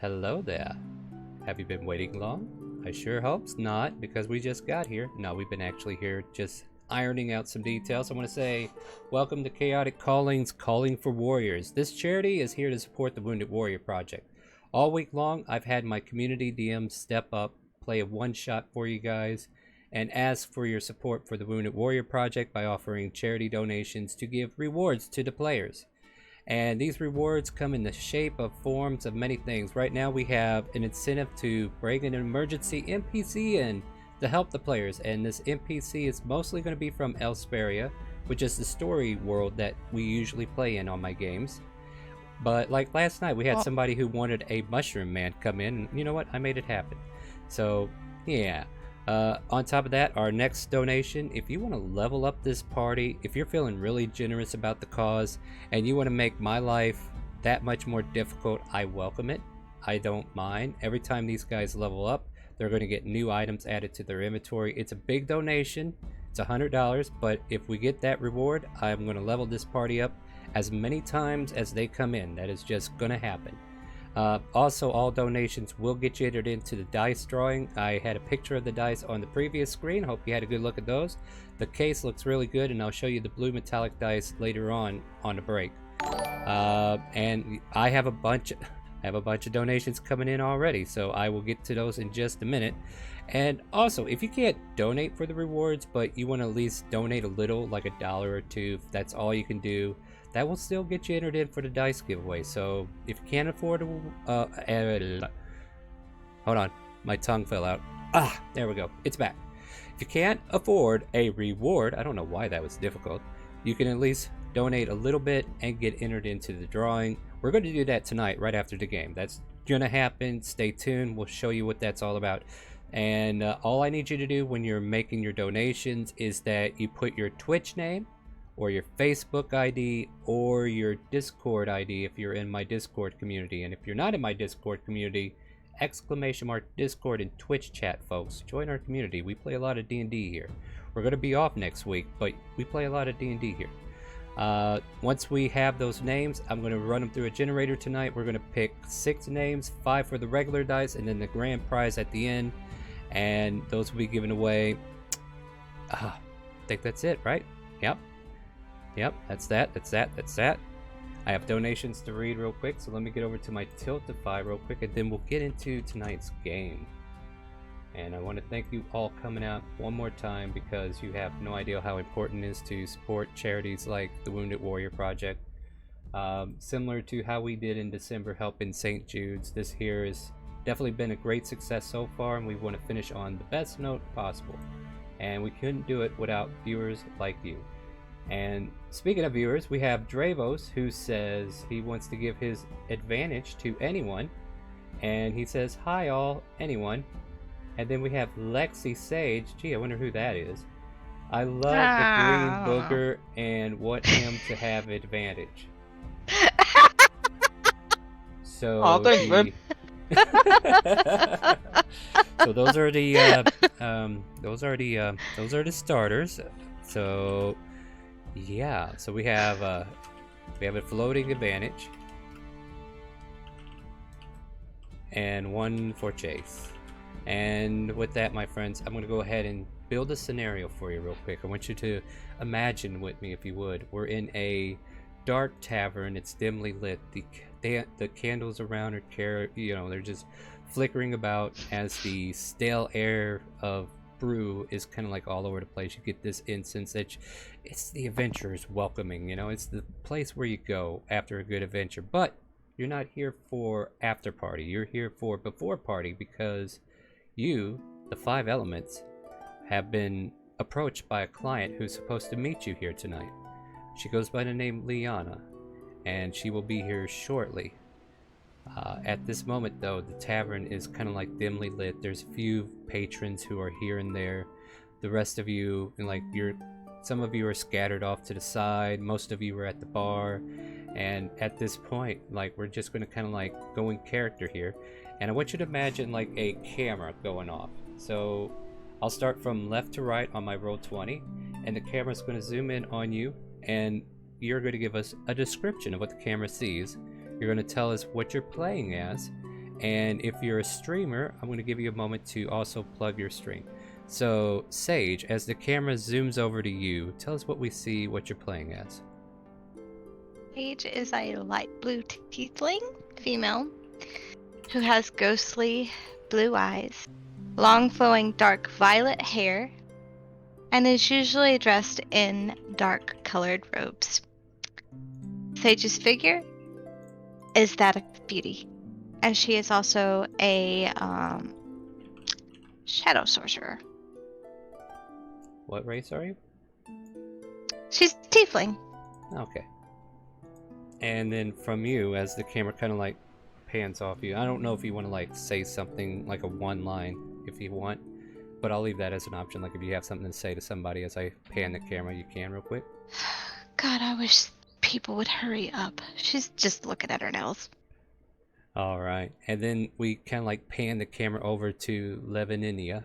Hello there. Have you been waiting long? I sure hope not, because we just got here. No, we've been actually here just ironing out some details. I want to say welcome to ChaoticCalling's Calling for Warriors. This charity is here to support the Wounded Warrior Project. All week long, I've had my community DM step up, play a one-shot for you guys, and ask for your support for the Wounded Warrior Project by offering charity donations to give rewards to the players. And these rewards come in the shape of forms of many things. Right now we have an incentive to bring an emergency NPC in to help the players, and this NPC is mostly going to be from Elsparia, which is the story world that we usually play in on my games. But like last night we had somebody who wanted a mushroom man come in, and you know what, I made it happen. So yeah. On top of that, our next donation, if you want to level up this party, if you're feeling really generous about the cause and you want to make my life that much more difficult, I welcome it. I don't mind. Every time these guys level up, they're going to get new items added to their inventory. It's a big donation. It's $100, but if we get that reward, I'm going to level this party up as many times as they come in. That is just going to happen. Also, all donations will get you entered into the dice drawing. I had a picture of the dice on the previous screen. Hope you had a good look at those. The case looks really good, and I'll show you the blue metallic dice later on the break. And I have a bunch of donations coming in already, so I will get to those in just a minute. And also, if you can't donate for the rewards, but you want to at least donate a little, like $1 or $2, if that's all you can do, that will still get you entered in for the dice giveaway. So if you can't afford to, hold on, my tongue fell out. There we go, it's back. If you can't afford a reward, I don't know why that was difficult, you can at least donate a little bit and get entered into the drawing. We're going to do that tonight right after the game. That's gonna happen. Stay tuned, we'll show you what that's all about. And all I need you to do when you're making your donations is that you put your Twitch name or your Facebook ID or your Discord ID if you're in my Discord community. And if you're not in my Discord community, _Discord and Twitch chat, folks. Join our community. We play a lot of D&D here. We're going to be off next week, but we play a lot of D&D here. Once we have those names, I'm going to run them through a generator tonight. We're going to pick 6 names, 5 for the regular dice, and then the grand prize at the end. And those will be given away. I think that's it, right? Yep, that's that. I have donations to read real quick, so let me get over to my Tiltify real quick, and then we'll get into tonight's game. And I want to thank you all coming out one more time, because you have no idea how important it is to support charities like the Wounded Warrior Project. Similar to how we did in December helping St. Jude's, this here has definitely been a great success so far, and we want to finish on the best note possible. And we couldn't do it without viewers like you. And speaking of viewers, we have Dravos, who says he wants to give his advantage to anyone, and he says hi all, anyone. And then we have Lexi Sage. Gee, I wonder who that is. I love the green booger and want him to have advantage. So thanks, man. So those are the starters. So yeah, so we have a floating advantage and one for chase. And with that, my friends, I'm going to go ahead and build a scenario for you real quick. I want you to imagine with me, if you would. We're in a dark tavern. It's dimly lit. The candles around are, they're just flickering about as the stale air of brew is kind of like all over the place. You get this incense. It's the adventurers welcoming, it's the place where you go after a good adventure. But you're not here for after party, you're here for before party, because you, the 5 elements, have been approached by a client who's supposed to meet you here tonight. She goes by the name Liana, and she will be here shortly. At this moment, though, the tavern is kind of like dimly lit. There's a few patrons who are here and there. The rest of you, some of you are scattered off to the side. Most of you are at the bar. And at this point, we're just going to kind of go in character here. And I want you to imagine a camera going off. So I'll start from left to right on my roll 20, and the camera's going to zoom in on you, and you're going to give us a description of what the camera sees. You're going to tell us what you're playing as, And if you're a streamer, I'm going to give you a moment to also plug your stream. So, Sage, as the camera zooms over to you, tell us what we see, what you're playing as. Paige is a light blue tiefling female who has ghostly blue eyes, long flowing dark violet hair, and is usually dressed in dark colored robes. Sage's figure is that of beauty, and she is also a shadow sorcerer. What race are you? She's tiefling. Okay. And then from you, as the camera kind of like pans off you, I don't know if you want to like say something like a one line if you want, but I'll leave that as an option. Like if you have something to say to somebody as I pan the camera, you can real quick. God, I wish people would hurry up. She's just looking at her nails. All right. And then we kind of like pan the camera over to Lavinia,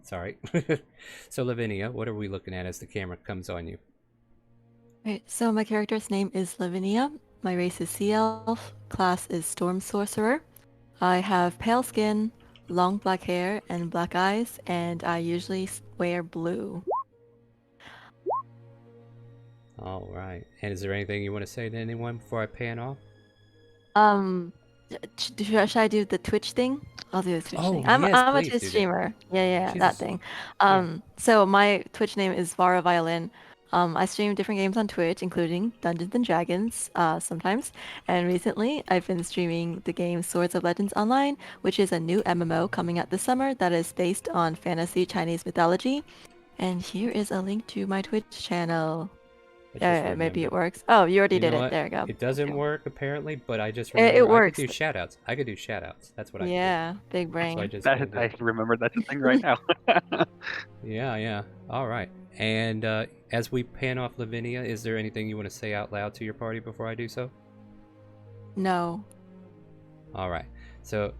sorry. So Lavinia, what are we looking at as the camera comes on you? Right, so my character's name is Lavinia. My race is Sea Elf. Class is Storm Sorcerer. I have pale skin, long black hair, and black eyes, and I usually wear blue. All right. And is there anything you want to say to anyone before I pan off? Should I do the Twitch thing? I'll do the Twitch Oh, thing. I'm yes, a please Twitch do that. streamer. Yeah, She's that a- thing. yeah. So my Twitch name is Vara Violin. I stream different games on Twitch, including Dungeons and Dragons, sometimes. And recently, I've been streaming the game Swords of Legends Online, which is a new MMO coming out this summer that is based on fantasy Chinese mythology. And here is a link to my Twitch channel. I just Yeah, maybe it remembered. works. Oh, you already You know did it. what? There we go. It doesn't Okay. work apparently, but I just It remember I could works. do shoutouts. I could do shoutouts. That's what I could do. Yeah, big So I brain. just That, did I it. remember that's a thing right now. Yeah. All right. And as we pan off Lavinia, is there anything you want to say out loud to your party before I do so? No. All right. So,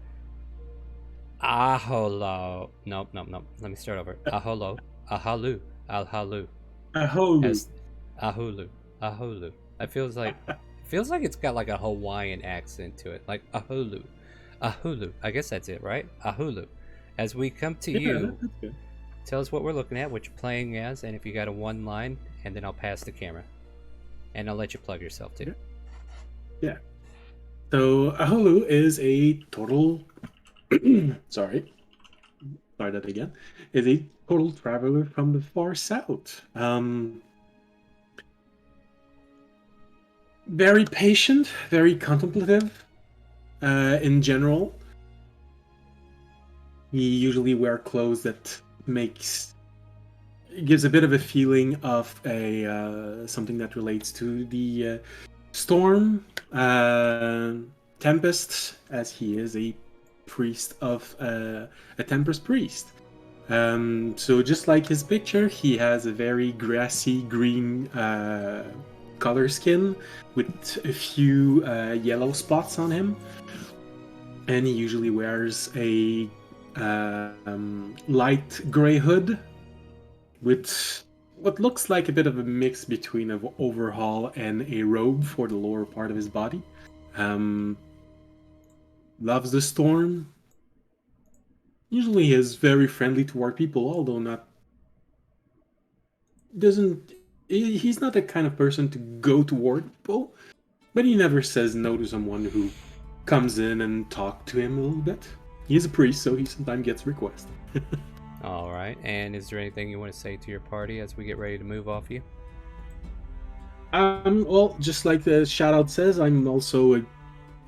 aholo. Nope. Let me start over. Aholo. Ahalu. Alhalu. Aholu. Ahulu. It feels like it's got like a Hawaiian accent to it, like Ahulu. I guess that's it, right? Ahulu. As we come to you, That's good. tell us what we're looking at, what you're playing as, and if you got a one line, and then I'll pass the camera. And I'll let you plug yourself too. Yeah. So Aholu is a total sorry that again. Is a total traveler from the far south. Very patient, very contemplative. In general, he usually wears clothes that gives a bit of a feeling of a something that relates to the storm, tempest, as he is a priest of a tempest priest. So just like his picture, he has a very grassy green color skin with a few yellow spots on him, and he usually wears a light gray hood with what looks like a bit of a mix between an overhaul and a robe for the lower part of his body. Loves the storm. Usually is very friendly toward people, although he's not the kind of person to go toward people, but he never says no to someone who comes in and talk to him a little bit. He is a priest, so he sometimes gets requests. All right. And is there anything you want to say to your party as we get ready to move off you? Well, just like the shoutout says, I'm also a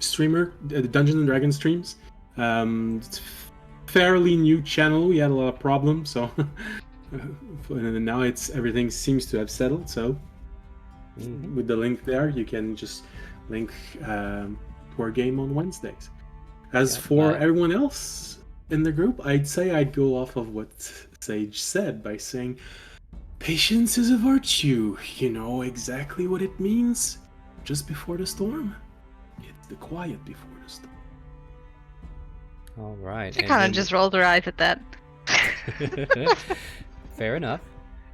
streamer, the Dungeons and Dragons streams. It's a fairly new channel. We had a lot of problems, so and now everything seems to have settled. So with the link there, you can just link to our game on Wednesdays. As for everyone else in the group, I'd say I'd go off of what Sage said by saying, patience is a virtue. You know exactly what it means. Just before the storm, it's the quiet before the storm. All right. She kind of just rolled her eyes at that. Fair enough.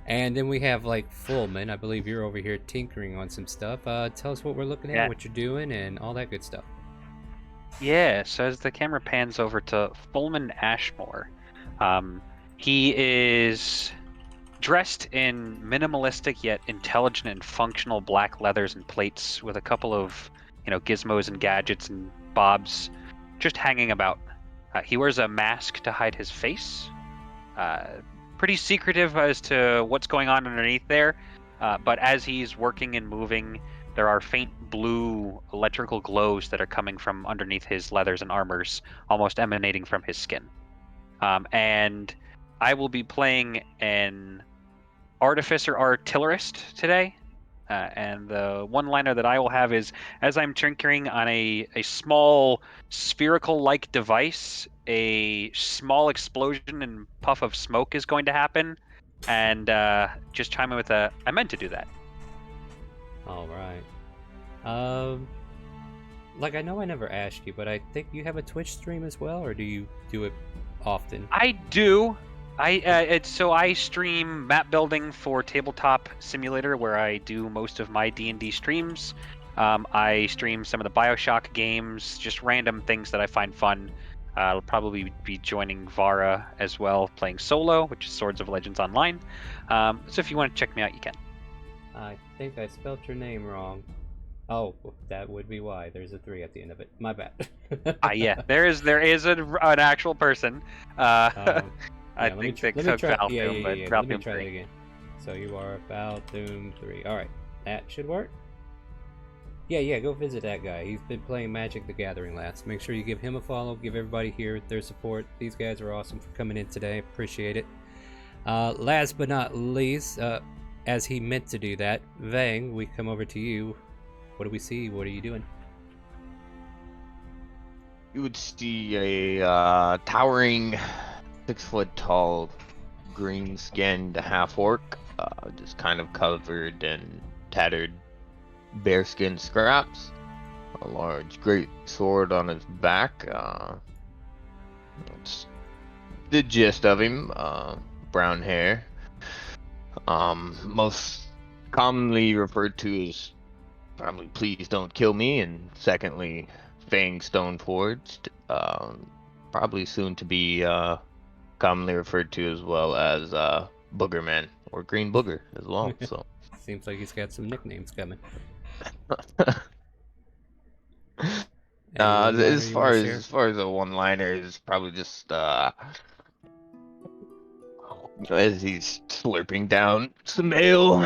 And then we have like Fullman. I believe you're over here tinkering on some stuff. Tell us what we're looking at, Yeah. what you're doing, and all that good stuff. Yeah, so as the camera pans over to Fulman Ashmore, he is dressed in minimalistic yet intelligent and functional black leathers and plates with a couple of, gizmos and gadgets and bobs just hanging about. He wears a mask to hide his face. Pretty secretive as to what's going on underneath there. But as he's working and moving, there are faint blue electrical glows that are coming from underneath his leathers and armors, almost emanating from his skin. And I will be playing an artificer artillerist today. And the one-liner that I will have is, as I'm tinkering on a small spherical-like device, a small explosion and puff of smoke is going to happen. And just chime in with I meant to do that. All right. Like I know I never asked you, but I think you have a Twitch stream as well, or do you do it often? I do. I stream map building for Tabletop Simulator, where I do most of my D&D streams. I stream some of the BioShock games, just random things that I find fun. I'll probably be joining Vara as well, playing solo, which is Swords of Legends Online. So if you want to check me out, you can. I think I spelled your name wrong. Oh, that would be why. There's a 3 at the end of it. My bad. Yeah, there is an actual person. I think they took Valdoom, but Let me Valdoom try that 3. again. So you are Valdoom 3. Alright, that should work. Yeah, go visit that guy. He's been playing Magic the Gathering last. Make sure you give him a follow. Give everybody here their support. These guys are awesome for coming in today. Appreciate it. Last but not least, as he meant to do that, Vang, we come over to you. What do we see? What are you doing? You would see a towering 6-foot-tall, green-skinned half-orc, just kind of covered in tattered bearskin scraps. A large, great sword on his back. That's the gist of him. Brown hair. Most commonly referred to as probably "Please don't kill me," and secondly, Fang Stoneforged. Probably soon to be commonly referred to as well as Boogerman or Green Booger as well. So Seems like he's got some nicknames coming. as far as a one-liner is probably just as he's slurping down some ale.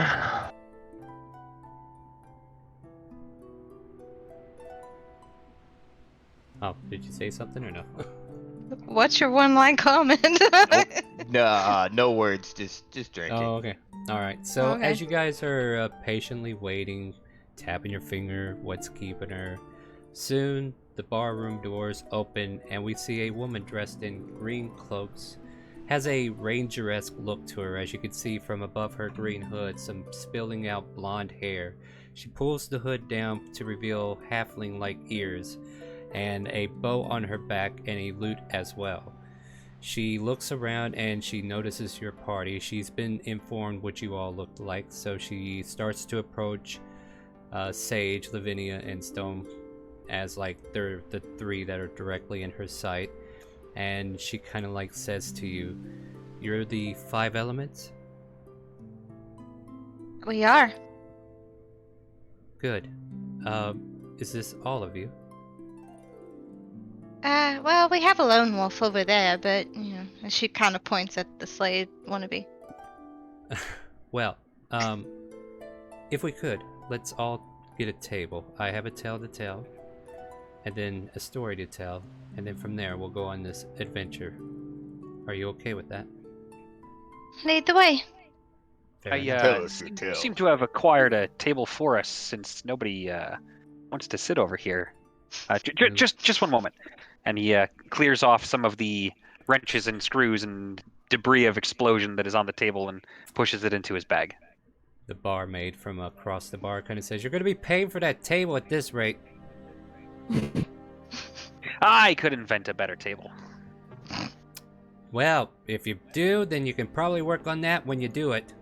Oh, did you say something or no? What's your one-line comment? No words, just drinking. Oh, okay. All right. So Okay. as you guys are patiently waiting, tapping your finger, what's keeping her? Soon the barroom doors open, and we see a woman dressed in green cloaks. Has a ranger-esque look to her, as you can see from above her green hood, some spilling out blonde hair. She pulls the hood down to reveal halfling-like ears, and a bow on her back, and a lute as well. She looks around and she notices your party. She's been informed what you all looked like, so she starts to approach Sage, Lavinia, and Stone as like they're the 3 that are directly in her sight. And she kind of like says to you, "You're the 5 elements?" We are. Good. Is this all of you? Well, we have a lone wolf over there, but, and she kind of points at the Slade wannabe. Well, if we could, let's all get a table. I have a tale to tell, and then a story to tell, and then from there we'll go on this adventure. Are you okay with that? Lead the way. Fair enough. Tell us your tale. Seem to have acquired a table for us since nobody wants to sit over here. Just one moment. And he clears off some of the wrenches and screws and debris of explosion that is on the table and pushes it into his bag. The barmaid from across the bar kind of says, "You're going to be paying for that table at this rate." I could invent a better table. Well, if you do, then you can probably work on that when you do it.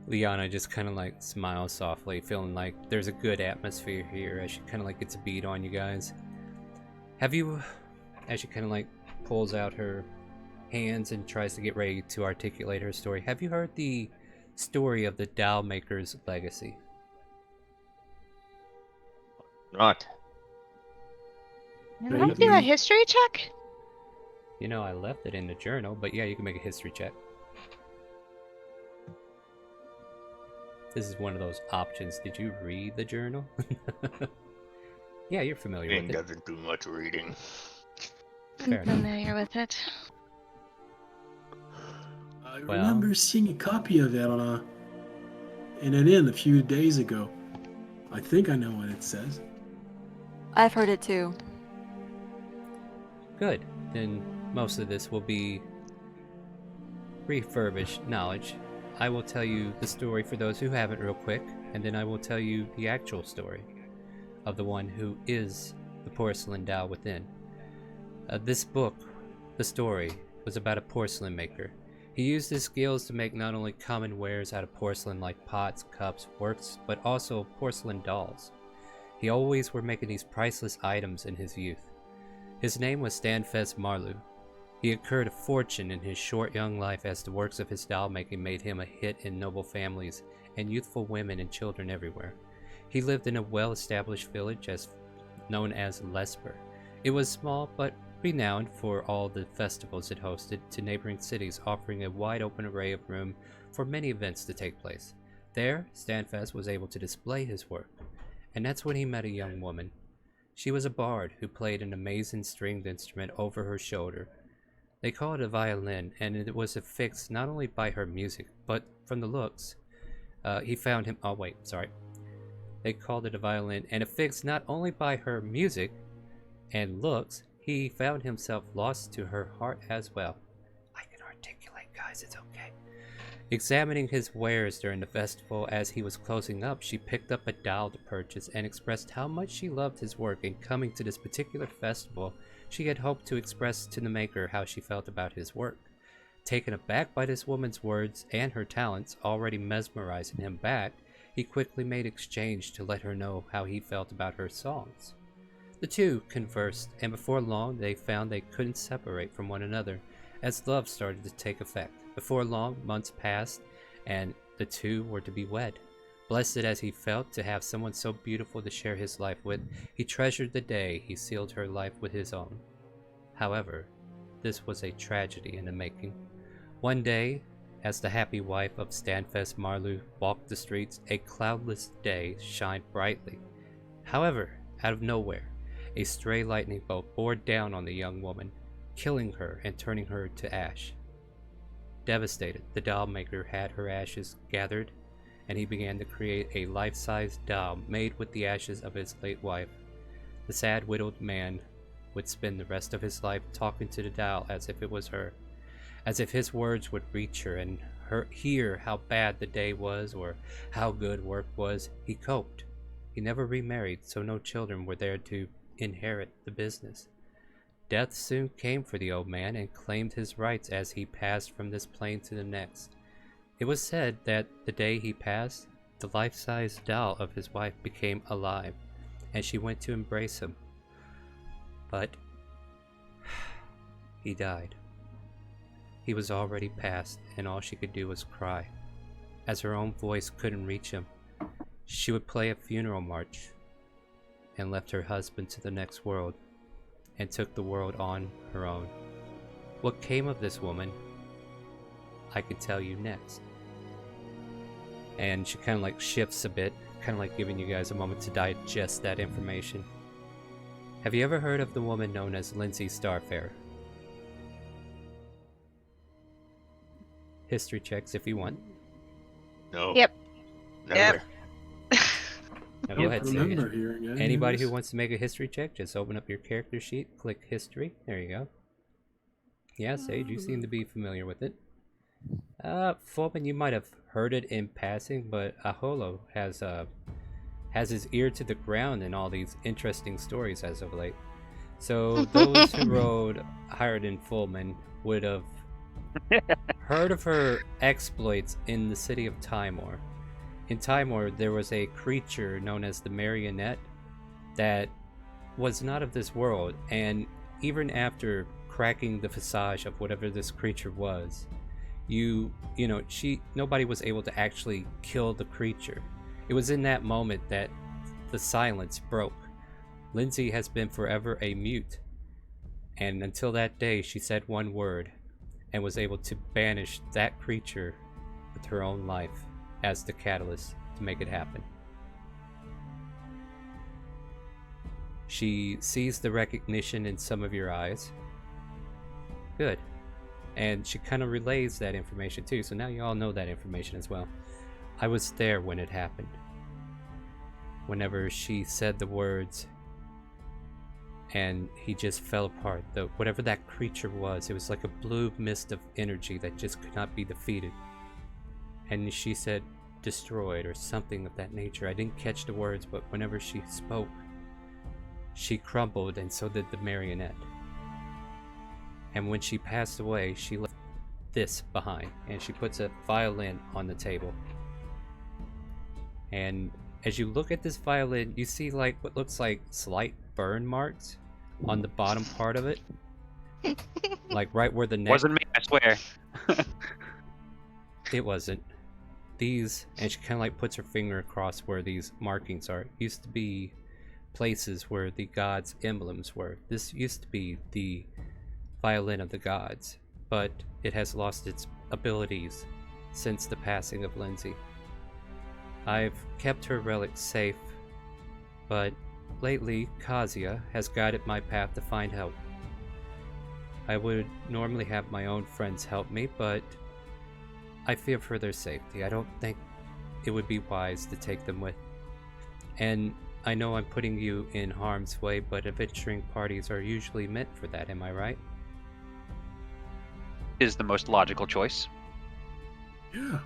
Liana just kind of like smiles softly, feeling like there's a good atmosphere here as she kind of like gets a beat on you guys. Have you, as she kind of like pulls out her hands and tries to get ready to articulate her story, have you heard the story of the doll maker's legacy? Not. You want to do a history check? You know, I left it in the journal, but yeah, you can make a history check. This is one of those options. Did you read the journal? Yeah, you're familiar Bing with it. doesn't do much reading. Fair I'm enough. familiar with it. I Well- remember seeing a copy of it in an inn a few days ago. I think I know what it says. I've heard it too. Good. Then most of this will be refurbished knowledge. I will tell you the story for those who haven't real quick, and then I will tell you the actual story of the one who is the porcelain doll within. This book, the story, was about a porcelain maker. He used his skills to make not only common wares out of porcelain like pots, cups, works, but also porcelain dolls. He always were making these priceless items in his youth. His name was Stanfest Marlu. He incurred a fortune in his short young life as the works of his doll making made him a hit in noble families and youthful women and children everywhere. He lived in a well-established village known as Lesper. It was small but renowned for all the festivals it hosted to neighboring cities, offering a wide open array of room for many events to take place. There, Stanfest was able to display his work, and that's when he met a young woman. She was a bard who played an amazing stringed instrument over her shoulder. They called it a violin, and it was affixed not only by her music, but from the looks. They called it a violin, and affixed not only by her music and looks, he found himself lost to her heart as well. I can articulate, guys, it's okay. Examining his wares during the festival as he was closing up, she picked up a doll to purchase and expressed how much she loved his work, and coming to this particular festival, she had hoped to express to the maker how she felt about his work. Taken aback by this woman's words and her talents already mesmerizing him back, he quickly made exchange to let her know how he felt about her songs. The two conversed, and before long they found they couldn't separate from one another, as love started to take effect. Before long, months passed, and the two were to be wed. Blessed as he felt to have someone so beautiful to share his life with, he treasured the day he sealed her life with his own. However, this was a tragedy in the making. One day, as the happy wife of Stanfest Marlu walked the streets, a cloudless day shined brightly. However, out of nowhere, a stray lightning bolt bore down on the young woman, killing her and turning her to ash. Devastated, the doll maker had her ashes gathered, and he began to create a life-size doll made with the ashes of his late wife. The sad widowed man would spend the rest of his life talking to the doll as if it was her, as if his words would reach her and hear how bad the day was or how good work was. He coped. He never remarried, so no children were there to inherit the business. Death soon came for the old man and claimed his rights as he passed from this plane to the next. It was said that the day he passed, the life-size doll of his wife became alive, and she went to embrace him. But he died. He was already past, and all she could do was cry. As her own voice couldn't reach him, she would play a funeral march and left her husband to the next world and took the world on her own. What came of this woman, I can tell you next. And she kind of like shifts a bit, kind of like giving you guys a moment to digest that information. Have you ever heard of the woman known as Lindsay Starfarer? History checks if you want. No. Yep. Never. Now I go don't ahead, Sage. remember hearing any of Anybody who this. wants to make a history check, just open up your character sheet, click history. There you go. Yeah, Sage, you seem to be familiar with it. Fulman, you might have heard it in passing, but Aholo has his ear to the ground in all these interesting stories as of late. So those who rode higher than Fulman would have heard of her exploits in the city of Timor. In Timor, there was a creature known as the Marionette that was not of this world, and even after cracking the visage of whatever this creature was, nobody was able to actually kill the creature. It was in that moment that the silence broke. Lindsay has been forever a mute, and until that day she said one word and was able to banish that creature with her own life as the catalyst to make it happen. She sees the recognition in some of your eyes. Good. And she kind of relays that information too, so now you all know that information as well. I was there when it happened. Whenever she said the words and he just fell apart. Whatever that creature was, it was like a blue mist of energy that just could not be defeated. And she said destroyed or something of that nature. I didn't catch the words, but whenever she spoke, she crumbled, and so did the marionette. And when she passed away, she left this behind, and she puts a violin on the table. And as you look at this violin, you see like what looks like slight burn marks on the bottom part of it. Like right where the neck... Wasn't me, I swear. It wasn't. These, and she kind of like puts her finger across where these markings are. It used to be places where the gods' emblems were. This used to be the violin of the gods, but it has lost its abilities since the passing of Lindsay. I've kept her relics safe, but lately Kazia has guided my path to find help. I would normally have my own friends help me, but I fear for their safety. I don't think it would be wise to take them with. And I know I'm putting you in harm's way, but adventuring parties are usually meant for that, am I right? Is the most logical choice. Yeah.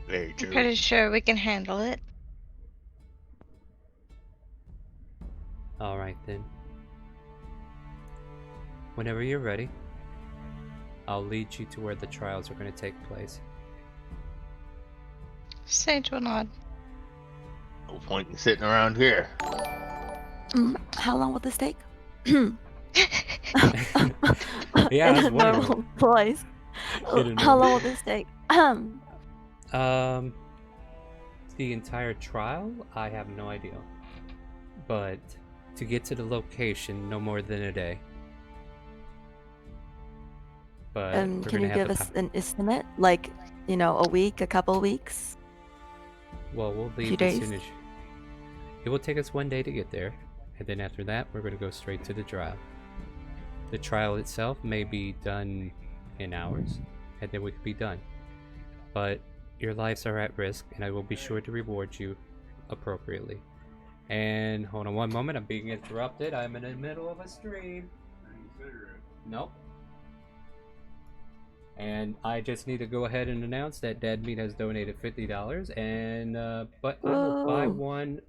Very I'm true. pretty sure we can handle it. Alright then. Whenever you're ready, I'll lead you to where the trials are going to take place. Sage will nod. No point in sitting around here. How long will this take? Yeah, I In was a normal voice. In a How normal- long will this take? The entire trial? I have no idea. But to get to the location, no more than a day. But we're Can gonna you have give the us an estimate? Like, a week, a couple weeks? Well, we'll leave few as days? soon as... It will take us one day to get there, and then after that, we're going to go straight to the trial. The trial itself may be done in hours, and then we could be done. But your lives are at risk, and I will be sure to reward you appropriately. And hold on one moment, I'm being interrupted. I'm in the middle of a stream. Nope. And I just need to go ahead and announce that Dead Meat has donated $50, and but I will buy Whoa. one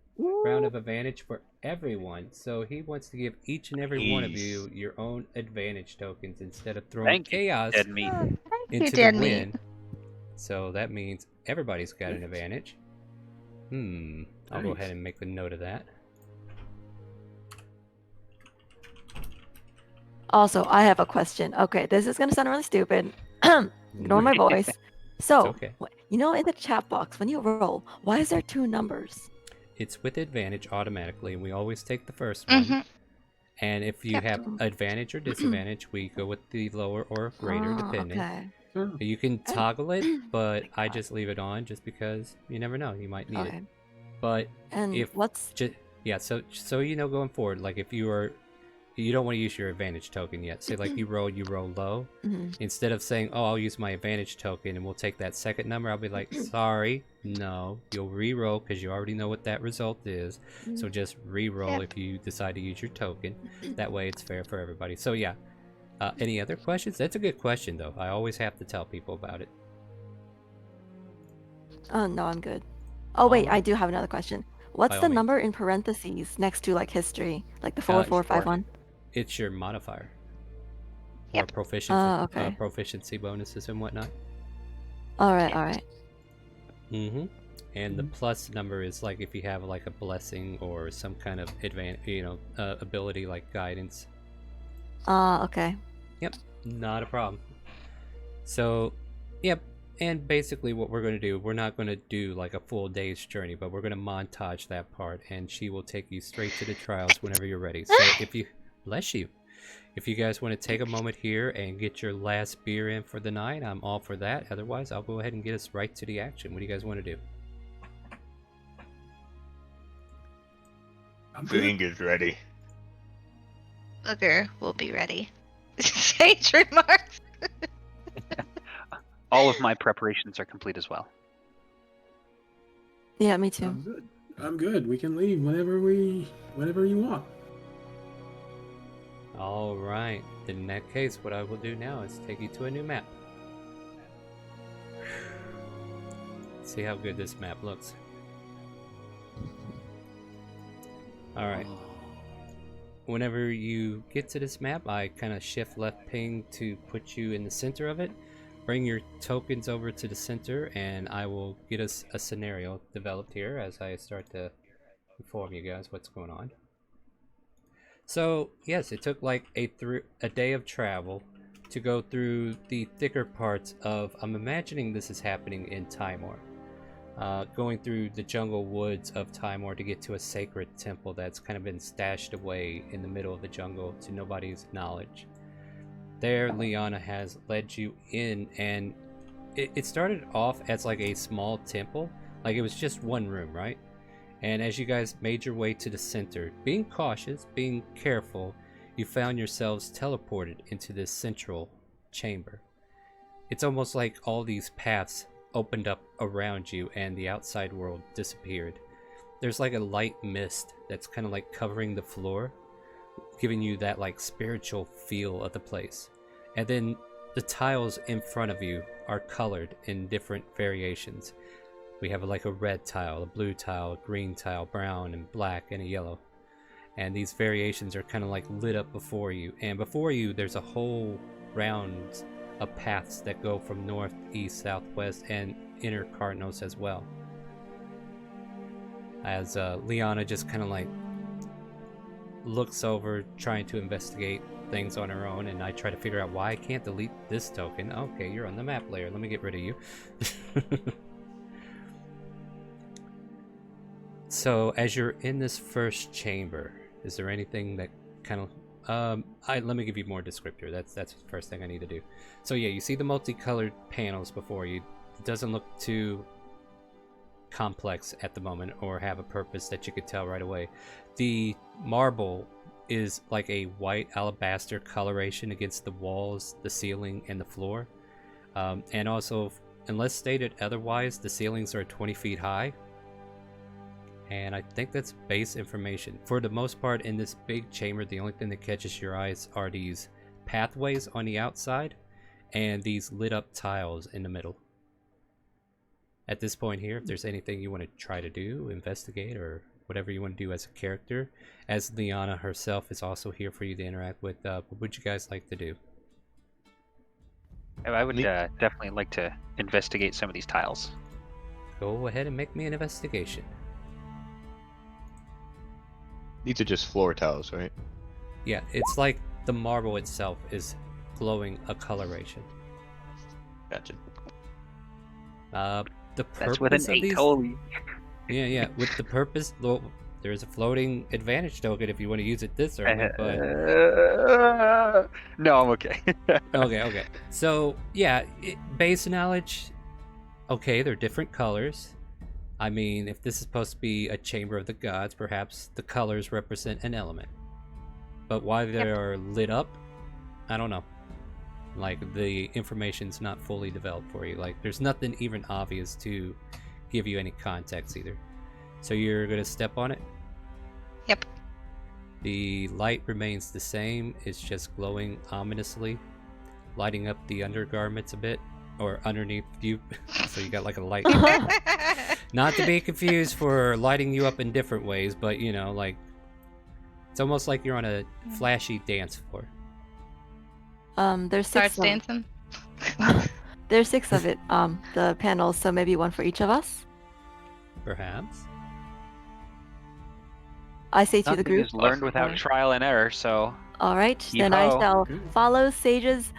round of advantage for everyone. So he wants to give each and every one of you your own advantage tokens instead of throwing Thank you, chaos Dead meat. Thank you, into the Dead Meat. wind. So that means everybody's got an advantage. I'll go Nice. ahead and make a note of that. Also, I have a question. Okay, this is gonna sound really stupid. Ignore my voice. So, okay. in the chat box, when you roll, why is there 2 numbers? It's with advantage automatically, and we always take the first one. Mhm. And if you Yep. have advantage or disadvantage, we go with the lower or greater, Ah, depending. Okay. You can toggle it, but I just leave it on just because you never know, you might need Okay. it. But And if what's yeah, so going forward, like if you don't want to use your advantage token yet. Say like you roll low. mhm. Instead of saying, "Oh, I'll use my advantage token and we'll take that second number," I'll be like, "Sorry, no, you'll re-roll because you already know what that result is. So just re-roll Yep. if you decide to use your token. That way, it's fair for everybody." So yeah. Any other questions? That's a good question, though. I always have to tell people about it. Oh no, I'm good. Oh wait, I Alright. do have another question. What's By all the means. number in parentheses next to like history, like the Uh, 4451? It's your modifier. Or Yep. proficiency, Okay. proficiency bonuses and whatnot. All right, all right. Mm-hmm. And the plus number is like if you have like a blessing or some kind of ability like guidance. Okay. Yep, not a problem. So, yep. And basically, what we're going to do, we're not going to do like a full day's journey, but we're going to montage that part, and she will take you straight to the trials whenever you're ready. So, if you, bless you, if you guys want to take a moment here and get your last beer in for the night, I'm all for that. Otherwise, I'll go ahead and get us right to the action. What do you guys want to do? Thing is ready. Booger will be ready. Sage remarks. All of my preparations are complete as well. Yeah, me too. I'm good. I'm good. We can leave whenever you want. All right. In that case, what I will do now is take you to a new map. See how good this map looks. All right. Whenever you get to this map, I kind of shift left ping to put you in the center of it. Bring your tokens over to the center, and I will get us a scenario developed here as I start to inform you guys what's going on. So yes, it took like a day of travel to go through the thicker parts of, I'm imagining this is happening in Timor. Going through the jungle woods of Timor to get to a sacred temple that's kind of been stashed away in the middle of the jungle to nobody's knowledge. There, Liana has led you in, and it started off as like a small temple, like it was just one room, right? And as you guys made your way to the center, being cautious, being careful, you found yourselves teleported into this central chamber. It's almost like all these paths opened up around you and the outside world disappeared. There's like a light mist that's kind of like covering the floor, giving you that like spiritual feel of the place. And then the tiles in front of you are colored in different variations. We have like a red tile, a blue tile, a green tile, brown and black, and a yellow. And these variations are kind of like lit up before you. And before you, there's a whole round of paths that go from north, east, southwest, and inner cardinals as well. As Liana just kind of like looks over, trying to investigate things on her own, and I try to figure out why I can't delete this token. Okay, you're on the map layer. Let me get rid of you. So, as you're in this first chamber, is there anything that kind of let me give you more descriptor. That's the first thing I need to do. So yeah, you see the multicolored panels before you. It doesn't look too complex at the moment or have a purpose that you could tell right away. The marble is like a white alabaster coloration against the walls, the ceiling, and the floor. And also, unless stated otherwise, the ceilings are 20 feet high. And I think that's base information. For the most part, in this big chamber, the only thing that catches your eyes are these pathways on the outside and these lit up tiles in the middle. At this point here, if there's anything you want to try to do, investigate, or whatever you want to do as a character, as Liana herself is also here for you to interact with, what would you guys like to do? I would definitely like to investigate some of these tiles. Go ahead and make me an investigation. These are just floor tiles, right? Yeah, it's like the marble itself is glowing a coloration. Gotcha. The purpose That's with an of 8, these... holy. Yeah, with the purpose, well, there's a floating advantage token if you want to use it this early, but... No, I'm okay. Okay. So, yeah, base knowledge, okay, they're different colors. I mean, if this is supposed to be a chamber of the gods, perhaps the colors represent an element. But why they are lit up, I don't know. Like, the information's not fully developed for you. Like, there's nothing even obvious to give you any context either. So you're going to step on it? Yep. The light remains the same. It's just glowing ominously, lighting up the undergarments a bit, or underneath you. So you got like a light. Not to be confused for lighting you up in different ways, but you know, like, it's almost like you're on a flashy dance floor. There's 6 Starts dancing. There's 6 of it, the panels, so maybe one for each of us. Perhaps. I say to the Nothing group. is learned without Possibly. trial and error, so All right, then I Yeehaw. shall Okay. follow Sage's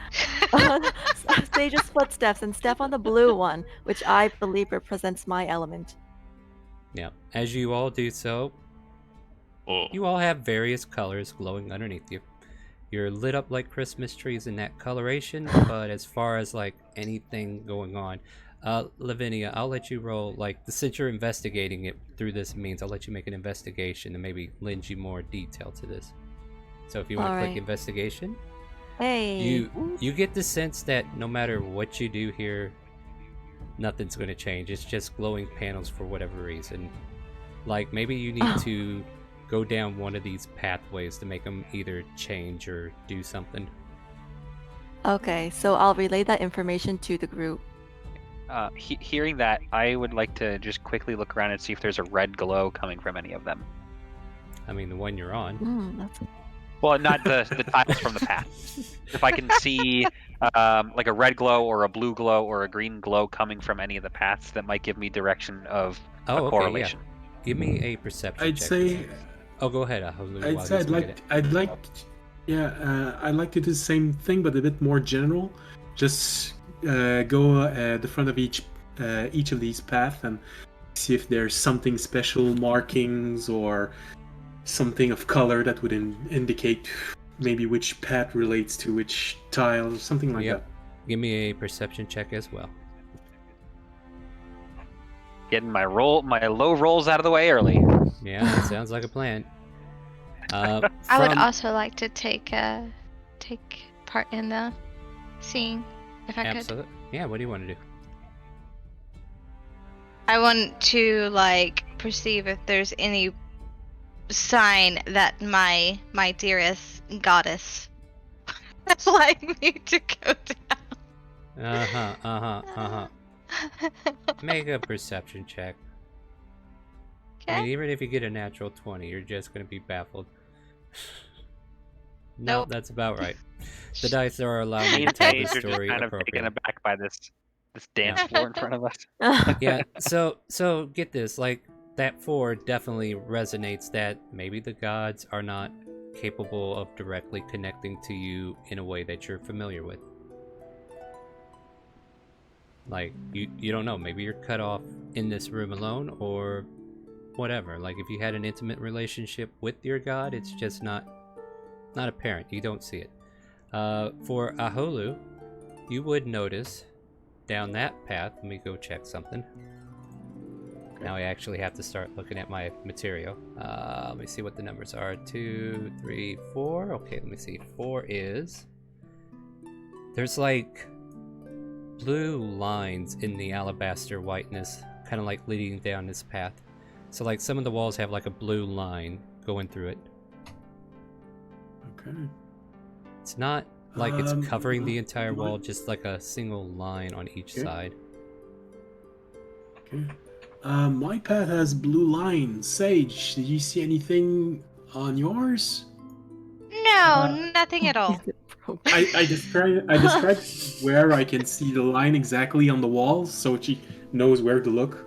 Sage's footsteps and step on the blue one, which I believe represents my element. Yeah. As you all do so, Oh. you all have various colors glowing underneath you. You're lit up like Christmas trees in that coloration, but as far as like anything going on, Lavinia, I'll let you roll. Like, since you're investigating it through this means, I'll let you make an investigation and maybe lend you more detail to this. So if you want to click Alright. investigation, Hey. you get the sense that no matter what you do here, nothing's going to change. It's just glowing panels for whatever reason. Like, maybe you need to go down one of these pathways to make them either change or do something. Okay, so I'll relay that information to the group. hearing that, I would like to just quickly look around and see if there's a red glow coming from any of them. I mean, the one you're on. That's... Well, not the tiles from the path. If I can see like a red glow or a blue glow or a green glow coming from any of the paths, that might give me direction of Oh, a okay, correlation. yeah. Give me a perception I'd check. say, Oh, go ahead, Ahulu, I'd while say he's making it. I'd like to do the same thing, but a bit more general. Just go at the front of each of these paths and see if there's something special, markings or something of color that would indicate maybe which path relates to which tile, something like Yep. Give me a perception check as well. Getting my low rolls out of the way early. Yeah, that sounds like a plan. I would From- also like to take part in the seeing, if I could. Absolutely. Yeah, what do you want to do? I want to perceive if there's any sign that my dearest goddess would like me to go down. Make a perception check. I mean, even if you get a natural 20, you're just going to be baffled. No, Nope. that's about right. The dice are allowing Me you to and tell the Paige are just story kind of taken appropriately. aback by this dance floor in front of us. Yeah, so get this, like, that 4 definitely resonates that maybe the gods are not capable of directly connecting to you in a way that you're familiar with. Like, you don't know, maybe you're cut off in this room alone, or whatever. Like, if you had an intimate relationship with your god, it's just not apparent. You don't see it. For Aholu, you would notice down that path. Let me go check something. Now I actually have to start looking at my material. Let me see what the numbers are. 2, 3, 4. Okay, let me see. 4 is... There's like blue lines in the alabaster whiteness, kind of like leading down this path. So like some of the walls have like a blue line going through it. Okay. It's not like it's covering the entire what? wall, just like a single line on each Okay. side. Okay. My path has blue lines. Sage, did you see anything on yours? No, nothing at all. I described where I can see the line exactly on the wall, so she knows where to look.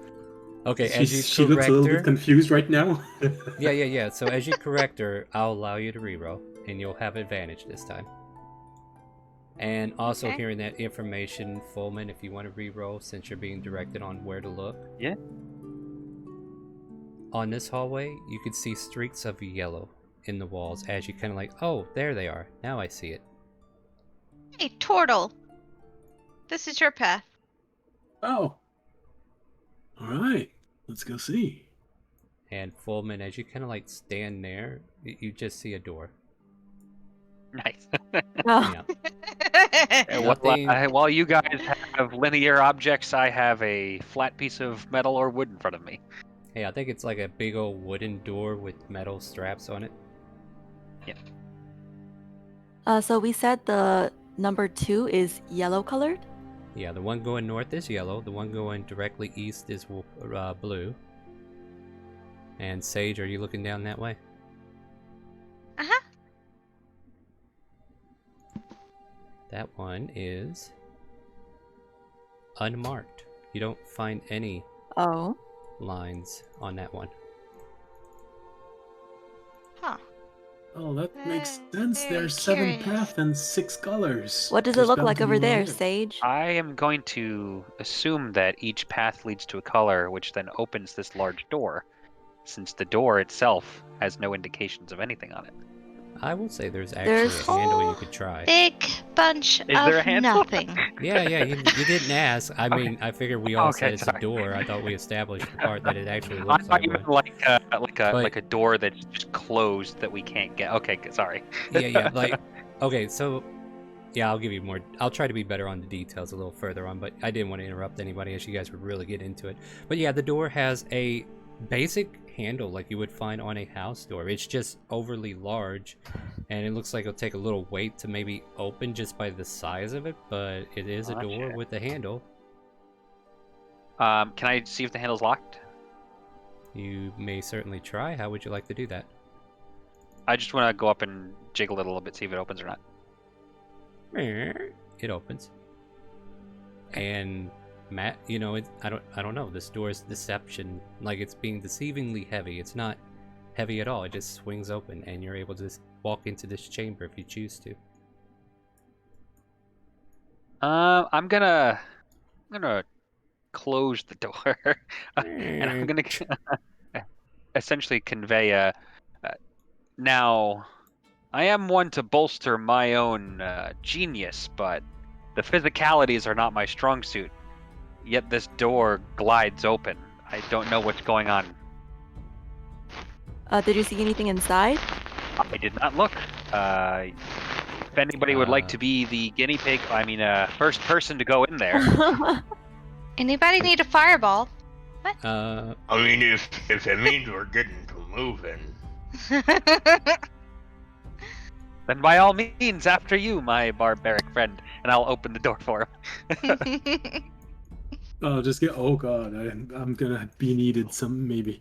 Okay, as you She looks correct a little her, bit confused right now. yeah. So as you correct her, I'll allow you to reroll, and you'll have advantage this time. And also Okay. hearing that information, Fullman, if you want to reroll, since you're being directed on where to look. Yeah. On this hallway, you could see streaks of yellow in the walls as you kind of like, oh, there they are. Now I see it. Hey, Tortle. This is your path. Oh. Alright. Let's go see. And Fullman, as you kind of like stand there, you just see a door. Nice. Oh, Yeah. And Nothing- while you guys have linear objects, I have a flat piece of metal or wood in front of me. Hey, I think it's like a big old wooden door with metal straps on it. so we said the number 2 is yellow colored. Yeah, the one going north is yellow. The one going directly east is blue. And Sage, are you looking down that way? Uh-huh. That one is unmarked. You don't find any Oh. lines on that one. Huh. Oh, that makes sense. Very There's 7 curious. paths and 6 colors. What does it There's look bound like to be over one there, there. Sage? I am going to assume that each path leads to a color, which then opens this large door, since the door itself has no indications of anything on it. I will say there's actually There's- a handle you Whole could try. Big bunch Is of there a handle? nothing. Yeah, you didn't ask. I mean, I figured we all said Okay, it's a sorry. door. I thought we established the part that it actually I looks thought like you one. meant like a But- door that's just closed that we can't get. Okay, sorry. Yeah, like, okay, so, yeah, I'll give you more. I'll try to be better on the details a little further on, but I didn't want to interrupt anybody as you guys would really get into it. But yeah, the door has a basic handle like you would find on a house door. It's just overly large, and it looks like it'll take a little weight to maybe open just by the size of it, but it is a door Gotcha. with a handle. Can I see if the handle's locked? You may certainly try. How would you like to do that? I just want to go up and jiggle it a little bit, see if it opens or not. It opens. And Matt, you know, I don't know. This door is deception. Like, it's being deceivingly heavy. It's not heavy at all. It just swings open, and you're able to just walk into this chamber if you choose to. I'm gonna close the door, and I'm gonna essentially convey a. Now, I am one to bolster my own genius, but the physicalities are not my strong suit. Yet this door glides open. I don't know what's going on. Did you see anything inside? I did not look. If anybody would like to be the guinea pig, first person to go in there. Anybody need a fireball? I mean, if it means we're getting to moving. Then by all means, after you, my barbaric friend, and I'll open the door for him. Oh, just get. Oh god, I'm gonna be needed some maybe.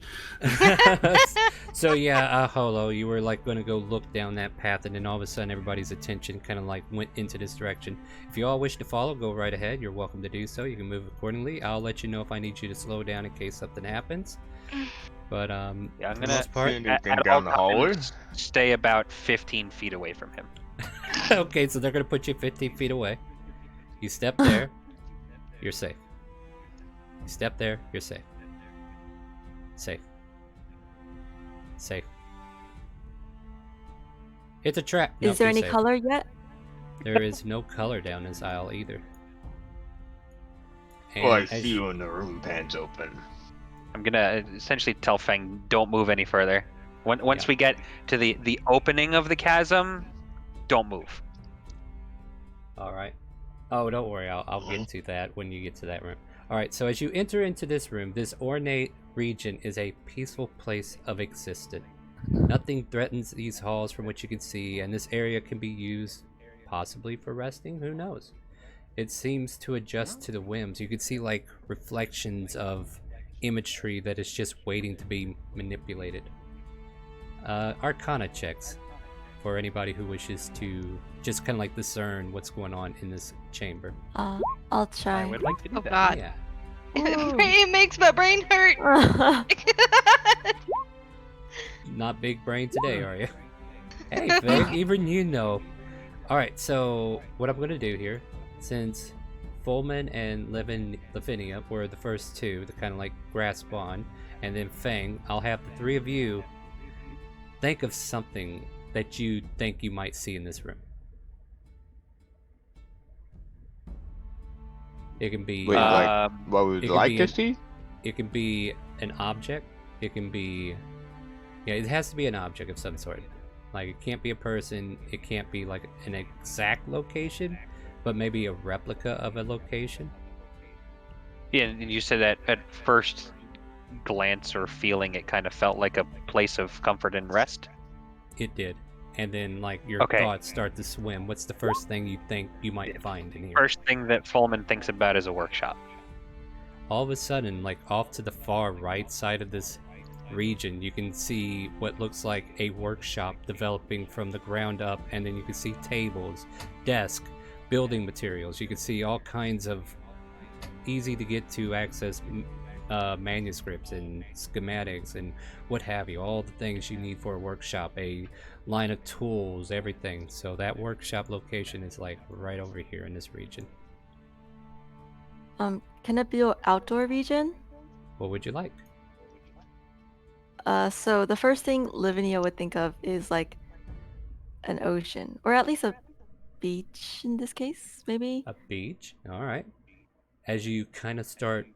So yeah, Holo, you were like going to go look down that path, and then all of a sudden everybody's attention kind of like went into this direction. If you all wish to follow, go right ahead. You're welcome to do so. You can move accordingly. I'll let you know if I need you to slow down in case something happens. But Yeah, I'm for the gonna most part, Anything down the hallway? stay about 15 feet away from him. okay, so they're gonna put you 15 feet away. You step there, you're safe. You step there, you're safe. Safe. Safe. It's a trap. Is Nope, there you're any safe. color yet? There is no color down this aisle either. And Well, I as see you when the room pans open. I'm gonna essentially tell Feng, don't move any further. Once Yeah. we get to the opening of the chasm, don't move. All right. Oh, don't worry. I'll get to that when you get to that room. All right. So as you enter into this room, this ornate region is a peaceful place of existence. Nothing threatens these halls from what you can see, and this area can be used possibly for resting. Who knows? It seems to adjust to the whims. You can see like reflections of imagery that is just waiting to be manipulated. Arcana checks for anybody who wishes to just kind of like discern what's going on in this chamber. I'll I try. would like to do Oh that. god. Yeah. Ooh. It makes my brain hurt. Not big brain today, are you? Hey, Fig, even you know. Alright, so what I'm going to do here, since Fullman and Lavinia were the first two to kind of like grasp on, and then Fang, I'll have the three of you think of something that you think you might see in this room. It can be Wait, like, what we would it could like be to an- see? it can be an object. It can be, yeah, it has to be an object of some sort. Like, it can't be a person. It can't be like an exact location, but maybe a replica of a location. Yeah, and you said that at first glance or feeling, it kind of felt like a place of comfort and rest. It did. And then, like, your Okay. thoughts start to swim. What's the first thing you think you might find in here? First thing that Fullman thinks about is a workshop. All of a sudden, like, off to the far right side of this region, you can see what looks like a workshop developing from the ground up, and then you can see tables, desks, building materials. You can see all kinds of easy to get to access manuscripts and schematics and what have you, all the things you need for a workshop, a line of tools, everything. So that workshop location is like right over here in this region. Can it be an outdoor region? What would you like? So the first thing Livinia would think of is like an ocean, or at least a beach in this case, maybe. A beach? All right. As you kind of start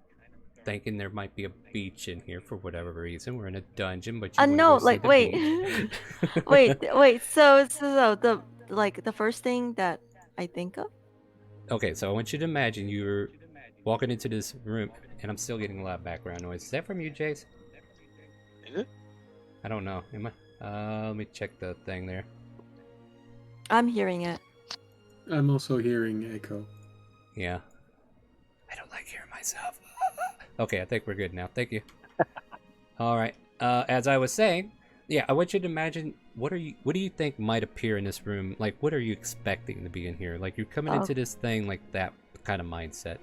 thinking there might be a beach in here for whatever reason, we're in a dungeon, but you want to No, go see like the wait, beach. wait. So the first thing that I think of. Okay, so I want you to imagine you're walking into this room, and I'm still getting a lot of background noise. Is that from you, Jace? Is it? I don't know. Am I? Let me check the thing there. I'm hearing it. I'm also hearing echo. Yeah. I don't like hearing myself. Okay, I think we're good now. Thank you. All right. As I was saying, yeah, I want you to imagine what do you think might appear in this room? Like, what are you expecting to be in here? Like, you're coming into this thing like that kind of mindset.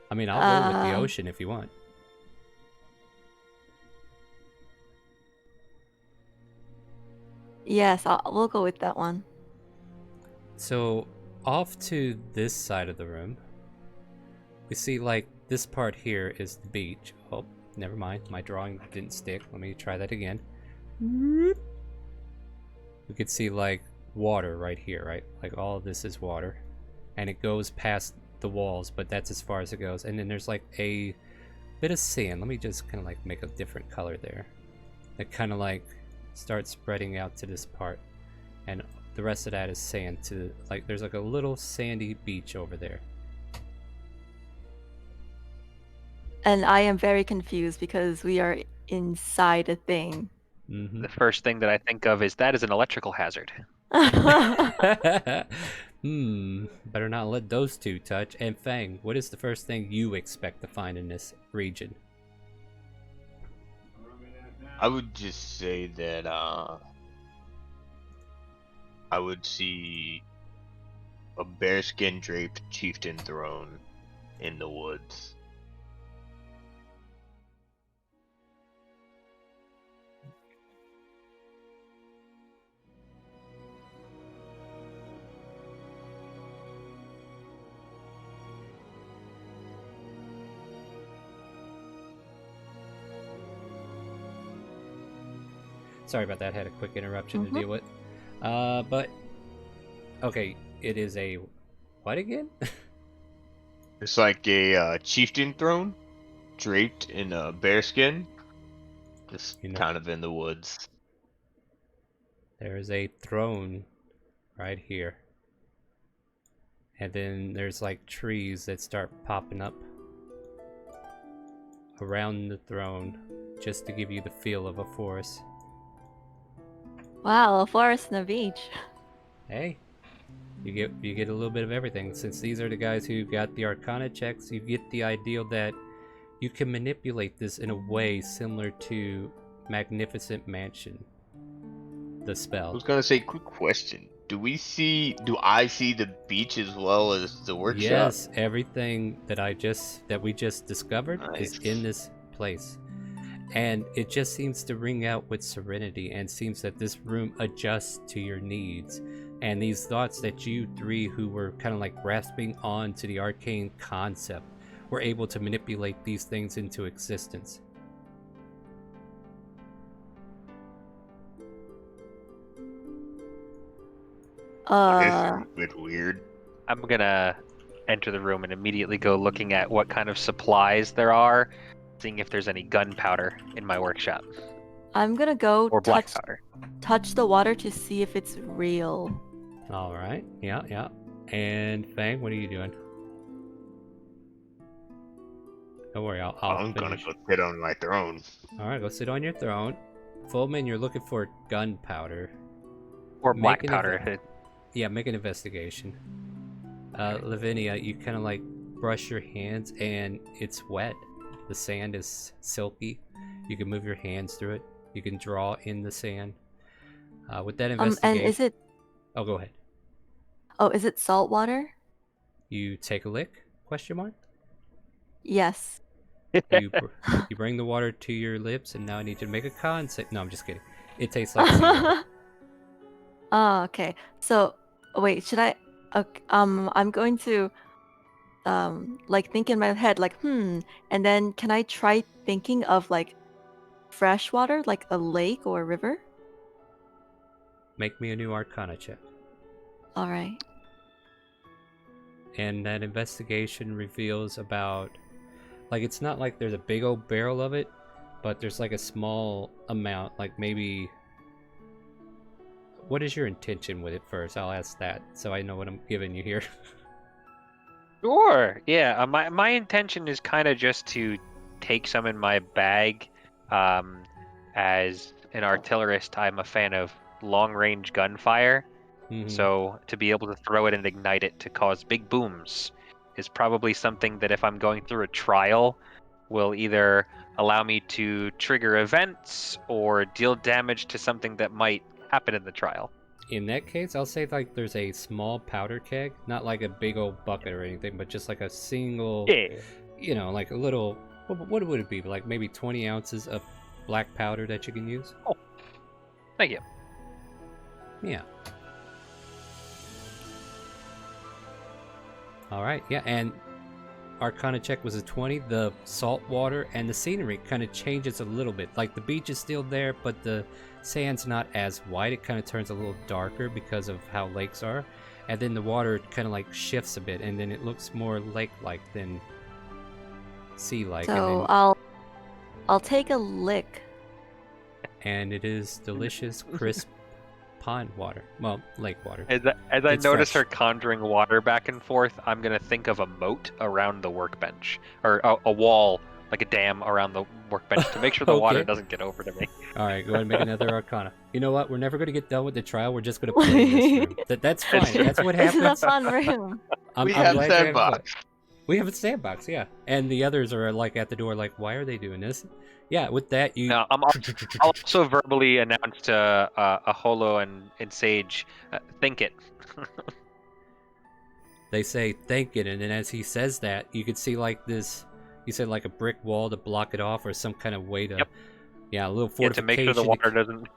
I mean, I'll go with the ocean if you want. Yes, we'll go with that one. So, off to this side of the room, we see like this part here is the beach. Oh, never mind. My drawing didn't stick. Let me try that again. We could see like water right here, right? Like all of this is water. And it goes past the walls, but that's as far as it goes. And then there's like a bit of sand. Let me just kind of like make a different color there. That kind of like starts spreading out to this part. And the rest of that is sand to like there's like a little sandy beach over there. And I am very confused because we are inside a thing. Mm-hmm. The first thing that I think of is that is an electrical hazard. Better not let those two touch. And Fang, what is the first thing you expect to find in this region? I would just say that I would see a bearskin draped chieftain throne in the woods. Sorry about that. Had a quick interruption to deal with. But okay, it is a what again? It's like a chieftain throne draped in a bearskin, just kind of in the woods. There is a throne right here. And then there's like trees that start popping up around the throne just to give you the feel of a forest. Wow, a forest and a beach. Hey, you get a little bit of everything. Since these are the guys who got the Arcana checks, you get the idea that you can manipulate this in a way similar to Magnificent Mansion, the spell. I was gonna say, quick question. Do I see the beach as well as the workshop? Yes, everything that we just discovered is in this place. And it just seems to ring out with serenity and seems that this room adjusts to your needs. And these thoughts that you three who were kind of like grasping on to the arcane concept were able to manipulate these things into existence. This is a bit weird. I'm gonna enter the room and immediately go looking at what kind of supplies there are, seeing if there's any gunpowder in my workshop. I'm gonna go Or black powder. touch the water to see if it's real. All right. Yeah. And Fang, what are you doing? Don't worry, I'm gonna go sit on my throne. All right, go sit on your throne. Fullman, you're looking for gunpowder. Or black powder. Yeah, make an investigation. Lavinia, you kind of like brush your hands and it's wet. The sand is silky. You can move your hands through it. You can draw in the sand. With that investigation... And is it... Oh, go ahead. Oh, is it salt water? You take a lick? Question mark. Yes. You you bring the water to your lips, and now I need you to make a con save. No, I'm just kidding. It tastes like seawater. Oh, okay. So, wait, should I? Okay, I'm going to like think in my head, like, and then can I try thinking of like fresh water, like a lake or a river? Make me a new Arcana check. All right. And that investigation reveals about, like, it's not like there's a big old barrel of it, but there's like a small amount, like maybe. What is your intention with it first? I'll ask that so I know what I'm giving you here. Sure. Yeah. My intention is kind of just to take some in my bag. As an artillerist, I'm a fan of long-range gunfire. Mhm. So to be able to throw it and ignite it to cause big booms is probably something that if I'm going through a trial will either allow me to trigger events or deal damage to something that might happen in the trial. In that case, I'll say like there's a small powder keg, not like a big old bucket or anything, but just like a single, Yeah. like a little. What would it be? Like maybe 20 ounces of black powder that you can use. Oh, thank you. Yeah. All right. Yeah, and Arcana check was a 20. The salt water and the scenery kind of changes a little bit. Like the beach is still there, but the sand's not as white. It kind of turns a little darker because of how lakes are. And then the water kind of like shifts a bit, and then it looks more lake-like than sea-like. So I'll take a lick. And it is delicious, crisp pond water. Well, lake water. As I It's notice fresh. her conjuring water back and forth, I'm gonna think of a moat around the workbench, or a wall, like a dam around the workbench, to make sure the water Okay. doesn't get over to me. All right, go ahead and make another Arcana. You know what? We're never going to get done with the trial. We're just going to play this room. That's fine. That's what This is a happens. fun room. I'm We glad have you had fun. sandbox. We have a sandbox, yeah. And the others are like at the door, like, why are they doing this? Yeah, with that, you. No, I'll also verbally announce to a Holo and Sage, think it. They say thank it, and then as he says that, you can see like this. You said like a brick wall to block it off, or some kind of way to. Yep. Yeah, a little Yeah, to fortification. make sure the water doesn't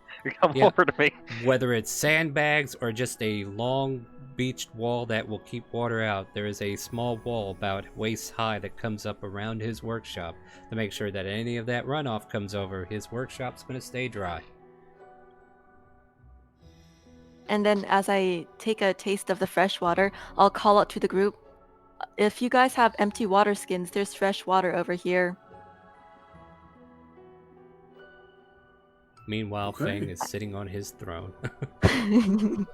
come Yeah. over to me. Whether it's sandbags or just a long beached wall that will keep water out, there is a small wall about waist high that comes up around his workshop to make sure that any of that runoff comes over. His workshop's going to stay dry. And then as I take a taste of the fresh water, I'll call out to the group, if you guys have empty water skins, there's fresh water over here. Meanwhile, Okay. Fang is sitting on his throne. Kim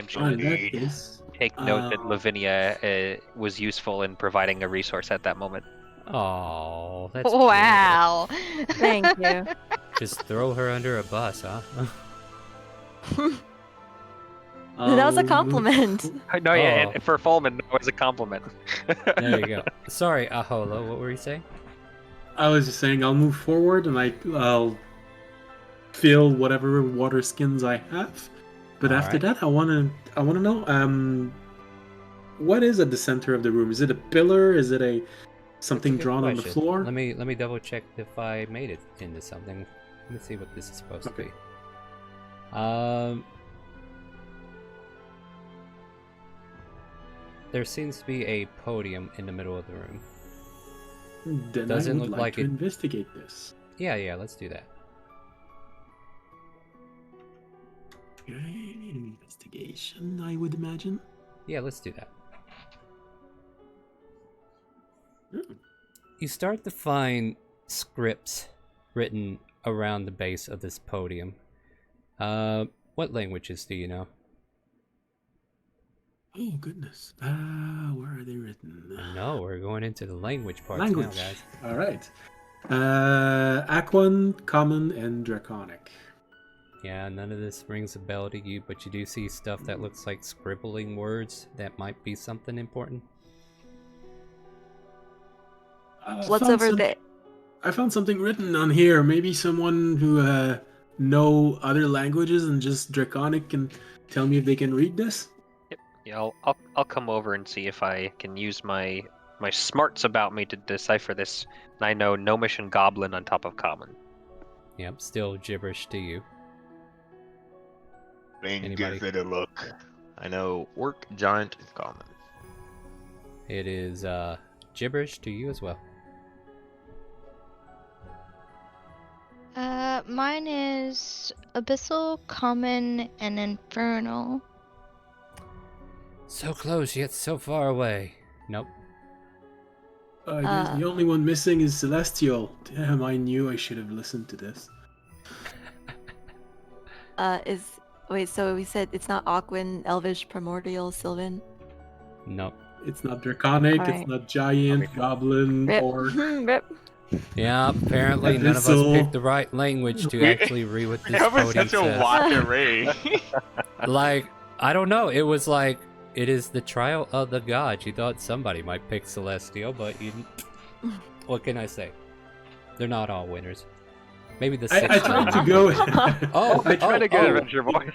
should In that case, take note that Lavinia was useful in providing a resource at that moment. Oh, that's Wow. Thank you. Just throw her under a bus, huh? That was a I'll compliment. No, yeah, Oh. and for Fulman, that was a compliment. There you go. Sorry, Aholo, what were you saying? I was just saying I'll move forward and I'll fill whatever water skins I have. But All after right. that, I wanna know what is at the center of the room? Is it a pillar? Is it something That's a good drawn on the question. floor? Let me double check if I made it into something. Let me see what this is supposed to Okay. be. There seems to be a podium in the middle of the room. Then Doesn't I would look like like to it- investigate this. Yeah, let's do that. Okay, investigation, I would imagine. Yeah, let's do that. Hmm. You start to find scripts written around the base of this podium. What languages do you know? Oh goodness. Where are they written? No, we're going into the language parts Language. now, guys. All right. Aquan, Common, and Draconic. Yeah, none of this rings a bell to you, but you do see stuff that looks like scribbling words that might be something important. What's Found over some- there? I found something written on here. Maybe someone who know other languages and just Draconic can tell me if they can read this. Yeah, I'll come over and see if I can use my smarts about me to decipher this. And I know Gnomish and Goblin on top of Common. Yep, still gibberish to you. Then Anybody? give it a look. I know Orc, Giant, and Common. It is gibberish to you as well. Mine is Abyssal, Common, and Infernal. So close yet so far away. Nope. I guess the only one missing is Celestial. Damn, I knew I should have listened to this. Wait, so we said it's not Aquan, Elvish, Primordial, Sylvan? Nope. It's not Draconic, Alright. it's not Giant, Goblin, Rip. or... Rip. Yeah, apparently none of us Abyssal. picked the right language to actually read what this That was podium such a says. wide array. Like, I don't know. It was like, it is the trial of the gods. You thought somebody might pick Celestial, but you didn't. What can I say? They're not all winners. Maybe the sixth I tried to one. go... Oh, I tried to get oh. Adventure Boy.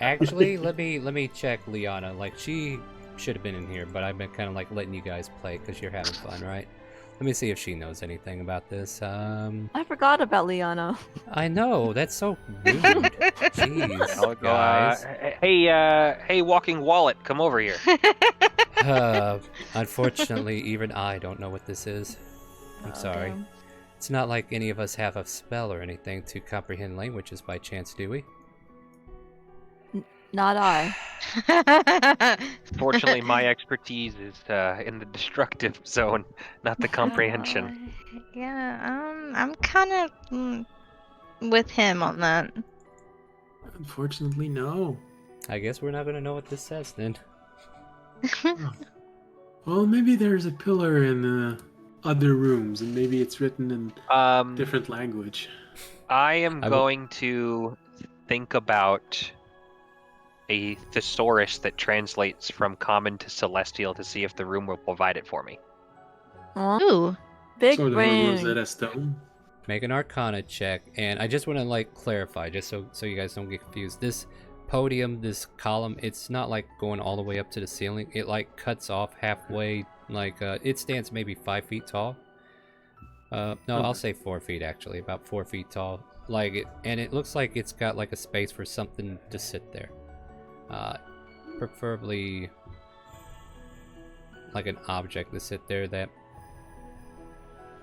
Actually, let me check Liana. Like, she should have been in here, but I've been kind of like letting you guys play because you're having fun, right? Let me see if she knows anything about this. I forgot about Liana. I know, that's so rude. Jeez, I'll go, guys. hey, walking wallet, come over here. Unfortunately, even I don't know what this is. I'm sorry. Damn. It's not like any of us have a spell or anything to comprehend languages by chance, do we? Not I. Fortunately, my expertise is in the destructive zone, not the comprehension. Yeah, I'm kind of with him on that. Unfortunately, no. I guess we're not gonna know what this says then. Well, maybe there's a pillar in other rooms, and maybe it's written in different language. I am I will- going to think about a thesaurus that translates from common to celestial to see if the room will provide it for me. Aw, Ooh. big Sort of a brain. Rosetta Stone. Make an Arcana check, and I just want to like clarify, just so you guys don't get confused. This podium, this column, it's not like going all the way up to the ceiling. It like cuts off halfway. Like it stands maybe 5 feet tall. No, I'll say 4 feet actually, about 4 feet tall. Like it, and it looks like it's got like a space for something to sit there. Preferably like an object to sit there that,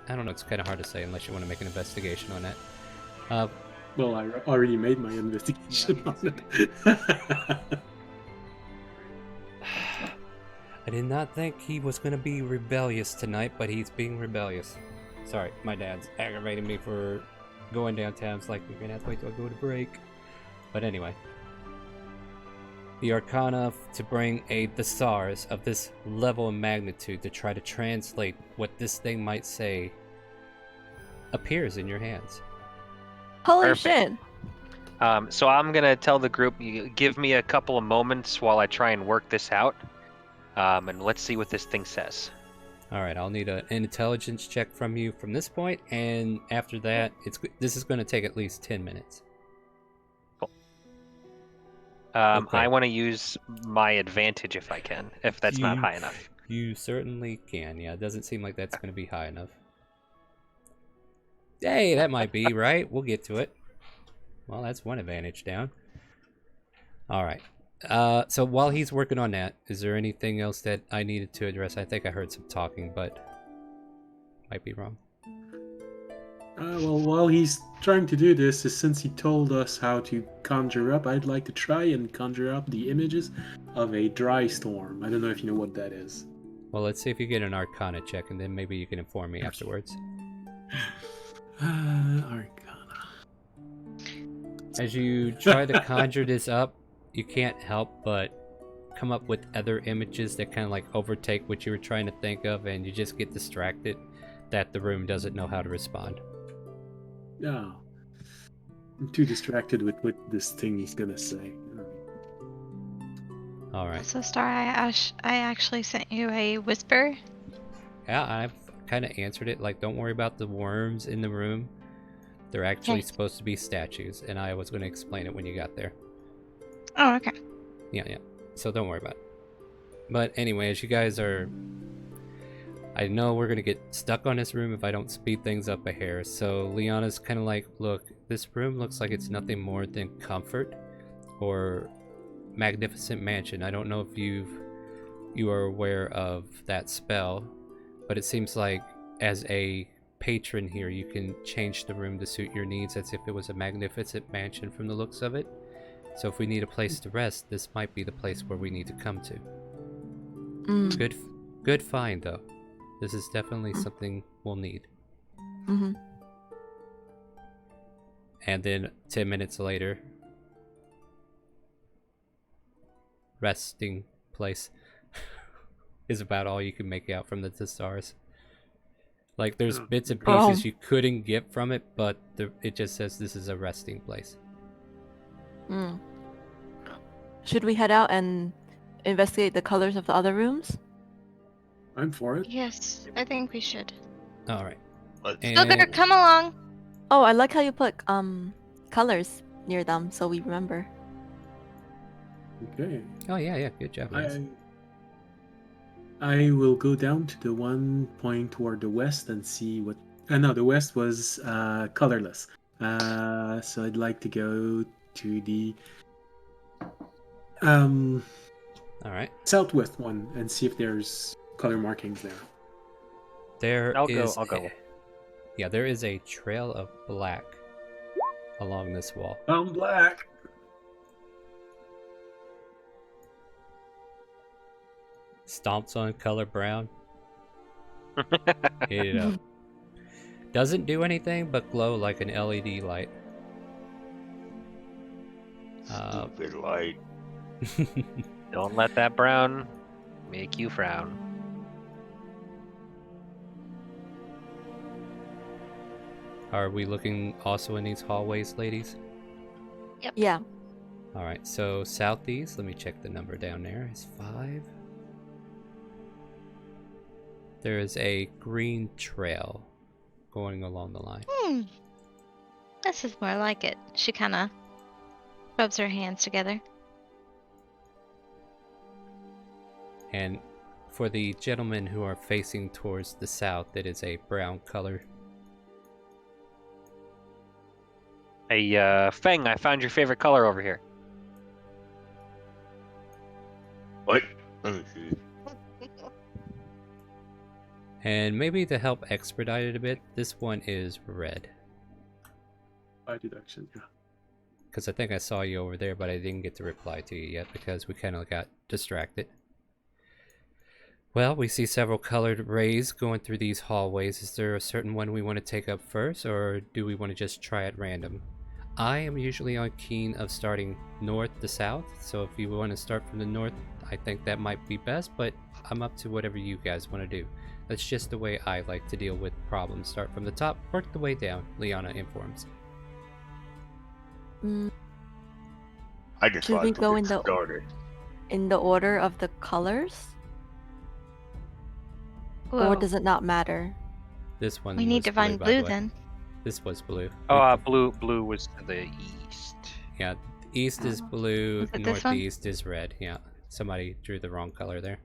I don't know, it's kind of hard to say unless you want to make an investigation on that. Well, I already made my investigation on it. I did not think he was going to be rebellious tonight, but he's being rebellious. Sorry, my dad's aggravating me for going downtown. It's like, we're going to have to wait till I go to break. But anyway. The Arcana to bring a thesaurus of this level and magnitude to try to translate what this thing might say appears in your hands. Holy Perfect. shit. So I'm gonna tell the group, you give me a couple of moments while I try and work this out, and let's see what this thing says. Alright, I'll need an intelligence check from you from this point, and after that, this is going to take at least 10 minutes. Okay. I want to use my advantage if I can, if that's not high enough. You certainly can, yeah. It doesn't seem like that's going to be high enough. Hey, that might be, right? We'll get to it. Well, that's one advantage down. Alright. So while he's working on that, is there anything else that I needed to address? I think I heard some talking, but might be wrong. Well, while he's trying to do this, since he told us how to conjure up, I'd like to try and conjure up the images of a dry storm. I don't know if you know what that is. Well, let's see if you get an Arcana check, and then maybe you can inform me afterwards. Arcana. As you try to conjure this up, you can't help but come up with other images that kind of like overtake what you were trying to think of, and you just get distracted that the room doesn't know how to respond. No. I'm too distracted with what this thing is gonna say. Alright. So, Star, I actually sent you a whisper. Yeah, I've kind of answered it. Like, don't worry about the worms in the room. They're actually Okay. supposed to be statues, and I was going to explain it when you got there. Oh, okay. Yeah. So don't worry about it. But anyway, as you guys are... I know we're going to get stuck on this room if I don't speed things up a hair. So Liana's kind of like, look, this room looks like it's nothing more than comfort or magnificent mansion. I don't know if you are aware of that spell, but it seems like as a patron here, you can change the room to suit your needs as if it was a magnificent mansion from the looks of it. So if we need a place to rest, this might be the place where we need to come to. Mm. Good find though. This is definitely something we'll need. Mm-hmm. And then 10 minutes later, resting place is about all you can make out from the stars. Like there's bits and pieces you couldn't get from it, but it just says this is a resting place. Mm. Should we head out and investigate the colors of the other rooms? I'm for it. Yes, I think we should. All right. Sugar, come along. Oh, I like how you put colors near them so we remember. Okay. Oh yeah, good job, guys. I will go down to the one point toward the west and see what. No, the west was colorless. So I'd like to go to the All right. southwest one and see if there's color markings there. I'll go. Yeah, there is a trail of black along this wall. I'm black. Stomps on color brown. Hit it up. Doesn't do anything but glow like an LED light. Stupid light. Don't let that brown make you frown. Are we looking also in these hallways, ladies? Yep. Yeah. Alright, so southeast, let me check the number down there. It's 5. There is a green trail going along the line. This is more like it. She kind of rubs her hands together. And for the gentlemen who are facing towards the south, it is a brown color. Hey, Feng, I found your favorite color over here. What? Let me see. And maybe to help expedite it a bit, this one is red. By deduction, yeah. Because I think I saw you over there, but I didn't get to reply to you yet because we kind of got distracted. Well, we see several colored rays going through these hallways. Is there a certain one we want to take up first, or do we want to just try at random? I am usually on keen of starting north to south, so if you want to start from the north, I think that might be best, but I'm up to whatever you guys want to do. That's just the way I like to deal with problems. Start from the top, work the way down, Liana informs. I just Should like we to go get in the started. in the order of the colors? Whoa. Or does it not matter? This one We need was to find by the blue way. then. This was blue. Oh, blue was to the east. Yeah, east is blue, Is it this one? northeast is red. Yeah, somebody drew the wrong color there.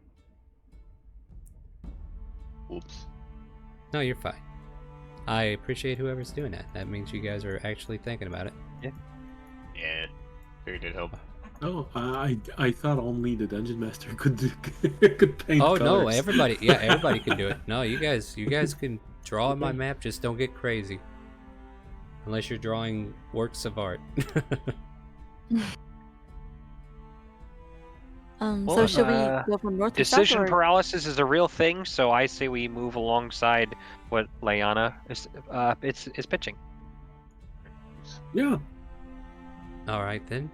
Oops. No, you're fine. I appreciate whoever's doing that. That means you guys are actually thinking about it. Yeah. Figured it'd help. Oh, I thought only the dungeon master could could paint Oh colors. no, everybody, yeah, everybody can do it. No, you guys can draw on my map. Just don't get crazy. Unless you're drawing works of art. So should we uh, go from north to south? Decision Or... paralysis is a real thing, so I say we move alongside what Liana is pitching. Yeah. All right then.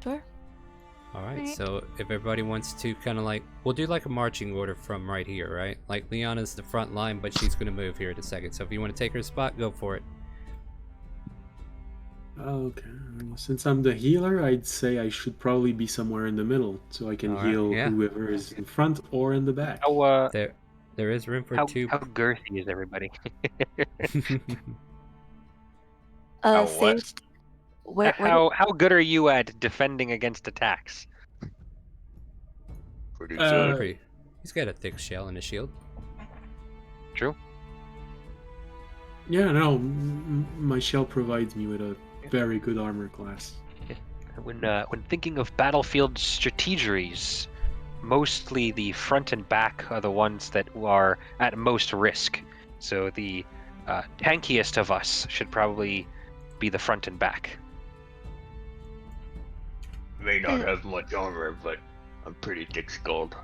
Sure. All right. Alright. So if everybody wants to kind of like, we'll do like a marching order from right here, right? Like Liana's the front line, but she's gonna move here in a second. So if you want to take her spot, go for it. Okay. Since I'm the healer, I'd say I should probably be somewhere in the middle, so I can Alright, heal yeah. whoever is in front or in the back. How There is room for how two. girthy is everybody? Out Sage, west. where how good are you at defending against attacks? Pretty Uh, good. Pretty. He's got a thick shell and a shield. True. Yeah, no, my shell provides me with a very good armor class. When thinking of battlefield strategies, mostly the front and back are the ones that are at most risk. So the tankiest of us should probably be the front and back. May not have much armor, but I'm pretty thick-skulled.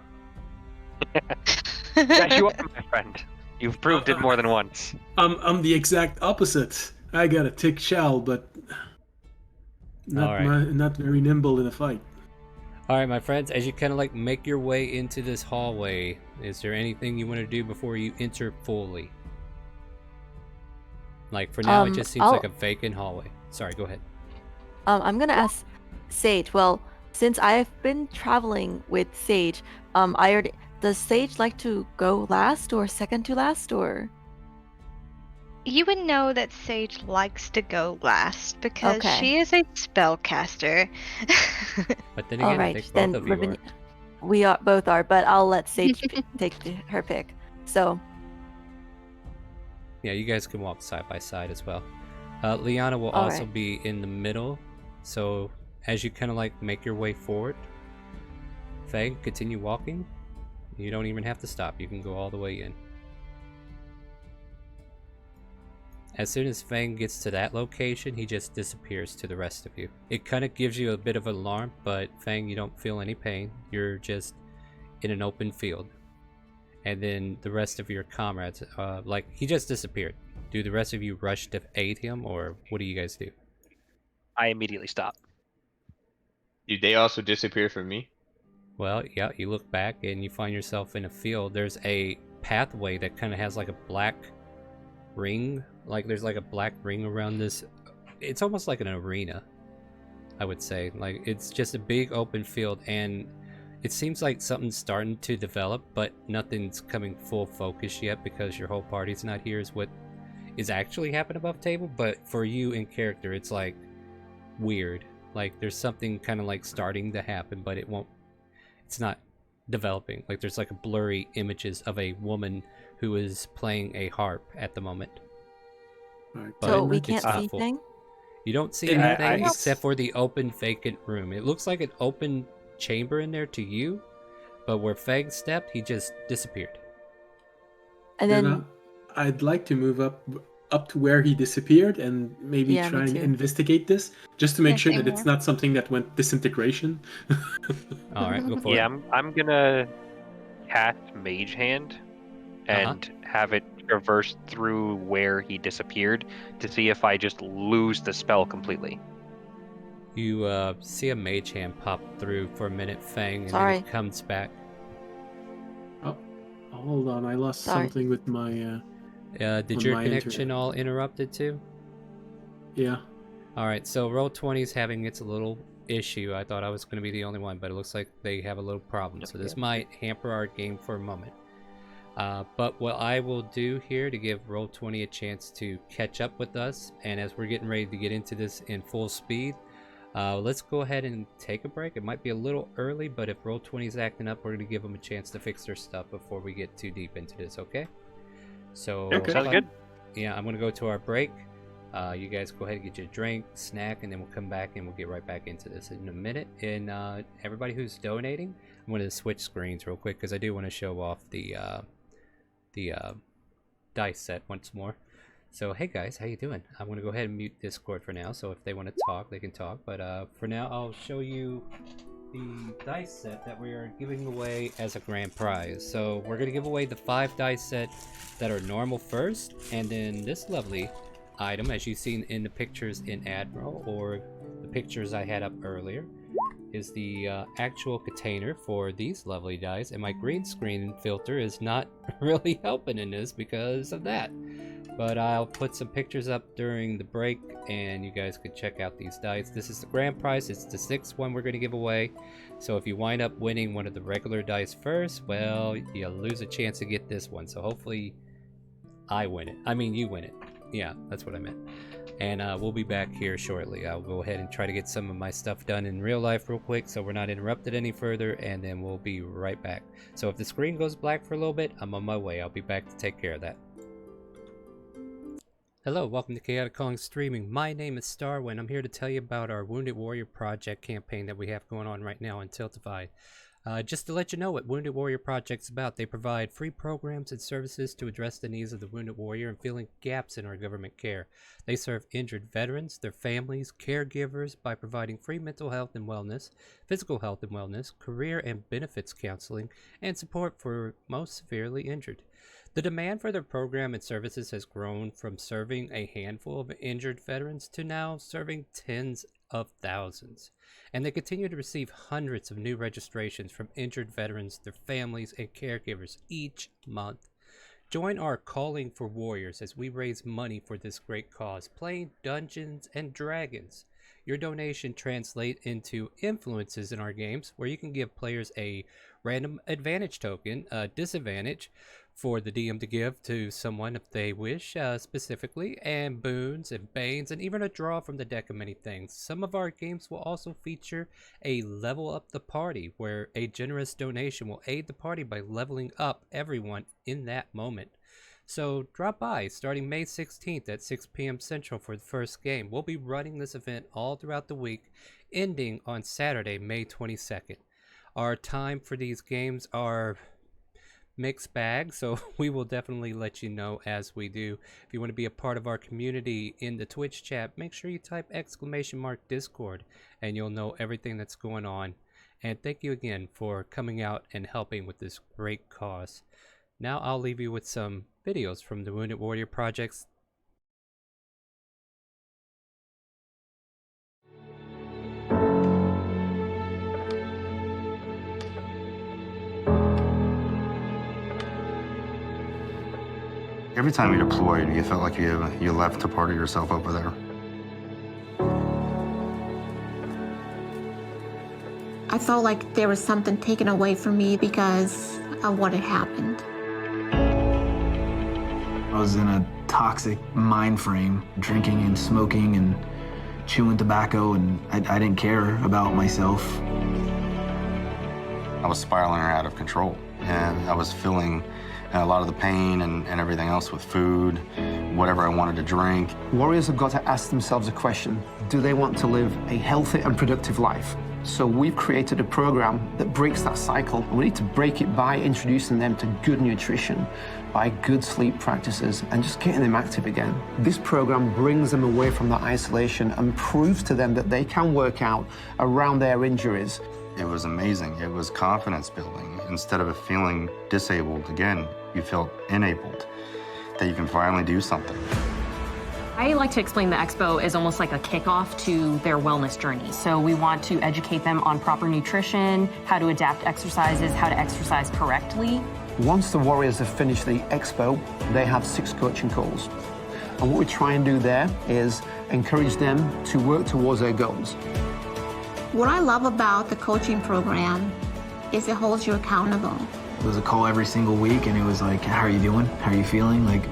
Yes, you are, my friend. You've proved it more than once. I'm the exact opposite. I got a thick shell, but not very nimble in a fight. All right, my friends, as you kind of like make your way into this hallway, is there anything you want to do before you enter fully? Like for now, it just seems like a vacant hallway. Sorry, go ahead. I'm gonna ask Sage. Well, since I've been traveling with Sage, does Sage like to go last or second to last, or? You would know that Sage likes to go last because Okay. she is a spellcaster. But then All again, I right, think then both of you are. Lavinia- we are both are, but I'll let Sage take her pick. So, Yeah, you guys can walk side by side as well. Liana will All also right. be in the middle. So as you kind of like make your way forward, Fang, continue walking. You don't even have to stop. You can go all the way in. As soon as Fang gets to that location, he just disappears to the rest of you. It kind of gives you a bit of alarm, but Fang, you don't feel any pain. You're just in an open field. And then the rest of your comrades, like, he just disappeared. Do the rest of you rush to aid him, or what do you guys do? I immediately stop. Did they also disappear from me? Well, yeah, you look back and you find yourself in a field. There's a pathway that kind of has like a black ring. Like there's like a black ring around this. It's almost like an arena, I would say. Like it's just a big open field, and it seems like something's starting to develop, but nothing's coming full focus yet because your whole party's not here is what is actually happening above table. But for you in character, it's like weird. Like there's something kind of like starting to happen, but it's not developing. Like there's like a blurry images of a woman who is playing a harp at the moment. Alright, But so we it's can't not see full. thing. You don't see And anything I- except for the open vacant room. It looks like an open chamber in there to you, but where Fang stepped, he just disappeared. And Then then, I'd like to move up to where he disappeared and maybe Yeah, me try and too. investigate this, just to make Yeah, sure same that it's here. not something that went disintegration. All right, go for Yeah, it. I'm gonna cast Mage Hand and have it traverse through where he disappeared to see if I just lose the spell completely. You see a mage hand pop through for a minute, Fang, and then Sorry. it comes back. Oh, hold on, I lost Sorry. something with my. Did On your my connection internet. all interrupted too? Yeah. All right, so Roll20 is having its little issue. I thought I was going to be the only one, but it looks like they have a little problem. So this might hamper our game for a moment. But what I will do here to give Roll20 a chance to catch up with us, and as we're getting ready to get into this in full speed, let's go ahead and take a break. It might be a little early, but if Roll20 is acting up, we're going to give them a chance to fix their stuff before we get too deep into this, okay? So, Okay. Sounds good. Yeah, I'm going to go to our break. You guys go ahead and get your drink, snack, and then we'll come back and we'll get right back into this in a minute. And everybody who's donating, I'm going to switch screens real quick because I do want to show off the dice set once more. So hey guys, how you doing? I'm going to go ahead and mute Discord for now, so if they want to talk, they can talk. But for now, I'll show you the dice set that we are giving away as a grand prize. So we're going to give away the 5 dice set that are normal first, and then this lovely item, as you've seen in the pictures in Admiral or the pictures I had up earlier, is the actual container for these lovely dice. And my green screen filter is not really helping in this because of that. But I'll put some pictures up during the break and you guys can check out these dice. This is the grand prize. It's the 6th one we're going to give away. So if you wind up winning one of the regular dice first, well, you lose a chance to get this one. So hopefully I win it. I mean, you win it. Yeah, that's what I meant. And we'll be back here shortly. I'll go ahead and try to get some of my stuff done in real life real quick so we're not interrupted any further, and then we'll be right back. So if the screen goes black for a little bit, I'm on my way. I'll be back to take care of that. Hello, welcome to ChaoticCalling Streaming. My name is Starwind. I'm here to tell you about our Wounded Warrior Project campaign that we have going on right now on Tiltify. Just to let you know what Wounded Warrior Project's about, they provide free programs and services to address the needs of the wounded warrior and filling gaps in our government care. They serve injured veterans, their families, caregivers by providing free mental health and wellness, physical health and wellness, career and benefits counseling, and support for most severely injured. The demand for their program and services has grown from serving a handful of injured veterans to now serving tens of thousands. And they continue to receive hundreds of new registrations from injured veterans, their families, and caregivers each month. Join our Calling for Warriors as we raise money for this great cause, playing Dungeons and Dragons. Your donation translates into influences in our games, where you can give players a random advantage token, a disadvantage for the DM to give to someone if they wish, specifically, and boons and banes, and even a draw from the deck of many things. Some of our games will also feature a level up the party, where a generous donation will aid the party by leveling up everyone in that moment. So drop by starting May 16th at 6 p.m. Central for the first game. We'll be running this event all throughout the week, ending on Saturday, May 22nd. Our time for these games are mixed bag, so we will definitely let you know as we do. If you want to be a part of our community in the Twitch chat, make sure you type !Discord and you'll know everything that's going on. And thank you again for coming out and helping with this great cause. Now I'll leave you with some videos from the Wounded Warrior Projects. Every time you deployed, you felt like you left a part of yourself over there. I felt like there was something taken away from me because of what had happened. I was in a toxic mind frame, drinking and smoking and chewing tobacco, and I didn't care about myself. I was spiraling out of control, and I was feeling a lot of the pain and everything else with food, whatever I wanted to drink. Warriors have got to ask themselves a question: do they want to live a healthy and productive life? So we've created a program that breaks that cycle. We need to break it by introducing them to good nutrition, by good sleep practices, and just getting them active again. This program brings them away from that isolation and proves to them that they can work out around their injuries. It was amazing. It was confidence building. Instead of feeling disabled again, you felt enabled, that you can finally do something. I like to explain the expo is almost like a kickoff to their wellness journey. So we want to educate them on proper nutrition, how to adapt exercises, how to exercise correctly. Once the Warriors have finished the expo, they have 6 coaching calls. And what we try and do there is encourage them to work towards their goals. What I love about the coaching program is it holds you accountable. It was a call every single week, and it was like, how are you doing? How are you feeling? Like,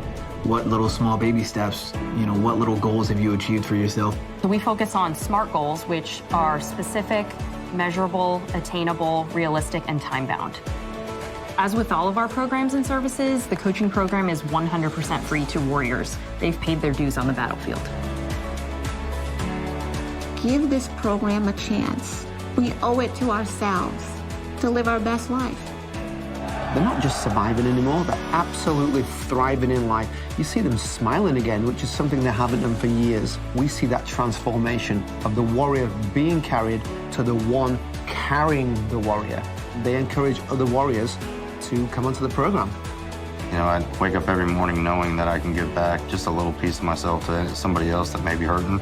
what little small baby steps, what little goals have you achieved for yourself? So we focus on SMART goals, which are specific, measurable, attainable, realistic, and time-bound. As with all of our programs and services, the coaching program is 100% free to warriors. They've paid their dues on the battlefield. Give this program a chance. We owe it to ourselves to live our best life. They're not just surviving anymore, they're absolutely thriving in life. You see them smiling again, which is something they haven't done for years. We see that transformation of the warrior being carried to the one carrying the warrior. They encourage other warriors to come onto the program. I'd wake up every morning knowing that I can give back just a little piece of myself to somebody else that may be hurting.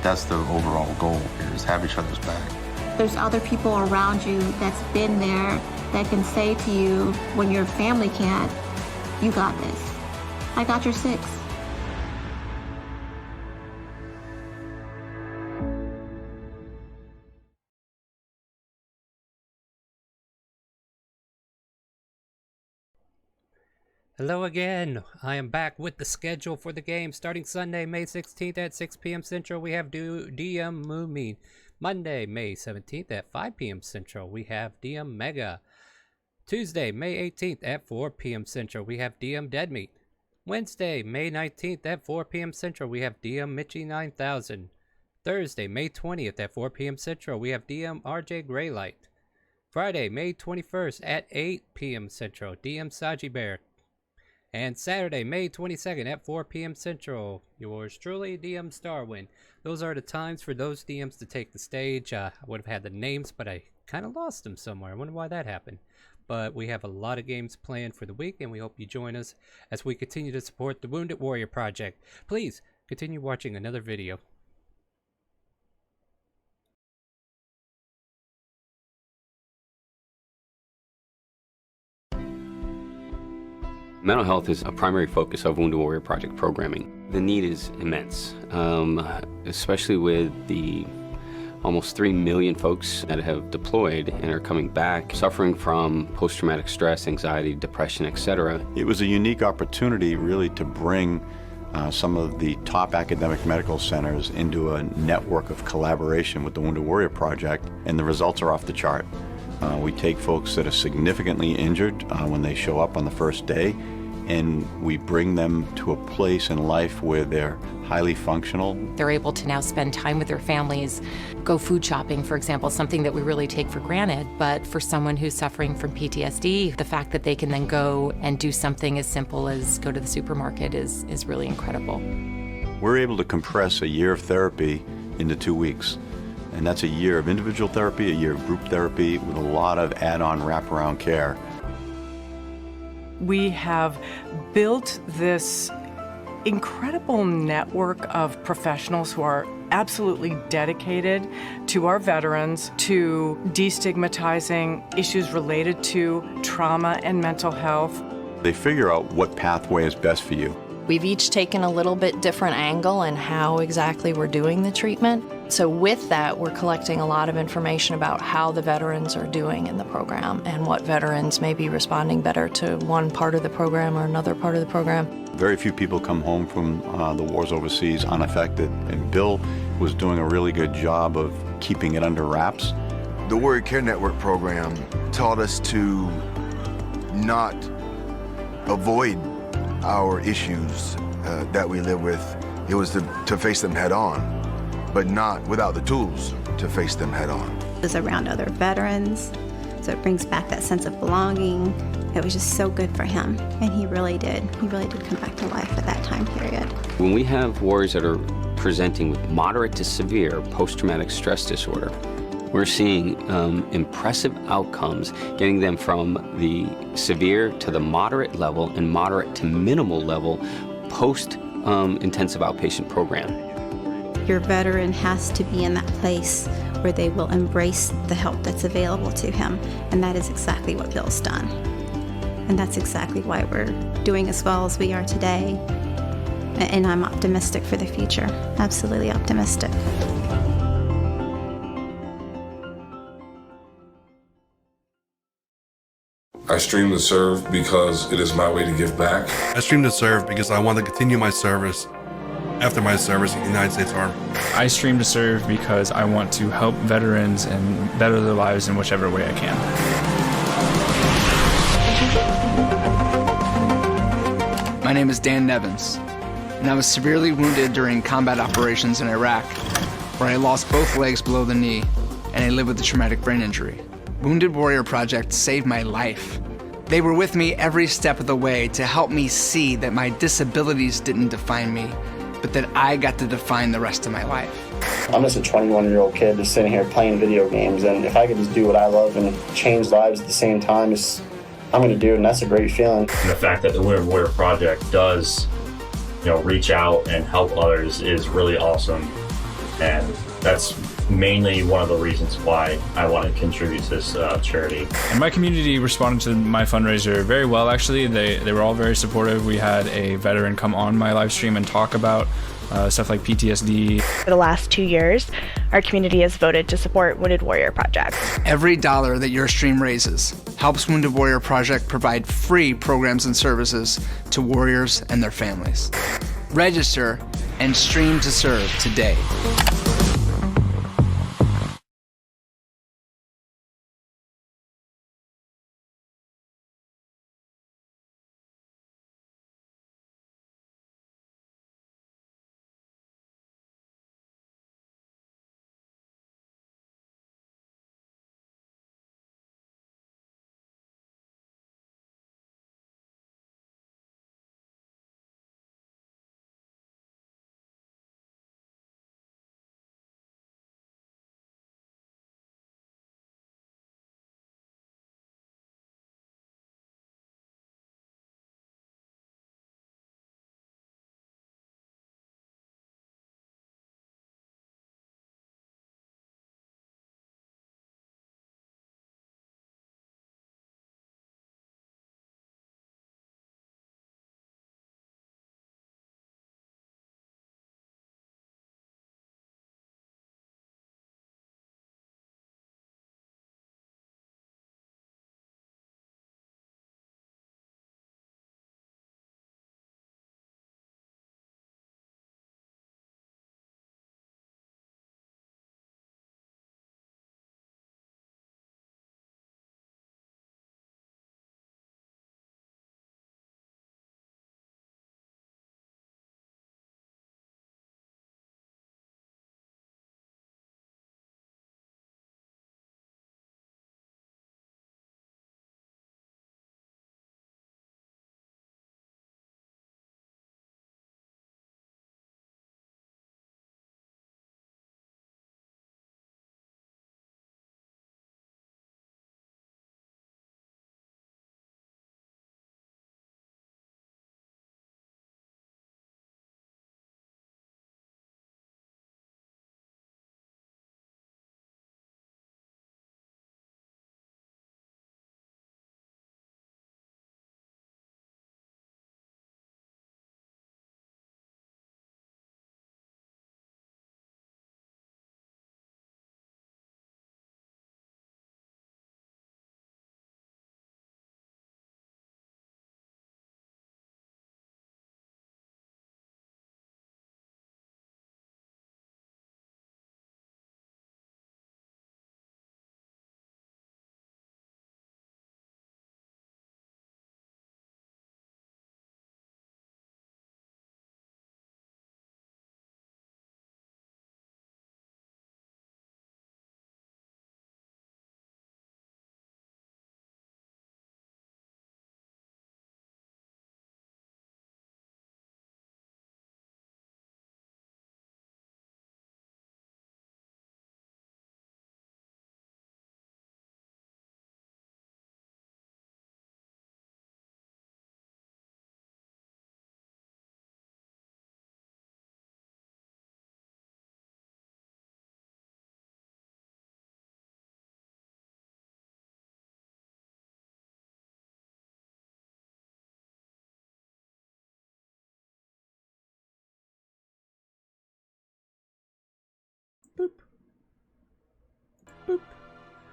That's the overall goal here, is have each other's back. There's other people around you that's been there that can say to you when your family can't, you got this. I got your 6. Hello again. I am back with the schedule for the game. Starting Sunday, May 16th at 6 p.m. Central, we have DM Moomin. Monday, May 17th at 5 p.m. Central, we have DM Mega. Tuesday, May 18th at 4 p.m. Central, we have DM Deadmeat. Wednesday, May 19th at 4 p.m. Central, we have DM Mitchie 9000. Thursday, May 20th at 4 p.m. Central, we have DM RJ Greylight. Friday, May 21st at 8 p.m. Central, DM Saji Bear. And Saturday, May 22nd at 4 p.m. Central, yours truly, DM Starwind. Those are the times for those DMs to take the stage. I would have had the names, but I kind of lost them somewhere. I wonder why that happened. But we have a lot of games planned for the week, and we hope you join us as we continue to support the Wounded Warrior Project. Please continue watching another video. Mental health is a primary focus of Wounded Warrior Project programming. The need is immense, especially with the almost 3 million folks that have deployed and are coming back, suffering from post-traumatic stress, anxiety, depression, etc. It was a unique opportunity really to bring some of the top academic medical centers into a network of collaboration with the Wounded Warrior Project, and the results are off the chart. We take folks that are significantly injured when they show up on the first day, and we bring them to a place in life where they're highly functional. They're able to now spend time with their families, go food shopping, for example, something that we really take for granted. But for someone who's suffering from PTSD, the fact that they can then go and do something as simple as go to the supermarket is really incredible. We're able to compress a year of therapy into 2 weeks. And that's a year of individual therapy, a year of group therapy, with a lot of add-on wraparound care. We have built this incredible network of professionals who are absolutely dedicated to our veterans, to destigmatizing issues related to trauma and mental health. They figure out what pathway is best for you. We've each taken a little bit different angle in how exactly we're doing the treatment. So with that, we're collecting a lot of information about how the veterans are doing in the program and what veterans may be responding better to one part of the program or another part of the program. Very few people come home from the wars overseas unaffected, and Bill was doing a really good job of keeping it under wraps. The Warrior Care Network program taught us to not avoid our issues that we live with. It was to face them head on, but not without the tools to face them head on. Is around other veterans, so it brings back that sense of belonging. It was just so good for him, and he really did come back to life at that time period. When we have warriors that are presenting with moderate to severe post-traumatic stress disorder, we're seeing impressive outcomes, getting them from the severe to the moderate level and moderate to minimal level post-intensive outpatient program. Your veteran has to be in that place where they will embrace the help that's available to him, and that is exactly what Bill's done. And that's exactly why we're doing as well as we are today. And I'm optimistic for the future, absolutely optimistic. I stream to serve because it is my way to give back. I stream to serve because I want to continue my service after my service in the United States Army. I stream to serve because I want to help veterans and better their lives in whichever way I can. My name is Dan Nevins, and I was severely wounded during combat operations in Iraq, where I lost both legs below the knee, and I live with a traumatic brain injury. Wounded Warrior Project saved my life. They were with me every step of the way to help me see that my disabilities didn't define me, but that I got to define the rest of my life. I'm just a 21-year-old kid just sitting here playing video games, and if I could just do what I love and change lives at the same time, I'm going to do it, and that's a great feeling. And the fact that the Wounded Warrior Project does, reach out and help others is really awesome, and that's mainly one of the reasons why I want to contribute to this charity. And my community responded to my fundraiser very well, actually. They were all very supportive. We had a veteran come on my live stream and talk about stuff like PTSD. For the last 2 years, our community has voted to support Wounded Warrior Project. Every dollar that your stream raises helps Wounded Warrior Project provide free programs and services to warriors and their families. Register and stream to serve today.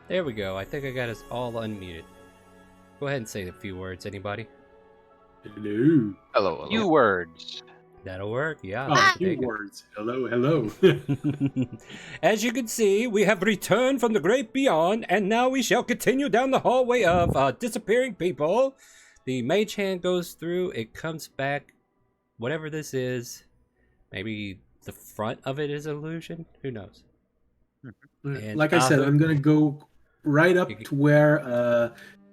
There we go. I think I got us all unmuted. Go ahead and say a few words, anybody. Hello. Hello. Few words. That'll work, yeah. Oh, few words. Hello, hello. As you can see, we have returned from the great beyond, and now we shall continue down the hallway of disappearing people. The mage hand goes through, it comes back, whatever this is. Maybe the front of it is illusion? Who knows? And Like I said, I'm going to go right up to where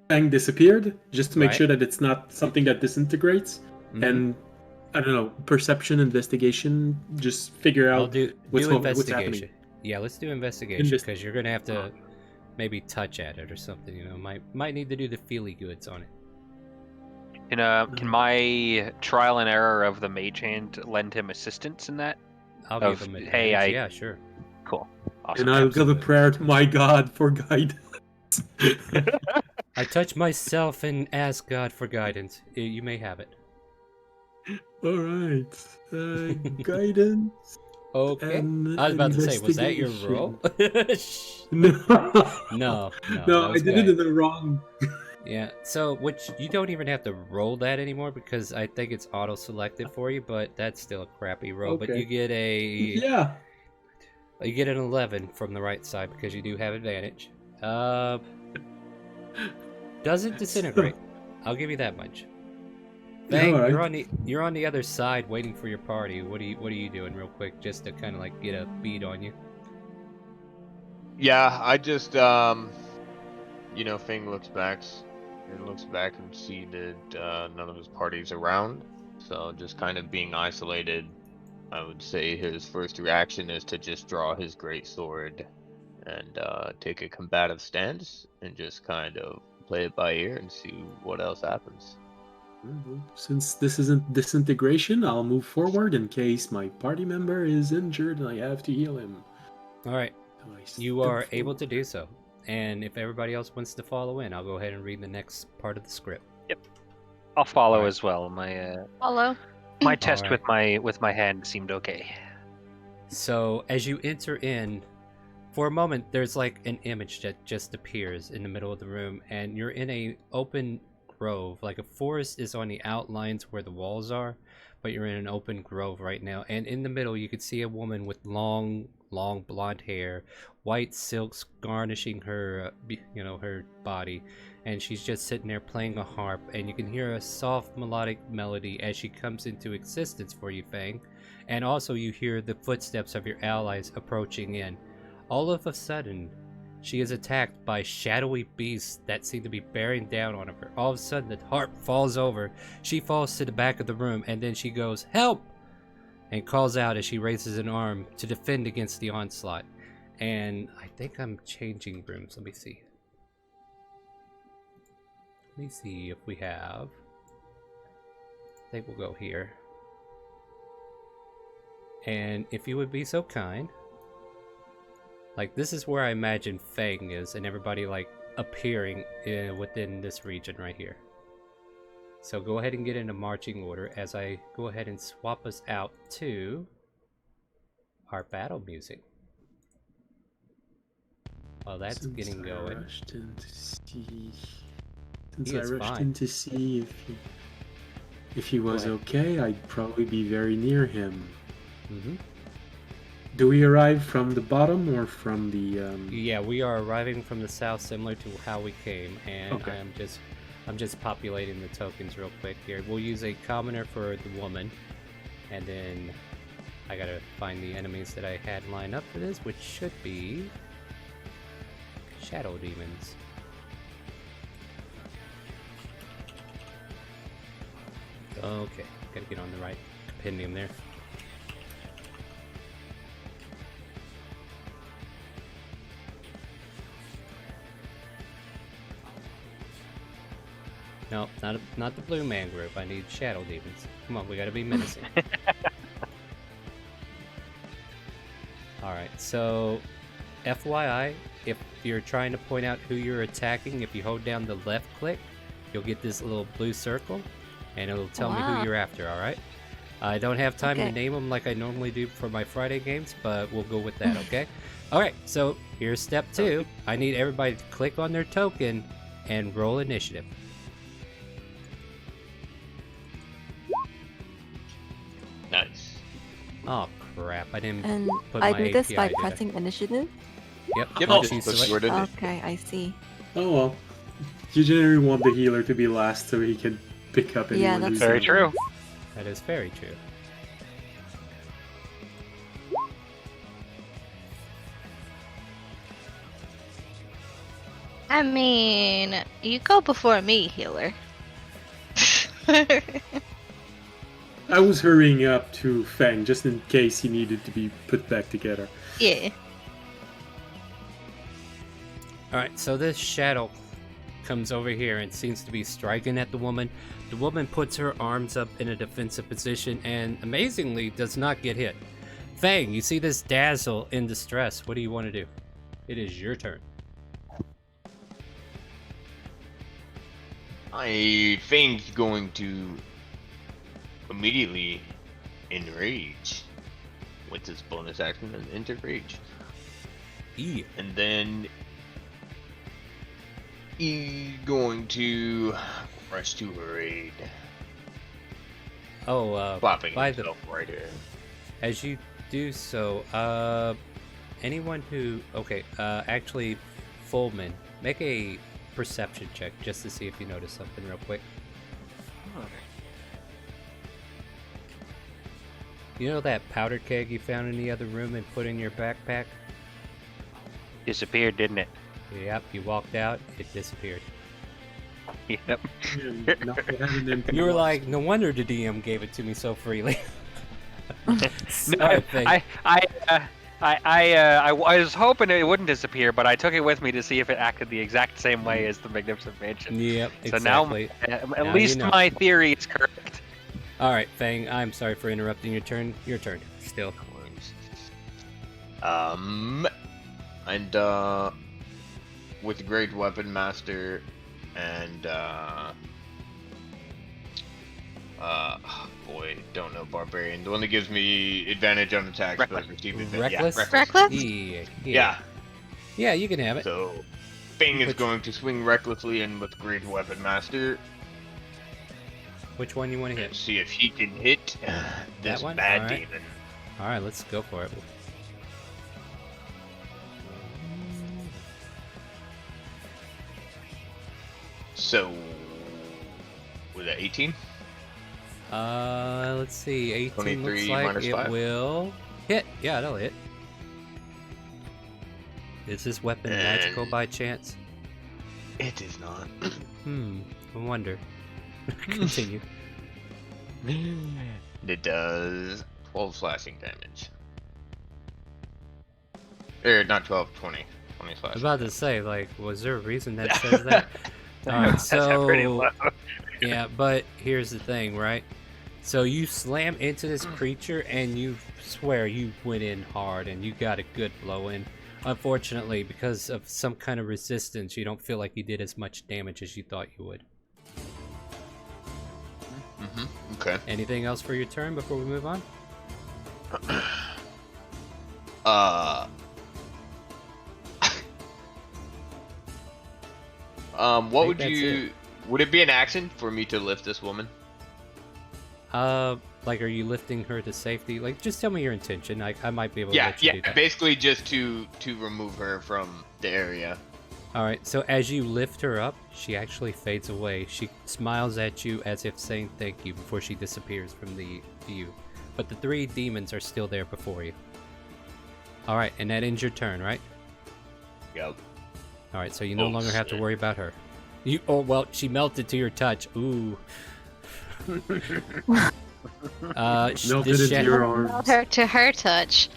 Fang disappeared, just to make sure that it's not something that disintegrates. And I don't know, perception, investigation, just figure out what's happening. Yeah, let's do investigation, because you're going to have to maybe touch at it or something, you know. Might need to do the feely goods on it. Can my trial and error of the mage hand lend him assistance in that? I'll give him yeah, sure. Cool. Awesome. And I'll give a prayer to my God for guidance. I touch myself and ask God for guidance. You may have it. All right. Guidance. Okay. And I was about to say, was that your investigation. roll? No. No, No, that I was did it bad. in the wrong. Yeah, so which you don't even have to roll that anymore because I think it's auto-selected for you, but that's still a crappy roll. But Okay. you get Yeah. you get an 11 from the right side because you do have advantage. Doesn't disintegrate. I'll give you that much. Bang, All right. you're on the other side waiting for your party. What are you doing real quick just to kind of like get a beat on you? Yeah, I just Fang looks back and see that none of his party's around. So just kind of being isolated, I would say his first reaction is to just draw his great sword and take a combative stance and just kind of play it by ear and see what else happens. Since this isn't disintegration, I'll move forward in case my party member is injured and I have to heal him. All right. So You are able to do so. And if everybody else wants to follow in, I'll go ahead and read the next part of the script. Yep. I'll follow as well. My Follow. my test Alright. with my hand seemed okay. So as you enter in, for a moment, there's like an image that just appears in the middle of the room, and you're in a open grove. Like a forest is on the outlines where the walls are, but you're in an open grove right now. And in the middle, you could see a woman with long blonde hair, white silks garnishing her, her body, and she's just sitting there playing a harp. And you can hear a soft melodic melody as she comes into existence for you, Fang. And also, you hear the footsteps of your allies approaching in. All of a sudden, she is attacked by shadowy beasts that seem to be bearing down on her. All of a sudden, the harp falls over. She falls to the back of the room, and then she goes, "Help!" and calls out as she raises an arm to defend against the onslaught. And I think I'm changing rooms. Let me see. Let me see if we have... I think we'll go here. And if you would be so kind... Like, this is where I imagine Fang is, and everybody, like, appearing within this region right here. So go ahead and get into marching order as I go ahead and swap us out to our battle music. While that's getting going. Since I rushed in to see if he was okay, I'd probably be very near him. Mm-hmm. Do we arrive from the bottom or from the? Yeah, we are arriving from the south, similar to how we came, and Okay. I'm just populating the tokens real quick here. We'll use a commoner for the woman, and then I gotta find the enemies that I had lined up for this, which should be shadow demons. Okay, gotta get on the right compendium there. No, not the blue man group. I need shadow demons. Come on, we gotta be menacing. Alright, so FYI, if you're trying to point out who you're attacking, if you hold down the left click, you'll get this little blue circle, and it'll tell me who you're after, alright? I don't have time to name them like I normally do for my Friday games, but we'll go with that, okay? Alright, so here's step 2. I need everybody to click on their token and roll initiative. Nice. Oh crap, I didn't And put I my do this API, by did I? pressing initiative? Yep. Once you select- Okay, I see. Oh well. You generally want the healer to be last so he can pick up anyone that's who's very in. true. That is very true. I mean, you go before me, healer. I was hurrying up to Fang just in case he needed to be put back together. Yeah. Alright, so this shadow comes over here and seems to be striking at the woman. The woman puts her arms up in a defensive position and amazingly does not get hit. Fang, you see this dazzle in distress. What do you want to do? It is your turn. I think going to immediately enrage with his bonus action and enter rage. Yeah. And then he's going to rush to her aid. Flopping himself right here. As you do so, anyone who... Okay, actually, Fullman, make a perception check just to see if you notice something real quick. You know that powder keg you found in the other room and put in your backpack? Disappeared, didn't it? Yep, you walked out, it disappeared. Yep. You were like, no wonder the DM gave it to me so freely. I was hoping it wouldn't disappear, but I took it with me to see if it acted the exact same way as the Magnificent Mansion. Yep, so exactly. Now, at least my theory is correct. All right, Fang, I'm sorry for interrupting your turn. Your turn, still. And with Great Weapon Master and don't know Barbarian. The one that gives me advantage on attacks, but receive advantage. Reckless? Yeah, Reckless? Yeah. Yeah, you can have it. So, Fang is going to swing recklessly in with Great Weapon Master. Which one you want to hit? See if he can hit this one? bad All right. demon. Alright, let's go for it. So, was that 18? Let's see. 18 23 looks like minus it 5? will hit. Yeah, it'll hit. Is this weapon magical by chance? It is not. I wonder. Continue. It does 12 slashing damage. Or not 12, 20. 20 slashing. I was about to say, like, was there a reason that says that? Alright, That's pretty so... low. Yeah, but here's the thing, right? So you slam into this creature and you swear you went in hard and you got a good blow in. Unfortunately, because of some kind of resistance, you don't feel like you did as much damage as you thought you would. Okay. Anything else for your turn before we move on? What would you... Would it be an action for me to lift this woman? Like, are you lifting her to safety? Like, just tell me your intention. I might be able to let you do that. Basically just to remove her from the area. Alright, so as you lift her up, she actually fades away. She smiles at you as if saying thank you before she disappears from the view. But the 3 demons are still there before you. Alright, and that ends your turn, right? Yep. Alright, so you no longer have to worry about her. Well, she melted to your touch. Ooh. Melted into your arms. Her to her touch.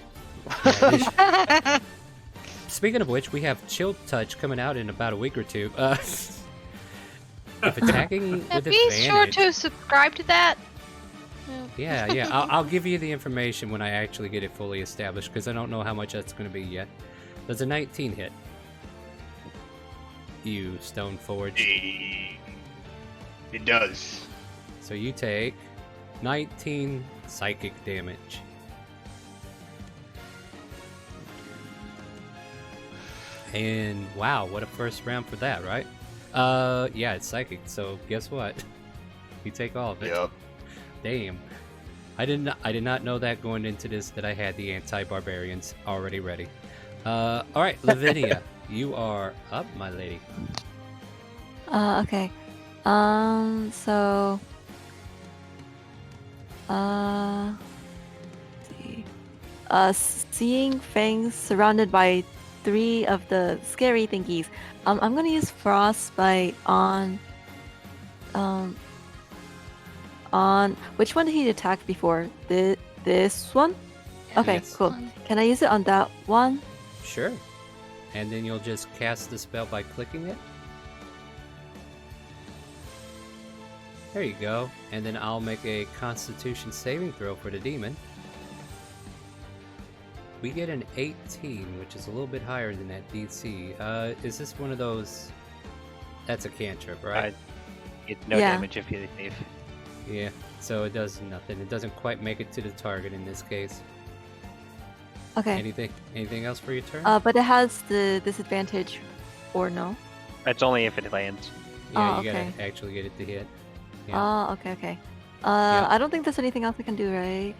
Speaking of which, we have Chill Touch coming out in about a week or two. If attacking with Be sure advantage... to subscribe to that. Yeah. I'll give you the information when I actually get it fully established, because I don't know how much that's going to be yet. Does a 19 hit? You stone forged. It does. So you take 19 psychic damage. And wow, what a first round for that, right? Yeah, it's psychic, so guess what? You take all of it. Yep. Damn. I did not know that going into this, that I had the anti-barbarians already ready. Alright, Lavinia, you are up, my lady. Okay. Seeing Fangs surrounded by 3 of the scary thingies. I'm gonna use Frostbite on which one did he attack before? This one? Okay, Yes. cool. Can I use it on that one? Sure. And then you'll just cast the spell by clicking it. There you go. And then I'll make a Constitution saving throw for the demon. We get an 18, which is a little bit higher than that DC. Is this one of those... That's a cantrip, right? It's no damage if you leave. Yeah, so it does nothing. It doesn't quite make it to the target in this case. Okay. Anything else for your turn? But it has the disadvantage, or no? It's only if it lands. Yeah, Oh, you okay. gotta actually get it to hit. Oh, okay. Yeah. I don't think there's anything else I can do, right?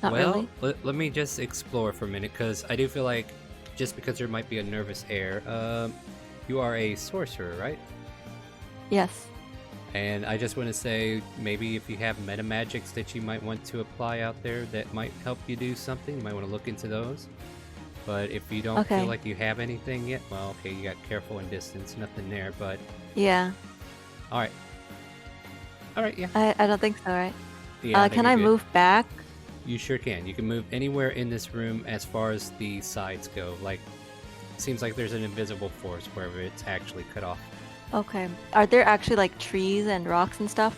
Not really. Let me just explore for a minute, because I do feel like, just because there might be a nervous air, you are a sorcerer, right? Yes. And I just want to say, maybe if you have meta magics that you might want to apply out there that might help you do something, you might want to look into those. But if you don't feel like you have anything yet, well, okay, you got careful and distance, nothing there, but... Yeah. Alright, yeah. I don't think so, right? Yeah, can I move back? You sure can. You can move anywhere in this room as far as the sides go. Like, seems like there's an invisible force wherever it's actually cut off. Okay. Are there actually like trees and rocks and stuff?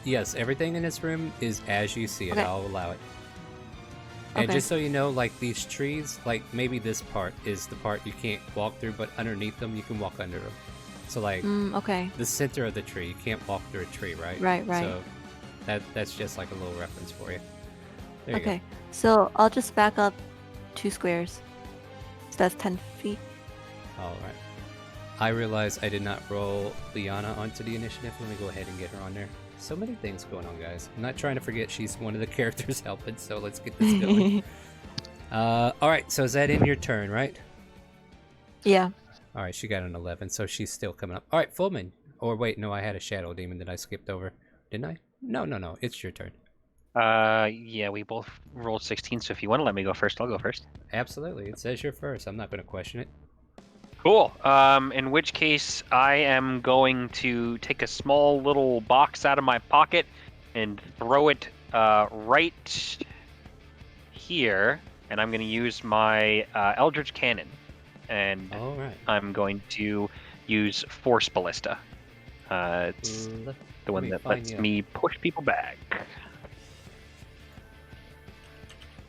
Yes, everything in this room is as you see it. Okay. I'll allow it. And Okay. just so you know, like these trees, like maybe this part is the part you can't walk through, but underneath them you can walk under them. So like Okay. the center of the tree, you can't walk through a tree, right? Right. So that's just like a little reference for you. There you Okay. So I'll just back up 2 squares. So that's 10 feet. go. All right. I realize I did not roll Liana onto the initiative. Let me go ahead and get her on there. So many things going on, guys. I'm not trying to forget she's one of the characters helping, so let's get this going. Alright, so is that in your turn, right? Yeah. Alright, she got an 11, so she's still coming up. Alright, Fullman. Or wait, no, I had a Shadow Demon that I skipped over. Didn't I? No, it's your turn. Yeah, we both rolled 16, so if you want to let me go first, I'll go first. Absolutely, it says you're first. I'm not going to question it. Cool. In which case, I am going to take a small little box out of my pocket and throw it right here, and I'm going to use my Eldritch Cannon, and I'm going to use Force Ballista. It's the one that lets me push people back.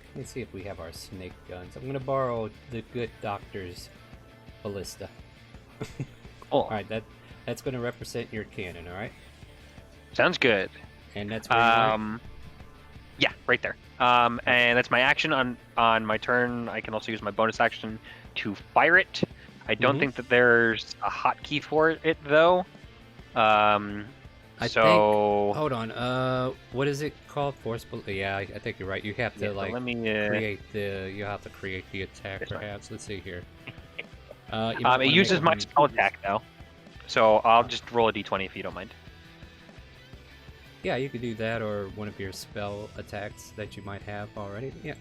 Let me see if we have our snake guns. I'm going to borrow the good doctor's ballista. Alright, that's going to represent your cannon, alright? Sounds good. And that's where you are? Yeah, right there. And that's my action on my turn. I can also use my bonus action to fire it. I don't think that there's a hotkey for it, though. I think, hold on, what is it called? Yeah, I think you're right. You have to you have to create the attack, perhaps. Let's see here. It uses my spell attack, though. So I'll just roll a d20 if you don't mind. Yeah, you could do that, or one of your spell attacks that you might have already. Yeah,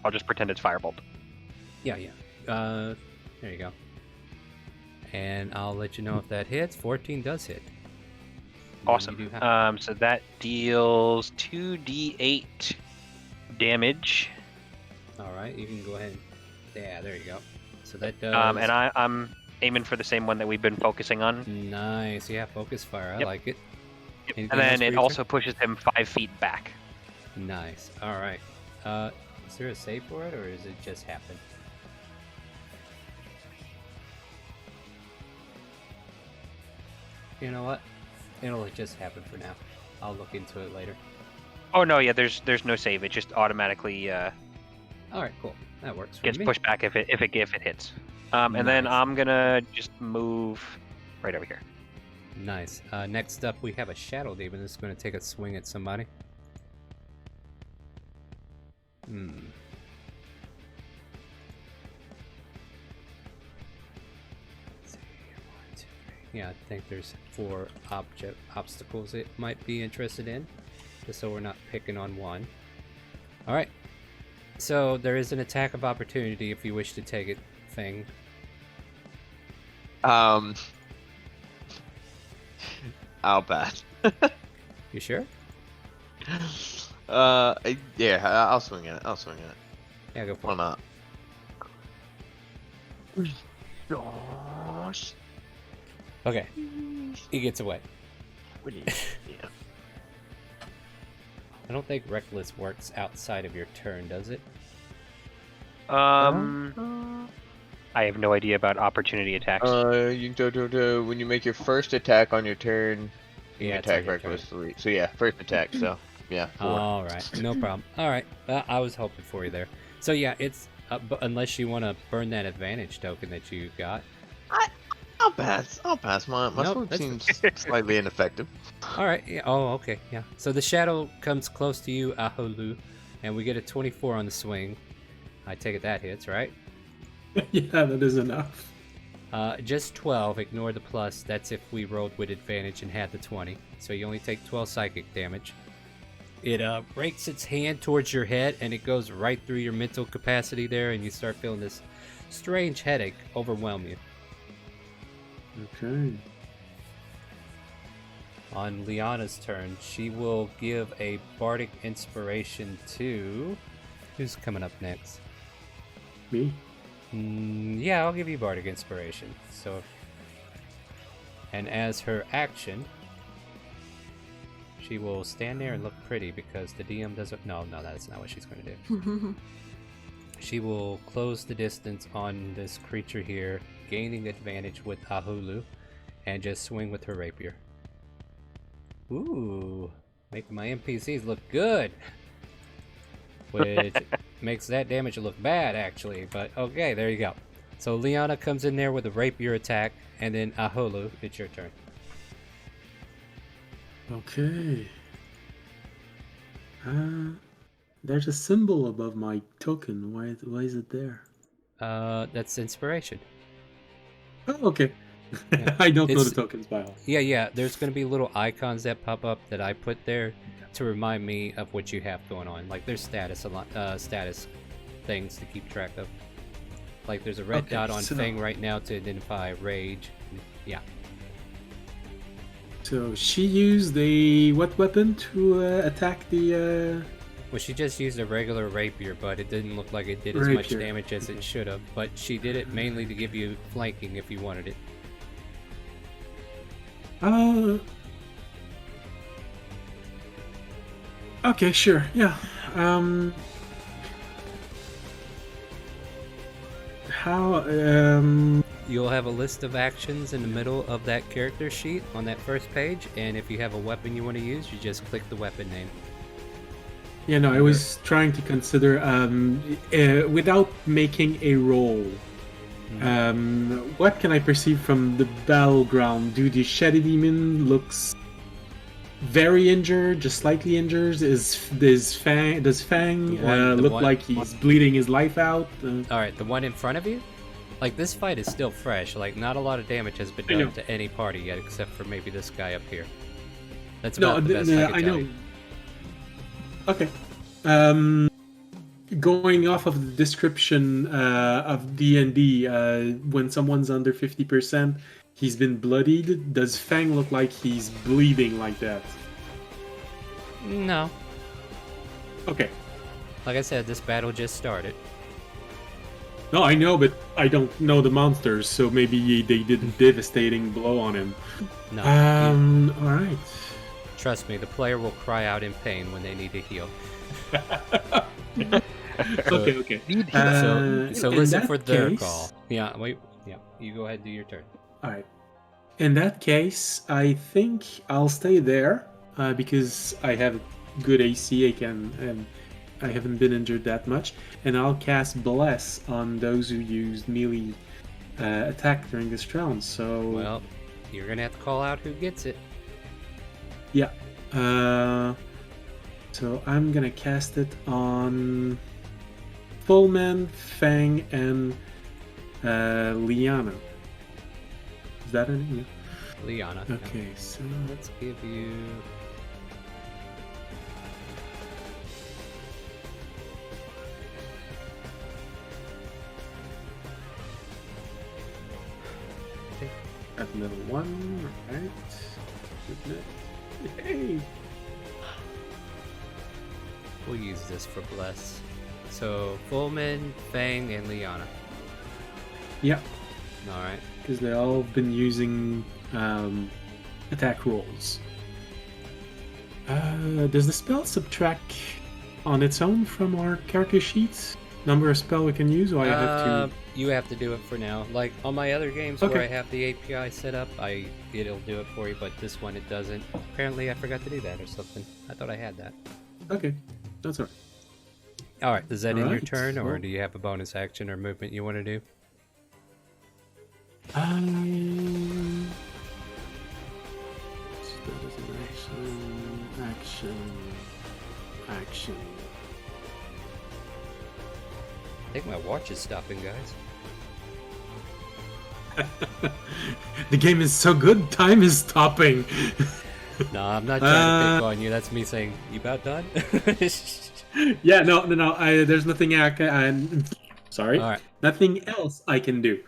I'll just pretend it's firebolt. Yeah. There you go. And I'll let you know if that hits. 14 does hit. Awesome. So that deals 2d8 damage. All right, you can go ahead. Yeah, there you go. So that does. And I'm aiming for the same one that we've been focusing on. Nice. Yeah, focus fire. I like it. Yep. And then it also pushes him 5 feet back. Nice. All right. Is there a save for it, or does it just happen? You know what? It'll just happen for now. I'll look into it later. Oh no, yeah. There's no save. It just automatically. All right, cool. That works. Gets pushed back if it hits. And then I'm gonna just move right over here. Nice. Next up, we have a Shadow Demon that's going to take a swing at somebody. Yeah, I think there's 4 obstacles it might be interested in, just so we're not picking on one. Alright, so there is an attack of opportunity if you wish to take it, Fang. I'll pass. You sure? Yeah, I'll swing at it. Yeah, go for it. Why not? Okay, he gets away. Yeah. I don't think Reckless works outside of your turn, does it? I have no idea about opportunity attacks. When you make your first attack on your turn, Yeah, it's attack on your record was turn. 3. So yeah, first attack. So yeah, 4. All right, no problem. All right, I was hoping for you there. So yeah, it's but unless you want to burn that advantage token that you got. I'll pass. My Nope, sword that's seems slightly ineffective. All right. Yeah. Oh, okay. Yeah. So the shadow comes close to you, Aholu, and we get a 24 on the swing. I take it that hits, right? Yeah, that is enough. Just 12. Ignore the plus. That's if we rolled with advantage and had the 20. So you only take 12 psychic damage. It breaks its hand towards your head, and it goes right through your mental capacity there, and you start feeling this strange headache overwhelm you. Okay. On Liana's turn, she will give a bardic inspiration to... Who's coming up next? Me? Yeah, I'll give you bardic inspiration. So, and as her action, she will stand there and look pretty because the DM doesn't... No, that's not what she's going to do. She will close the distance on this creature here, gaining advantage with Ahulu, and just swing with her rapier. Ooh, making my NPCs look good, which makes that damage look bad, actually. But okay, there you go. So Liana comes in there with a rapier attack, and then Ahulu, it's your turn. Okay. There's a symbol above my token. Why is it there? That's inspiration. Oh, okay. Yeah. I don't know the tokens by heart. Yeah. There's going to be little icons that pop up that I put there to remind me of what you have going on. Like there's status things to keep track of. Like there's a red dot on Fang right now to identify rage. Yeah. So she used what weapon to attack the? Well, she just used a regular rapier, but it didn't look like it did as much damage as it should have. But she did it mainly to give you flanking if you wanted it. Okay, sure. Yeah. You'll have a list of actions in the middle of that character sheet on that first page, and if you have a weapon you want to use, you just click the weapon name. Yeah, no, I was trying to consider without making a roll. What can I perceive from the battleground? Do the Shady Demon looks very injured, just slightly injured? Does Fang look like he's bleeding his life out? Alright, the one in front of you? Like, this fight is still fresh. Like, not a lot of damage has been done to any party yet, except for maybe this guy up here. That's about the best I can tell you. Okay. Going off of the description of D&D, when someone's under 50%, he's been bloodied. Does Fang look like he's bleeding like that? No. Okay. Like I said, this battle just started. No, I know, but I don't know the monsters, so maybe they did a devastating blow on him. No. Alright. Trust me, the player will cry out in pain when they need to heal. Okay. So listen for their call. Yeah, wait. Yeah, you go ahead and do your turn. Alright. In that case, I think I'll stay there because I have good AC. I haven't been injured that much, and I'll cast Bless on those who used melee attack during this round. So well, you're gonna have to call out who gets it. Yeah. So I'm gonna cast it on Fullman, Fang, and Liana. Is that any? Liana. Okay, so let's give you. At level 1, right? Hey! We'll use this for Bless. So, Fullman, Fang, and Liana. Yeah. Alright. Because they all been using attack rolls. Does the spell subtract on its own from our character sheets? number of spell we can use, or I have to? You have to do it for now. Like on my other games where I have the API set up, it'll do it for you, but this one it doesn't. Apparently I forgot to do that or something. I thought I had that. Okay, that's all right. All right, does that end your Alright, turn, or so- do you have a bonus action or movement you want to do? Action. I think my watch is stopping, guys. The game is so good, time is stopping. No, I'm not trying to pick on you. That's me saying, you about done? Yeah, no. There's nothing I can. Sorry. All right. Nothing else I can do.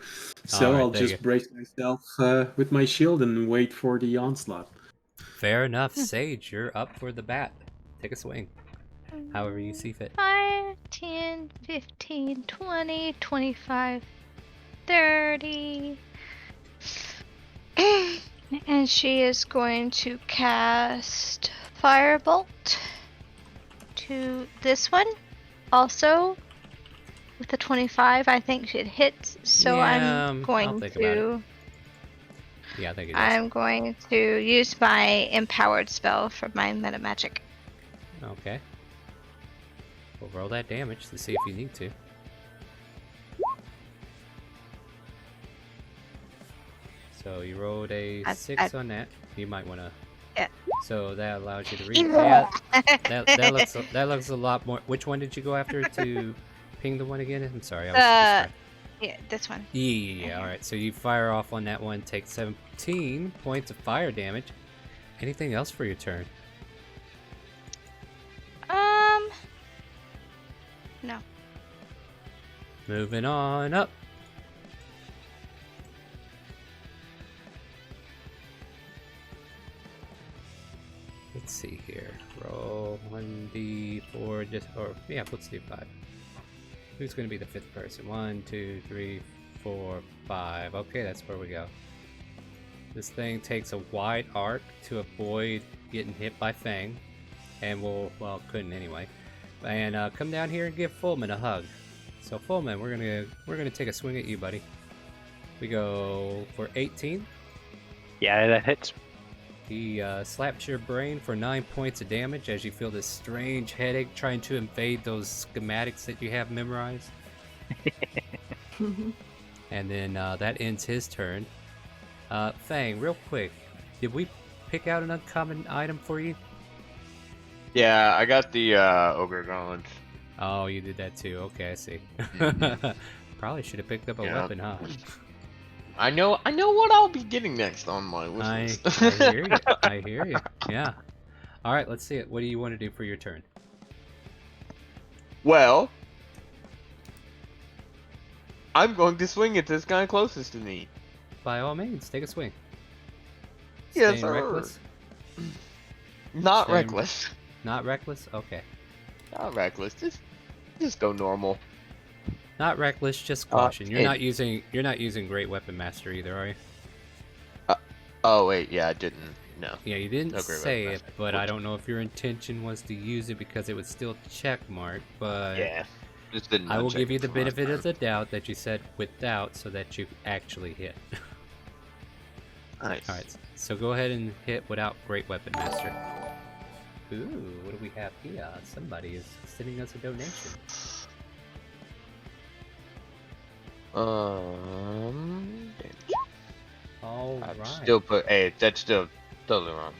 So All right, I'll there just you go. brace myself with my shield and wait for the onslaught. Fair enough, Sage. You're up for the bat. Take a swing. However you see fit. 5, 10, 15, 20, 25, 30. And she is going to cast Firebolt to this one. Also, with the 25, I think it hits. So Yeah, I'm going I'll think about to. it. Yeah, I think it does. I'm going to use my empowered spell for my meta magic. Okay. We'll roll that damage to see if you need to. So you rolled a 6 on that. You might want to. Yeah. So that allows you to read. Yeah, that looks a lot more. Which one did you go after to ping the one again? I'm sorry, I was distracted. Yeah, this one. Yeah. All right. So you fire off on that one. Take 17 points of fire damage. Anything else for your turn? No. Moving on up. Let's see here. Roll 1d4, let's do 5. Who's going to be the 5th person? 1, 2, 3, 4, 5. Okay, that's where we go. This thing takes a wide arc to avoid getting hit by Fang. And couldn't anyway. And come down here and give Fullman a hug. So Fullman, we're gonna take a swing at you, buddy. We go for 18. Yeah, that hits. He slaps your brain for 9 points of damage as you feel this strange headache trying to invade those schematics that you have memorized. And then that ends his turn. Fang, real quick, did we pick out an uncommon item for you? Yeah, I got the Ogre Gauntlets. Oh, you did that too. Okay, I see. Probably should have picked up a weapon, huh? I know what I'll be getting next on my wish list. I hear you. I hear you. Yeah. All right, let's see it. What do you want to do for your turn? Well, I'm going to swing at this guy closest to me. By all means, take a swing. Yes, Staying sir. reckless? Not Staying- reckless. Not reckless? Okay. Not reckless. Just go normal. Not reckless, just caution. You're not using Great Weapon Master either, are you? Oh wait, yeah, I didn't. No. Yeah, you didn't No Great say Weapon it, Master. but I don't know if your intention was to use it because it was still check mark, but Yeah. Just didn't. I will uncheck give you it the from last benefit of time. the doubt that you said without so that you actually hit. Nice. Alright, so go ahead and hit without Great Weapon Master. Ooh, what do we have here? Somebody is sending us a donation. Alright. Still put. Hey, that's still totally wrong.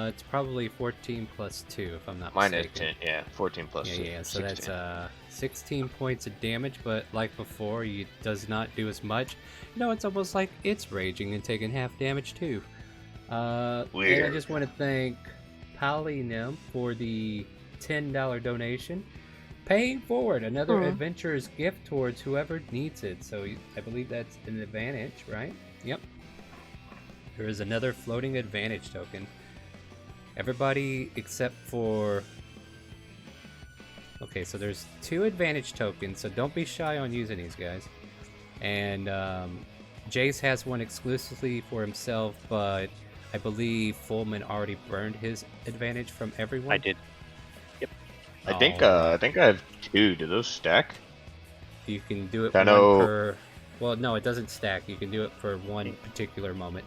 It's probably 14 plus 2 if I'm not Mine mistaken. is 10. Yeah, 14 plus. Yeah, so 16. that's 16 points of damage, but like before, it does not do as much. You know, it's almost like it's raging and taking half damage too. And I Weird. just want to thank Polynym for the $10 donation. Paying forward another adventurer's gift towards whoever needs it. So I believe that's an advantage, right? Yep. There is another floating advantage token. Everybody except for... Okay, so there's 2 advantage tokens, so don't be shy on using these, guys. And Jace has one exclusively for himself, but I believe Fullman already burned his advantage from everyone. I did. Yep. I think I have 2. Do those stack? You can do it I one know. per. Well, no, it doesn't stack. You can do it for one particular moment.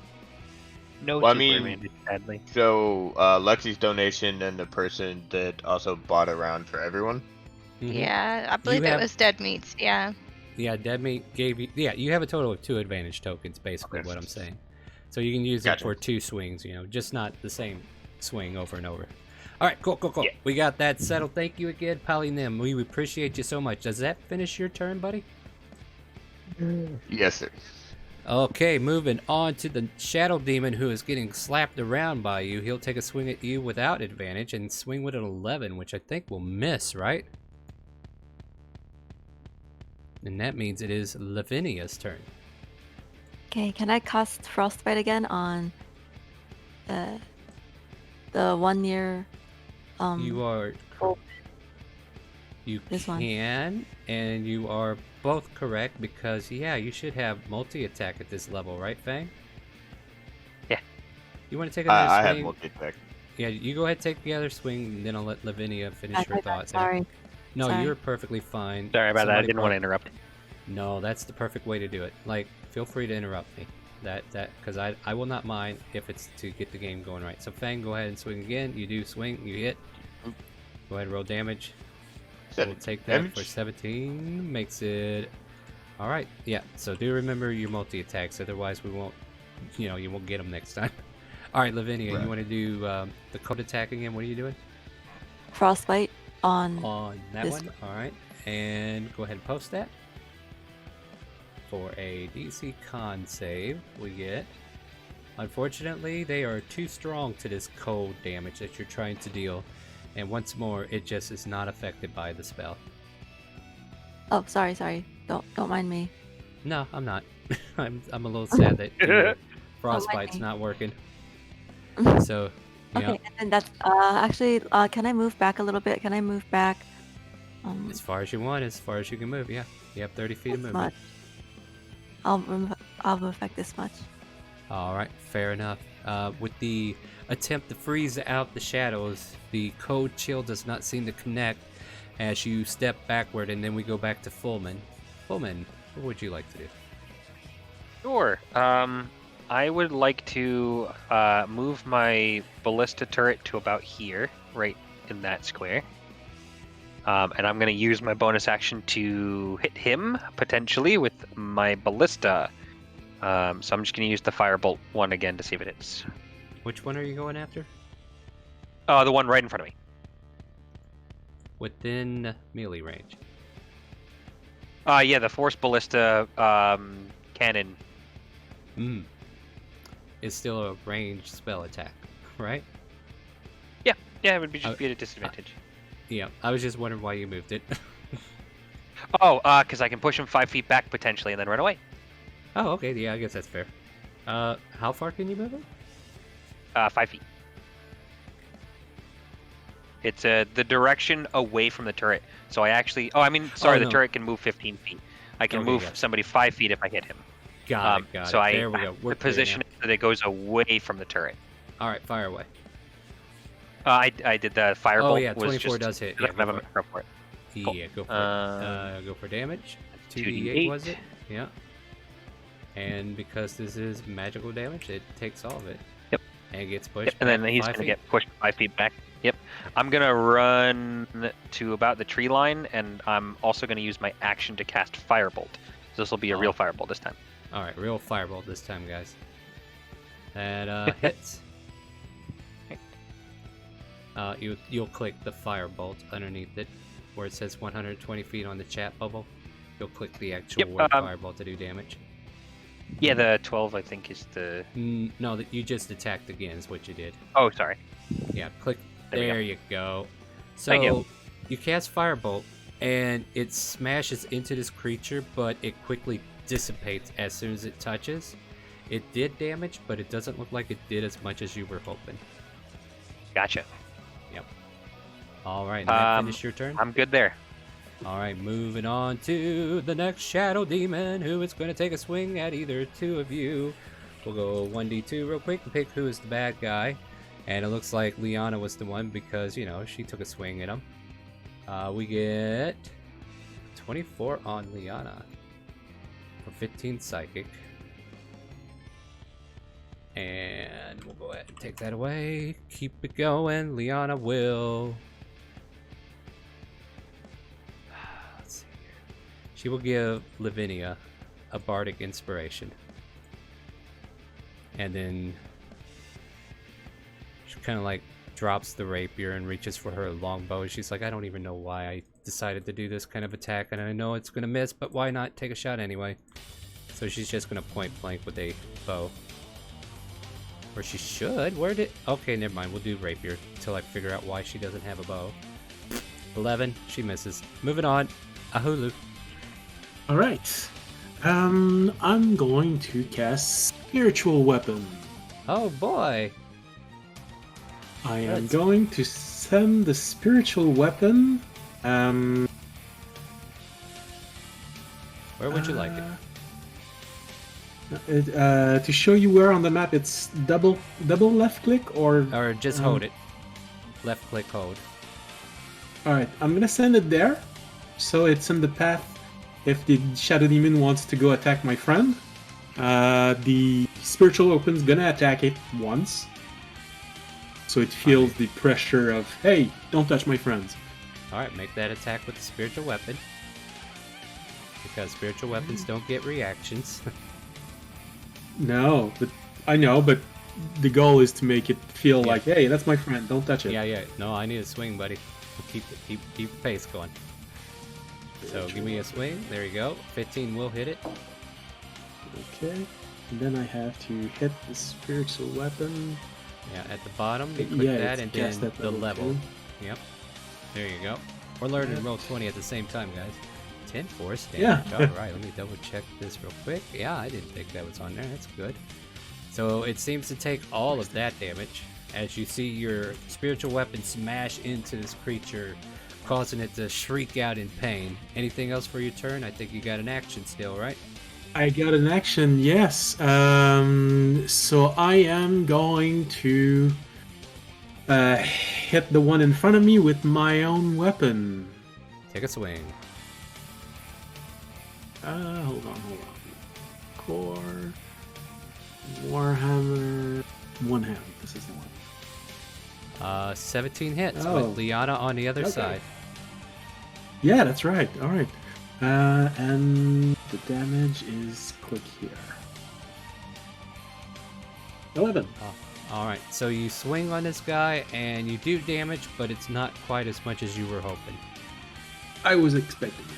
No Well, I super mean, advantage, sadly. So Lexi's donation and the person that also bought a round for everyone. Yeah, I believe it was Dead Meats. Yeah. Yeah, Dead Meat gave you. Yeah, you have a total of 2 advantage tokens, basically, what I'm saying. So you can use it for 2 swings, just not the same swing over and over. All right, cool. Yeah. We got that settled. Thank you again, Polynym. We appreciate you so much. Does that finish your turn, buddy? Yes, sir. Okay, moving on to the Shadow Demon, who is getting slapped around by you. He'll take a swing at you without advantage and swing with an 11, which I think will miss, right? And that means it is Lavinia's turn. Okay, can I cast Frostbite again on the one near You are. You This one. can, and you are both correct because, yeah, you should have multi-attack at this level, right, Fang? Yeah. You want to take another I swing? have multi-attack. Yeah, you go ahead, take the other swing, and then I'll let Lavinia finish her thought. Sorry. No, Sorry. you're perfectly fine. Sorry about that. I Somebody didn't want to interrupt. No, that's the perfect way to do it. Like, feel free to interrupt me. Because I will not mind if it's to get the game going right. So Fang, go ahead and swing again. You do swing, you hit. Go ahead and roll damage. We'll take that for 17. Makes it... Alright, yeah. So do remember your multi-attacks, otherwise we won't... you won't get them next time. Alright, Lavinia, you want to do the code attack again? What are you doing? Frostbite on that this one? Alright. And go ahead and post that. For a DC con save, we get... Unfortunately, they are too strong to this cold damage that you're trying to deal. And once more, it just is not affected by the spell. Oh, sorry. Don't mind me. No, I'm not. I'm a little sad that your frostbite's not working. So, yeah. Okay, and that's actually can I move back a little bit? Can I move back? As far as you want, as far as you can move, yeah. You have 30 feet of movement. Much. I'll move back this much. Alright, fair enough. With the attempt to freeze out the shadows, the code chill does not seem to connect as you step backward, and then we go back to Fullman. Fullman, what would you like to do? Sure. I would like to move my ballista turret to about here, right in that square. And I'm going to use my bonus action to hit him, potentially, with my ballista. So I'm just going to use the firebolt one again to see if it hits. Which one are you going after? The one right in front of me. Within melee range. Yeah, the force ballista cannon. Is still a ranged spell attack, right? Yeah, it would be just be at a disadvantage. Yeah, I was just wondering why you moved it. Because I can push him 5 feet back potentially and then run away. Oh, okay, yeah, I guess that's fair. How far can you move it? 5 feet. It's the direction away from the turret. So I actually... the turret can move 15 feet. I can move somebody 5 feet if I hit him. Got it. So there we go. I position it so that it goes away from the turret. All right, fire away. I did the firebolt. Oh, yeah, 24 does hit. Yeah, go for it. Cool. Yeah, go for it. Go for damage. 2d8 was it? Yeah. And because this is magical damage, it takes all of it. Yep. And gets pushed. And then he's going to get pushed 5 feet back. Yep. I'm going to run to about the tree line, and I'm also going to use my action to cast Firebolt. So this will be a real Firebolt this time. All right, real Firebolt this time, guys. That hits. You'll click the Firebolt underneath it, where it says 120 feet on the chat bubble. You'll click the actual word Firebolt to do damage. Yeah, the 12 I think is the... No, that you just attacked again is what you did. Oh, sorry. Yeah, click. There you go. So Thank you. You cast Firebolt, and it smashes into this creature, but it quickly dissipates as soon as it touches. It did damage, but it doesn't look like it did as much as you were hoping. Gotcha. Yep. All right, now finish your turn. I'm good there. All right, moving on to the next Shadow Demon, who is going to take a swing at either two of you. We'll go 1d2 real quick and pick who is the bad guy. And it looks like Liana was the one because, she took a swing at him. We get 24 on Liana for 15 psychic. And we'll go ahead and take that away. Keep it going. Liana will... Let's see here. She will give Lavinia a bardic inspiration. And then she kind of like drops the rapier and reaches for her longbow. She's like, I don't even know why I decided to do this kind of attack, and I know it's gonna miss, but why not take a shot anyway? So she's just gonna point blank with a bow. Or she should. Where did... Okay, never mind. We'll do rapier until I figure out why she doesn't have a bow. 11. She misses. Moving on. Ahulu. Alright. I'm going to cast Spiritual Weapon. Oh boy. I am going to send the Spiritual Weapon. Where would you like it? To show you where on the map, it's double left click or just hold it. Left click hold. All right, I'm gonna send it there, so it's in the path. If the Shadow Demon wants to go attack my friend, the Spiritual Weapon's gonna attack it once, so it feels the pressure of, hey, don't touch my friends. All right, make that attack with the Spiritual Weapon, because Spiritual Weapons don't get reactions. No, but I know, but the goal is to make it feel like, hey, that's my friend, don't touch it. Yeah. No, I need a swing, buddy. Keep the pace going. So give me a swing. There you go. 15 will hit it. Okay. And then I have to hit the Spiritual Weapon. Yeah, at the bottom, you click that and then the level. Yep. There you go. We're learning roll 20 at the same time, guys. 10 force damage. Yeah. Alright, let me double check this real quick. Yeah, I didn't think that was on there. That's good. So it seems to take all of that damage as you see your Spiritual Weapon smash into this creature, causing it to shriek out in pain. Anything else for your turn? I think you got an action still, right? I got an action, yes. So I am going to hit the one in front of me with my own weapon. Take a swing. Hold on. Core, Warhammer, one hand. This is the one. 17 hits with Liana on the other side. Yeah, that's right. All right. And the damage is click here. 11. All right. So you swing on this guy and you do damage, but it's not quite as much as you were hoping. I was expecting that.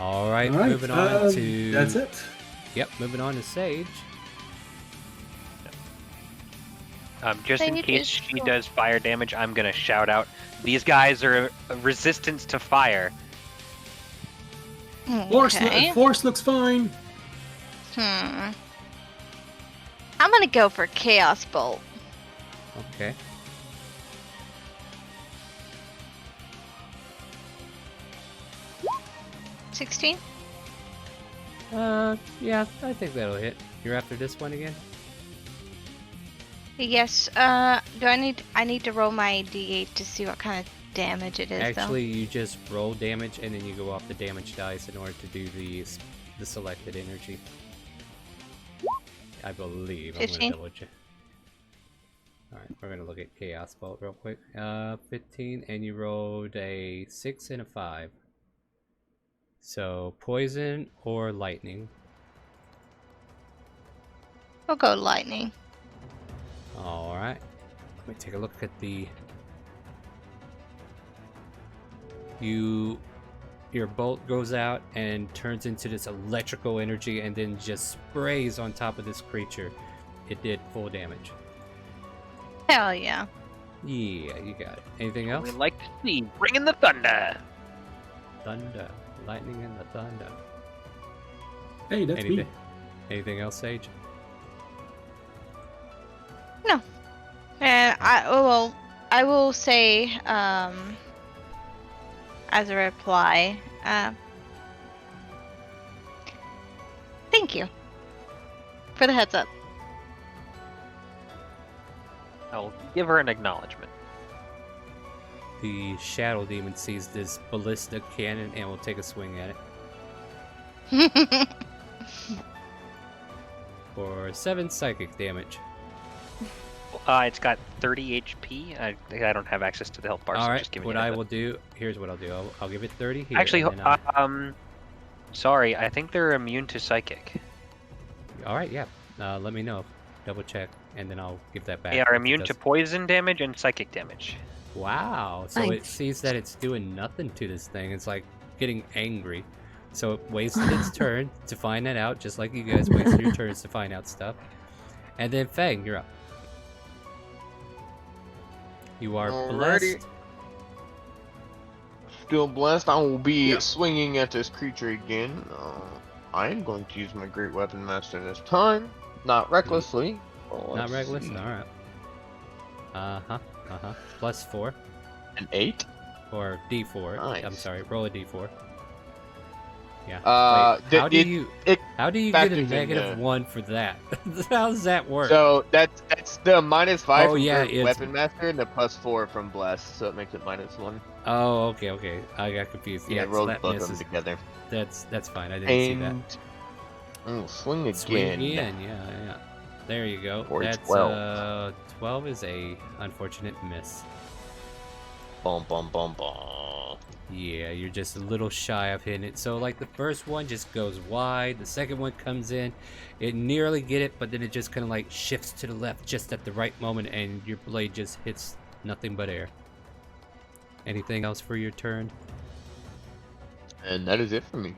All right, moving on to... That's it. Yep, moving on to Sage. Just in case she does fire damage, I'm going to shout out, these guys are resistance to fire. Okay. Force looks fine. I'm going to go for Chaos Bolt. Okay. $16? Yeah, I think that'll hit. You're after this one again? Yes. Do I need to roll my D8 to see what kind of damage it is? Actually, you just roll damage and then you go off the damage dice in order to do the selected energy. I believe. 15? I'm gonna double check. Alright, we're gonna look at Chaos Bolt real quick. 15, and you rolled a 6 and a 5. So, poison or lightning? We'll go lightning. Alright. Let me take a look at the... Your bolt goes out and turns into this electrical energy and then just sprays on top of this creature. It did full damage. Hell yeah. Yeah, you got it. Anything else? We like to see bring in the thunder. Thunder. Lightning and the thunder. Hey, that's me. Anything else, Sage? No. And I will say, as a reply, thank you for the heads up. I'll give her an acknowledgement. The Shadow Demon sees this ballista cannon and will take a swing at it. For 7 psychic damage. It's got 30 HP. I don't have access to the health bar, so Alright, just give me what I will do, here's what I'll do. I'll give it 30 here. Actually, and then sorry, I think they're immune to psychic. Alright, yeah. Let me know. Double check, and then I'll give that back. They are if it immune to does. poison damage and psychic damage. Wow, so it Nice. sees that it's doing nothing to this thing. It's like getting angry. So it wasted its turn to find that out, just like you guys wasted your turns to find out stuff. And then Fang, you're up. You are Alrighty. blessed. Still blessed. I will be swinging at this creature again. I am going to use my Great Weapon Master this time. Not recklessly. Well, Not let's reckless? see. Alright. Plus 4. An 8? Or D4. Nice. I'm sorry, roll a D4. Yeah. Wait, how do you get a factors in -1 for that? How does that work? So that's the -5 Oh, from yeah, Great it's- Weapon Master and the +4 from Bless, so it makes it -1. Oh, okay. I got confused. Yeah, so roll that both of them misses. together. That's fine. I didn't see that. Swing again. Swing again, yeah. There you go. Or That's 12. 12 is a unfortunate miss. Bum bum bum bum. Yeah, you're just a little shy of hitting it. So like the first one just goes wide, the second one comes in, it nearly get it, but then it just kind of like shifts to the left just at the right moment, and your blade just hits nothing but air. Anything else for your turn? And that is it for me.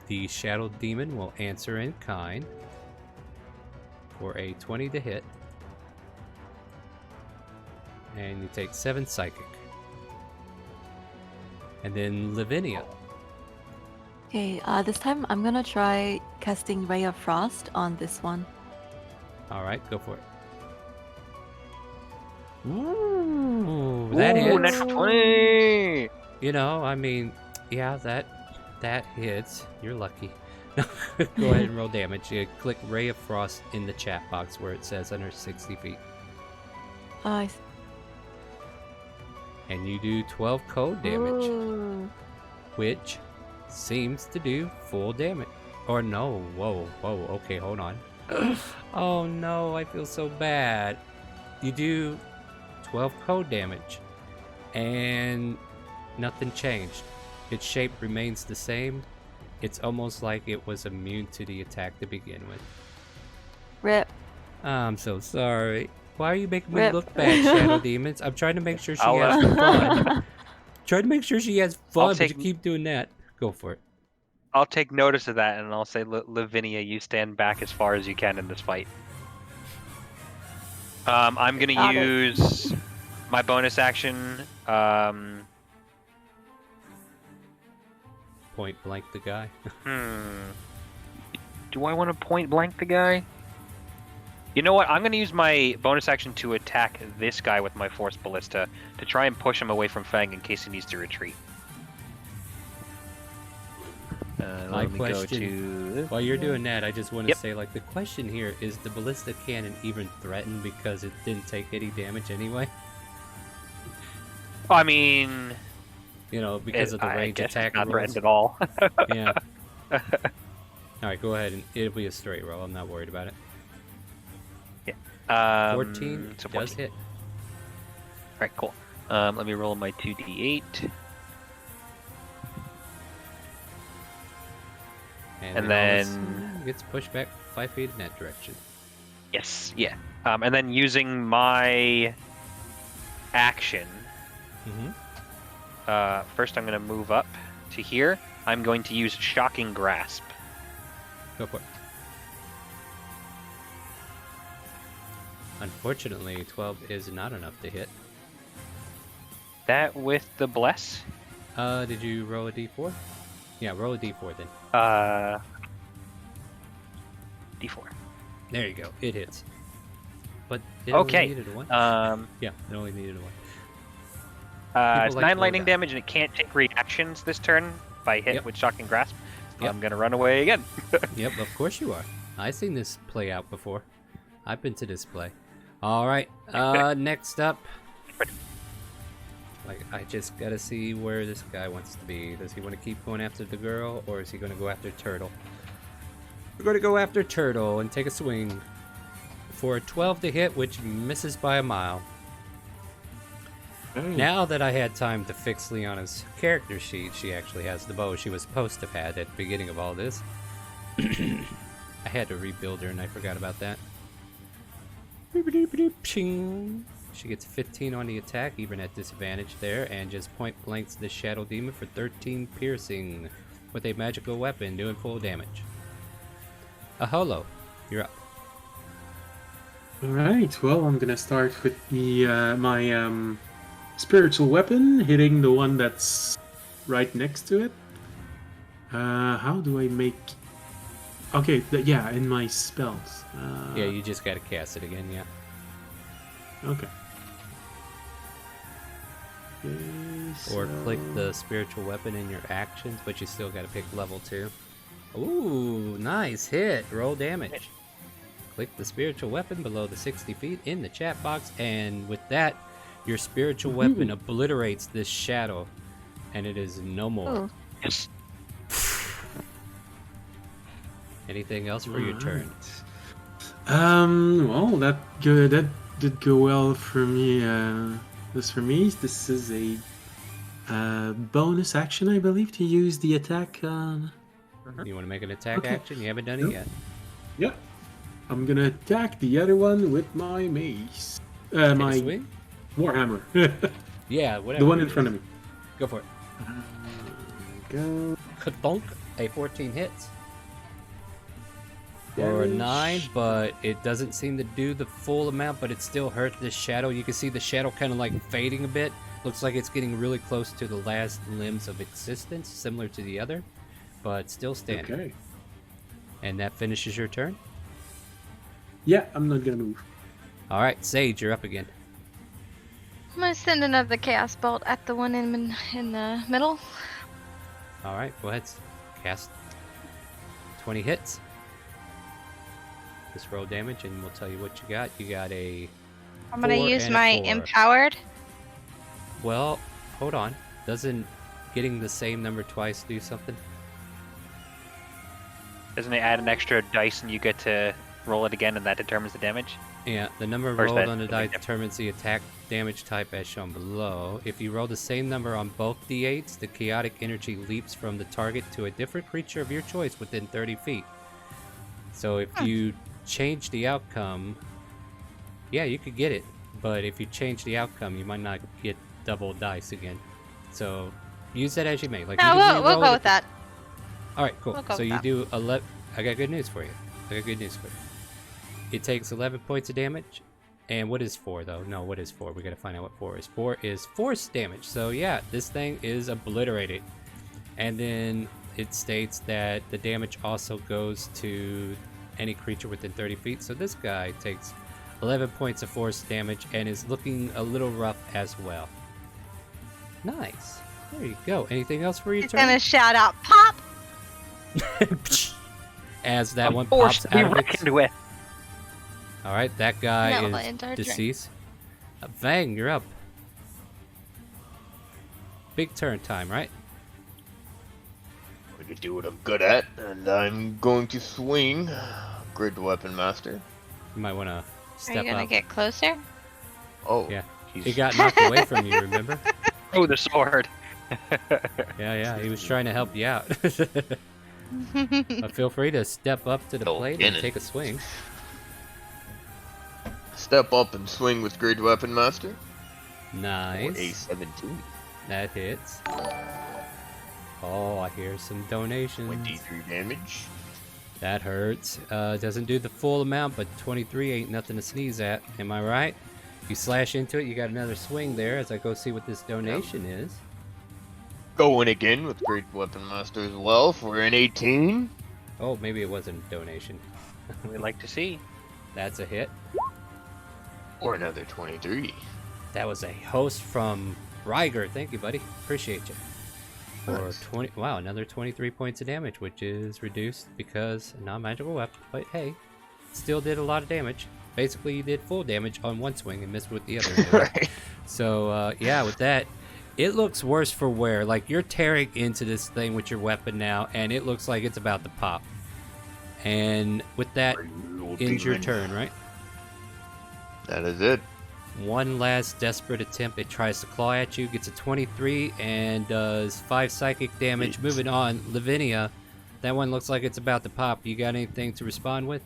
The Shadow Demon will answer in kind for a 20 to hit. And you take 7 psychic. And then Lavinia. Okay, this time I'm gonna try casting Ray of Frost on this one. Alright, go for it. Ooh, that hits. Natural 20! You know, I mean, yeah, that hits. You're lucky. Go ahead and roll damage. You click Ray of Frost in the chat box where it says under 60 feet. And you do 12 cold damage. Ooh. Which seems to do full damage. Or no, whoa, okay, hold on. Oh no, I feel so bad. You do 12 cold damage, and nothing changed. Its shape remains the same. It's almost like it was immune to the attack to begin with. Rip. I'm so sorry. Why are you making me Rip. look bad, Shadow Demons? I'm trying to make sure she has fun. Trying to make sure she has fun, but you keep doing that. Go for it. I'll take notice of that, and I'll say, Lavinia, you stand back as far as you can in this fight. I'm gonna Got it. use my bonus action. Point blank the guy. Do I want to point blank the guy? You know what? I'm going to use my bonus action to attack this guy with my Force Ballista to try and push him away from Fang in case he needs to retreat. My Let me go question, to... while you're doing that, I just want to say, like, the question here is the ballista cannon even threatened because it didn't take any damage anyway? I mean... You know, because of the range attack not rolls. threatened at all. Yeah. Alright, go ahead, and it'll be a straight roll. I'm not worried about it. Yeah. 14 so does 14. hit. Alright, cool. Let me roll my 2d8. And then... gets pushed back 5 feet in that direction. Yes, yeah. And then using my action... first I'm going to move up to here. I'm going to use Shocking Grasp. Go for it. Unfortunately, 12 is not enough to hit. That with the Bless? Did you roll a d4? Yeah, roll a d4 then. D4. There you go. It hits. But it Okay. only needed a 1. Yeah, it only needed a 1. It's 9 lightning damage, and it can't take reactions this turn by hit with Shocking Grasp. So I'm going to run away again. Yep, of course you are. I've seen this play out before. I've been to this play. All right, next up. Like, I just gotta see where this guy wants to be. Does he want to keep going after the girl, or is he gonna go after Turtle? We're gonna go after Turtle and take a swing for a 12 to hit, which misses by a mile. Now that I had time to fix Liana's character sheet, she actually has the bow she was supposed to have had at the beginning of all this. I had to rebuild her and I forgot about that. She gets 15 on the attack, even at disadvantage there, and just point blanks the Shadow Demon for 13 piercing with a magical weapon doing full damage. Aholo, you're up. Alright, well, I'm gonna start with the my spiritual weapon, hitting the one that's right next to it. How do I make... Okay, yeah, in my spells. Yeah, you just gotta cast it again, yeah. Okay. Or click the spiritual weapon in your actions, but you still gotta pick level 2. Ooh, nice hit. Roll damage. Click the spiritual weapon below the 60 feet in the chat box, and with that, your spiritual weapon obliterates this shadow, and it is no more. Yes. Anything else for your turn? Well, that did go well for me. This is a bonus action, I believe, to use the attack. You want to make an attack action? You haven't done it yet. Yep. I'm gonna attack the other one with my mace. My swing? Warhammer. Yeah, whatever. The one in front of me. Go for it. Go. Kadonk. A 14 hits. Or 9, but it doesn't seem to do the full amount, but it still hurt this shadow. You can see the shadow kind of like fading a bit. Looks like it's getting really close to the last limbs of existence, similar to the other, but still standing. Okay. And that finishes your turn? Yeah, I'm not gonna move. Alright, Sage, you're up again. I'm gonna send another chaos bolt at the one in the middle. Alright, go ahead. Cast 20 hits. Just roll damage and we'll tell you what you got. You got a I'm gonna use my 4. empowered. Well, hold on. Doesn't getting the same number twice do something? Doesn't it add an extra dice and you get to roll it again and that determines the damage? Yeah, the number Or is rolled that on the die something determines the attack damage type as shown below. If you roll the same number on both d8s, the chaotic energy leaps from the target to a different creature of your choice within 30 feet. So if you change the outcome, yeah, you could get it, but if you change the outcome, you might not get double dice again. So use that as you may. Like, No, we'll go with that. All right, cool. We'll go So with you that. do 11. I got good news for you. It takes 11 points of damage. And what is 4 though? No, what is 4? We gotta find out what 4 is. 4 is force damage. So yeah, this thing is obliterated. And then it states that the damage also goes to any creature within 30 feet. So this guy takes 11 points of force damage and is looking a little rough as well. Nice. There you go. Anything else for your He's turn? gonna shout out, "Pop!" As that one Force pops to be out of its... reckoned with. All right, that guy That'll is end our turn. deceased. Vang, you're up. Big turn time, right? I'm going to do what I'm good at, and I'm going to swing. Great Weapon Master. You might want to Are step you gonna up. get closer? Oh, Yeah, he's- he got knocked away from you, remember? Oh, the sword. Yeah, he was trying to help you out. But feel free to step up to the plate and Gannon. take a swing. Step up and swing with Great Weapon Master. Nice. A 17. That hits. Oh, I hear some donations. 23 damage. That hurts. Doesn't do the full amount, but 23 ain't nothing to sneeze at. Am I right? You slash into it, you got another swing there as I go see what this donation is. Going again with Great Weapon Master as well for an 18. Oh, maybe it wasn't a donation. We like to see. That's a hit. Or another 23. That was a host from Ryger. Thank you, buddy. Appreciate you. For Nice. 20. Wow, another 23 points of damage, which is reduced because non-magical weapon. But hey, still did a lot of damage. Basically, you did full damage on one swing and missed with the other. Right. So yeah, with that, It looks worse for wear. Like, you're tearing into this thing with your weapon now, and it looks like it's about to pop. And with that, ends your turn, right? That is it. One last desperate attempt. It tries to claw at you, gets a 23, and does 5 psychic damage. Moving on, Lavinia. That one looks like it's about to pop. You got anything to respond with?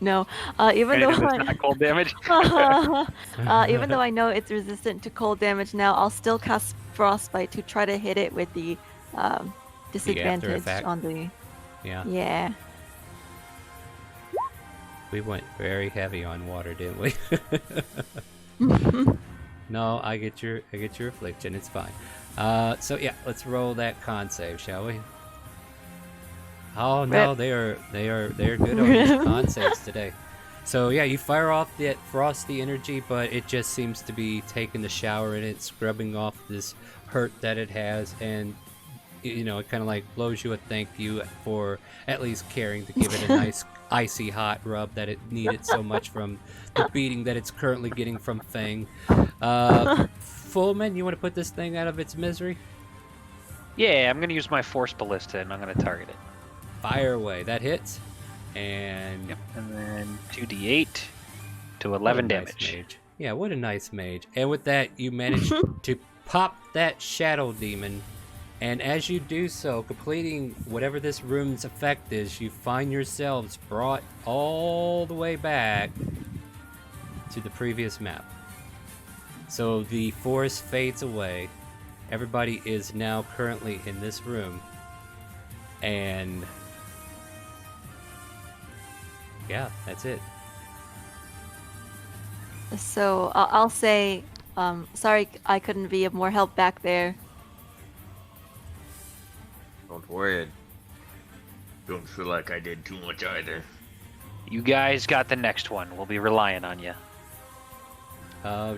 No, even though It's not cold damage. even though I know it's resistant to cold damage now, I'll still cast Frostbite to try to hit it with the disadvantage effect. on the. Yeah. Yeah. We went very heavy on water, didn't we? No, I get your affliction. It's fine. So yeah, let's roll that con save, shall we? Oh no, they're good on these con saves today. So yeah, you fire off that frosty energy, but it just seems to be taking the shower and it's scrubbing off this hurt that it has, and you know, it kind of like blows you a thank you for at least caring to give it a nice icy hot rub that it needed so much from the beating that it's currently getting from Fang. Fullman, you want to put this thing out of its misery? Yeah, I'm gonna use my Force Ballista and I'm gonna target it. Fire away. That hits. And and then 2d8 to 11 damage. Mage. Yeah, what a nice mage. And with that, you manage to pop that shadow demon. And as you do so, completing whatever this room's effect is, you find yourselves brought all the way back to the previous map. So the forest fades away. Everybody is now currently in this room. And yeah, that's it. So I'll say, sorry I couldn't be of more help back there. Don't worry. I don't feel like I did too much either. You guys got the next one. We'll be relying on you.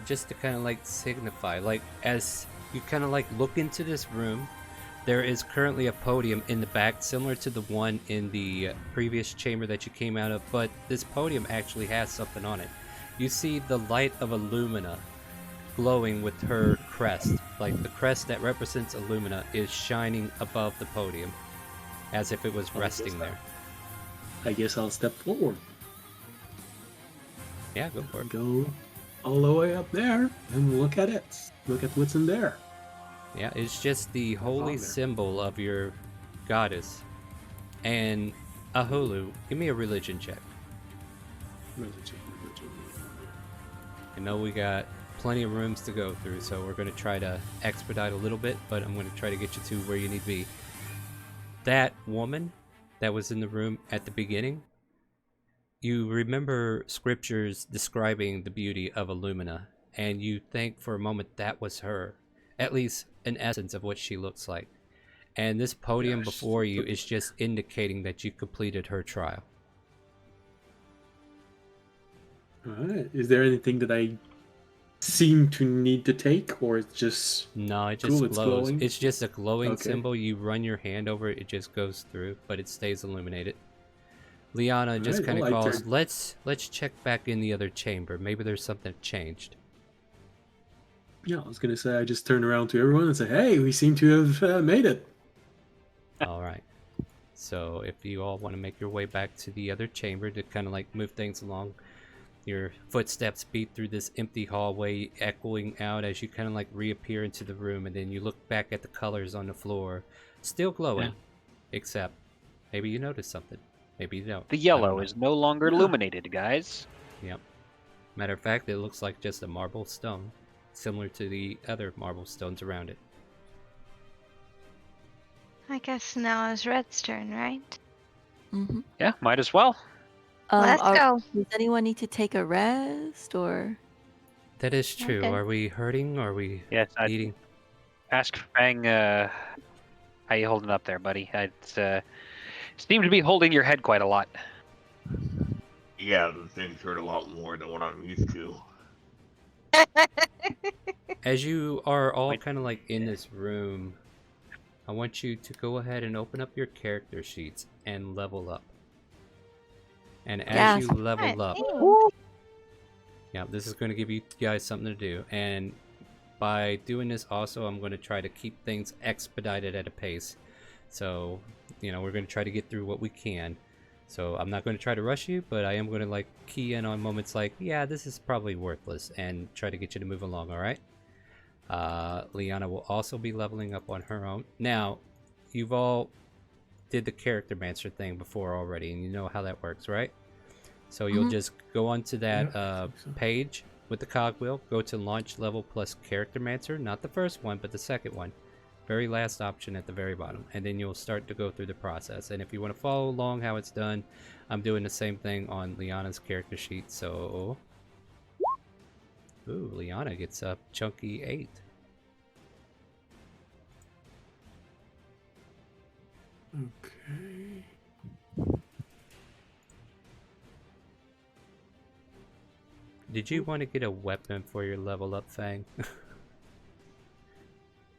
Just to kind of like signify, like as you kind of like look into this room, there is currently a podium in the back similar to the one in the previous chamber that you came out of, but this podium actually has something on it. You see the light of Illumina glowing with her crest. Like the crest that represents Illumina is shining above the podium as if it was resting there. I guess I'll step forward. Yeah, go for it. Go all the way up there and look at it. Look at what's in there. Yeah, it's just the holy symbol of your goddess. And Ahulu, give me a religion check. Religion. I know we got plenty of rooms to go through, so we're going to try to expedite a little bit, but I'm going to try to get you to where you need to be. That woman that was in the room at the beginning, you remember scriptures describing the beauty of Illumina, and you think for a moment that was her, at least an essence of what she looks like. And this podium before you is just indicating that you completed her trial. Alright, is there anything that I seem to need to take, or it's just no, it just cool, glows. It's it's just a glowing Okay. symbol. You run your hand over it, it just goes through, but it stays illuminated. Liana just Alright, kind of well, I calls, turn- let's check back in the other chamber. Maybe there's something changed. Yeah, I was gonna say I just turn around to everyone and say, "Hey, we seem to have made it." All right. So if you all want to make your way back to the other chamber to kind of like move things along, your footsteps beat through this empty hallway, echoing out as you kind of like reappear into the room, and then you look back at the colors on the floor, still glowing, except maybe you notice something. Maybe you don't. The I don't yellow know. is no longer illuminated, guys. Yep. Matter of fact, it looks like just a marble stone, similar to the other marble stones around it. I guess now is Red's turn, right? Mm-hmm. Yeah, might as well. Let's go. Does anyone need to take a rest or? That is true. Okay. Are we hurting? Or are we eating? Ask Fang, how you holding up there, buddy? It's seem to be holding your head quite a lot. Yeah, the things hurt a lot more than what I'm used to. As you are all kind of like in this room, I want you to go ahead and open up your character sheets and level up. And as you level up, yeah, this is going to give you guys something to do. And by doing this also, I'm going to try to keep things expedited at a pace. So, you know, we're going to try to get through what we can. So I'm not going to try to rush you, but I am going to like key in on moments like, yeah, this is probably worthless, and try to get you to move along, alright? Liana will also be leveling up on her own. Now, you've all did the character mancer thing before already, and you know how that works, right? So you'll just go onto that page with the cogwheel, go to launch level plus character mancer, not the first one, but the second one. Very last option at the very bottom, and then you'll start to go through the process. And if you want to follow along how it's done, I'm doing the same thing on Liana's character sheet. So, ooh, Liana gets a chunky 8. Okay. Did you want to get a weapon for your level up, Fang?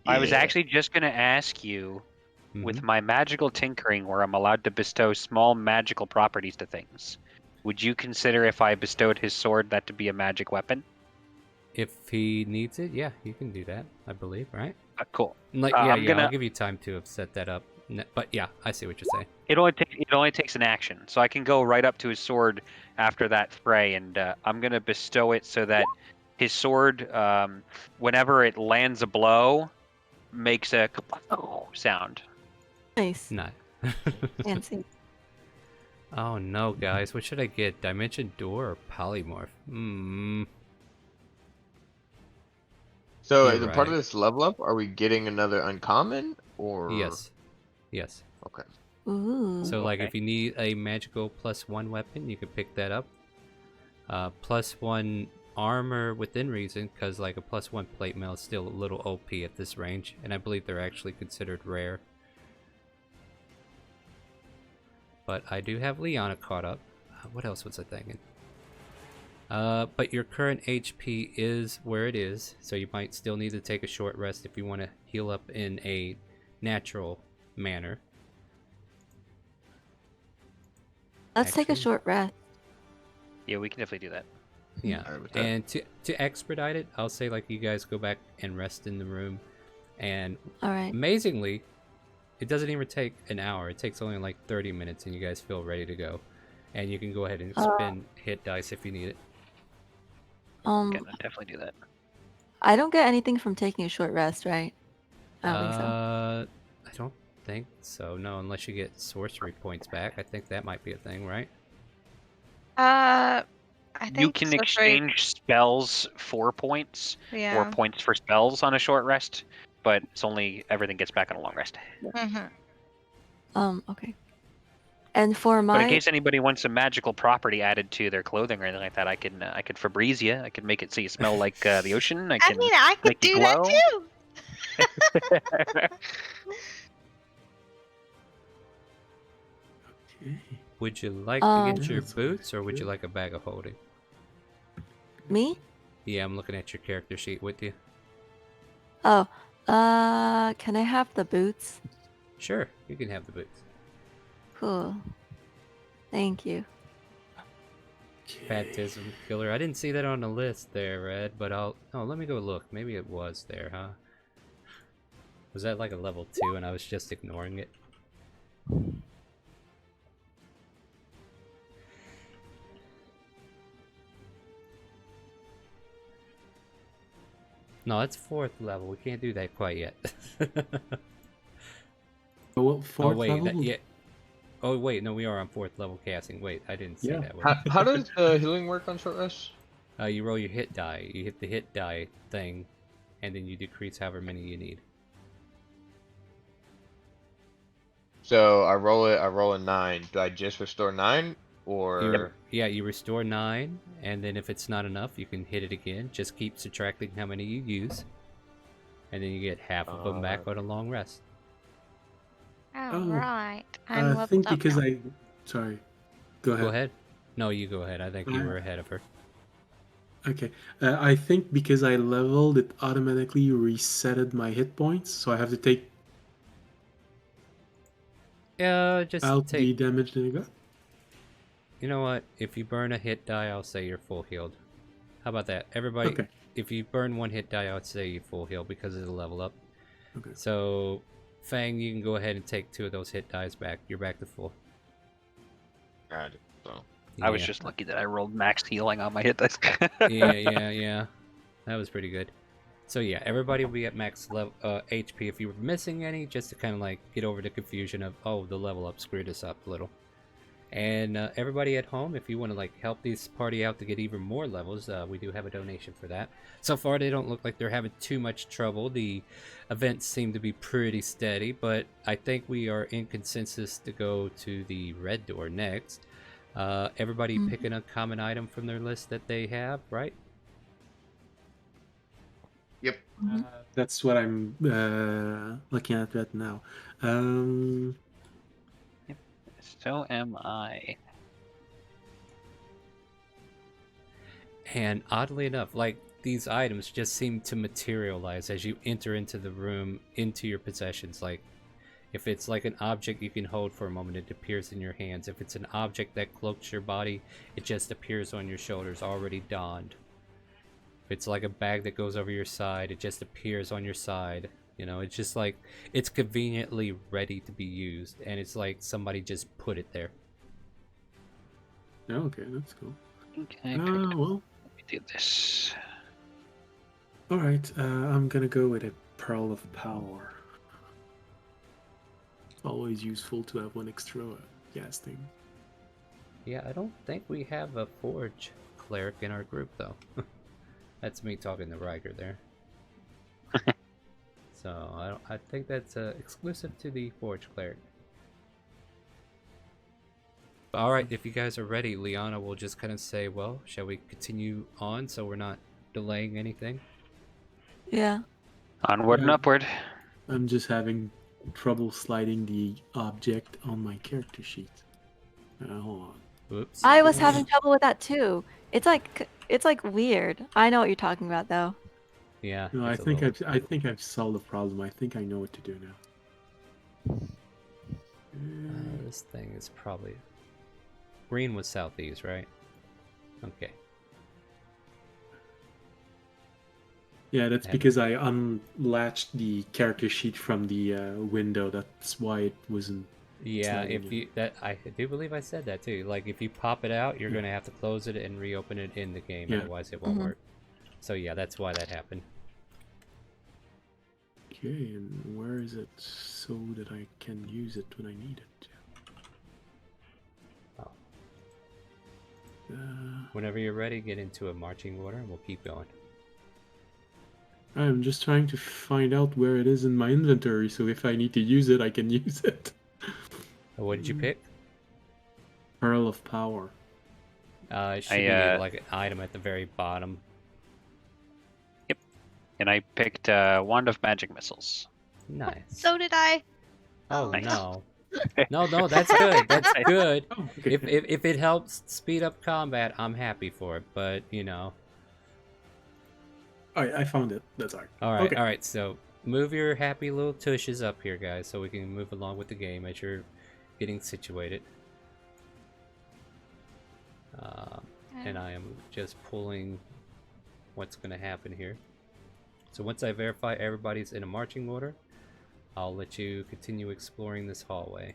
I was actually just going to ask you, Mm-hmm. with my magical tinkering where I'm allowed to bestow small magical properties to things, would you consider if I bestowed his sword that to be a magic weapon? If he needs it, yeah, you can do that, I believe, right? Cool. Like, I'll give you time to have set that up. But yeah, I see what you're saying. It only takes an action, so I can go right up to his sword after that fray, and I'm gonna bestow it so that his sword, whenever it lands a blow, makes a sound. Nice. Not. Fancy. Oh no, guys, what should I get? Dimension Door or Polymorph? So, You're as a part of right. this level up, are we getting another uncommon, or? Yes. Yes. Okay. Ooh. So, like, if you need a magical +1 weapon, you can pick that up. +1 armor within reason, because, like, a +1 plate mail is still a little OP at this range, and I believe they're actually considered rare. But I do have Liana caught up. What else was I thinking? But your current HP is where it is, so you might still need to take a short rest if you want to heal up in a natural manner. Let's take a short rest. Yeah, we can definitely do that. Yeah, and to expedite it, I'll say like you guys go back and rest in the room, and amazingly, it doesn't even take an hour. It takes only like 30 minutes, and you guys feel ready to go, and you can go ahead and spin hit dice if you need it. Yeah, definitely do that. I don't get anything from taking a short rest, right? I don't think so. I don't think so. No, unless you get sorcery points back. I think that might be a thing, right? I think You can exchange spells for points, or points for spells on a short rest, but it's only everything gets back on a long rest. Okay. And for my, But in case anybody wants a magical property added to their clothing or anything like that, I could Febreze you. I could make it so you smell like the ocean. I mean, I could make you do glow. that too. Would you like to get your boots, or would you like a bag of holding? Me? Yeah, I'm looking at your character sheet with you. Oh, can I have the boots? Sure, you can have the boots. Cool. Thank you. Baptism killer. I didn't see that on the list there, Red, but let me go look. Maybe it was there, huh? Was that like a level 2 and I was just ignoring it? No, it's 4th level. We can't do that quite yet. Well, 4th level? Yeah. Oh wait, no, we are on 4th level casting. Wait, I didn't say that. How does healing work on short rest? You roll your hit die. You hit the hit die thing, and then you decrease however many you need. So I roll a 9. Do I just restore 9, or? Yeah, you restore 9, and then if it's not enough, you can hit it again. Just keep subtracting how many you use, and then you get half of them back on a long rest. Alright. I think because sorry. Go ahead. Go ahead. No, you go ahead. I think you were ahead of her. Okay. I think because I leveled, it automatically resetted my hit points, so I have to take just out take the damage that I got. You know what? If you burn a hit die, I'll say you're full healed. How about that? Everybody, if you burn 1 hit die, I would say you full heal because of the level up. Okay. So, Fang, you can go ahead and take 2 of those hit dies back. You're back to full. Got it. So. I was just lucky that I rolled max healing on my hit dice. yeah. That was pretty good. So yeah, everybody will be at max level HP. If you were missing any, just to kind of like get over the confusion of, oh, the level up screwed us up a little. And everybody at home, if you want to like help this party out to get even more levels, we do have a donation for that. So far, they don't look like they're having too much trouble. The events seem to be pretty steady, but I think we are in consensus to go to the red door next. Everybody pick an uncommon item from their list that they have, right? Yep. That's what I'm looking at right now. So am I. And oddly enough, like these items just seem to materialize as you enter into the room, into your possessions. Like if it's like an object you can hold for a moment, it appears in your hands. If it's an object that cloaks your body, it just appears on your shoulders, already donned. If it's like a bag that goes over your side, it just appears on your side. You know, it's just like, it's conveniently ready to be used, and it's like somebody just put it there. Okay, that's cool. Okay, well, let me do this. Alright, I'm gonna go with a Pearl of Power. Always useful to have 1 extra casting. Yeah, I don't think we have a Forge Cleric in our group, though. That's me talking to Riker there. So I think that's exclusive to the Forge Cleric. Alright, if you guys are ready, Liana will just kind of say, well, shall we continue on so we're not delaying anything? Yeah. Onward and upward. I'm just having trouble sliding the object on my character sheet. Hold on. Whoops. I was having trouble with that too. It's like weird. I know what you're talking about though. Yeah. No, I think I've solved the problem. I think I know what to do now. This thing is probably... Green was southeast, right? Okay. Yeah, that's because I unlatched the character sheet from the window. That's why it wasn't. Yeah, I do believe I said that too. Like if you pop it out, you're gonna have to close it and reopen it in the game, otherwise it won't work. So yeah, that's why that happened. Okay, and where is it so that I can use it when I need it? Whenever you're ready, get into a marching order and we'll keep going. I'm just trying to find out where it is in my inventory, so if I need to use it, I can use it. What did you pick? Pearl of Power. It should be like an item at the very bottom. Yep. And I picked Wand of Magic Missiles. Nice. So did I. Oh nice. no. No, that's good. That's good. If it helps speed up combat, I'm happy for it. But you know. Alright, I found it. That's alright. Alright, alright. So move your happy little tushes up here, guys, so we can move along with the game as you're getting situated. And I am just pulling what's going to happen here. So once I verify everybody's in a marching order, I'll let you continue exploring this hallway.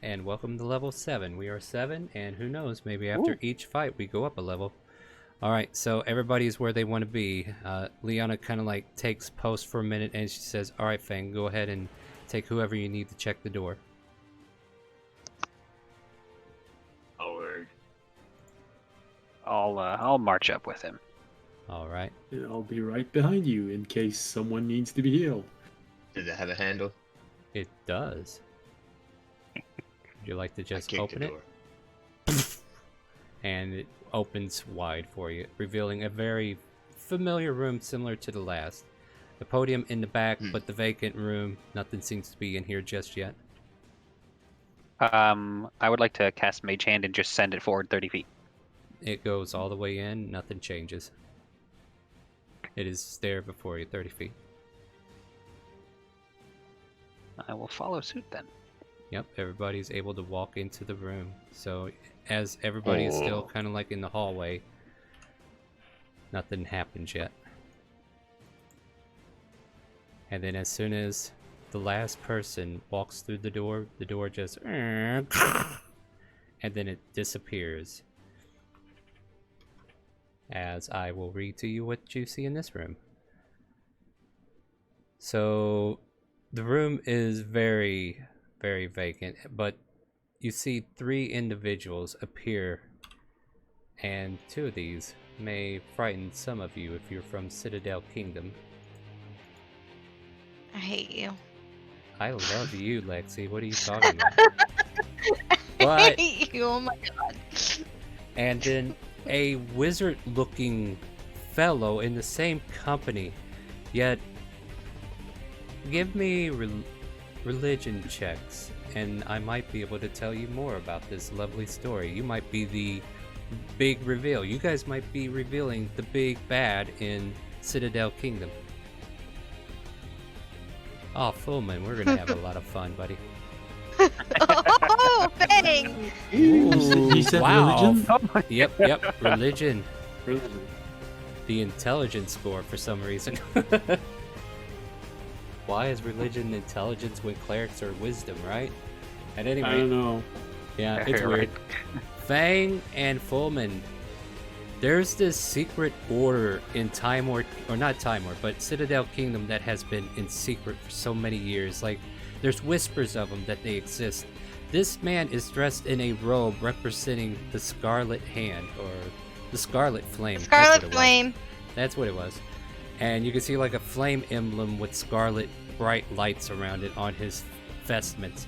And welcome to level 7. We are 7, and who knows, maybe after each fight we go up a level. Alright, so everybody's where they want to be. Liana kind of like takes post for a minute and she says, alright Fang, go ahead and take whoever you need to check the door. I'll march up with him. Alright. And I'll be right behind you in case someone needs to be healed. Does it have a handle? It does. Would you like to just open it? And it opens wide for you, revealing a very familiar room similar to the last. The podium in the back, but the vacant room, nothing seems to be in here just yet. I would like to cast Mage Hand and just send it forward 30 feet. It goes all the way in, nothing changes. It is there before you, 30 feet. I will follow suit then. Yep, everybody's able to walk into the room. So as everybody is still kind of like in the hallway, nothing happens yet. And then as soon as the last person walks through the door just and then it disappears. As I will read to you what you see in this room. So the room is very, very vacant, but you see 3 individuals appear, and 2 of these may frighten some of you if you're from Citadel Kingdom. I hate you. I love you, Lexi. What are you talking about? I But hate you. Oh my god. and then a wizard-looking fellow in the same company, yet give me religion checks, and I might be able to tell you more about this lovely story. You might be the big reveal. You guys might be revealing the big bad in Citadel Kingdom. Oh, Fullman, we're gonna have a lot of fun, buddy. Oh, bang! You said wow. religion? Yep, religion. Religion. The intelligence score for some reason. Why is religion intelligence when clerics are wisdom, right? At any rate, I don't know. Yeah, it's weird. Fang and Fullman, there's this secret order in Timor, or not Timor, but Citadel Kingdom that has been in secret for so many years. Like, there's whispers of them that they exist. This man is dressed in a robe representing the Scarlet Hand, or the Scarlet Flame. Scarlet Flame. That's what it was. And you can see like a flame emblem with scarlet bright lights around it on his vestments.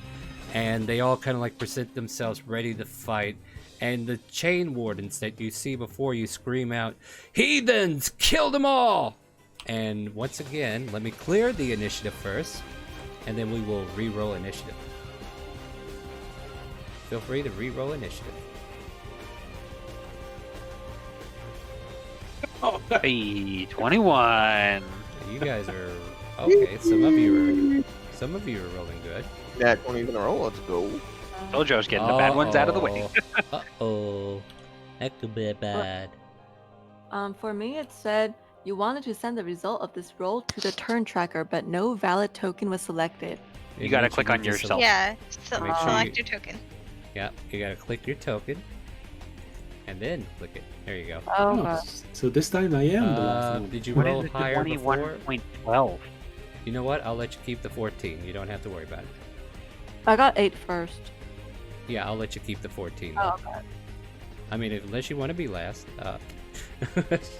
And they all kind of like present themselves ready to fight. And the chain wardens that you see before you scream out, "Heathens! Kill them all!" And once again, let me clear the initiative first, and then we will re-roll initiative. Feel free to re-roll initiative. Oh, hey, 21. You guys are okay. Some of you are rolling good. Yeah, 20 in a row. Let's go. Told you I was getting the bad ones out of the way. Uh-oh. That could be bad. For me, it said you wanted to send the result of this roll to the turn tracker, but no valid token was selected. You gotta click on yourself. Yeah, Make sure select you- your token. Yeah, you gotta click your token, and then click it. There you go. Oh, Oh, so this time I am the last one. Did you What roll is it, higher before? 21.12? You know what? I'll let you keep the 14. You don't have to worry about it. I got 8 first. Yeah, I'll let you keep the 14. Oh, though. okay. I mean, unless you want to be last. Let's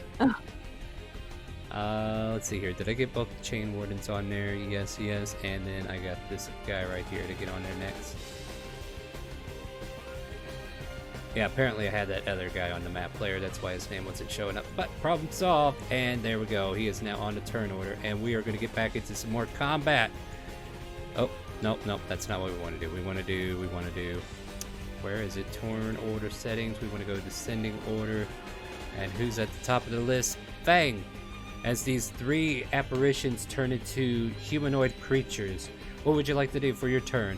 see here. Did I get both the chain wardens on there? Yes, yes. And then I got this guy right here to get on there next. Yeah, apparently I had that other guy on the map player. That's why his name wasn't showing up. But problem solved. And there we go. He is now on the turn order. And we are going to get back into some more combat. Oh, nope. That's not what we want to do. We want to do... Where is it? Turn order settings. We want to go descending order. And who's at the top of the list? Fang! As these 3 apparitions turn into humanoid creatures, what would you like to do for your turn?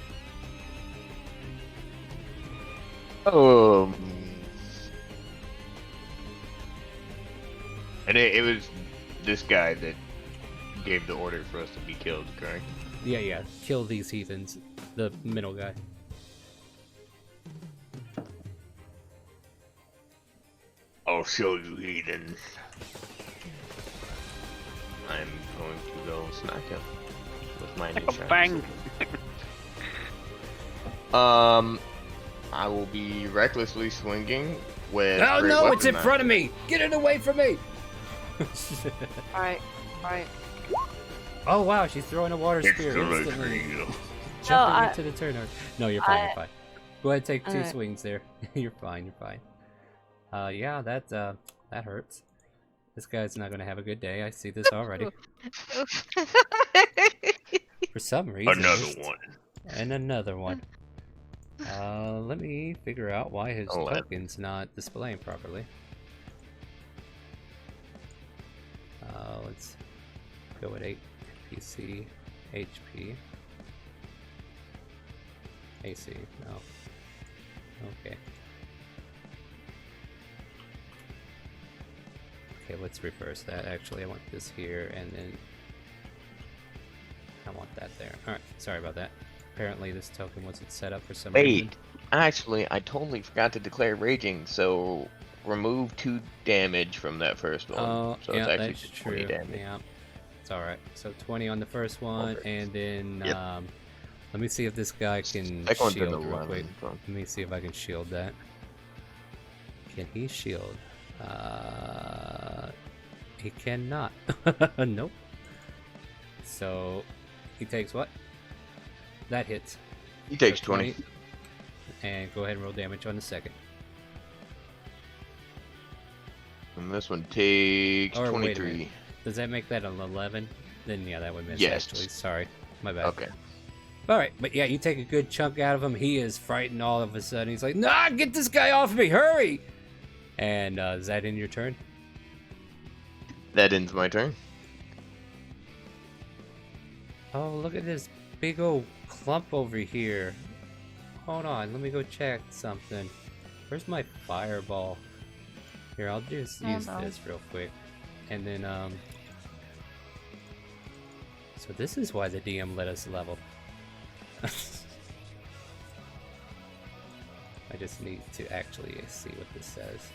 And it was this guy that gave the order for us to be killed, correct? Yeah. Kill these heathens. The middle guy. I'll show you, heathens. I'm going to go smack him with my new Bang! I will be recklessly swinging with. Oh great no, weapon it's in knife. front of me! Get it away from me! Alright. Oh wow, she's throwing a water It's spear the instantly. retrieval. Jumping into the turn order. No, you're fine, I- you're fine. Go ahead, take 2 Alright. swings there. You're fine. Yeah, that hurts. This guy's not gonna have a good day. I see this already. For some reason. Another this- one. And another one. Let me figure out why his Oh, token's not displaying properly. Let's go with 8 PC HP. AC. No. Okay. Okay, let's reverse that. Actually, I want this here, and then I want that there. Alright, sorry about that. Apparently this token wasn't set up for some reason. Wait, actually, I totally forgot to declare raging, so remove 2 damage from that first one. Oh, So yeah, it's actually that's just true. 20 damage. Yeah, it's alright. So 20 on the first one, and then let me see if this guy can Second one's an shield real 11, quick. so. Let me see if I can shield that. Can he shield? He cannot. Nope. So he takes what? That hits. He takes 20. And go ahead and roll damage on the second. And this one takes Or wait a 23. minute. Does that make that an 11? Then yeah, that would miss Yes. actually. Sorry. My bad. Okay. Alright, but yeah, you take a good chunk out of him. He is frightened all of a sudden. He's like, nah, get this guy off me, hurry! And is that in your turn? That ends my turn. Oh, look at this big old clump over here. Hold on, let me go check something. Where's my fireball? Here, I'll just use this real quick. And then, so this is why the DM let us level. I just need to actually see what this says.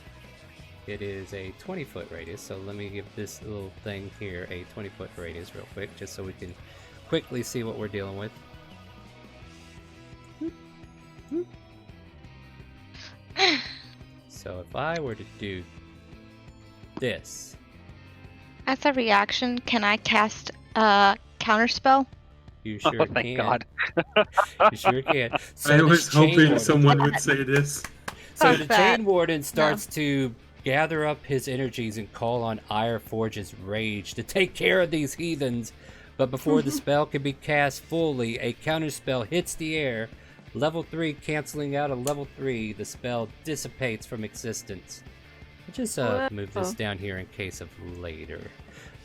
It is a 20-foot radius, so let me give this little thing here a 20-foot radius real quick, just so we can quickly see what we're dealing with. So if I were to do this... As a reaction, can I cast a counterspell? You sure thank can. God. You sure can. So I this was chain hoping warden- someone would say this. So the Chain Warden starts to gather up his energies and call on Ire Forge's rage to take care of these heathens. But before the spell can be cast fully, a counterspell hits the air. Level 3 canceling out a level 3. The spell dissipates from existence. I'll just move this down here in case of later.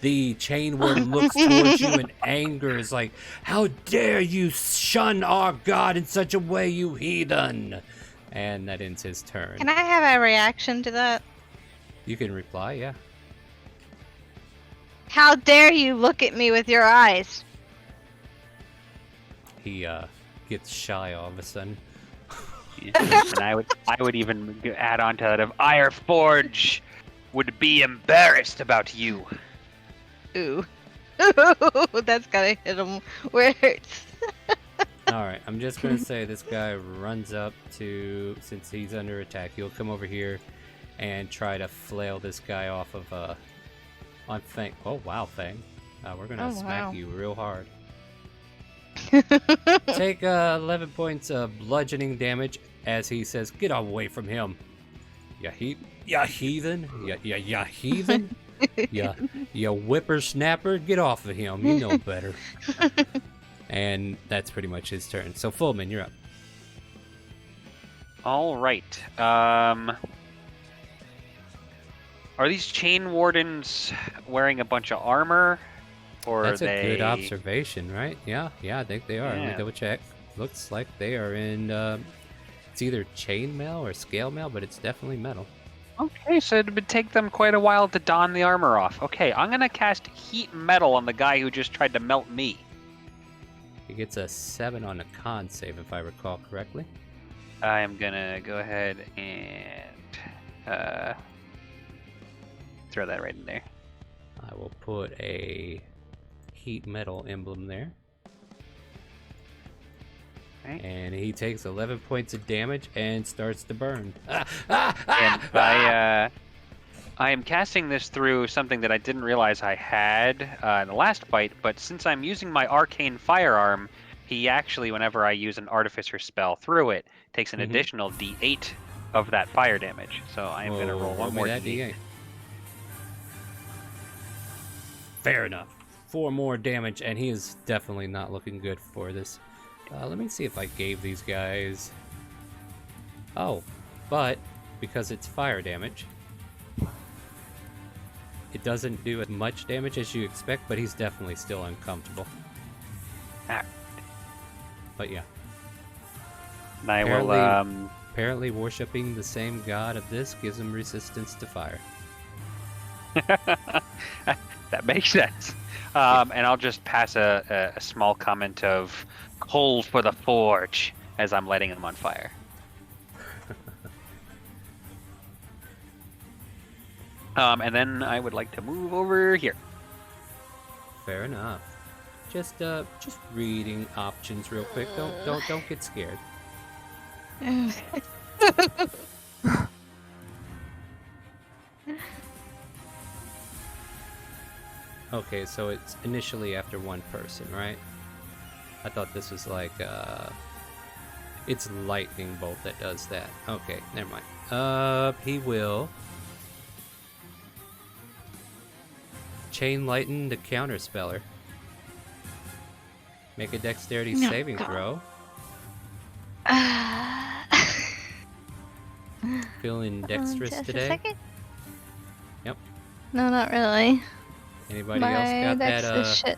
The Chain Warden looks towards you in anger. Is like, how dare you shun our god in such a way, you heathen! And that ends his turn. Can I have a reaction to that? You can reply, yeah. How dare you look at me with your eyes? He gets shy all of a sudden. And I would even add on to that of Ire Forge would be embarrassed about you. Ooh. That's gotta hit him where it hurts. Alright, I'm just gonna say this guy runs up to, since he's under attack, he'll come over here and try to flail this guy off of on Fang. Oh wow, Fang. We're gonna smack you real hard. Take 11 points of bludgeoning damage as he says, get away from him. Ya heathen? Ya heathen? Ya whippersnapper? Get off of him, you know better. And that's pretty much his turn. So Fullman, you're up. All right. Are these Chain Wardens wearing a bunch of armor? Or That's are they... a good observation, right? Yeah, I think they are. Let me Yeah. double check. Looks like they are in, it's either chainmail or scale mail, but it's definitely metal. Okay, so it would take them quite a while to don the armor off. Okay, I'm gonna cast Heat Metal on the guy who just tried to melt me. He gets a 7 on a con save, if I recall correctly. I am gonna go ahead and throw that right in there. I will put a heat metal emblem there. Okay. And he takes 11 points of damage and starts to burn. And I am casting this through something that I didn't realize I had in the last fight, but since I'm using my arcane firearm, he actually, whenever I use an artificer spell through it, takes an additional d8 of that fire damage. So I am going to roll one more that d8. D8. Fair enough. 4 more damage, and he is definitely not looking good for this. Let me see if I gave these guys... Oh, but because it's fire damage, it doesn't do as much damage as you expect, but he's definitely still uncomfortable. Ah. But yeah. And I will, Apparently worshipping the same god of this gives him resistance to fire. That makes sense. And I'll just pass a small comment of coal for the forge as I'm lighting him on fire. And then I would like to move over here. Fair enough. Just reading options real quick. Don't get scared. Okay, so it's initially after one person, right? I thought this was like it's lightning bolt that does that. Okay, never mind. He will chain lighten the counter speller. Make a dexterity saving throw. Feeling dexterous just today? A second. Yep. No, not really. Anybody else got dex that? is shit.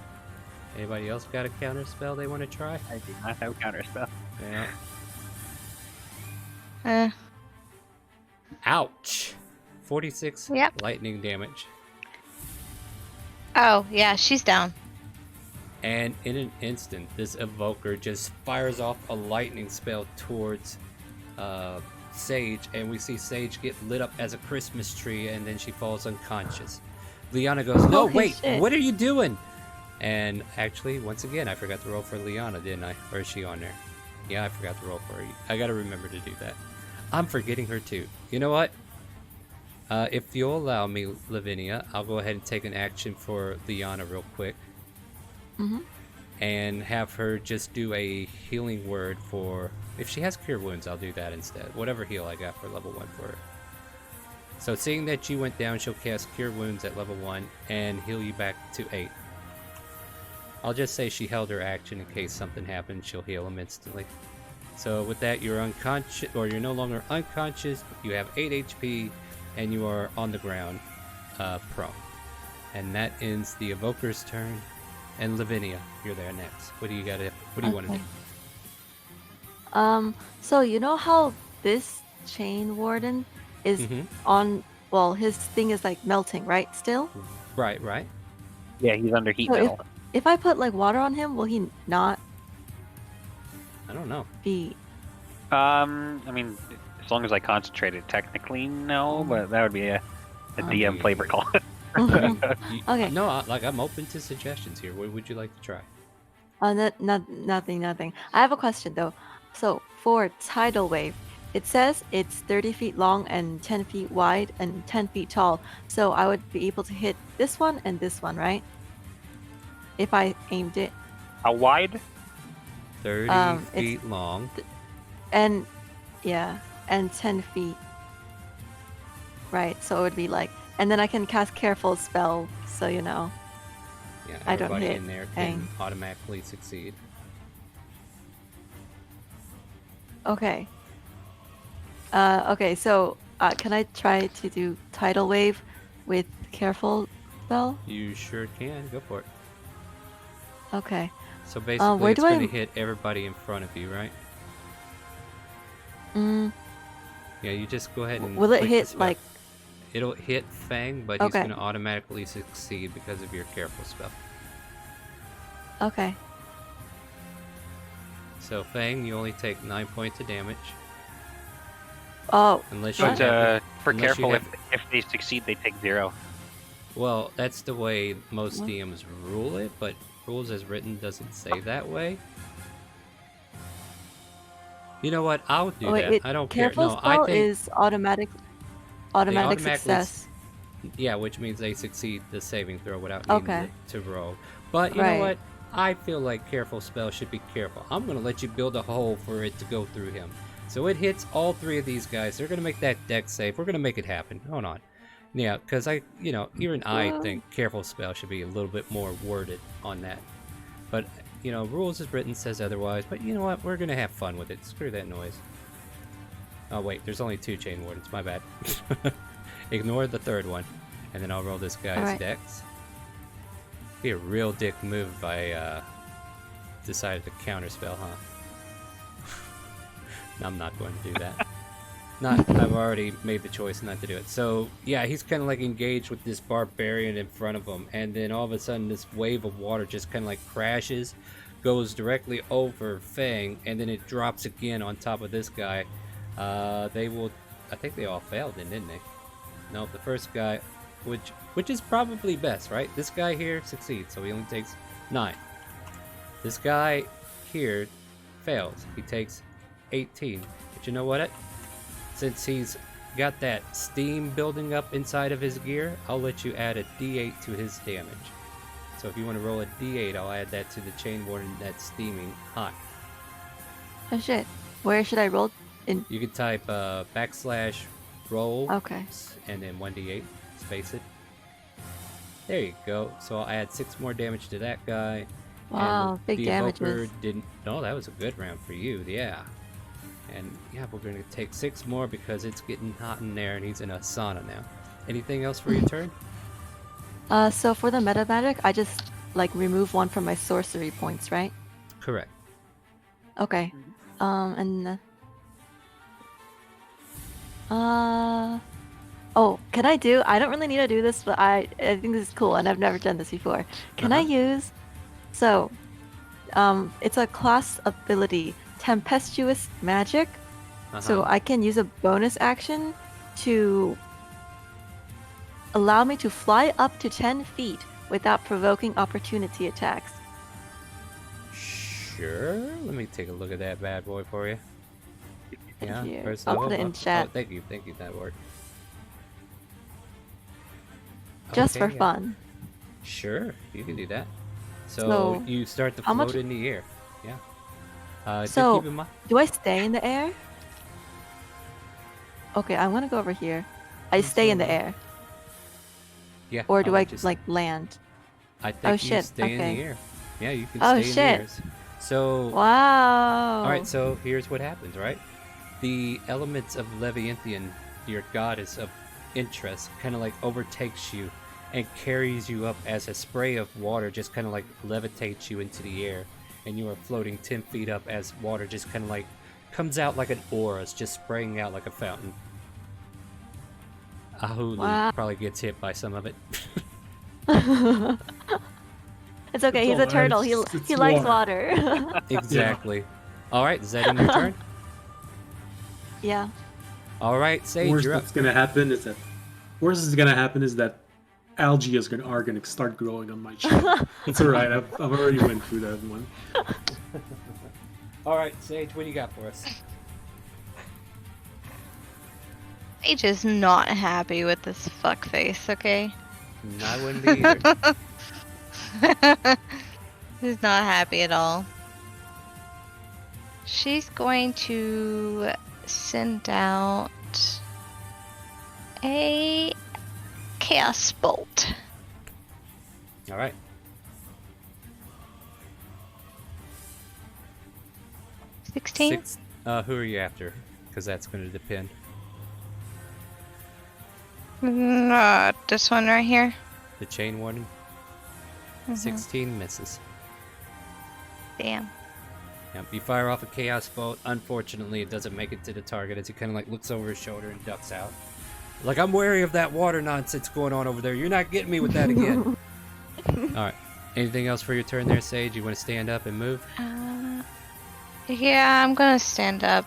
Anybody else got a counter spell they want to try? I do not have a counter spell. Yeah. Ouch! 46 Yep. lightning damage. Oh, yeah, she's down. And in an instant, this evoker just fires off a lightning spell towards Sage, and we see Sage get lit up as a Christmas tree, and then she falls unconscious. Liana goes, "No, Holy wait, shit. what are you doing?" And actually, once again, I forgot to roll for Liana, didn't I? Or is she on there? Yeah, I forgot to roll for her. I gotta remember to do that. I'm forgetting her too. You know what? If you'll allow me, Lavinia, I'll go ahead and take an action for Liana real quick. Mm-hmm. And have her just do a healing word for... If she has Cure Wounds, I'll do that instead. Whatever heal I got for level 1 for her. So seeing that you went down, she'll cast Cure Wounds at level 1 and heal you back to 8. I'll just say she held her action in case something happened. She'll heal him instantly. So with that, you're unconscious, or you're no longer unconscious. You have 8 HP, and you are on the ground, prone. And that ends the Evoker's turn. And Lavinia, you're there next. What do you want to do? So you know how this chain warden is on, well, his thing is like melting, right? Still? Right. Yeah, he's under heat So metal. if I put like water on him, will he not I don't know. be? I mean, as long as I concentrate it, technically no, but that would be a DM flavor call. Okay. No, I'm open to suggestions here. What would you like to try? Nothing. I have a question though. So for tidal wave, it says it's 30 feet long and 10 feet wide and 10 feet tall. So I would be able to hit this one and this one, right? If I aimed it. How wide? 30 feet long. And yeah, and 10 feet. Right. So it would be like, and then I can cast Careful spell, so you know. Yeah, I don't everybody hit in there can Aang. automatically succeed. Okay. Okay, so can I try to do Tidal Wave with Careful spell? You sure can. Go for it. Okay. So basically, where it's do going I- to hit everybody in front of you, right? Yeah, you just go ahead and. Will it click the hit spell. like? It'll hit Fang, but he's Okay. going to automatically succeed because of your Careful spell. Okay. So Fang, you only take 9 points of damage. Oh. Unless you But have, for unless you Careful, have- if they succeed, they take 0. Well, that's the way most What? DMs rule it, but rules as written doesn't say that way. You know what? I'll do Oh, wait, that. wait, I don't care. Careful No, spell I think is automatic they automatically success. Yeah, which means they succeed the saving throw without needing Okay. to roll. But you know Right. what? I feel like Careful spell should be careful. I'm going to let you build a hole for it to go through him. So it hits all 3 of these guys. They're going to make that dex save. We're going to make it happen. Hold on. Yeah, because even I think Careful spell should be a little bit more worded on that. But, rules as written says otherwise. But you know what? We're going to have fun with it. Screw that noise. Oh, wait. There's only 2 chain wardens. My bad. Ignore the 3rd one. And then I'll roll this guy's Alright. dex. Be a real dick move if I decided to counterspell, huh? I'm not going to do that. I've already made the choice not to do it. So yeah, he's kind of like engaged with this barbarian in front of him, and then all of a sudden this wave of water just kind of like crashes, goes directly over Fang, and then it drops again on top of this guy. I think they all failed, didn't they? No, the first guy, which is probably best, right? This guy here succeeds, so he only takes 9. This guy here fails. He takes 18. But you know what? Since he's got that steam building up inside of his gear, I'll let you add a D8 to his damage. So if you want to roll a D8, I'll add that to the chain warden that's steaming hot. Oh shit. Where should I roll? You can type /roll. Okay. And then 1d8. Space it. There you go. So I'll add 6 more damage to that guy. Wow, and big the damages. Evoker didn't. No, that was a good round for you. Yeah. And yeah, we're going to take 6 more because it's getting hot in there and he's in a sauna now. Anything else for your turn? So for the meta magic, I just like remove 1 from my sorcery points, right? Correct. Okay. Oh, can I do? I don't really need to do this, but I think this is cool, and I've never done this before. Can I use? So, it's a class ability, Tempestuous Magic. So I can use a bonus action to allow me to fly up to 10 feet without provoking opportunity attacks. Sure. Let me take a look at that bad boy for you. Yeah. Here, First I'll level. put it in chat. Oh, thank you. That worked. Just Okay, for fun. Sure, you can do that. So you start to float in the air. Yeah. So, keep in mind. do I stay in the air? Okay, I'm gonna go over here. I stay in the air. Yeah. Or do I just like land? I think Oh you shit. stay in Okay. the air. Yeah, you can Oh, stay in the shit. air. So. Wow. All right. So here's what happens. Right. The elements of Leviathan, your goddess of interest, kind of like overtakes you and carries you up as a spray of water just kind of like levitates you into the air, and you are floating 10 feet up as water just kind of like comes out like an aura. It's just spraying out like a fountain. Ahulu probably gets hit by some of it. It's okay. He's a turtle. He likes water. Exactly. All right. Is that in your turn? Yeah. All right, Sage, Worst you're up. that's gonna happen is that algae are gonna start growing on my chin. It's alright. I've already went through that one. All right, Sage, what do you got for us? Sage is not happy with this fuckface, okay? I wouldn't be either. She's not happy at all. She's going to send out a Chaos Bolt. All right. $16? Who are you after? Because that's going to depend. This one right here. The chain warden. 16 misses. Damn. Yep, you fire off a chaos bolt. Unfortunately, it doesn't make it to the target as he kind of like looks over his shoulder and ducks out. Like, I'm wary of that water nonsense going on over there. You're not getting me with that again. All right. Anything else for your turn there, Sage? You want to stand up and move? Yeah, I'm gonna stand up.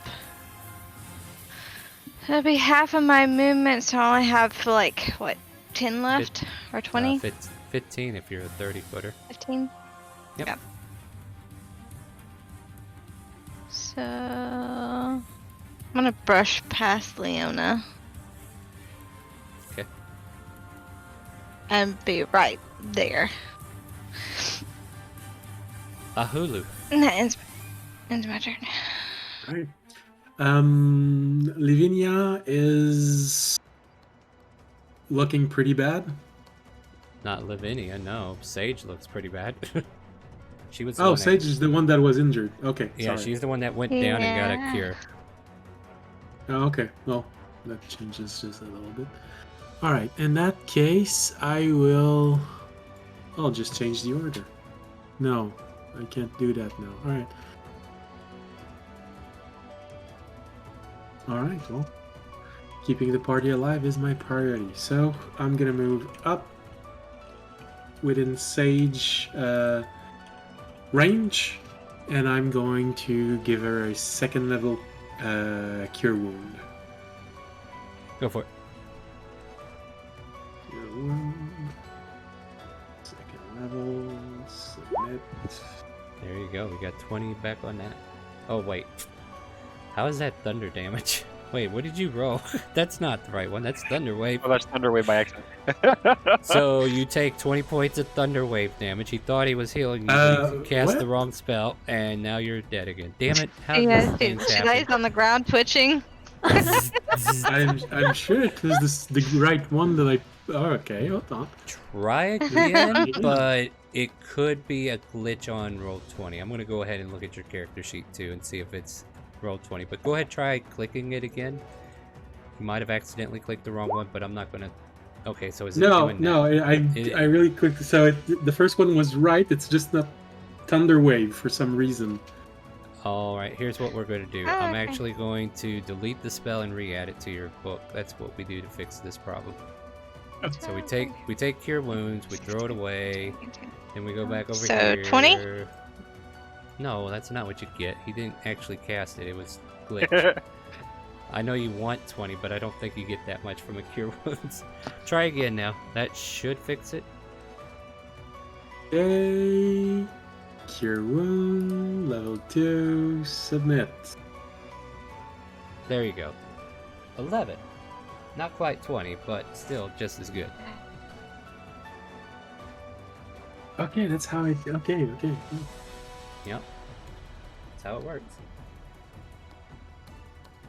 That'll be half of my movement, so I only have like, what, 10 left? Or 20? 15 if you're a 30-footer. 15? Yep. Yeah. So I'm gonna brush past Leona. Okay. And be right there. Ahulu. And that ends my turn. Alright. Lavinia is looking pretty bad. Not Lavinia, no. Sage looks pretty bad. She was. Oh, Sage is the one that was injured. Okay. Yeah, sorry. she's the one that went down and got a cure. Oh, okay. Well, that changes just a little bit. All right. In that case, I'll just change the order. No, I can't do that now. All right. Alright, well, keeping the party alive is my priority. So I'm gonna move up within Sage range, and I'm going to give her a second level Cure Wound. Go for it. Cure Wound. Second level. Submit. There you go. We got 20 back on that. Oh, wait. How is that thunder damage? Wait, what did you roll? That's not the right one. That's Thunder Wave. Oh, that's Thunder Wave by accident. So you take 20 points of Thunder Wave damage. He thought he was healing you, but he cast the wrong spell, and now you're dead again. Damn it! How did Yeah, these things she happen? lays on the ground twitching. I'm sure it was the right one that I. Oh, okay, hold on. Try again, but it could be a glitch on Roll20. I'm gonna go ahead and look at your character sheet too and see if it's Roll20. But go ahead, try clicking it again. You might have accidentally clicked the wrong one, but I'm not gonna. Okay, so is it doing that? I really clicked. So the first one was right. It's just not Thunder Wave for some reason. All right, here's what we're going to do. I'm actually going to delete the spell and re-add it to your book. That's what we do to fix this problem. So we take Cure Wounds, we throw it away, then we go back over here. So 20? No, that's not what you get. He didn't actually cast it. It was glitch. I know you want 20, but I don't think you get that much from a Cure Wounds. Try again now. That should fix it. Yay! Cure Wound, level 2, submit. There you go. 11. Not quite 20, but still just as good. Okay, that's how I. Okay. Yep. That's how it works.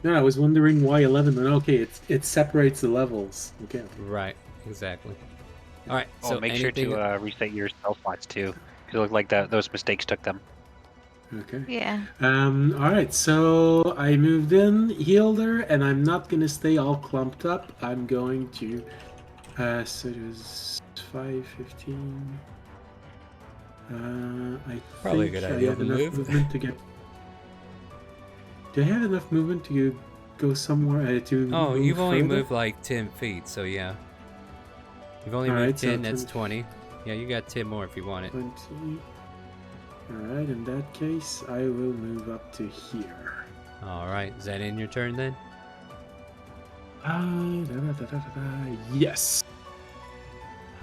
No, I was wondering why 11. But okay, it separates the levels. Okay. Right. Exactly. All right. Oh, So make sure to reset your spell slots too. Because it looked like those mistakes took them. Okay. Yeah. All right. So I moved in, healed her, and I'm not gonna stay all clumped up. I'm going to. So it was 5, 15. I Probably a think good I idea have to enough move. movement to get. Do I have enough movement to go somewhere to? Oh, move you've only further? moved like 10 feet, so yeah. You've only All moved right, so 10, that's 20. 20. Yeah, you got 10 more if you want it. 20. Alright, in that case, I will move up to here. Alright, is that in your turn then? Yes.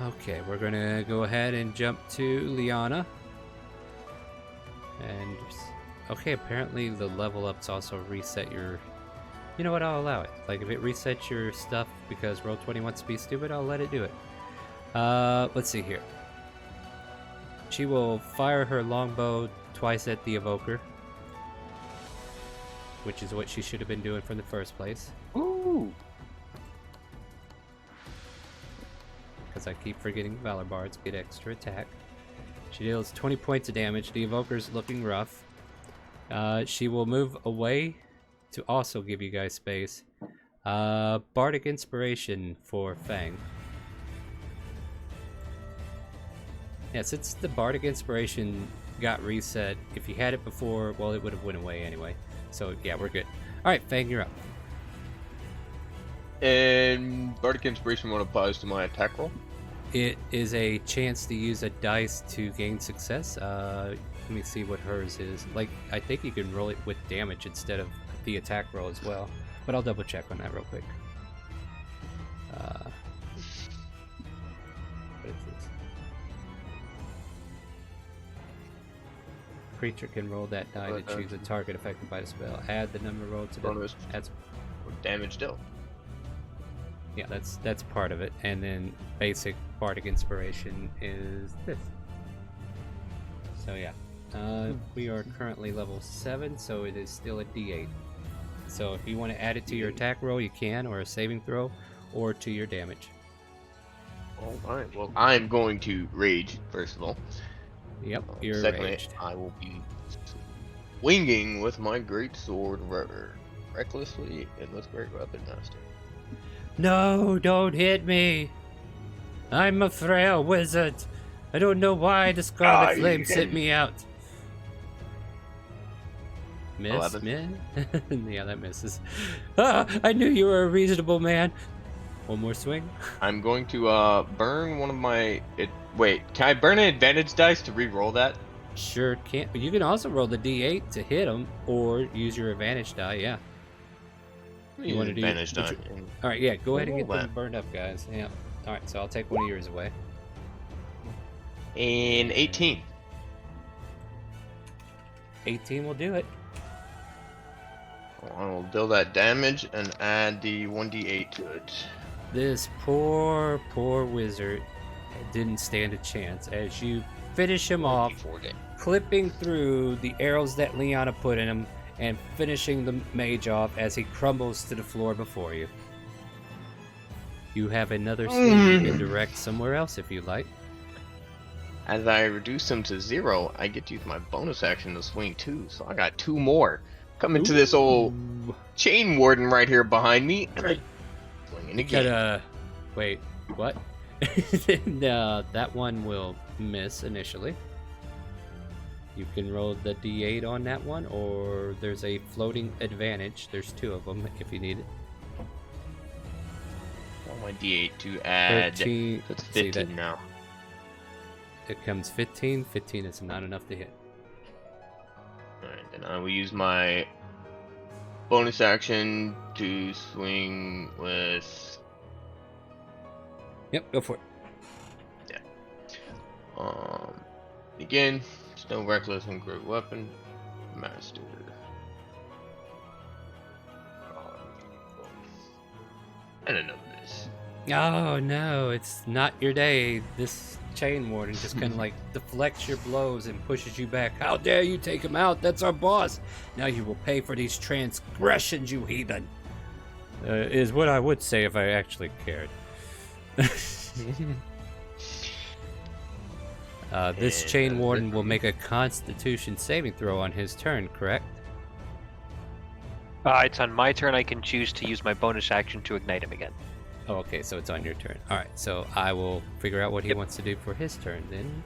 Okay, we're gonna go ahead and jump to Liana. And, okay, apparently the level ups also reset your... You know what, I'll allow it. Like, if it resets your stuff because Roll20 wants to be stupid, I'll let it do it. Let's see here. She will fire her longbow twice at the evoker, which is what she should have been doing from the first place. Ooh! Because I keep forgetting Valor Bards get extra attack. She deals 20 points of damage. The evoker's looking rough. She will move away to also give you guys space. Bardic Inspiration for Fang. Yeah, since the Bardic Inspiration got reset, if you had it before, well, it would have went away anyway. So, yeah, we're good. Alright, Fang, you're up. And Bardic Inspiration, what applies to my attack roll? It is a chance to use a dice to gain success. Let me see what hers is. Like, I think you can roll it with damage instead of the attack roll as well. But I'll double check on that real quick. What is this? Creature can roll that die to choose a target affected by the spell. Add the number rolled to the Bonus damage dealt. Yeah, that's part of it. And then basic Bardic Inspiration is this. So yeah, we are currently level 7, so it is still a D8. So if you want to add it to your attack roll, you can, or a saving throw, or to your damage. Alright, well, I'm going to rage, first of all. Yep, you're Secondly, raged. I will be swinging with my great sword recklessly and with great weapon master. No, don't hit me! I'm a frail wizard. I don't know why the Scarlet Flame sent me out. Miss, 11. man. Yeah, that misses. Ah, I knew you were a reasonable man. One more swing. I'm going to burn one of my. Wait, can I burn an advantage dice to re-roll that? Sure can. But you can also roll the d8 to hit him, or use your advantage die. Yeah. You want to do advantage die? All right. Yeah. Go ahead and get Roll them that. burned up, guys. Yeah. All right. So I'll take one of yours away. And 18. 18 will do it. I will deal that damage and add the 1d8 to it. This poor wizard didn't stand a chance as you finish him off, clipping through the arrows that Liana put in him and finishing the mage off as he crumbles to the floor before you. You have another swing you can direct somewhere else if you like. As I reduce him to 0, I get to use my bonus action to swing 2, so I got 2 more. Coming to this old chain warden right here behind me. Swinging again. Wait, what? No, that one will miss initially. You can roll the d8 on that one, or there's a floating advantage. There's 2 of them if you need it. Roll my d8 to add. 13. That's 15 now. It comes 15. 15 is not enough to hit. Alright, then I will use my bonus action to swing with. Yep, go for it. Yeah. Again, still reckless and great weapon. Master. And another miss. Oh no, it's not your day. This chain warden just kind of like deflects your blows and pushes you back. How dare you take him out? That's our boss. Now you will pay for these transgressions, you heathen. Is what I would say if I actually cared. This chain warden will make a Constitution saving throw on his turn, correct? It's on my turn. I can choose to use my bonus action to ignite him again. Oh, okay, so it's on your turn. All right, so I will figure out what he wants to do for his turn then.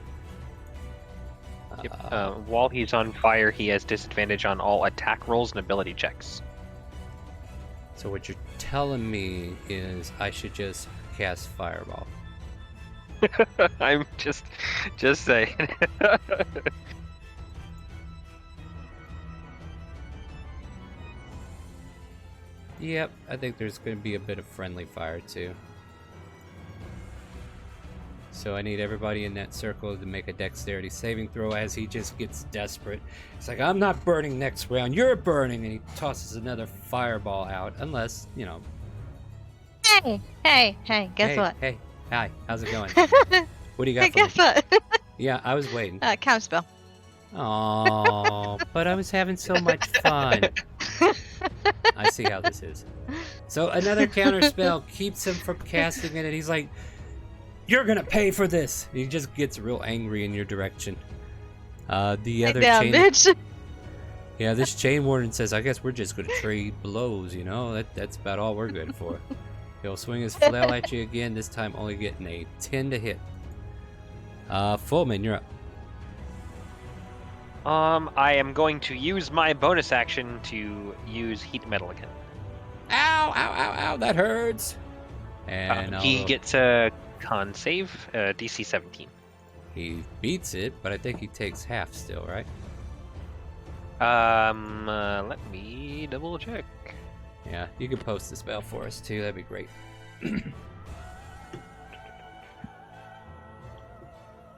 While he's on fire, he has disadvantage on all attack rolls and ability checks. So what you're telling me is I should just cast Fireball. I'm just saying. Yep, I think there's going to be a bit of friendly fire too. So I need everybody in that circle to make a dexterity saving throw as he just gets desperate. It's like, I'm not burning next round, you're burning! And he tosses another fireball out, unless, you know. Hey, guess what? Hey, hi, how's it going? What do you got Hey, for me? guess what? Yeah, I was waiting. Counterspell. Oh, but I was having so much fun. I see how this is. So another counter spell keeps him from casting it, and he's like, you're gonna pay for this! And he just gets real angry in your direction. The other chain... bitch. Yeah, this chain warden says, I guess we're just gonna trade blows, you know? That's about all we're good for. He'll swing his flail at you again, this time only getting a 10 to hit. Fullman, you're up. I am going to use my bonus action to use heat metal again. Ow, ow, ow, ow, that hurts! And he gets a con save, DC 17. He beats it, but I think he takes half still, right? Let me double check. Yeah, you can post the spell for us too, that'd be great.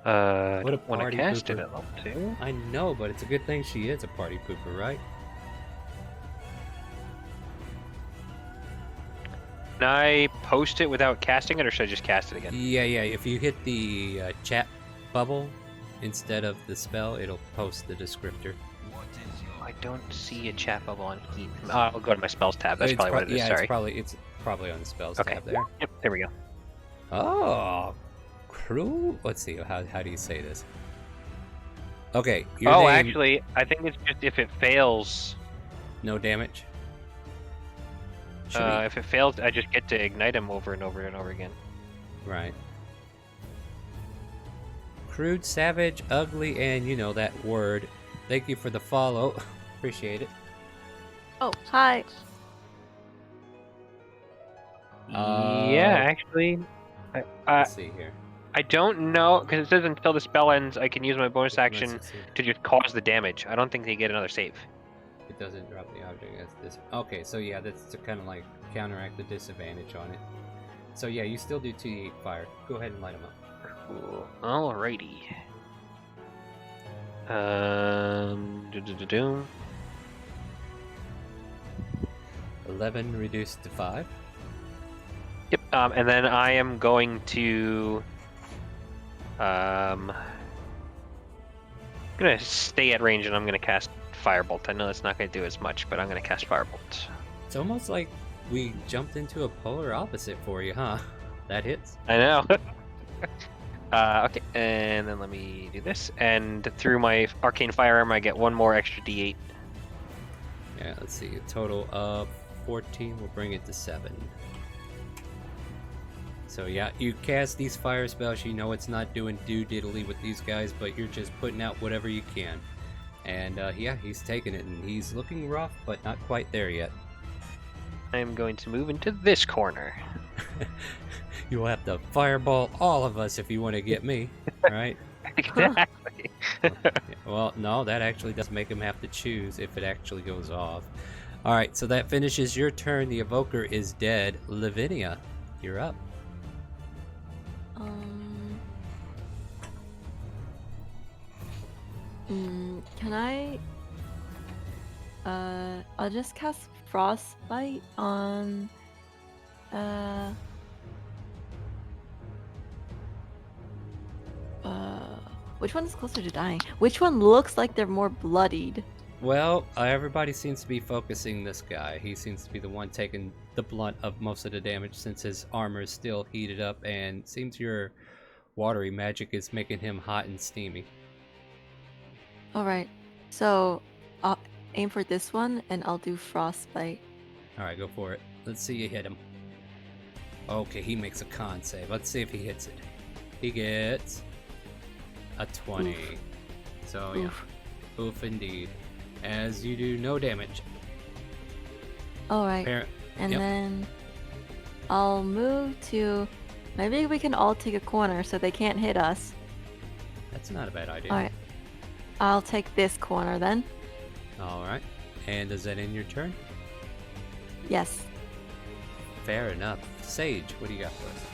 What a when I party cast it pooper. at level 2. I know, but it's a good thing she is a party pooper, right? Can I post it without casting it, or should I just cast it again? Yeah, if you hit the chat bubble instead of the spell, it'll post the descriptor. I don't see a chat bubble on heat. I'll go to my spells tab. That's probably what it is. Yeah, Sorry. it's probably on the spells Okay. tab there. Yep, there we go. Oh, cruel. Let's see. How do you say this? Okay. Actually, I think it's just if it fails. No damage. If it fails, I just get to ignite him over and over and over again. Right. Crude, savage, ugly, and you know that word. Thank you for the follow. Appreciate it. Oh, hi. Yeah, actually, Let's see here. I don't know, because it says until the spell ends, I can use my bonus action succeed. to just cause the damage. I don't think they get another save. It doesn't drop the object as this. Okay, so yeah, that's to kind of like counteract the disadvantage on it. So yeah, you still do 2d8 fire. Go ahead and light them up. Cool. Alrighty. 11 reduced to 5. Yep. And then I am going to gonna stay at range and I'm gonna cast Firebolt. I know it's not gonna do as much, but I'm gonna cast Firebolt. It's almost like we jumped into a polar opposite for you, huh? That hits. I know. Okay, and then let me do this. And through my Arcane Firearm, I get one more extra D8. Yeah, let's see. A total of 14 will bring it to 7. So yeah, you cast these fire spells, you know it's not doing do-diddly with these guys, but you're just putting out whatever you can. And yeah, he's taking it, and he's looking rough, but not quite there yet. I'm going to move into this corner. You'll have to fireball all of us if you want to get me, right? Exactly. Well, no, that actually does make him have to choose if it actually goes off. Alright, so that finishes your turn. The Evoker is dead. Lavinia, you're up. Can I... I'll just cast Frostbite on... which one is closer to dying? Which one looks like they're more bloodied? Well, everybody seems to be focusing this guy. He seems to be the one taking the blunt of most of the damage since his armor is still heated up, and seems your watery magic is making him hot and steamy. Alright, so I'll aim for this one and I'll do Frostbite. Alright, go for it. Let's see you hit him. Okay, he makes a con save. Let's see if he hits it. He gets a 20. Oof. So yeah, oof indeed. As you do no damage. Alright, and then I'll move to... Maybe we can all take a corner so they can't hit us. That's not a bad idea. Alright, I'll take this corner then. Alright, and is that in your turn? Yes. Fair enough. Sage, what do you got for us?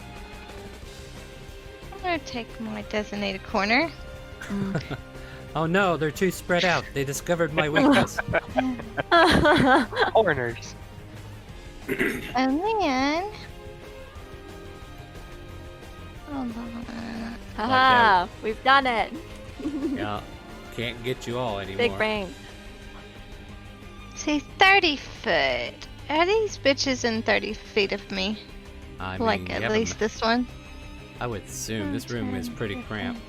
I'm gonna take my designated corner. Oh no, they're too spread out. They discovered my weakness. Corners. And then... Hold on. Haha, we've done it. Yeah, can't get you all anymore. Big brain. See, 30 foot. Are these bitches in 30 feet of me? I Like, mean, at least this one? I would assume. This room is pretty cramped.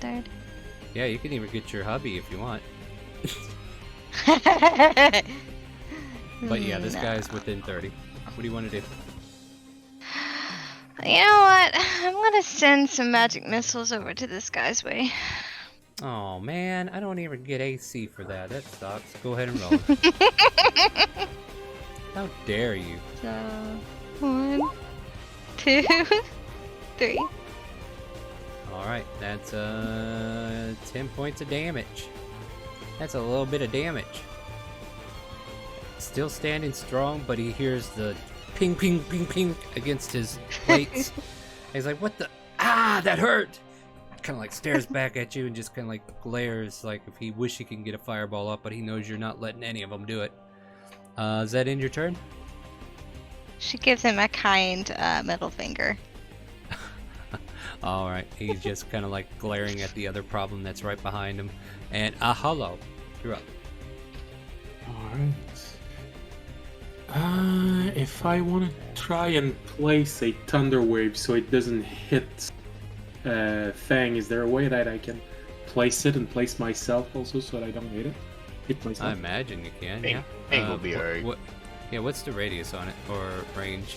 30. Yeah, you can even get your hubby if you want. But yeah, this guy's within 30. What do you want to do? You know what? I'm gonna send some magic missiles over to this guy's way. Oh man, I don't even get AC for that. That sucks. Go ahead and roll. How dare you? So, 1, 2, 3. Alright, that's 10 points of damage. That's a little bit of damage. Still standing strong, but he hears the ping, ping, ping, ping against his plates. He's like, what the? Ah, that hurt! Kind of like stares back at you and just kind of like glares like if he wish he can get a fireball up, but he knows you're not letting any of them do it. Is that in your turn? She gives him a kind middle finger. Alright, he's just kind of like glaring at the other problem that's right behind him. And Ahalo, you're up. Alright. If I want to try and place a Thunder Wave so it doesn't hit Fang, is there a way that I can place it and place myself also so that I don't hit it? Hit myself? I imagine you can, Fang, yeah. Fang will be alright. Yeah, what's the radius on it, or range?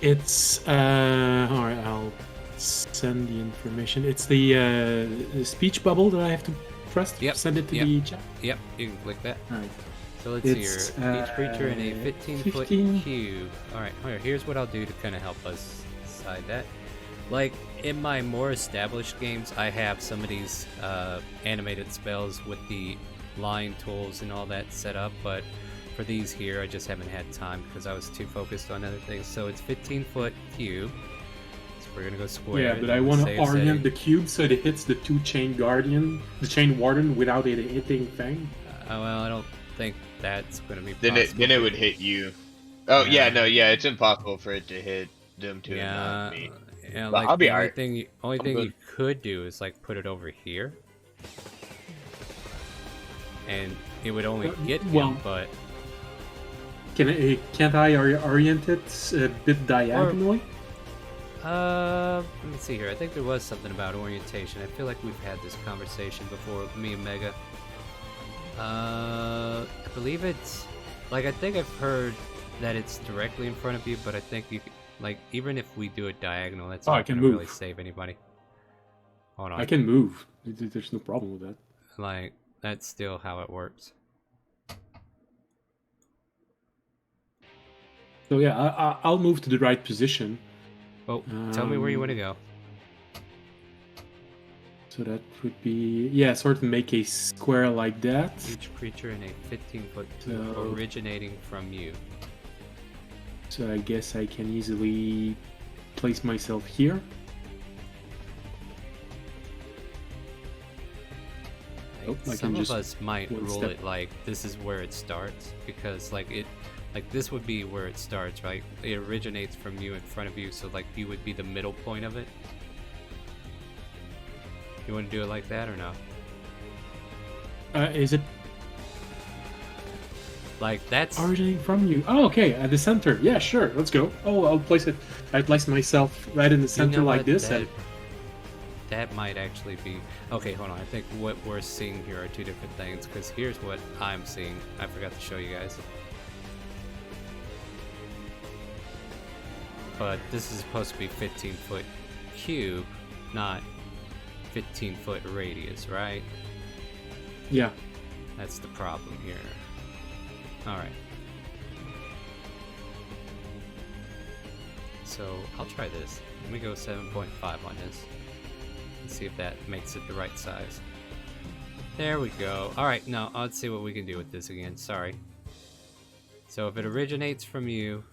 It's, alright, I'll send the information. It's the speech bubble that I have to trust? Yep. Send it to the chat. Yep, you can click that. All right. So let's see here. Each creature in a 15-foot cube. Alright, here's what I'll do to kind of help us decide that. Like, in my more established games, I have some of these animated spells with the line tools and all that set up, but for these here, I just haven't had time because I was too focused on other things. So it's 15-foot cube. So we're gonna go square. Yeah, but I want to orient the cube so it hits the 2 chain guardian, the chain warden, without it hitting Fang. Well, I don't think that's gonna be Then possible. then it would hit you. Oh yeah, no, yeah, it's impossible for it to hit them two and Yeah, not me. yeah. But Like I'll be the only alright. thing, you could do is like put it over here, and it would only get him. But Can't I orient it a bit diagonally? let me see here. I think there was something about orientation. I feel like we've had this conversation before, me and Mega. I believe it's like I think I've heard that it's directly in front of you, but I think you can, like even if we do it diagonal, that's not gonna really save anybody. Hold on. I can move. There's no problem with that. Like that's still how it works. So yeah, I'll move to the right position. Oh, tell me where you want to go. So that would be, yeah, sort of make a square like that. Each creature in a 15-foot cube originating from you. So I guess I can easily place myself here. Some of us might rule it like this is where it starts, because like this would be where it starts, right? It originates from you in front of you, so like you would be the middle point of it. You want to do it like that or no? Is it like that's originating from you? Oh, okay, at the center. Yeah, sure. Let's go. Oh, I'll place it. I place myself right in the center like this. That might actually be okay. Hold on. I think what we're seeing here are two different things. Because here's what I'm seeing. I forgot to show you guys. But this is supposed to be 15-foot cube, not 15-foot radius, right? Yeah. That's the problem here. Alright. So, I'll try this. Let me go 7.5 on this. Let's see if that makes it the right size. There we go. Alright, now let's see what we can do with this again. Sorry. So, if it originates from you,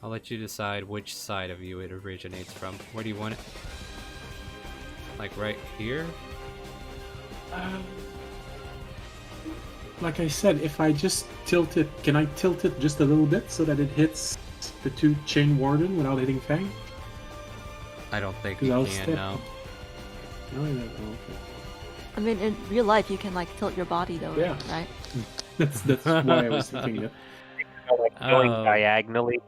I'll let you decide which side of you it originates from. Where do you want it? Like right here? Like I said, if I just tilt it, can I tilt it just a little bit so that it hits the 2 chain warden without hitting Fang? I don't think you can, no. No, okay. I mean, in real life, you can like tilt your body though, Yeah. right? That's why I was thinking that. Like going diagonally,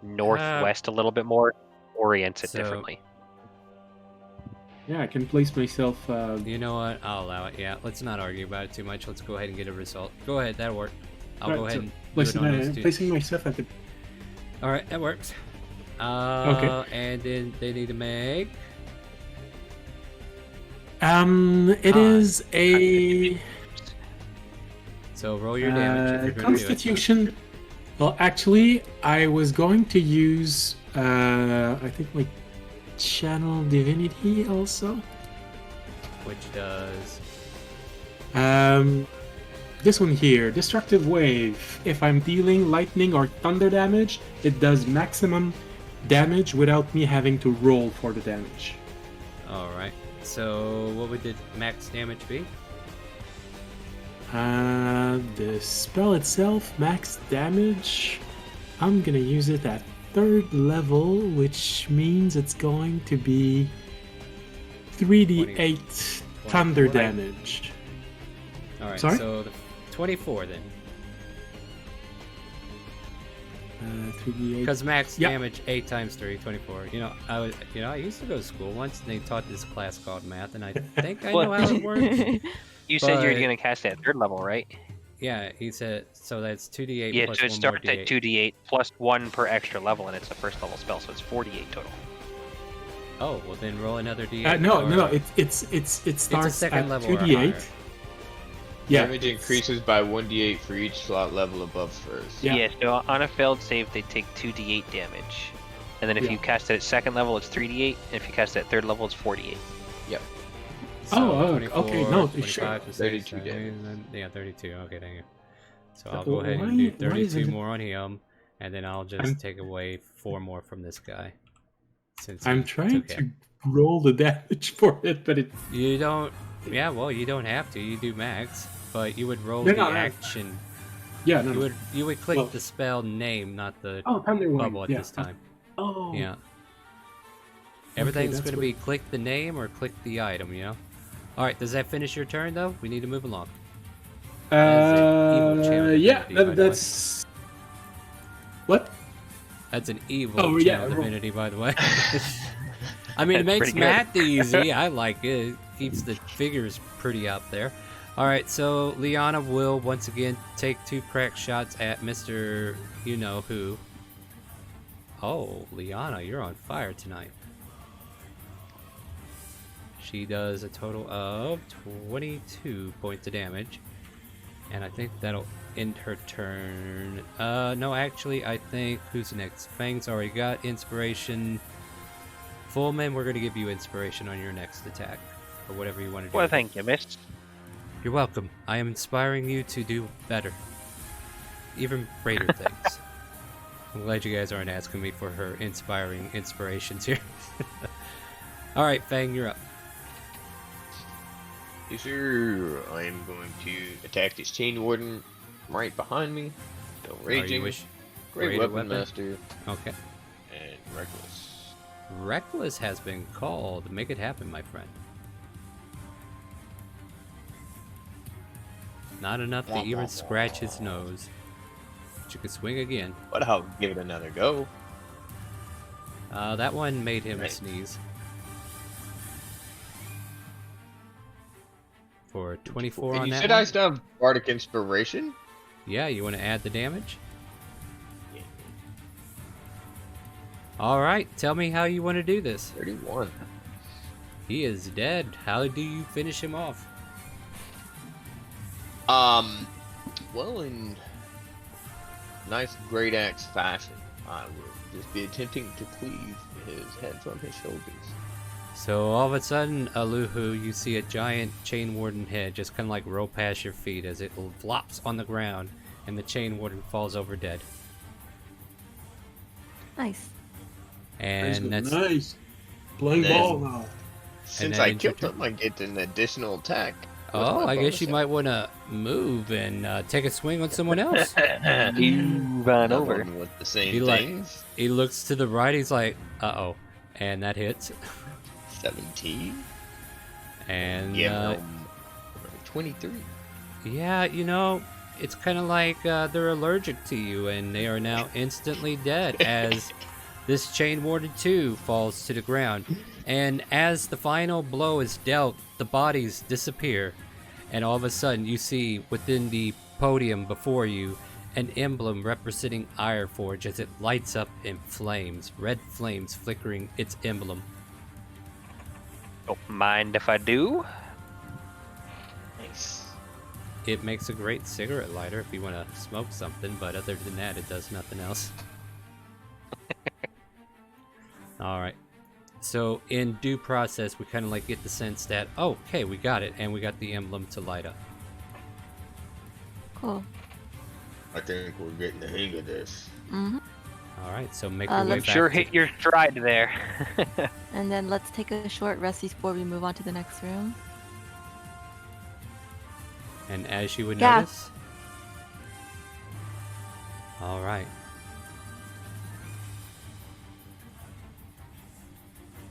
northwest a little bit more, orients it differently. Yeah, I can place myself. You know what? I'll allow it. Yeah, let's not argue about it too much. Let's go ahead and get a result. Go ahead, that'll work. I'll go ahead and do it on those two. Placing myself at the. All right, that works. Okay. And then they need to make. It is a. So roll your damage. If you're gonna do it. Constitution. Well, actually, I was going to use. I think my channel divinity also. Which does. This one here, destructive wave. If I'm dealing lightning or thunder damage, it does maximum damage without me having to roll for the damage. All right. So what would the max damage be? The spell itself, max damage. I'm gonna use it at 3rd level, which means it's going to be 3d8 thunder damage. All right. Sorry? So the 24 then. 3d8. Because max damage 8 times 3, 24. I used to go to school once, and they taught this class called math, and I think I know how it works. You said you're going to cast it at 3rd level, right? Yeah, he said, so that's 2d8 yeah, plus so it 1 starts more at d8. 2d8 plus 1 per extra level, and it's a 1st level spell, so it's 4d8 total. Oh, well then roll another d8. No. It starts second at level or 2d8. higher. Yeah. Damage increases by 1d8 for each slot level above first. Yeah. So on a failed save, they take 2d8 damage, and then if you cast it at second level, it's 3d8, and if you cast it at third level, it's 4d8. Yep. So, 24, okay, no, 25 sure. to 32 damage. damage. Yeah, 32. Okay, dang it. So So I'll go ahead and why- do why 32 isn't it- more on him, and then I'll just I'm- take away 4 more from this guy. Since I'm he trying took to him. roll the damage for it, but it. You don't. Yeah, well, you don't have to. You do max, but you would roll No, the no, no. action. Yeah, no. You would click Well- the spell name, not the Oh, Thunder Wing, bubble at yeah. this time. Oh. Yeah. Everything's that's going to be click the name or click the item, you know? Alright, does that finish your turn, though? We need to move along. Yeah, that's. What? That's an evil Oh, yeah, channel roll. divinity, by the way. I mean, it That's makes pretty good. math easy. I like it. It keeps the figures pretty out there. Alright, so Liana will once again take 2 crack shots at Mr. You-know-who. Oh, Liana, you're on fire tonight. She does a total of 22 points of damage. And I think that'll end her turn. No, actually, I think... Who's next? Fang's already got inspiration. Fullman, we're going to give you inspiration on your next attack. Or whatever you want to do. Well, thank you, miss. You're welcome. I am inspiring you to do better. Even greater things. I'm glad you guys aren't asking me for her inspiring inspirations here. Alright, Fang, you're up. Yes, sir. I am going to attack this Chain Warden right behind me. So Raging, Great Weapon Master, Okay. and Reckless. Reckless has been called. Make it happen, my friend. Not enough to even scratch his nose. But you can swing again. But I'll give it another go. That one made him sneeze. For 24 And on you that said one. I still have Bardic Inspiration? Yeah, you want to add the damage? Alright, tell me how you want to do this. 31. He is dead. How do you finish him off? Well, in nice great axe fashion, I will just be attempting to cleave his head from his shoulders. So all of a sudden, Aluhu, you see a giant Chain Warden head just kind of like roll past your feet as it flops on the ground, and the Chain Warden falls over dead. Nice. And that's nice. Playing Then- ball now. Since then I ends your killed him, I get an additional attack. with Oh, my I guess bonus you might want to move and take a swing on someone else. Move on I over. wouldn't with the same He like things. he looks to the right. He's like, "Uh-oh," and that hits. 17. And Yeah, 23. yeah, you know, it's kind of like they're allergic to you, and they are now instantly dead as this Chain Warden 2 falls to the ground. And as the final blow is dealt, the bodies disappear, and all of a sudden you see within the podium before you an emblem representing Ironforge as it lights up in flames, red flames flickering its emblem. Don't mind if I do. Nice. It makes a great cigarette lighter if you want to smoke something, but other than that, it does nothing else. Alright. So, in due process, we kind of like get the sense that, oh, okay, we got it, and we got the emblem to light up. Cool. I think we're getting the hang of this. Mm-hmm. Alright, so make your way let's back Sure to- hit your stride there. And then let's take a short rest before we move on to the next room. And as you would Yeah. notice... Alright.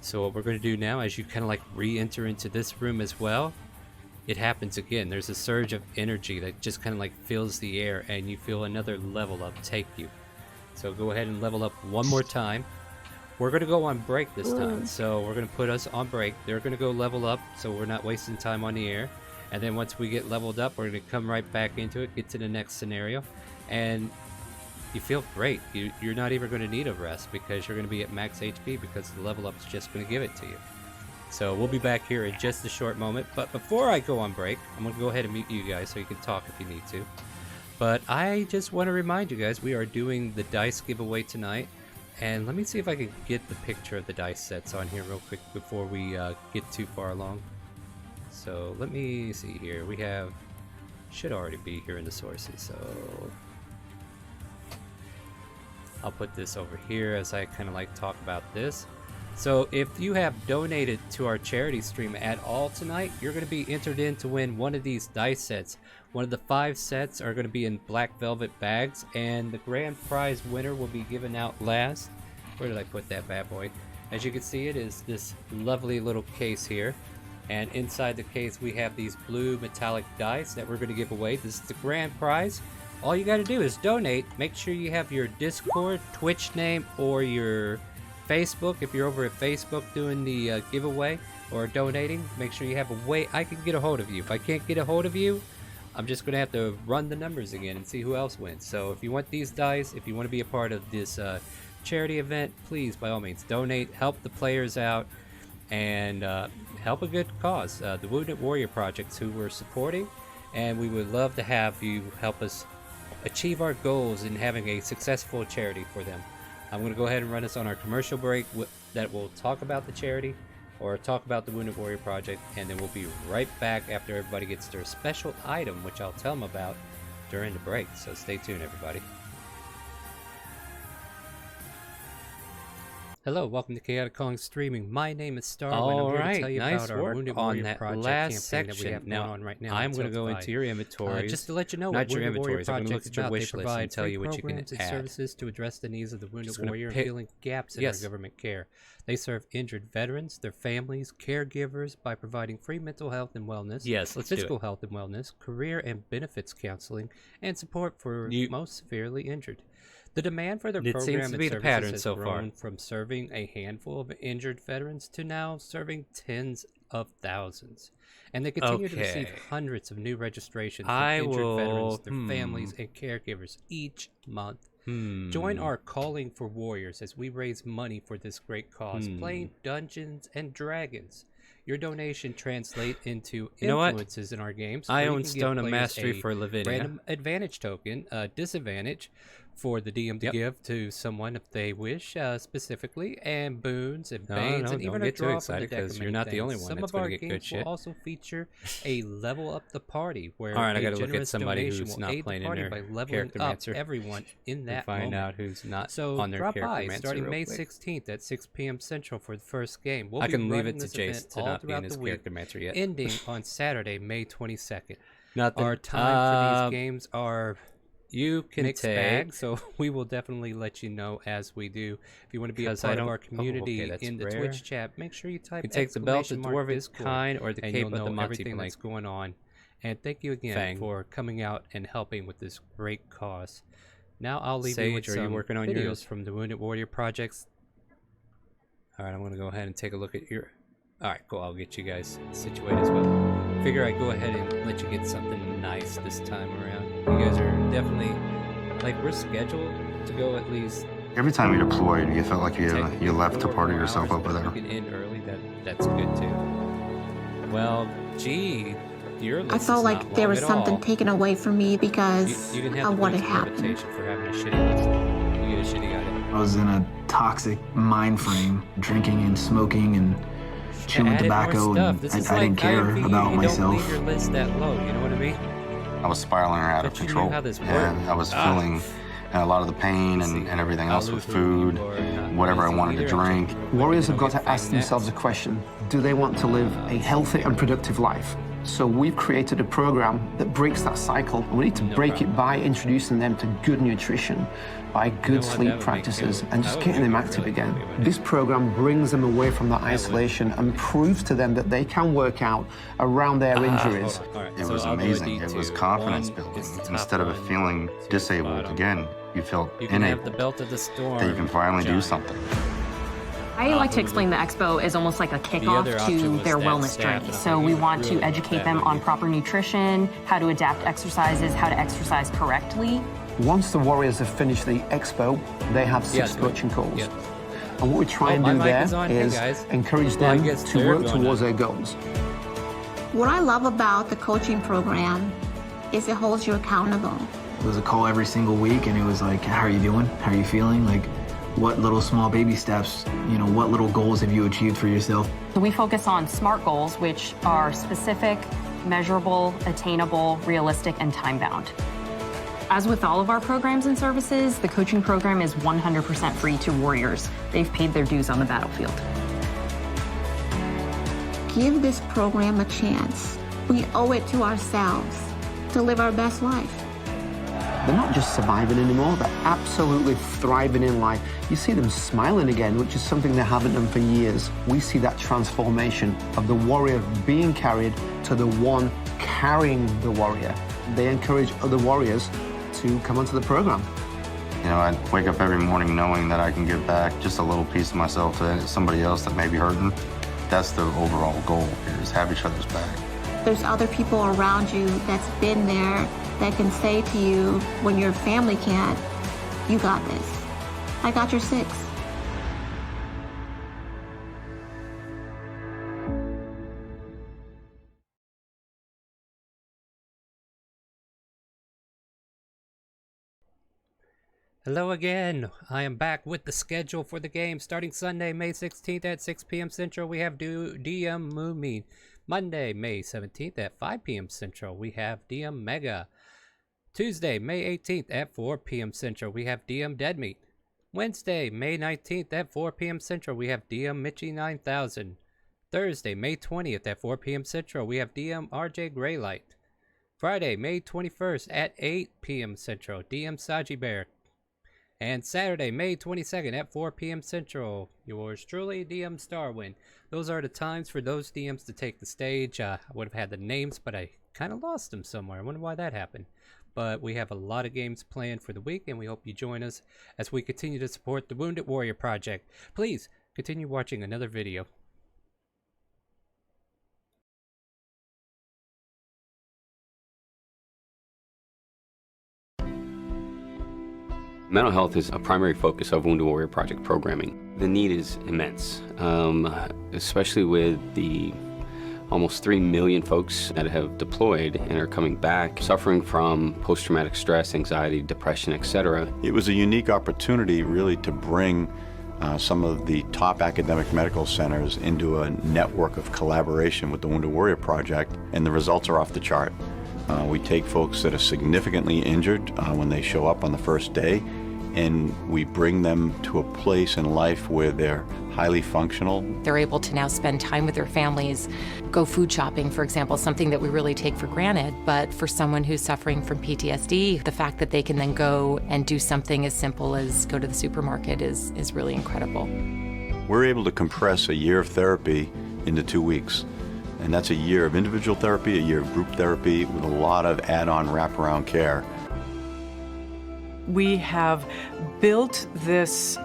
So what we're going to do now, as you kind of like re-enter into this room as well, it happens again. There's a surge of energy that just kind of like fills the air, and you feel another level up take you. So go ahead and level up one more time. We're going to go on break this time, so we're going to put us on break. They're going to go level up, so we're not wasting time on the air. And then once we get leveled up, we're going to come right back into it, get to the next scenario. And you feel great. You're not even going to need a rest because you're going to be at max HP because the level up is just going to give it to you. So we'll be back here in just a short moment. But before I go on break, I'm going to go ahead and mute you guys so you can talk if you need to. But I just want to remind you guys, we are doing the dice giveaway tonight. And let me see if I can get the picture of the dice sets on here real quick before we get too far along. So let me see here. We have, should already be here in the sources. So I'll put this over here as I kind of like talk about this. So if you have donated to our charity stream at all tonight, you're going to be entered in to win one of these dice sets. One of the 5 sets are going to be in black velvet bags, and the grand prize winner will be given out last. Where did I put that bad boy? As you can see, it is this lovely little case here. And inside the case, we have these blue metallic dice that we're going to give away. This is the grand prize. All you got to do is donate. Make sure you have your Discord, Twitch name, or your Facebook. If you're over at Facebook doing the giveaway or donating, make sure you have a way I can get a hold of you. If I can't get a hold of you, I'm just going to have to run the numbers again and see who else wins. So if you want these dice, if you want to be a part of this charity event, please, by all means, donate, help the players out, and help a good cause. The Wounded Warrior Projects, who we're supporting, and we would love to have you help us achieve our goals in having a successful charity for them. I'm going to go ahead and run us on our commercial break that will talk about the charity or talk about the Wounded Warrior Project, and then we'll be right back after everybody gets their special item, which I'll tell them about during the break. So stay tuned, everybody. Hello, welcome to Chaotic Calling Streaming. My name is Starwind. All I'm here right, to tell you nice about our work Wounded on Warrior that Project last campaign that we section. have Now, going on right now. I'm going to go into your inventories. just to let you know Not what your Wounded Warrior inventories. I'm going to look Project's at your about. wish They list provide and tell you what you can programs and add. services to address the needs of the wounded Just gonna warrior, pick- filling gaps in Yes. our government care. They serve injured veterans, their families, caregivers by providing free mental health and wellness, Yes, let's do physical it. health and wellness, career and benefits counseling, and support for most severely injured. The demand for their It program seems to and be the services pattern has so far. grown from serving a handful of injured veterans to now serving tens of thousands. And they continue to receive Okay. hundreds of new registrations from I injured will- veterans, their families, and caregivers each month. Join our Calling for Warriors as we raise money for this great cause, playing Dungeons and Dragons. Your donation translate into You know what? influences in our games. I where you own can give Stone of players Mastery a for Lavinia. random advantage token, disadvantage for the DM to give to someone if they wish, specifically, and boons and No, banes, no, and even don't a get too draw from excited, the deck 'cause of you're many not the things. only one Some that's of gonna our get good games shit. will also feature a level up the party, where All right, I a gotta look at generous somebody donation who's will not aid the playing in party their by leveling character up mancer everyone in to that find moment. out who's not So on their drop character by mancer starting real May quick. 16th at 6 p.m. Central for the first game. We'll I be can leave running it to this Jace event to all not be in throughout his the week, character mancer yet. ending on Saturday, May 22nd. Nothing. Our time for these games are you can mixed take- bag, so we will definitely let you know as we do. If you want to be a 'Cause I part of don't- our community okay, that's in the rare. Twitch chat, make sure you type You take the belt, the exclamation mark dwarven Discord, kind, or the and cape you'll of the know Monty everything that's Plank. going on. And thank you again Fang. for coming out and helping with this great cause. Now I'll leave you Sage, with are you some working on videos yours? from the Wounded Warrior Projects. All right, I'm gonna go ahead and take a look at your. All right, cool. I'll get you guys situated as well. Figure I'd go ahead and let you get something nice this time around. You guys are definitely like we're scheduled to go at least. Every time you deployed, you felt like you technically left a 4 part of more yourself hours, over but there. if you can end early. That's good too. Well, gee, your list I felt is like not there long was at something all. taken away from me because You can have of the what had points of happened. limitation for having a shitty list. You get a shitty guy. I was in a toxic mind frame, drinking and smoking and chewing Added more tobacco, stuff. and This is I didn't like care IMV. about You myself. don't leave your list that low. You know what I mean? I was spiraling out of But you knew control, how this and worked. I was Ah. feeling a lot of the pain and everything else with food, whatever I wanted to drink. Warriors have got to ask themselves a question. Do they want to live a healthy and productive life? So we've created a program that breaks that cycle. We need to break it by introducing them to good nutrition, by good sleep practices, and just getting them active again. This program brings them away from that isolation and proves to them that they can work out around their injuries. It was amazing. It was confidence building. Instead of feeling disabled again, you felt You can have enabled, the belt of the storm. that you can finally do something. I like to explain the expo as almost like a kickoff other option to was their that wellness staff, journey. and I So think we it want to really educate bad them idea. on proper nutrition, how to adapt exercises, how to exercise correctly. Once the Warriors have finished the expo, they have 6 coaching calls. Yes. And what we try and do there is encourage them to work towards their goals. What I love about the coaching program is it holds you accountable. It was a call every single week, and it was like, how are you doing? How are you feeling? Like, what little small baby steps, what little goals have you achieved for yourself? So we focus on SMART goals, which are specific, measurable, attainable, realistic, and time-bound. As with all of our programs and services, the coaching program is 100% free to warriors. They've paid their dues on the battlefield. Give this program a chance. We owe it to ourselves to live our best life. They're not just surviving anymore, they're absolutely thriving in life. You see them smiling again, which is something they haven't done for years. We see that transformation of the warrior being carried to the one carrying the warrior. They encourage other warriors to come onto the program. I wake up every morning knowing that I can give back just a little piece of myself to somebody else that may be hurting. That's the overall goal here, is have each other's back. There's other people around you that's been there that can say to you when your family can't, you got this. I got your 6. Hello again. I am back with the schedule for the game. Starting Sunday, May 16th at 6 p.m. Central, we have DM Moomin. Monday, May 17th at 5 p.m. Central, we have DM Mega. Tuesday, May 18th at 4 p.m. Central, we have DM Deadmeat. Wednesday, May 19th at 4 p.m. Central, we have DM Mitchie 9000. Thursday, May 20th at 4 p.m. Central, we have DM RJ Greylight. Friday, May 21st at 8 p.m. Central, DM Saji Bear. And Saturday, May 22nd at 4 p.m. Central, yours truly, DM Starwind. Those are the times for those DMs to take the stage. I would have had the names, but I kind of lost them somewhere. I wonder why that happened. But we have a lot of games planned for the week, and we hope you join us as we continue to support the Wounded Warrior Project. Please continue watching another video. Mental health is a primary focus of Wounded Warrior Project programming. The need is immense, especially with the almost 3 million folks that have deployed and are coming back, suffering from post-traumatic stress, anxiety, depression, etc. It was a unique opportunity really to bring some of the top academic medical centers into a network of collaboration with the Wounded Warrior Project, and the results are off the chart. We take folks that are significantly injured when they show up on the first day, and we bring them to a place in life where they're highly functional. They're able to now spend time with their families, go food shopping, for example, something that we really take for granted. But for someone who's suffering from PTSD, the fact that they can then go and do something as simple as go to the supermarket is really incredible. We're able to compress a year of therapy into 2 weeks. And that's a year of individual therapy, a year of group therapy, with a lot of add-on wraparound care. We have built this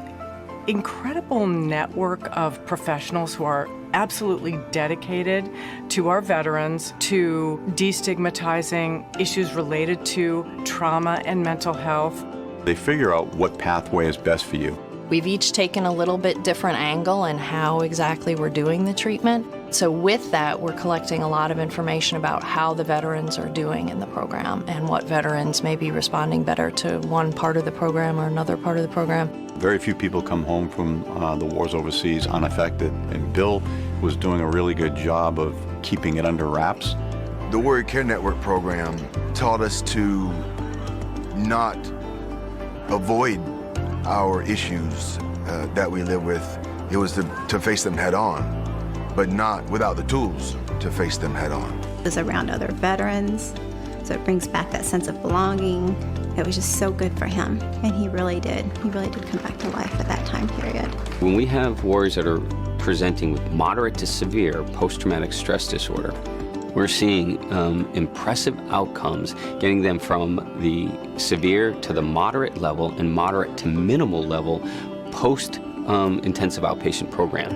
incredible network of professionals who are absolutely dedicated to our veterans, to destigmatizing issues related to trauma and mental health. They figure out what pathway is best for you. We've each taken a little bit different angle in how exactly we're doing the treatment. So with that, we're collecting a lot of information about how the veterans are doing in the program and what veterans may be responding better to one part of the program or another part of the program. Very few people come home from the wars overseas unaffected, and Bill was doing a really good job of keeping it under wraps. The Warrior Care Network program taught us to not avoid our issues that we live with. It was to face them head on, but not without the tools to face them head on. It was around other veterans, so it brings back that sense of belonging. It was just so good for him, and he really did come back to life at that time period. When we have warriors that are presenting with moderate to severe post-traumatic stress disorder, we're seeing impressive outcomes, getting them from the severe to the moderate level and moderate to minimal level post-intensive outpatient program.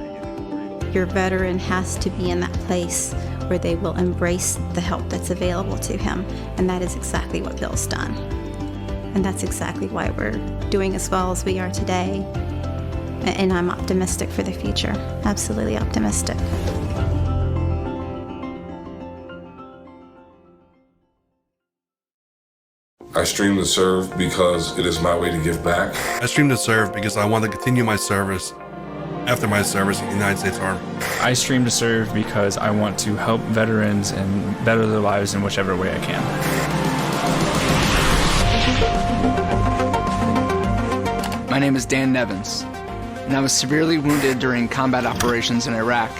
Your veteran has to be in that place where they will embrace the help that's available to him, and that is exactly what Bill's done. And that's exactly why we're doing as well as we are today. And I'm optimistic for the future. Absolutely optimistic. I stream to serve because it is my way to give back. I stream to serve because I want to continue my service after my service in the United States Army. I stream to serve because I want to help veterans and better their lives in whichever way I can. My name is Dan Nevins, and I was severely wounded during combat operations in Iraq,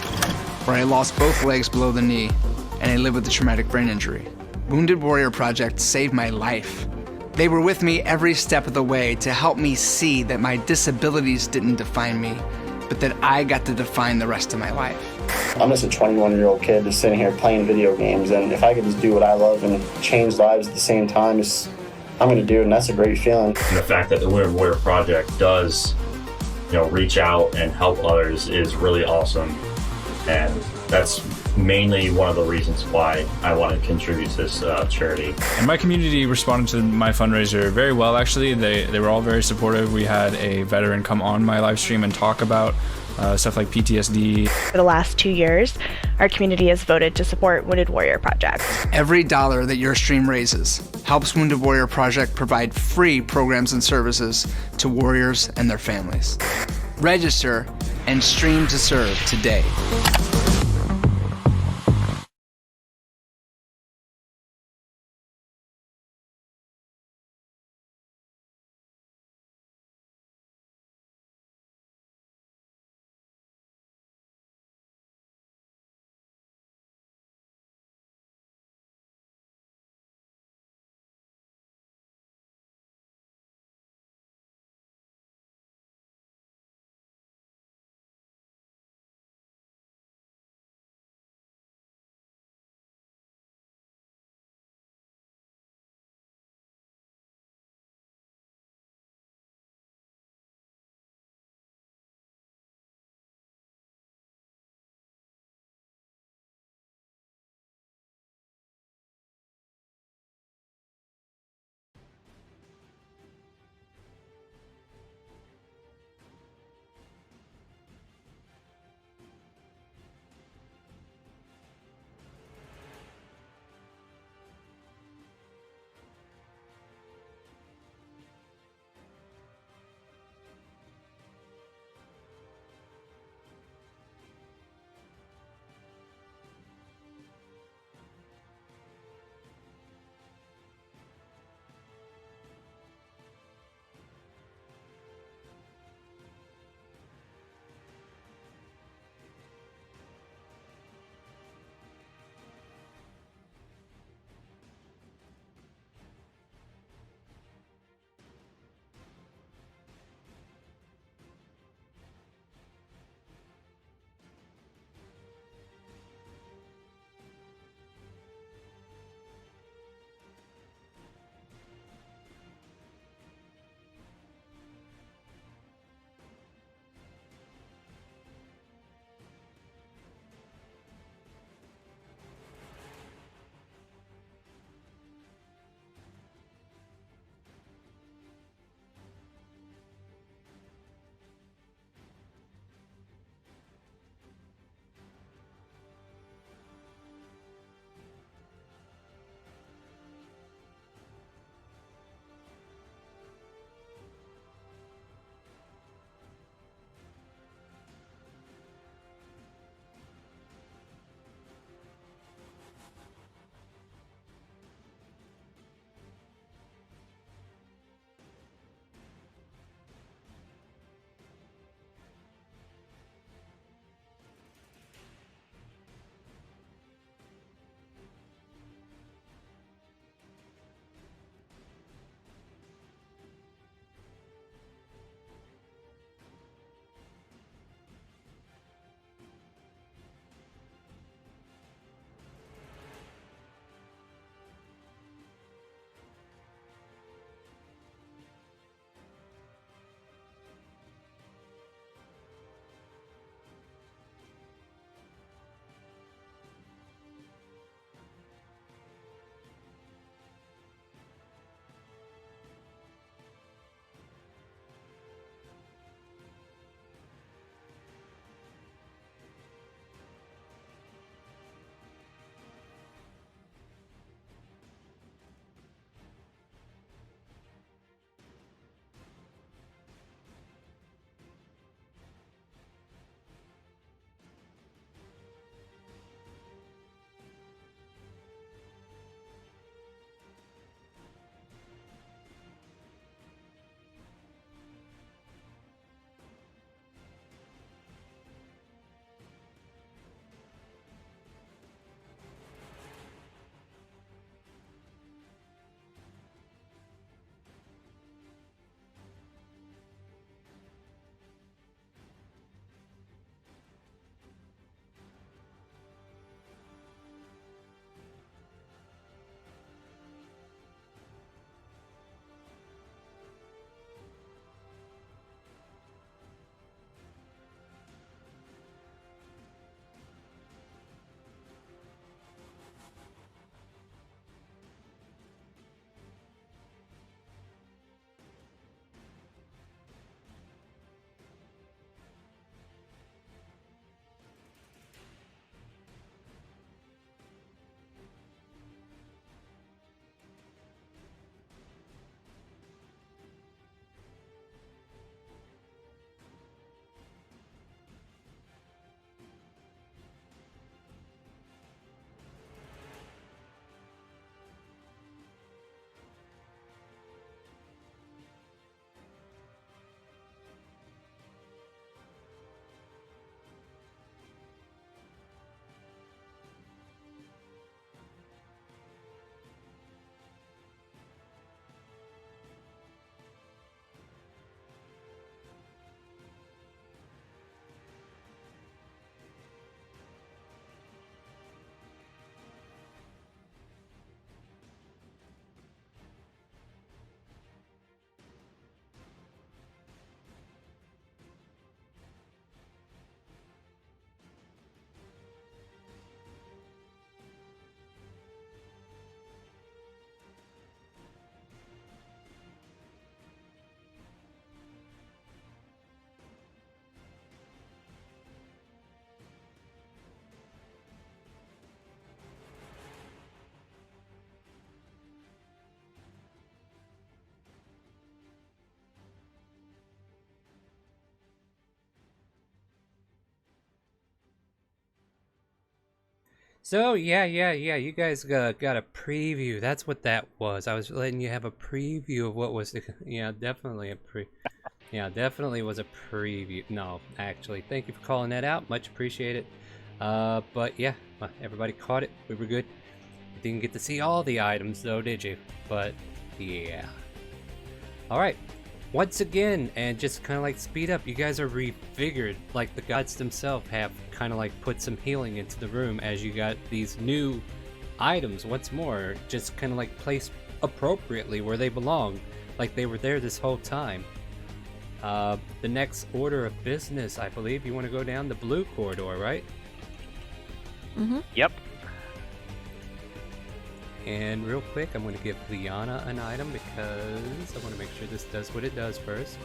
where I lost both legs below the knee, and I live with a traumatic brain injury. Wounded Warrior Project saved my life. They were with me every step of the way to help me see that my disabilities didn't define me, but that I got to define the rest of my life. I'm just a 21-year-old kid just sitting here playing video games, and if I could just do what I love and change lives at the same time, I'm going to do it, and that's a great feeling. And the fact that the Wounded Warrior Project does, reach out and help others is really awesome, and that's mainly one of the reasons why I want to contribute to this charity. And my community responded to my fundraiser very well, actually. They were all very supportive. We had a veteran come on my live stream and talk about stuff like PTSD. For the last 2 years, our community has voted to support Wounded Warrior Project. Every dollar that your stream raises helps Wounded Warrior Project provide free programs and services to warriors and their families. Register and stream to serve today. So yeah, you guys got a preview. That's what that was. I was letting you have a preview of what was. Yeah, definitely a Yeah, definitely was a preview. No, actually, thank you for calling that out. Much appreciated. But yeah, everybody caught it. We were good. Didn't get to see all the items though, did you? But yeah. All right. Once again, and just kind of like speed up, you guys are refigured. Like the gods themselves have kind of like put some healing into the room as you got these new items once more, just kind of like placed appropriately where they belong, like they were there this whole time. The next order of business, I believe, you want to go down the blue corridor, right? Mm-hmm. Yep. And real quick, I'm going to give Liana an item because I want to make sure this does what it does first.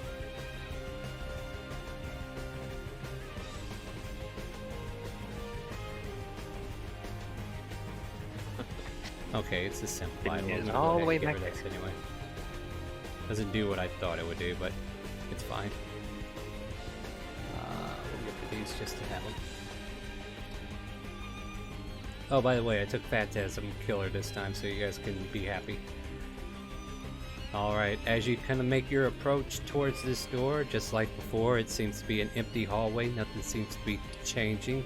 Okay, it's a simple item. It is all the way back there. Anyway. Doesn't do what I thought it would do, but it's fine. We'll get to these just to have them. Oh, by the way, I took Phantasm Killer this time, so you guys can be happy. Alright, as you kind of make your approach towards this door, just like before, it seems to be an empty hallway. Nothing seems to be changing.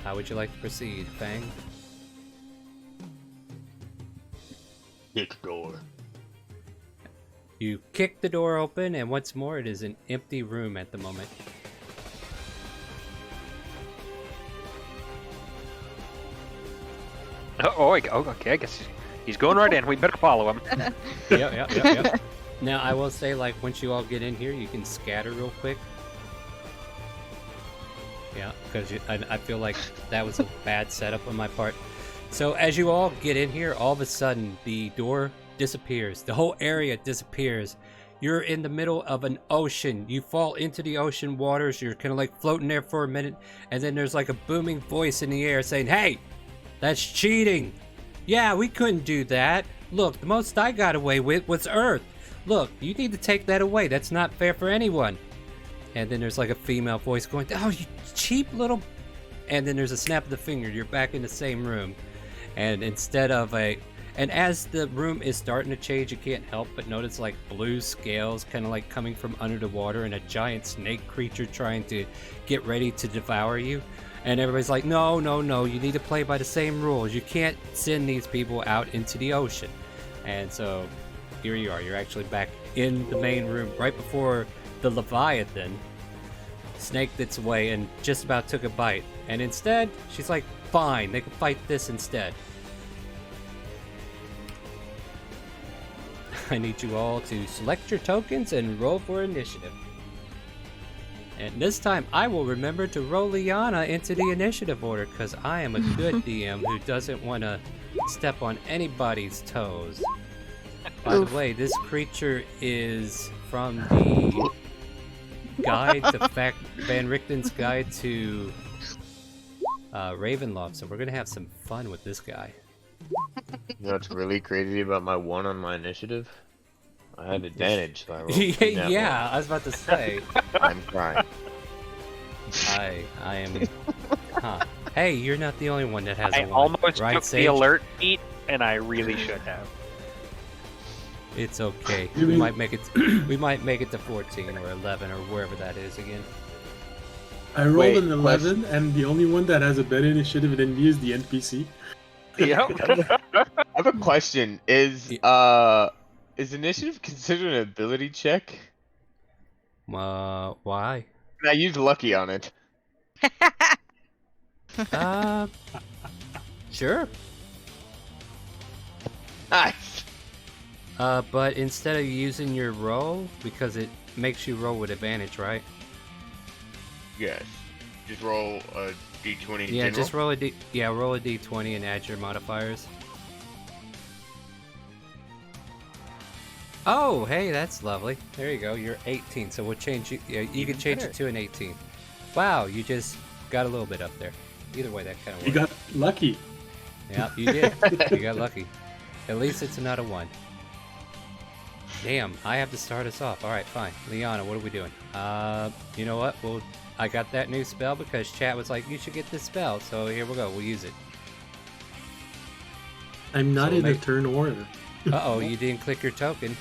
How would you like to proceed, Fang? Kick door. You kick the door open, and once more, it is an empty room at the moment. Oh, okay, I guess he's going right in. We better follow him. Yep. Now, I will say, like, once you all get in here, you can scatter real quick. Yeah, because I feel like that was a bad setup on my part. So, as you all get in here, all of a sudden, the door disappears. The whole area disappears. You're in the middle of an ocean. You fall into the ocean waters. You're kind of like floating there for a minute. And then there's like a booming voice in the air saying, "Hey! That's cheating. Yeah, we couldn't do that. Look, the most I got away with was Earth. Look, you need to take that away. That's not fair for anyone." And then there's like a female voice going, "Oh, you cheap little..." And then there's a snap of the finger. You're back in the same room. And instead of a... And as the room is starting to change, you can't help but notice like blue scales kind of like coming from under the water and a giant snake creature trying to get ready to devour you. And everybody's like, no, you need to play by the same rules. You can't send these people out into the ocean. And so here you are. You're actually back in the main room right before the Leviathan snaked its way and just about took a bite. And instead, she's like, fine, they can fight this instead. I need you all to select your tokens and roll for initiative. And this time, I will remember to roll Liana into the initiative order, because I am a good DM who doesn't want to step on anybody's toes. By the way, this creature is from the guide to Van Richten's guide to Ravenloft, so we're going to have some fun with this guy. You know what's really crazy about my 1 on my initiative? I had advantage, so I rolled yeah, I was about to say. I'm crying. I am... Huh. Hey, you're not the only one that has a 1. I almost right, took Sage? the alert feat, and I really should have. It's okay. We might make it. We might make it to 14 or 11 or wherever that is again. I rolled an 11, and the only one that has a better initiative than me is the NPC. Yep. I have a question. Is initiative considered an ability check? Why? Can I use lucky on it? Sure. Nice. But instead of using your roll, because it makes you roll with advantage, right? Yes. Just roll a d20. Yeah, general? just roll a roll a d20 and add your modifiers. Oh, hey, that's lovely. There you go. You're 18, so we'll change you. Yeah, you can change it to an 18. Wow, you just got a little bit up there. Either way, that kind of works. You got lucky. Yeah, you did. You got lucky. At least it's not a 1. Damn, I have to start us off. All right, fine. Liana, what are we doing? You know what? I got that new spell because chat was like, you should get this spell. So here we go. We'll use it. I'm not in a turn order. Uh-oh, you didn't click your token.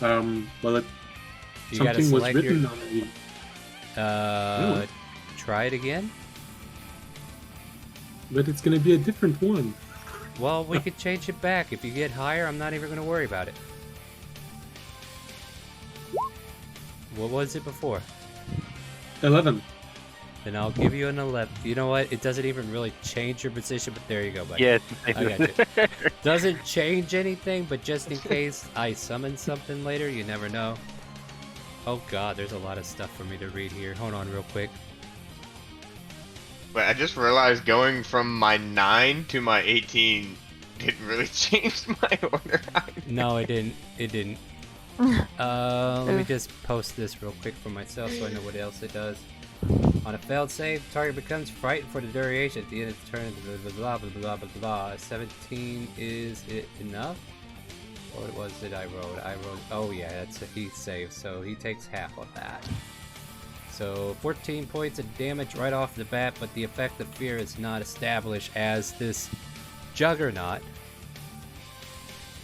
Well, You gotta something was select written your... on the... Try it again? But it's gonna be a different one. Well, we could change it back. If you get higher, I'm not even gonna worry about it. What was it before? 11. Then I'll give you an 11. You know what? It doesn't even really change your position, but there you go, buddy. Yes. I got you. Doesn't change anything, but just in case I summon something later, you never know. Oh god, there's a lot of stuff for me to read here. Hold on real quick. Wait, I just realized going from my 9 to my 18 didn't really change my order. No, it didn't. It didn't. Let me just post this real quick for myself so I know what else it does. On a failed save, target becomes frightened for the duration at the end of the turn. Blah blah blah blah blah. 17 is it enough? Or was it I rolled? Oh yeah, that's a he save, so he takes half of that. So 14 points of damage right off the bat, but the effect of fear is not established as this Juggernaut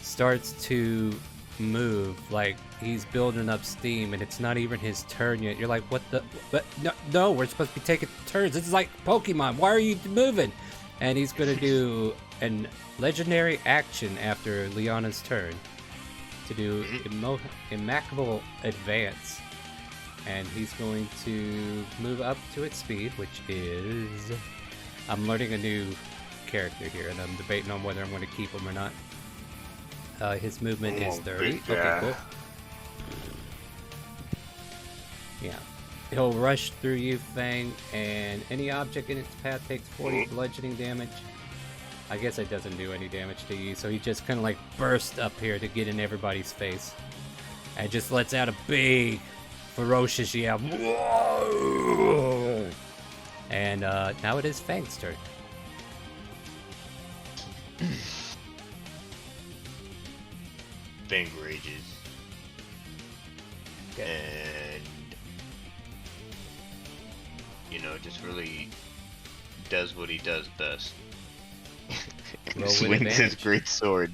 starts to move like he's building up steam, and it's not even his turn yet. You're like, what the? But no, we're supposed to be taking turns. This is like Pokemon. Why are you moving? And he's gonna do an legendary action after Liana's turn to do immaculate advance, and he's going to move up to its speed, which is, I'm learning a new character here, and I'm debating on whether I'm going to keep him or not. His movement is 30. Okay, cool. Yeah. He'll rush through you, Fang, and any object in its path takes 40 bludgeoning damage. I guess it doesn't do any damage to you, so he just kind of like bursts up here to get in everybody's face. And just lets out a big, ferocious yell. Whoa! And now it is Fang's turn. Fang rages. And, you know, just really does what he does best. Swings his great sword.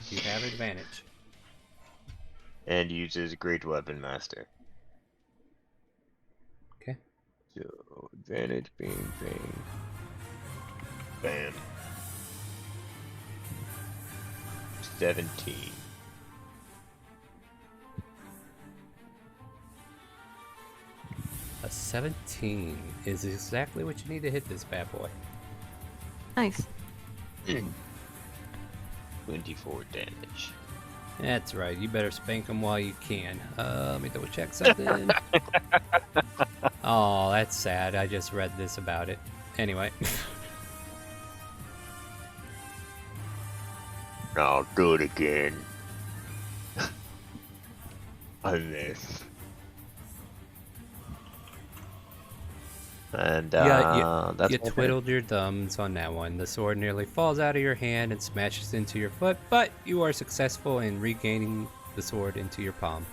You have advantage. And uses Great Weapon Master. Okay. So, advantage, bang, bang. Bam. 17. A 17 is exactly what you need to hit this bad boy. Nice. 24 damage. That's right. You better spank him while you can. Let me double check something. Oh, that's sad. I just read this about it. Anyway. I'll do it again. I miss. And you twiddled your thumbs on that one. The sword nearly falls out of your hand and smashes into your foot, but you are successful in regaining the sword into your palm.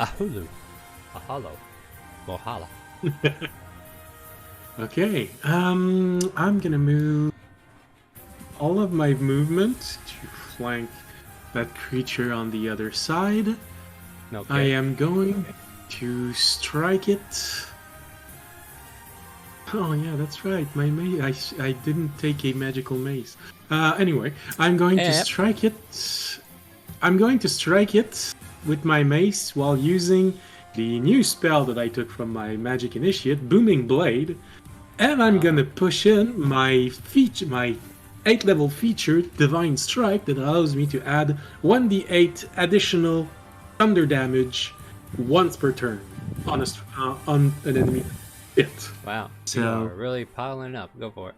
Ahulu. Ahalo. Mohala. Okay, I'm gonna move all of my movement to flank that creature on the other side. Okay. I am going to strike it. Oh yeah, that's right. My mace. I didn't take a magical mace. Anyway, I'm going to strike it. I'm going to strike it with my mace while using the new spell that I took from my magic initiate, Booming Blade, and I'm gonna push in my 8th level feature, Divine Strike, that allows me to add 1d8 additional thunder damage once per turn on an enemy. Wow. So, you are really piling up. Go for it.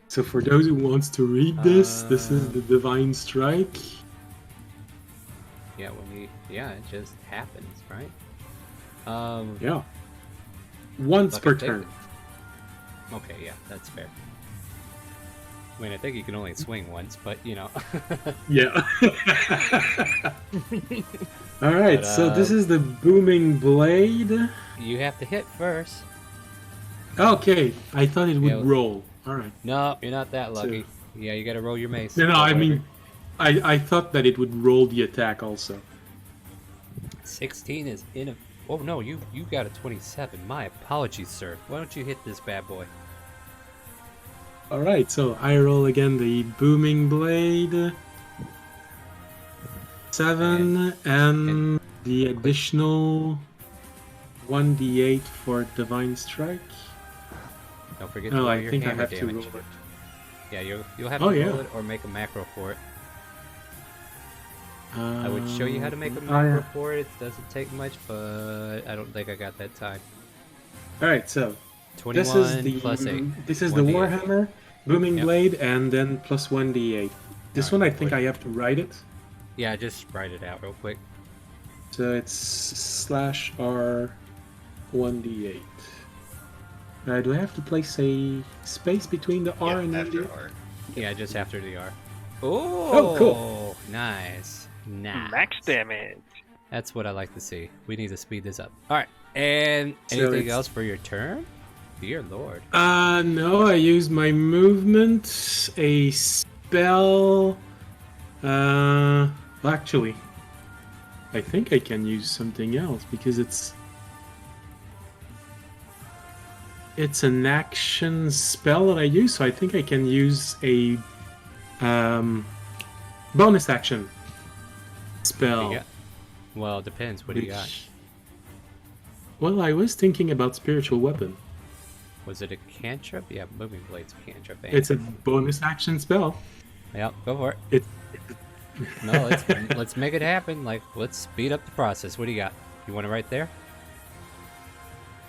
So for those who wants to read this is the Divine Strike. Yeah, it just happens, right? Yeah. Once per turn. Okay, yeah, that's fair. I mean, I think you can only swing once, but you know. Yeah. All right, so this is the booming blade. You have to hit first. Okay, I thought it would roll. All right. No, you're not that lucky. Yeah, you gotta roll your mace. No, I mean, I thought that it would roll the attack also. 16 is in a... Oh, no, you got a 27. My apologies, sir. Why don't you hit this bad boy? All right, so I roll again the booming blade. 7 and the additional 1d8 for divine strike. Don't forget to roll your hammer I have damage. to roll it. Yeah, you'll have to roll it or make a macro for it. I would show you how to make a macro for it. It doesn't take much, but I don't think I got that time. All right, so 21 this is the plus 8. This is the Warhammer booming blade, and then plus 1d8. This one I think I have to write it. Yeah, just write it out real quick. So it's /R 1d8. Do I have to place a space between the R and the R? Yeah, just after the R. Oh, cool. Nice. Nice. Max damage. That's what I like to see. We need to speed this up. All right. And So anything it's- else for your turn? Dear Lord. No, I used my movement, a spell. Actually, I think I can use something else because it's an action spell that I use, so I think I can use a bonus action spell. Well, it depends. What do you got? Well, I was thinking about spiritual weapon. Was it a cantrip? Yeah, moving blade's a cantrip. It's a bonus action spell. Yep, go for it. No, let's make it happen. Like, let's speed up the process. What do you got? You want it right there?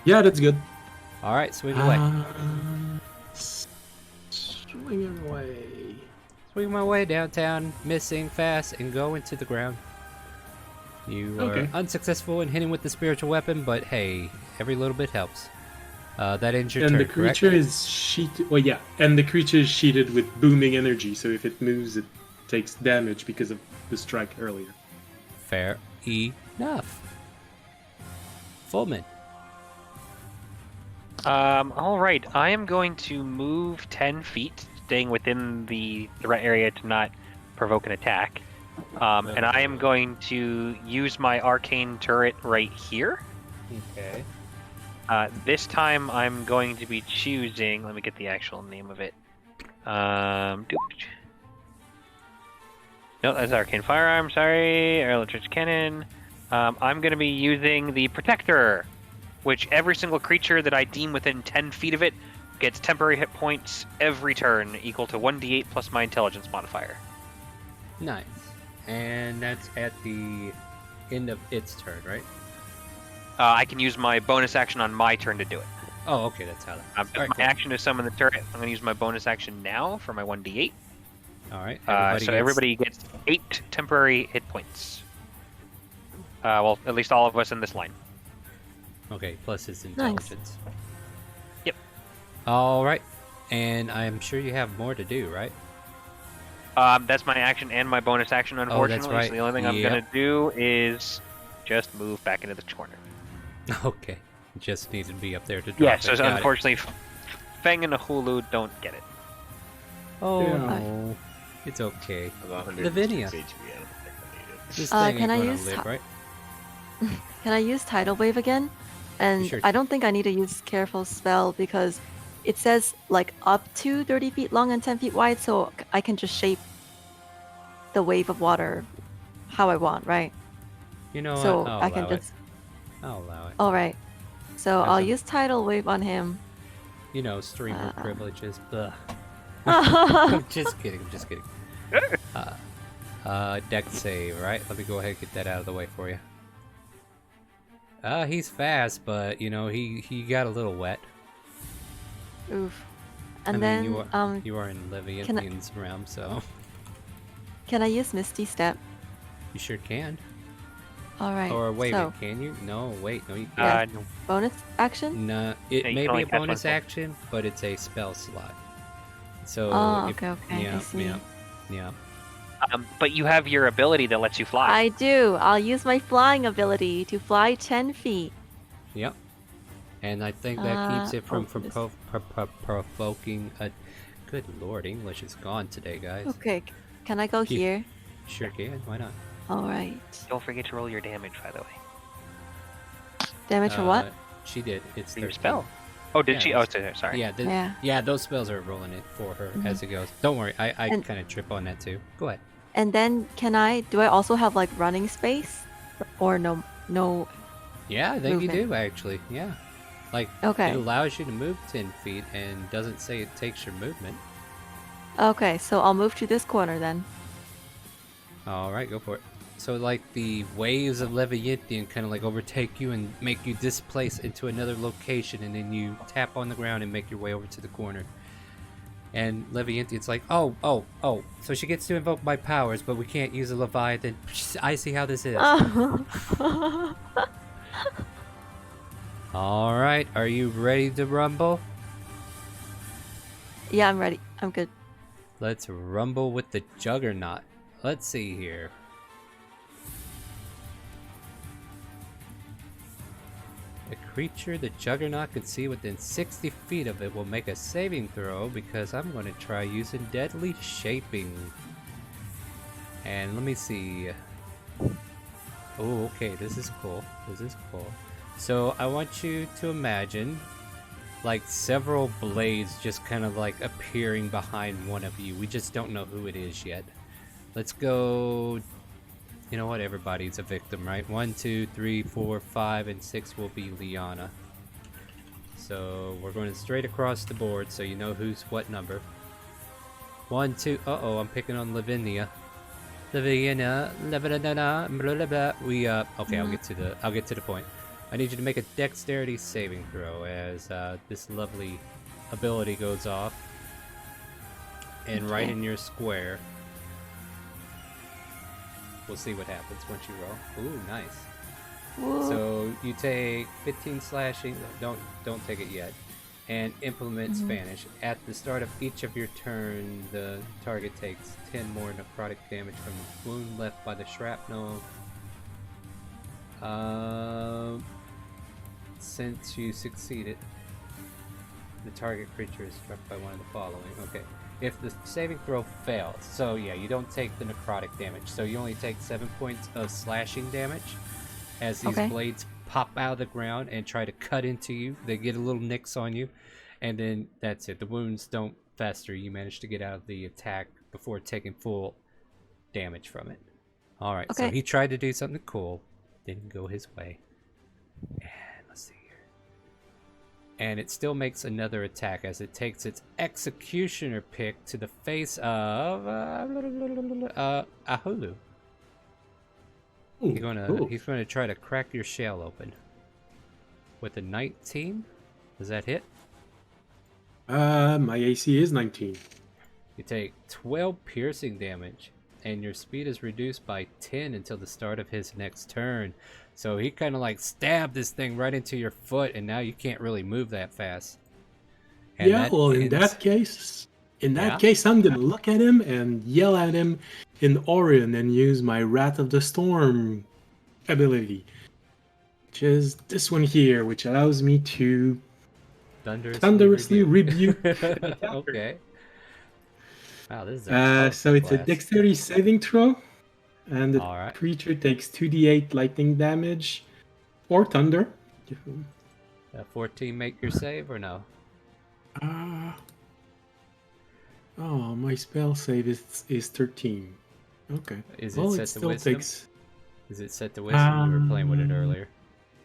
Yeah, that's good. All right, swing away. Swing away. Swing my way downtown, missing fast, and go into the ground. You are unsuccessful in hitting with the spiritual weapon, but hey, every little bit helps. That ends your turn, the creature is sheeted. Well, yeah, and the creature is sheeted with booming energy, so if it moves, it takes damage because of the strike earlier. Fair enough. Fullman. All right. I am going to move 10 feet, staying within the threat area to not provoke an attack. And I am going to use my arcane turret right here. Okay. This time I'm going to be choosing. Let me get the actual name of it. No, that's arcane firearm. Sorry, electric cannon. I'm going to be using the protector, which every single creature that I deem within 10 feet of it gets temporary hit points every turn, equal to 1d8 plus my intelligence modifier. Nice. And that's at the end of its turn, right? I can use my bonus action on my turn to do it. Oh, okay, that's how that. If my action is summon the turret, I'm going to use my bonus action now for my 1d8. All right. Everybody gets 8 temporary hit points. Well, at least all of us in this line. Okay, plus his intelligence. Yep. All right. And I'm sure you have more to do, right? That's my action and my bonus action, unfortunately. that's right. So the only thing I'm going to do is just move back into the corner. Okay. Just needs to be up there to drop Yeah, it. so Got unfortunately, Feng and Hulu don't get it. Oh, Yeah. no. It's okay. HP, Lavinia. I don't think I need it. This thing can ain't I gonna use live, right? Can I use Tidal Wave again? And Sure. I don't think I need to use Careful Spell because it says like up to 30 feet long and 10 feet wide, so I can just shape the wave of water how I want, right? You know So what? I'll I can allow it. just. I'll allow it. All right. So As I'll a- use Tidal Wave on him. You know, streamer privileges. Ugh. I'm I'm just kidding. I'm just kidding. Deck save, right? Let me go ahead and get that out of the way for you. He's fast, but you know he got a little wet. Oof. And I then mean, you are in can I- Leviathan's realm, so can I use Misty Step? you sure can. All right. Or wait, so, can you? No, wait, no, you yeah, can't. bonus action? No, it Yeah, you may can only be a cast one bonus spell. action, but it's a spell slot. So Oh, if, okay, I yeah, see. yeah. But you have your ability that lets you fly. I do. I'll use my flying ability to fly 10 feet. Yep. And I think that keeps it from this- provoking a... Good lord, English is gone today, guys. Okay, can I go here? Sure can, why not? Alright. Don't forget to roll your damage, by the way. Damage for what? She did. It's your 13. spell. Oh, did Yeah, she? Oh, sorry. Yeah, Yeah. those spells are rolling it for her Mhm. as it goes. Don't worry, I And- kind of trip on that too. Go ahead. And then do I also have like running space? Or no? Yeah, I think movement? you do actually. Yeah, like Okay. it allows you to move 10 feet and doesn't say it takes your movement. Okay, so I'll move to this corner then. All right, go for it. So like the waves of Leviathan kind of like overtake you and make you displace into another location, and then you tap on the ground and make your way over to the corner. And Leviathan's like, oh. So she gets to invoke my powers, but we can't use a Leviathan. I see how this is. All right, are you ready to rumble? Yeah, I'm ready. I'm good. Let's rumble with the Juggernaut. Let's see here. A creature the Juggernaut can see within 60 feet of it will make a saving throw, because I'm going to try using Deadly Shaping. And let me see. Oh, okay, this is cool. So I want you to imagine like several blades just kind of like appearing behind one of you. We just don't know who it is yet. Let's go. You know what? Everybody's a victim, right? 1, 2, 3, 4, 5, and 6 will be Liana. So we're going straight across the board, so you know who's what number. 1, 2. Uh-oh, I'm picking on Lavinia. Lavinia. We okay, I'll get to the point. I need you to make a dexterity saving throw as this lovely ability goes off. And right in your square. We'll see what happens once you roll. Ooh, nice. Whoa. So you take 15 slashing. Don't take it yet. And implement Spanish. At the start of each of your turn, the target takes 10 more necrotic damage from the wound left by the shrapnel. Since you succeeded, the target creature is struck by one of the following. Okay. If the saving throw fails, so yeah, you don't take the necrotic damage, so you only take 7 points of slashing damage as these blades pop out of the ground and try to cut into you. They get a little nicks on you, and then that's it. The wounds don't fester. You manage to get out of the attack before taking full damage from it. All right, so he tried to do something cool, didn't go his way. And let's see. And it still makes another attack as it takes its executioner pick to the face of Ahulu. He's gonna try to crack your shell open with a 19. Does that hit? My AC is 19. You take 12 piercing damage, and your speed is reduced by 10 until the start of his next turn. So he kind of like stabbed this thing right into your foot, and now you can't really move that fast. And yeah, well, in that case, I'm gonna look at him and yell at him in Orion and use my Wrath of the Storm ability, which is this one here, which allows me to thunderously rebuke. Okay. Wow, this is so it's a dexterity saving throw, and the creature takes 2d8 lightning damage or thunder. 14 make your save or no? Oh, my spell save is 13. Okay. Is it set to wisdom? Is it set to wisdom? You were playing with it earlier.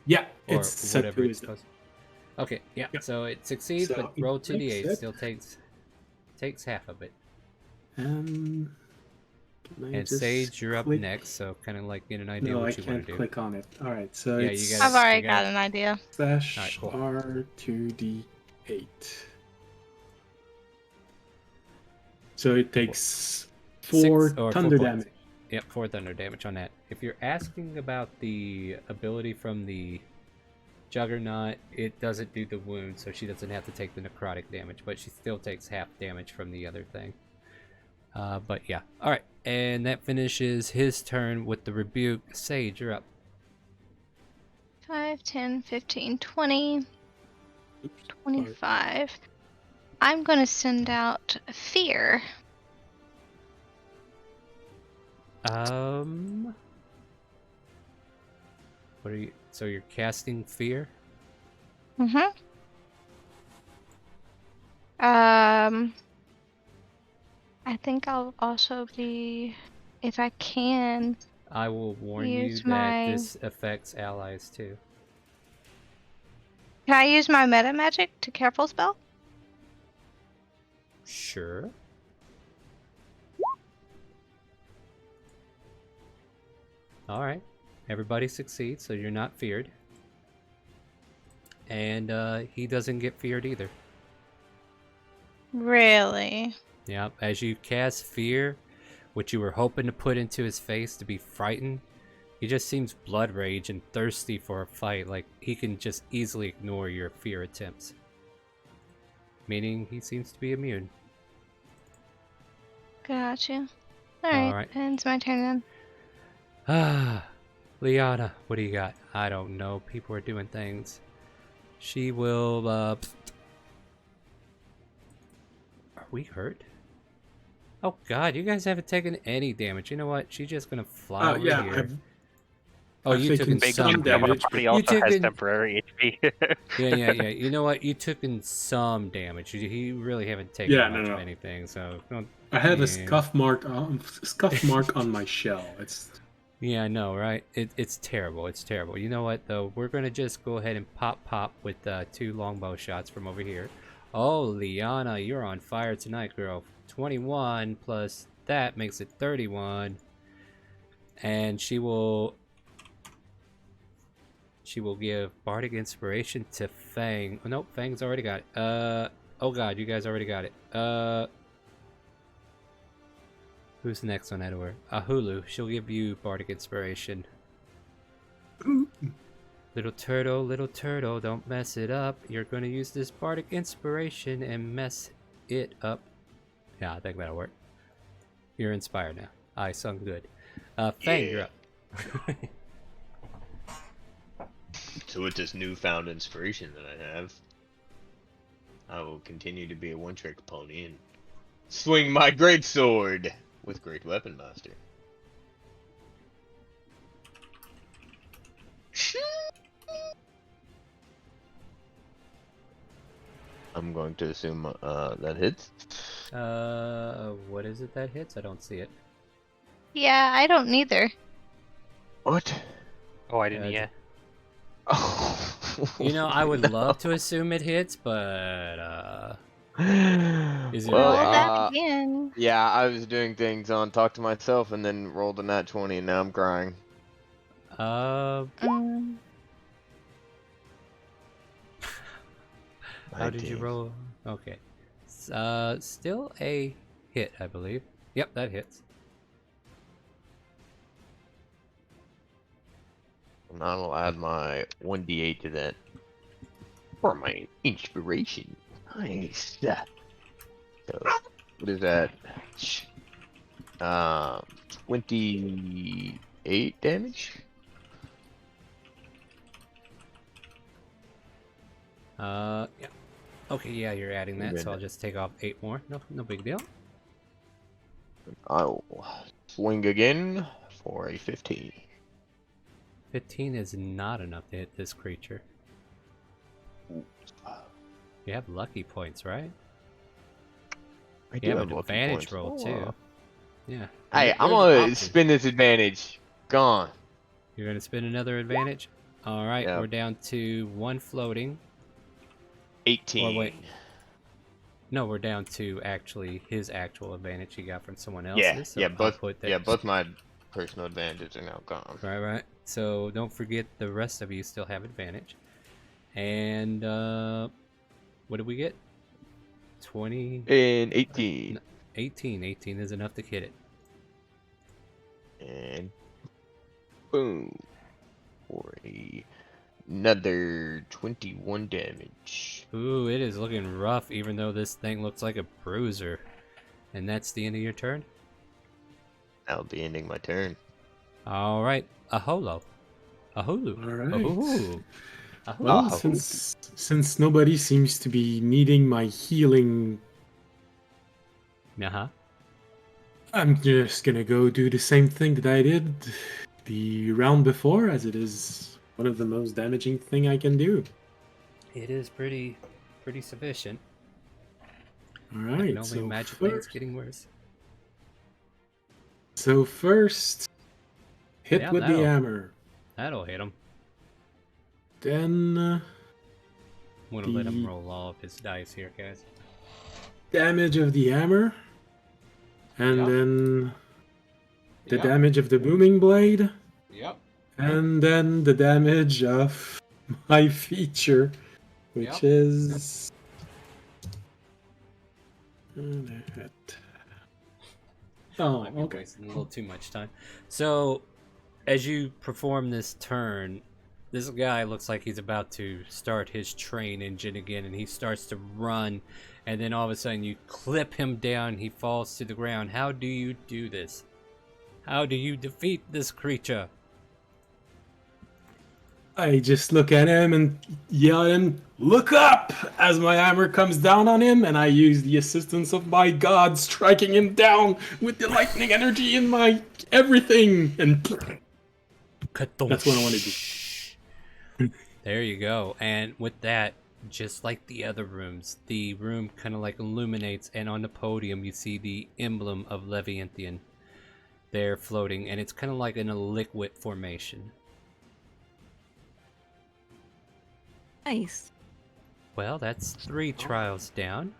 Yeah, or it's set to wisdom. Okay, yeah. So it succeeds, but roll 2d8. Still takes half of it. And Sage, you're up next, so kind of like get an idea what you want to do. No, I can't click on it. All right, so yeah, it's... I've already got an idea. Slash right, cool. R2D8. So it takes 4 thunder damage. Yep, 4 thunder damage on that. If you're asking about the ability from the Juggernaut, it doesn't do the wound, so she doesn't have to take the necrotic damage, but she still takes half damage from the other thing. But yeah. Alright, and that finishes his turn with the rebuke. Sage, you're up. 5, 10, 15, 20, 25. I'm going to send out Fear. What are you? So you're casting Fear? Mm-hmm. I think I'll also be, if I can, I will warn you use that this affects allies too. Can I use my meta magic to careful spell? Sure. Alright. Everybody succeeds, so you're not feared. And he doesn't get feared either. Really? Yep. As you cast Fear, which you were hoping to put into his face to be frightened, he just seems blood rage and thirsty for a fight. Like, he can just easily ignore your fear attempts. Meaning he seems to be immune. Gotcha. Alright, ends my turn then. Ah, Liana, what do you got? I don't know. People are doing things. She will, Are we hurt? Oh god, you guys haven't taken any damage. You know what? She's just gonna fly over here. I've you took some damage. Party also has temporary HP. yeah. You know what? You took in some damage. You really haven't taken much of anything, so don't. I have a scuff mark on my shell. It's. Yeah, I know, right? It's terrible. It's terrible. You know what, though? We're gonna just go ahead and pop with 2 longbow shots from over here. Oh, Liana, you're on fire tonight, girl. 21 plus that makes it 31, and she will give Bardic Inspiration to Fang. Oh, nope, Fang's already got it. Oh god, you guys already got it. Who's the next on that order? Hulu. She'll give you Bardic Inspiration. Little turtle, don't mess it up. You're gonna use this Bardic Inspiration and mess it up. Yeah, I think that'll work. You're inspired now. I sung good. Fang, you're up. So with this newfound inspiration that I have, I will continue to be a one-trick pony and swing my greatsword with Great Weapon Master. I'm going to assume that hits. What is it that hits? I don't see it. Yeah, I don't neither. What? Oh, I didn't yet. You know, I would love to assume it hits, but is it well, roll that again? Yeah, I was doing things on Talk to Myself and then rolled a nat 20 and now I'm crying. How did you roll? Okay. Still a hit, I believe. Yep, that hits. And I'll add my 1d8 to that for my inspiration. Nice. So, what is that? 28 damage? Yeah. Okay, yeah, you're adding that, so I'll just take off 8 more. No big deal. I'll swing again for a 15. 15 is not enough to hit this creature. You have lucky points, right? I do you have have an lucky advantage points. roll, too. Yeah. Hey, I'm Where's gonna spin this advantage. Gone. You're gonna spin another advantage? Alright, we're down to 1 floating. 18. Or wait. No, we're down to actually his actual advantage he got from someone else's. Yeah, so yeah, I'll both put that. yeah, both my personal advantages are now gone. Right. So don't forget the rest of you still have advantage. And what did we get? 20 and 18. 18 is enough to hit it. And boom. For a Another 21 damage. Ooh, it is looking rough, even though this thing looks like a bruiser. And that's the end of your turn? That'll be ending my turn. All right, a holo. A hulu. All right. Ooh. Well, since nobody seems to be needing my healing, I'm just gonna go do the same thing that I did the round before, as it is one of the most damaging thing I can do. It is pretty sufficient. All I right. can only imagine things getting worse. So first, hit Yeah, with the hammer. That'll hit him. Then I'm gonna let him roll all of his dice here, guys. Damage of the hammer, and then the damage of the booming blade. Yep. And then the damage of my feature, which is. Oh, Might be okay. wasting a little too much time. So, as you perform this turn, this guy looks like he's about to start his train engine again, and he starts to run, and then all of a sudden you clip him down, he falls to the ground. How do you do this? How do you defeat this creature? I just look at him and yell at him, "Look up!" as my hammer comes down on him, and I use the assistance of my god, striking him down with the lightning energy in my everything, and that's what I want to do. There you go. And with that, just like the other rooms, the room kind of like illuminates, and on the podium you see the emblem of Leviathan there floating, and it's kind of like in a liquid formation. Nice. Well, that's 3 trials down.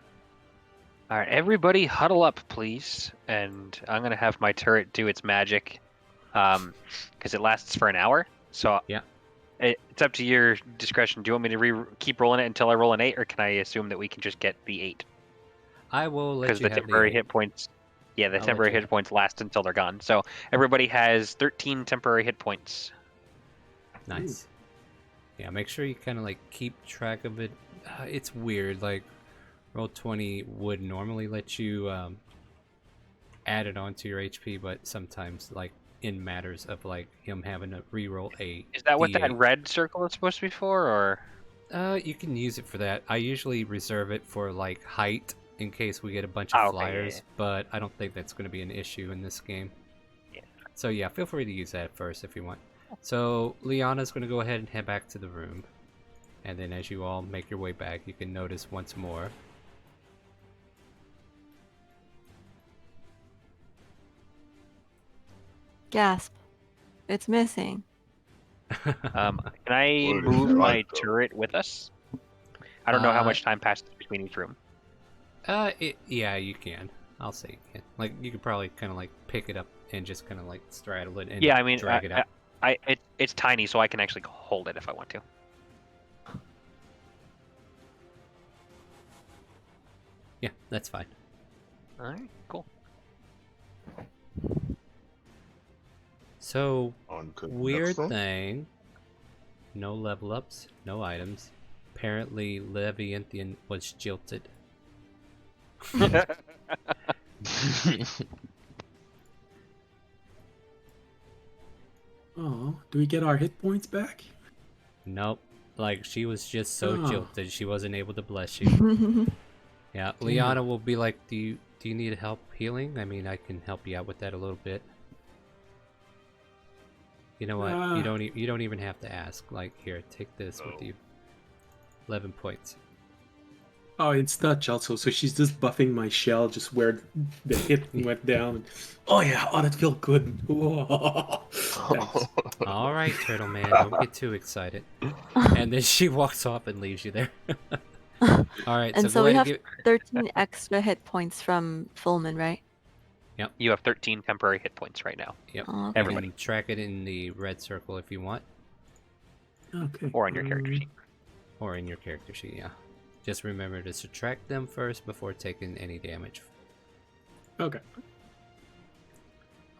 All right, everybody huddle up, please. And I'm going to have my turret do its magic because it lasts for an hour. So yeah, it's up to your discretion. Do you want me to keep rolling it until I roll an 8, or can I assume that we can just get the 8? I will let Because you the have temporary the 8. hit points. Yeah, the I'll temporary let you hit points last until they're gone. So everybody has 13 temporary hit points. Nice. Yeah, make sure you kind of like keep track of it. It's weird, like Roll20 would normally let you add it onto your HP, but sometimes like in matters of like him having to reroll a Is that what D8. that red circle is supposed to be for, or? You can use it for that. I usually reserve it for like height in case we get a bunch of flyers, but I don't think that's going to be an issue in this game. Yeah. So yeah, feel free to use that first if you want. So Liana's going to go ahead and head back to the room, and then as you all make your way back, you can notice once more. Gasp. It's missing. Can I move my turret with us? I don't know how much time passes between each room. Yeah, you can. I'll say you can. Like, you could probably kind of like pick it up and just kind of like straddle it and Yeah, I mean, drag it out. It's tiny, so I can actually hold it if I want to. Yeah, that's fine. All right, cool. So, On weird thing. No level ups, no items. Apparently, Leviathan was jilted. Oh, do we get our hit points back? Nope. Like, she was just so Oh. jilted, she wasn't able to bless you. Yeah, Liana will be like, do you need help healing? I mean, I can help you out with that a little bit. You know what? You don't even have to ask. Like, here, take this with you. 11 points. Oh, it's touch also, so she's just buffing my shell just where the hit went down. Oh yeah, that felt good. Thanks. All right, Turtle Man, don't get too excited. And then she walks off and leaves you there. All right, And so so go we ahead have and give... 13 extra hit points from Fullman, right? Yep. You have 13 temporary hit points right now. Yep. Oh, okay. Everybody, track it in the red circle if you want. Okay. Or on your character sheet. Or in your character sheet, yeah. Just remember to subtract them first before taking any damage. Okay.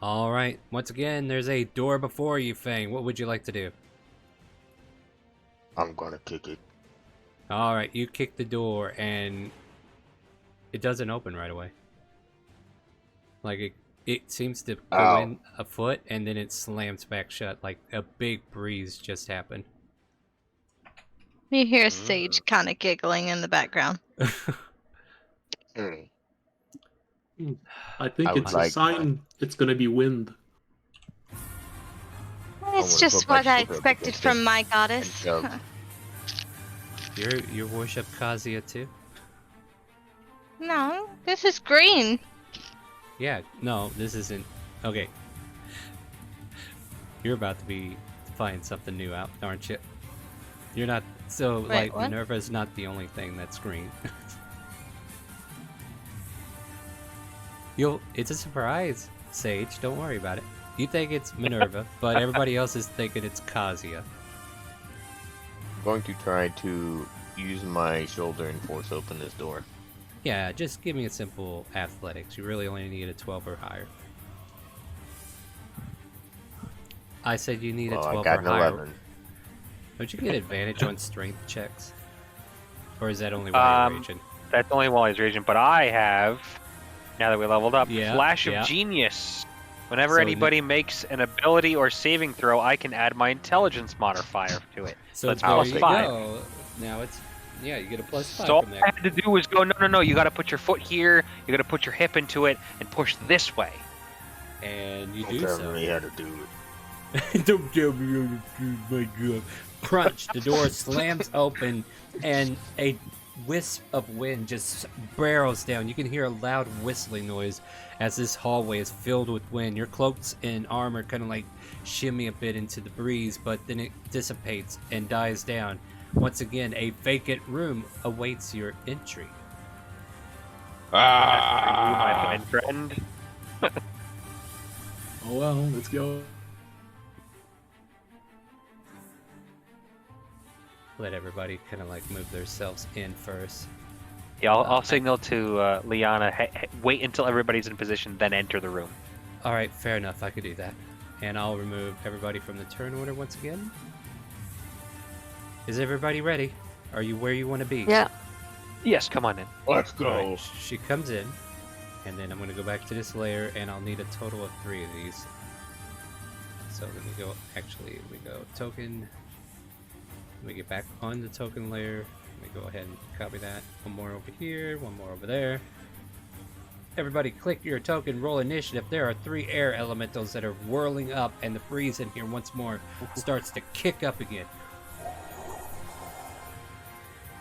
All right. Once again, there's a door before you, Fang. What would you like to do? I'm gonna kick it. All right, you kick the door and it doesn't open right away. Like it seems to go in a foot and then it slams back shut. Like a big breeze just happened. You hear Sage kind of giggling in the background. I think it's a sign it's gonna be wind. It's just what I expected from my goddess. You worship Kazuya too? No, this is green. Yeah, no, this isn't. Okay. You're about to find something new out, aren't you? You're not. So, Wait, like, what? Minerva's not the only thing that's green. It's a surprise, Sage. Don't worry about it. You think it's Minerva, but everybody else is thinking it's Kazuya. I'm going to try to use my shoulder and force open this door. Yeah, just give me a simple athletics. You really only need a 12 or higher. I said you need a 12 I got or an higher. 11. Don't you get advantage on strength checks? Or is that only while you're raging? That's only while he's raging, but I have, now that we leveled up, Flash of yeah. Genius. Whenever So anybody makes an ability or saving throw, I can add my intelligence modifier to it. So it's there plus you 5. go. Now it's, yeah, you get a plus 5 So all from I that. had to do was go, no, you gotta put your foot here, you gotta put your hip into it, and push this way. And you Don't do tell so. me how to do it. Don't tell me how to do my job. Crunch, the door slams open, and a wisp of wind just barrels down. You can hear a loud whistling noise as this hallway is filled with wind. Your cloaks and armor kind of like shimmy a bit into the breeze, but then it dissipates and dies down. Once again, a vacant room awaits your entry. My friend. Oh well, let's go. Let everybody kind of like move themselves in first. Yeah, I'll signal to Liana, hey, wait until everybody's in position, then enter the room. All right, fair enough. I could do that. And I'll remove everybody from the turn order once again. Is everybody ready? Are you where you want to be? Yeah. Yes, come on in. Let's go. All right, she comes in, and then I'm going to go back to this layer, and I'll need a total of 3 of these. So let me go, token. Let me get back on the token layer. Let me go ahead and copy that. One more over here, one more over there. Everybody click your token, roll initiative. There are 3 air elementals that are whirling up, and the breeze in here once more starts to kick up again.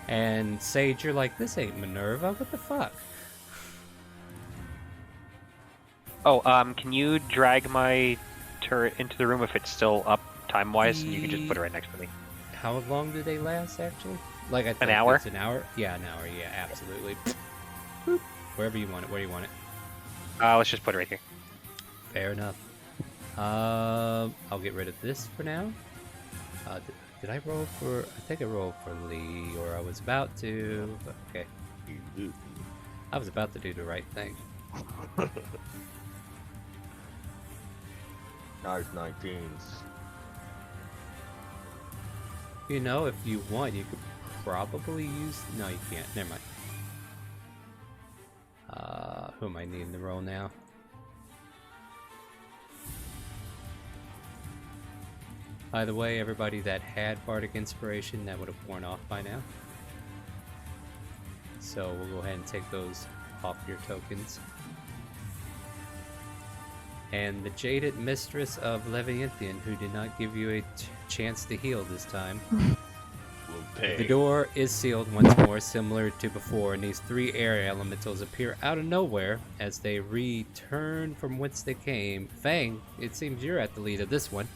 And Sage, you're like, this ain't Minerva, what the fuck? Oh, can you drag my turret into the room if it's still up time-wise, and you can just put it right next to me? How long do they last, actually? Like, I think An hour? It's an hour? Yeah, an hour, yeah, absolutely. Wherever you want it, where do you want it? Let's just put it right here. Fair enough. I'll get rid of this for now. Did I roll for... I think I rolled for Lee, or I was about to... Okay. I was about to do the right thing. Nice 19s. You know, if you want, you could probably use... No, you can't. Never mind. Who am I needing to roll now? By the way, everybody that had Bardic Inspiration, that would have worn off by now. So we'll go ahead and take those off your tokens. And the Jaded Mistress of Leviathan, who did not give you a chance to heal this time. The door is sealed once more, similar to before, and these 3 air elementals appear out of nowhere as they return from whence they came. Fang, it seems you're at the lead of this one.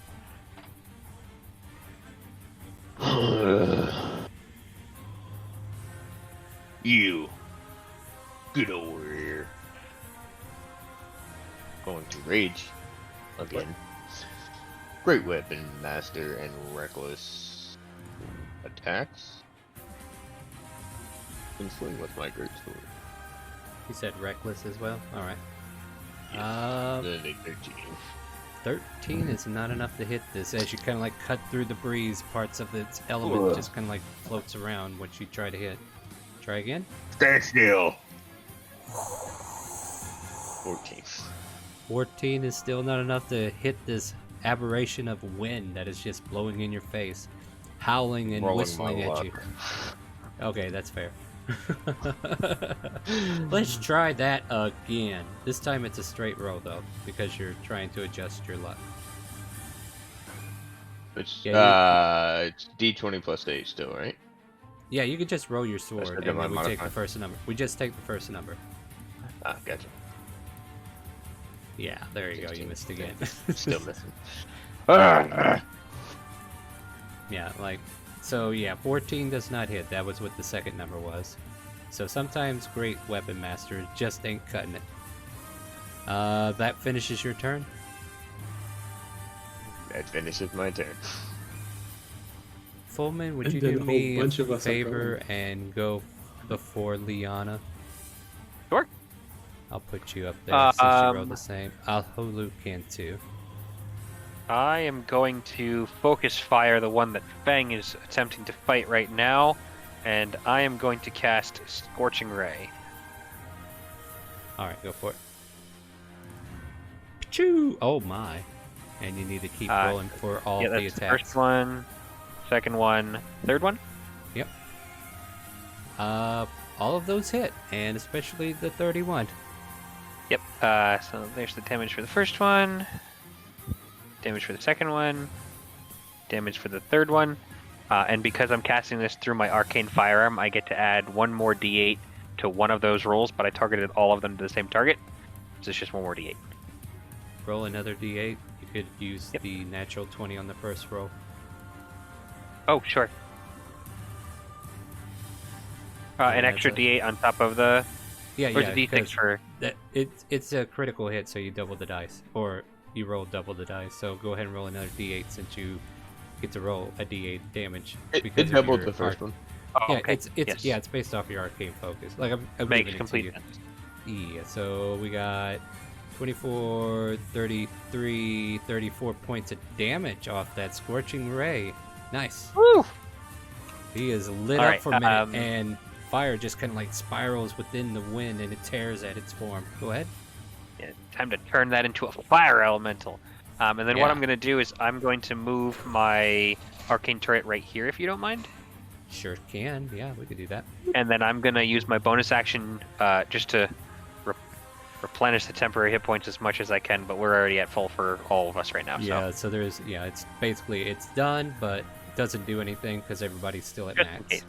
You. Get over here. Going to rage again. Great weapon, master, and reckless attacks. Can swing with my great sword. You said reckless as well? Alright. Then a 13. 13 is not enough to hit this. As you kind of like cut through the breeze, parts of its element just kind of like floats around once you try to hit. Try again. Stay still. 14. 14 is still not enough to hit this aberration of wind that is just blowing in your face, howling and whistling at you. Okay, that's fair. Let's try that again. This time it's a straight roll though, because you're trying to adjust your luck. It's D20 plus 8 still, right? Yeah, you can just roll your sword, and then we take modifier. the first number. We just take the first number. Ah, gotcha. Yeah, there you go. You missed again. Still missing. Yeah, like, so yeah, 14 does not hit. That was what the second number was. So sometimes great weapon master just ain't cutting it. That finishes your turn. That finishes my turn. Fullman, would And you then do a me whole bunch a of us are favor and go before Liana? Sure. I'll put you up there since you rolled the same. Alholu can too. I am going to focus fire the one that Fang is attempting to fight right now, and I am going to cast Scorching Ray. Alright, go for it. Pachoo! Oh my. And you need to keep rolling for all the that's attacks. The first one, second one, third one? Yep. All of those hit, and especially the 31. Yep, so there's the damage for the first one, damage for the second one, damage for the third one, and because I'm casting this through my Arcane Firearm, I get to add one more d8 to one of those rolls, but I targeted all of them to the same target, so it's just one more d8. Roll another d8. You could use the natural 20 on the first roll. Oh, sure. An extra d8 on top of the... Yeah, or yeah. the d6 for... It's a critical hit, so you double the dice. Or you roll double the dice. So go ahead and roll another d8 since you get to roll a d8 damage. It doubled the first one. Oh, yeah, okay. it's based off your arcane focus. Like I'm Makes giving it complete to you. sense. Yeah, so we got 24, 33, 34 points of damage off that Scorching Ray. Nice. Woo! He is lit All up right, for a minute, and fire just kind of like spirals within the wind, and it tears at its form. Go ahead. Yeah, time to turn that into a fire elemental. And then what Yeah. I'm going to do is I'm going to move my arcane turret right here, if you don't mind. Sure can. Yeah, we could do that. And then I'm going to use my bonus action just to replenish the temporary hit points as much as I can, but we're already at full for all of us right now. Yeah, so there's, it's basically, it's done, but it doesn't do anything because everybody's still at Just in max. case.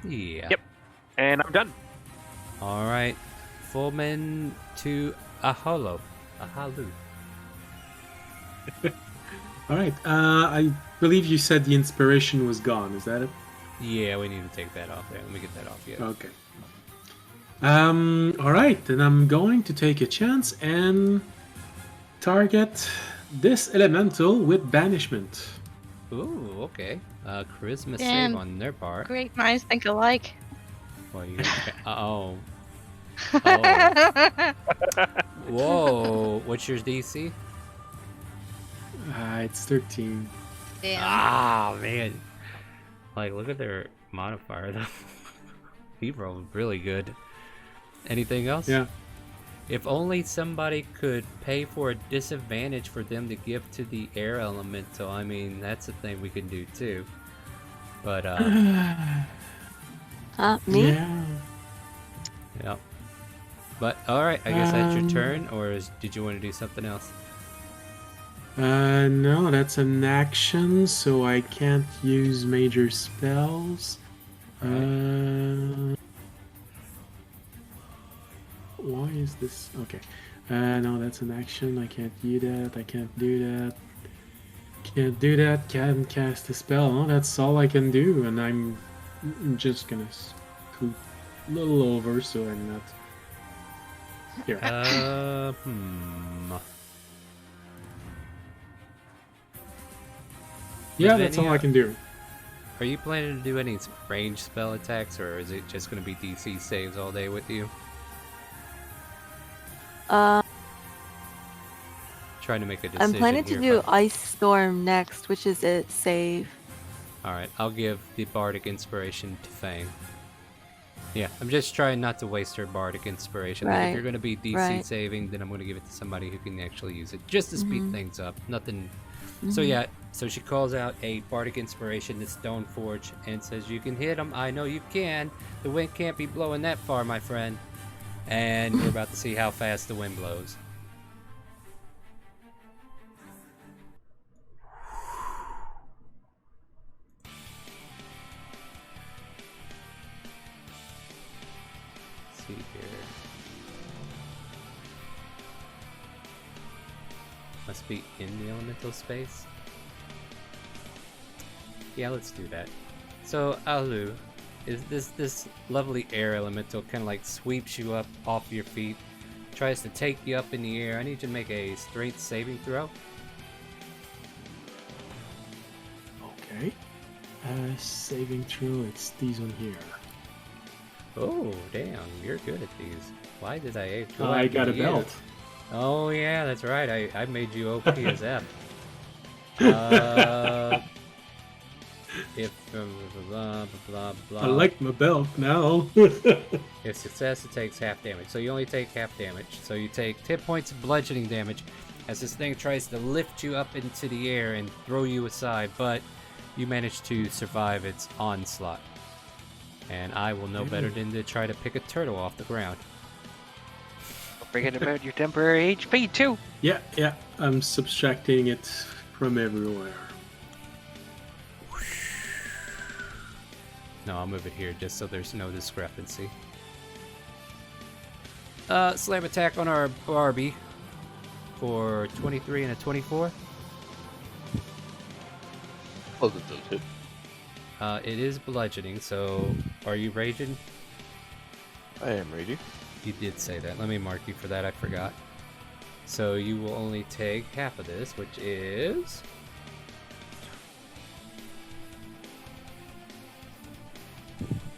Yeah. Yep. And I'm done. All right. Fullman to Aholo. Ahalu. All right. I believe you said the inspiration was gone. Is that it? Yeah, we need to take that off there. Let me get that off. Yeah. Okay. All right. Then I'm going to take a chance and target this elemental with banishment. Ooh, okay. Charisma Damn. save on their part. Great minds think alike. Well, you oh. Oh. Whoa. What's your DC? It's 13. Damn. Ah, man. Like, look at their modifier, though. He rolled really good. Anything else? Yeah. If only somebody could pay for a disadvantage for them to give to the air elemental. I mean, that's a thing we can do, too. But, Me? Yeah. Yep. But, alright, I guess that's your turn, or did you want to do something else? No, that's an action, so I can't use major spells. Why is this? Okay. No, that's an action. I can't do that. I can't do that. Can't do that. Can't cast a spell. Oh, that's all I can do, and I'm just gonna scoot a little over so I'm not here. Yeah, that's all I can do. Are you planning to do any range spell attacks, or is it just going to be DC saves all day with you? trying to make a decision. I'm planning to here, do but- Ice Storm next, which is it save. Alright, I'll give the Bardic Inspiration to Fang. Yeah, I'm just trying not to waste her Bardic Inspiration. Like, if Right, you're going to be DC right. saving, then I'm going to give it to somebody who can actually use it, just to speed Mhm. things up. Nothing. So Mhm. yeah, so she calls out a Bardic Inspiration to Stoneforge and says, "You can hit him. I know you can. The wind can't be blowing that far, my friend." And we're about to see how fast the wind blows. See here. Must be in the elemental space. Yeah, let's do that. So Alu, is this lovely air elemental kind of like sweeps you up off your feet, tries to take you up in the air. I need you to make a strength saving throw. Okay. Saving throw, it's these on here. Oh, damn, you're good at these. Why did I go I after got a you? belt. Oh yeah, that's right. I made you OP as F. If blah blah blah. I like my belt now. If success, it takes half damage. So you only take half damage. So you take 10 points of bludgeoning damage as this thing tries to lift you up into the air and throw you aside, but you manage to survive its onslaught. And I will know better than to try to pick a turtle off the ground. Don't forget about your temporary HP too. Yeah, I'm subtracting it from everywhere. No, I'll move it here just so there's no discrepancy. Slam attack on our Barbie for 23 and a 24. Oh, that does hit. It is bludgeoning, so are you raging? I am raging. You did say that. Let me mark you for that. I forgot. So you will only take half of this, which is...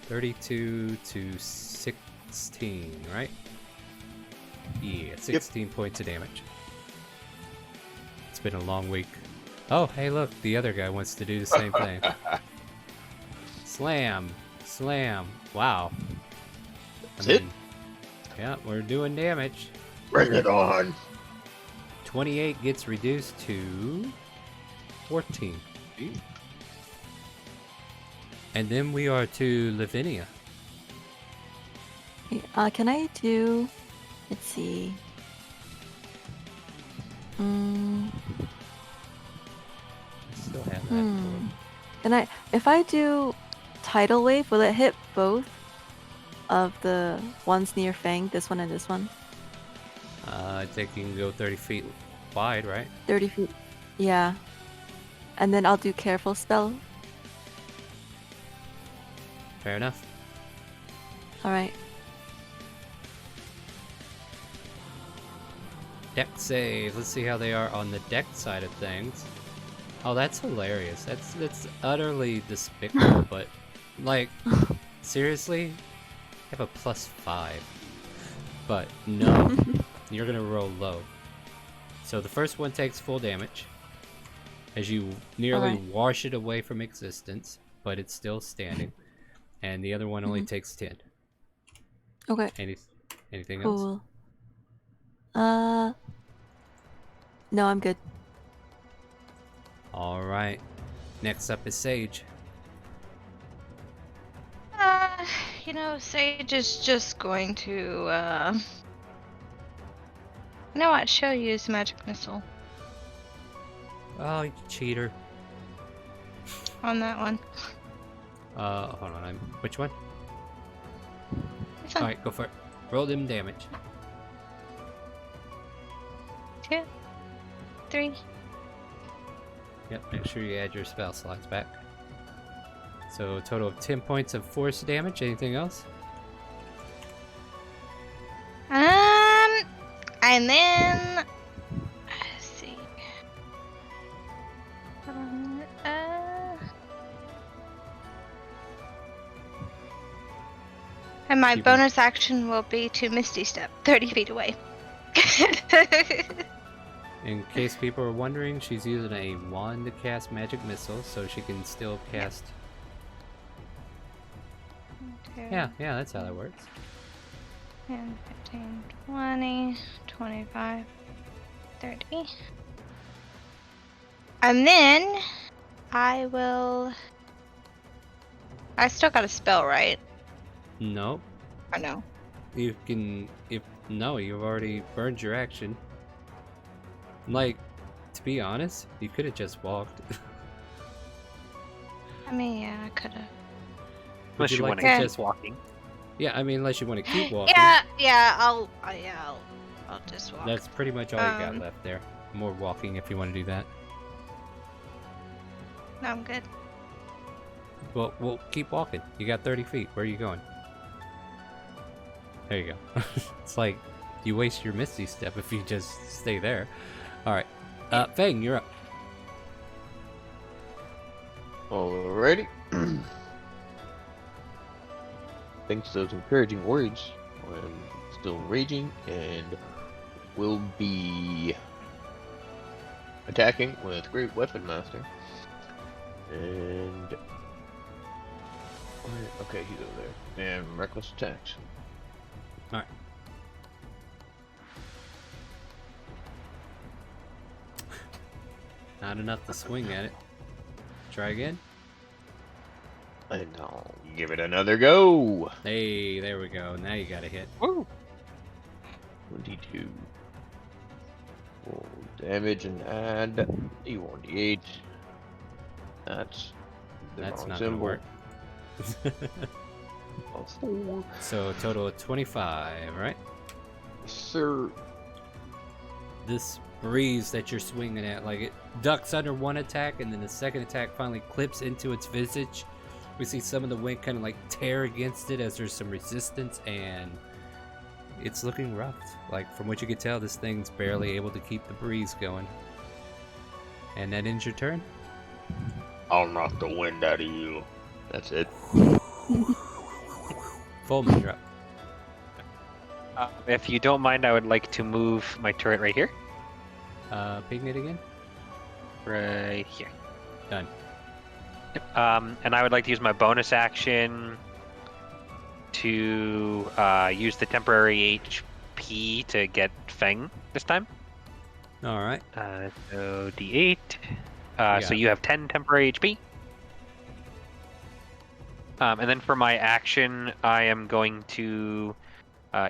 $32 to 16, right? Yeah, 16 points of damage. It's been a long week. Oh, hey, look, the other guy wants to do the same thing. Slam, slam. Wow. That's it? Yeah, we're doing damage. Bring it on. 28 gets reduced to 14. And then we are to Lavinia. Can I do? Let's see. Still have that. Can I? If I do tidal wave, will it hit both of the ones near Fang? This one and this one. I think you can go 30 feet wide, right? 30 feet. Yeah. And then I'll do careful spell. Fair enough. All right. Deck save. Let's see how they are on the deck side of things. Oh, that's hilarious. That's utterly despicable, but like, seriously? I have a +5. But no, you're gonna roll low. So the first one takes full damage as you nearly wash it away from existence, but it's still standing. And the other one only takes 10. Okay. Anything else? Cool. No, I'm good. All right. Next up is Sage. You know, Sage is just going to, you know what? She'll use Magic Missile Oh, you cheater. on that one. Hold on. Which one? This one. All right, go for it. Roll them damage. 2, 3. Yep, make sure you add your spell slots back. So a total of 10 points of force damage. Anything else? And then let's see. And my bonus action will be to Misty Step 30 feet away. In case people are wondering, she's using a wand to cast magic missile, so she can still cast. Yeah, that's how that works. 10, 15, 20, 25, 30. And then I will. I still got a spell, right? No. Or no? You can. No, you've already burned your action. Like, to be honest, you could have just walked. I mean, yeah, I could have. Would you like to just walking? Yeah, I mean, unless you want to keep walking. I'll just walk. That's pretty much all you got left there. More walking if you want to do that. No, I'm good. Well, we'll keep walking. You got 30 feet. Where are you going? There you go. It's like you waste your Misty Step if you just stay there. Alright. Fang, you're up. Alrighty. Thanks to those encouraging words, I'm still raging and will be attacking with Great Weapon Master. And okay, he's over there. And reckless attacks. Alright. Not enough to swing at it. Try again. And I'll give it another go. Hey, there we go. Now you got a hit. Woo! 22. Roll damage and add D1d8. That's the wrong not symbol. gonna work. A 4. So a total of 25, right? Sir. This breeze that you're swinging at, like it ducks under one attack and then the second attack finally clips into its visage. We see some of the wind kind of like tear against it as there's some resistance, and it's looking rough. Like, from what you can tell, this thing's barely able to keep the breeze going. And that ends your turn? I'll knock the wind out of you. That's it. Fulman, you're up. If you don't mind, I would like to move my turret right here. Ping it again? Right here. Done. And I would like to use my bonus action to use the temporary HP to get Feng this time. Alright. So D8. So you have 10 temporary HP. And then for my action, I am going to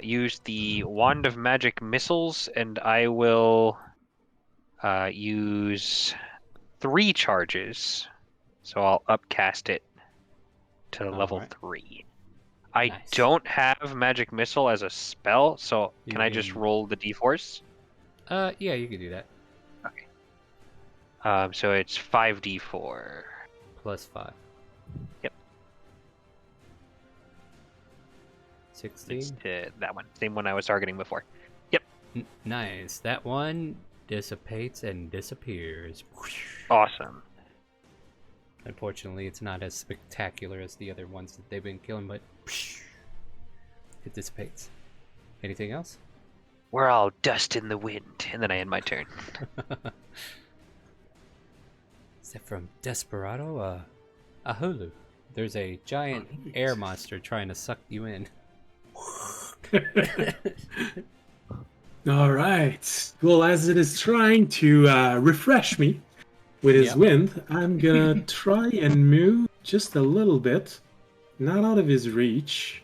use the Wand of Magic Missiles, and I will use 3 charges. So I'll upcast it to level 3. I don't have Magic Missile as a spell, so can I just roll the d4s? Yeah, you can do that. Okay. So it's 5d4. Plus 5. Yep. 16? It's that one. Same one I was targeting before. Yep. Nice. That one dissipates and disappears. Awesome. Unfortunately, it's not as spectacular as the other ones that they've been killing, but it dissipates. Anything else? We're all dust in the wind, and then I end my turn. Is that from Desperado? Ahulu. There's a giant air monster trying to suck you in. All right. Well, as it is trying to refresh me with his wind, I'm gonna try and move just a little bit, not out of his reach.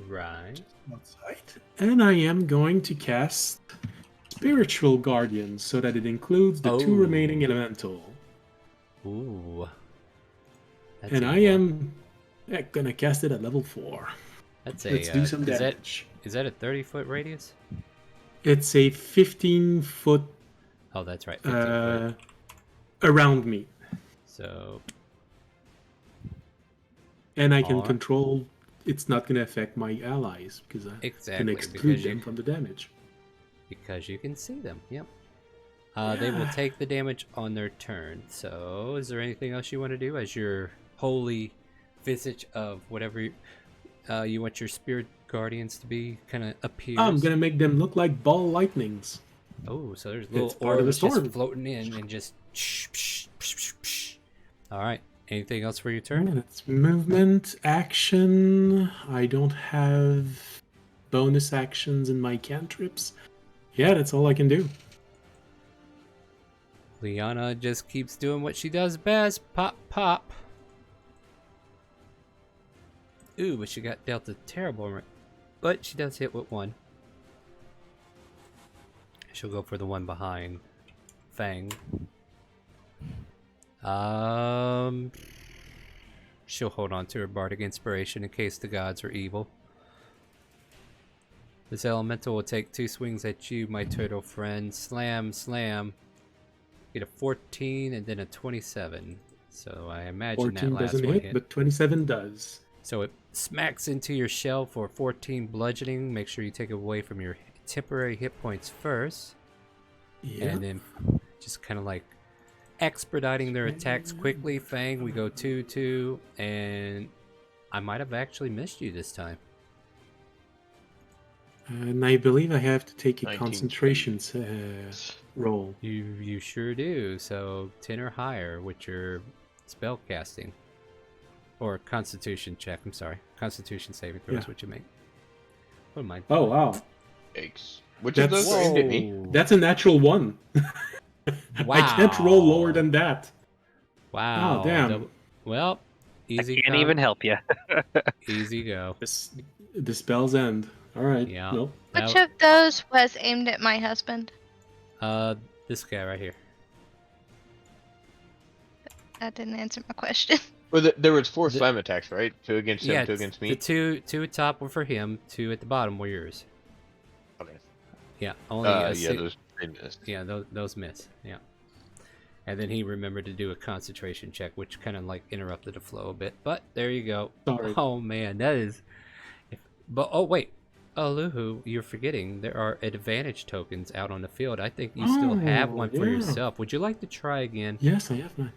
Right. Outside. And I am going to cast Spiritual Guardian so that it includes the 2 remaining elemental. Ooh. And I am gonna cast it at level 4. That's a, Let's do some damage. Is that a 30-foot radius? It's a 15-foot. Oh, that's right. 15 foot. Around me. So. And I can control. It's not going to affect my allies because I can exclude them from the damage. Because you can see them. Yep. They will take the damage on their turn. So, is there anything else you want to do as your holy visage of whatever you want your spirit guardians to be kind of appears? I'm going to make them look like ball lightnings. Oh, so there's little part of the orbs just storm. floating in and just. All right. Anything else for your turn? Yeah, that's movement, action. I don't have bonus actions in my cantrips. Yeah, that's all I can do. Liana just keeps doing what she does best. Pop, pop. Ooh, but she got dealt a terrible. But she does hit with one. She'll go for the one behind Fang. She'll hold on to her bardic inspiration in case the gods are evil. This elemental will take 2 swings at you, my turtle friend. Slam, slam. Get a 14 and then a 27. So I imagine 14 that last doesn't one hit, but 27 does. So it smacks into your shell for 14 bludgeoning. Make sure you take it away from your temporary hit points first. Yeah. And then just kind of like expediting their attacks quickly. Fang, we go 2-2, and I might have actually missed you this time. And I believe I have to take a 19. concentration roll. You sure do. So 10 or higher with your spell casting. Or Constitution check, I'm sorry. Constitution saving throw is what you make. What am I doing? Oh, wow. Yikes. Which of those aimed at me? That's a natural 1. Wow. I can't roll lower than that. Wow. Oh, damn. Well, easy I can't even help you. Easy go. The spell's end. All right. Yeah. Nope. Which of those was aimed at my husband? This guy right here. That didn't answer my question. Well, there was 4 slam attacks, right? 2 against him, 2 against me. The two at top were for him, 2 at the bottom were yours. Okay. Yeah, only those missed. Yeah, those miss. Yeah. And then he remembered to do a concentration check, which kind of like interrupted the flow a bit. But there you go. Sorry. Oh man, that is. But oh wait, Luhu, you're forgetting there are advantage tokens out on the field. I think you still have one for yourself. Would you like to try again? Yes, I have mine.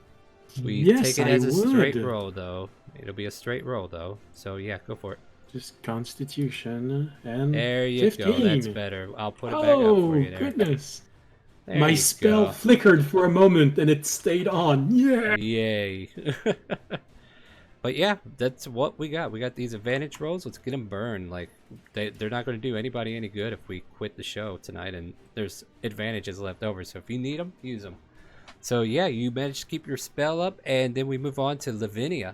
We take it as a straight roll, though. It'll be a straight roll, though. So yeah, go for it. Just Constitution and there you 15. go. That's better. I'll put it back up for you there. Oh, goodness. There My you spell go. flickered for a moment and it stayed on. Yeah. Yay. But yeah, that's what we got. We got these advantage rolls. Let's get them burned. Like, they're not going to do anybody any good if we quit the show tonight. And there's advantages left over. So if you need them, use them. So yeah, you managed to keep your spell up. And then we move on to Lavinia.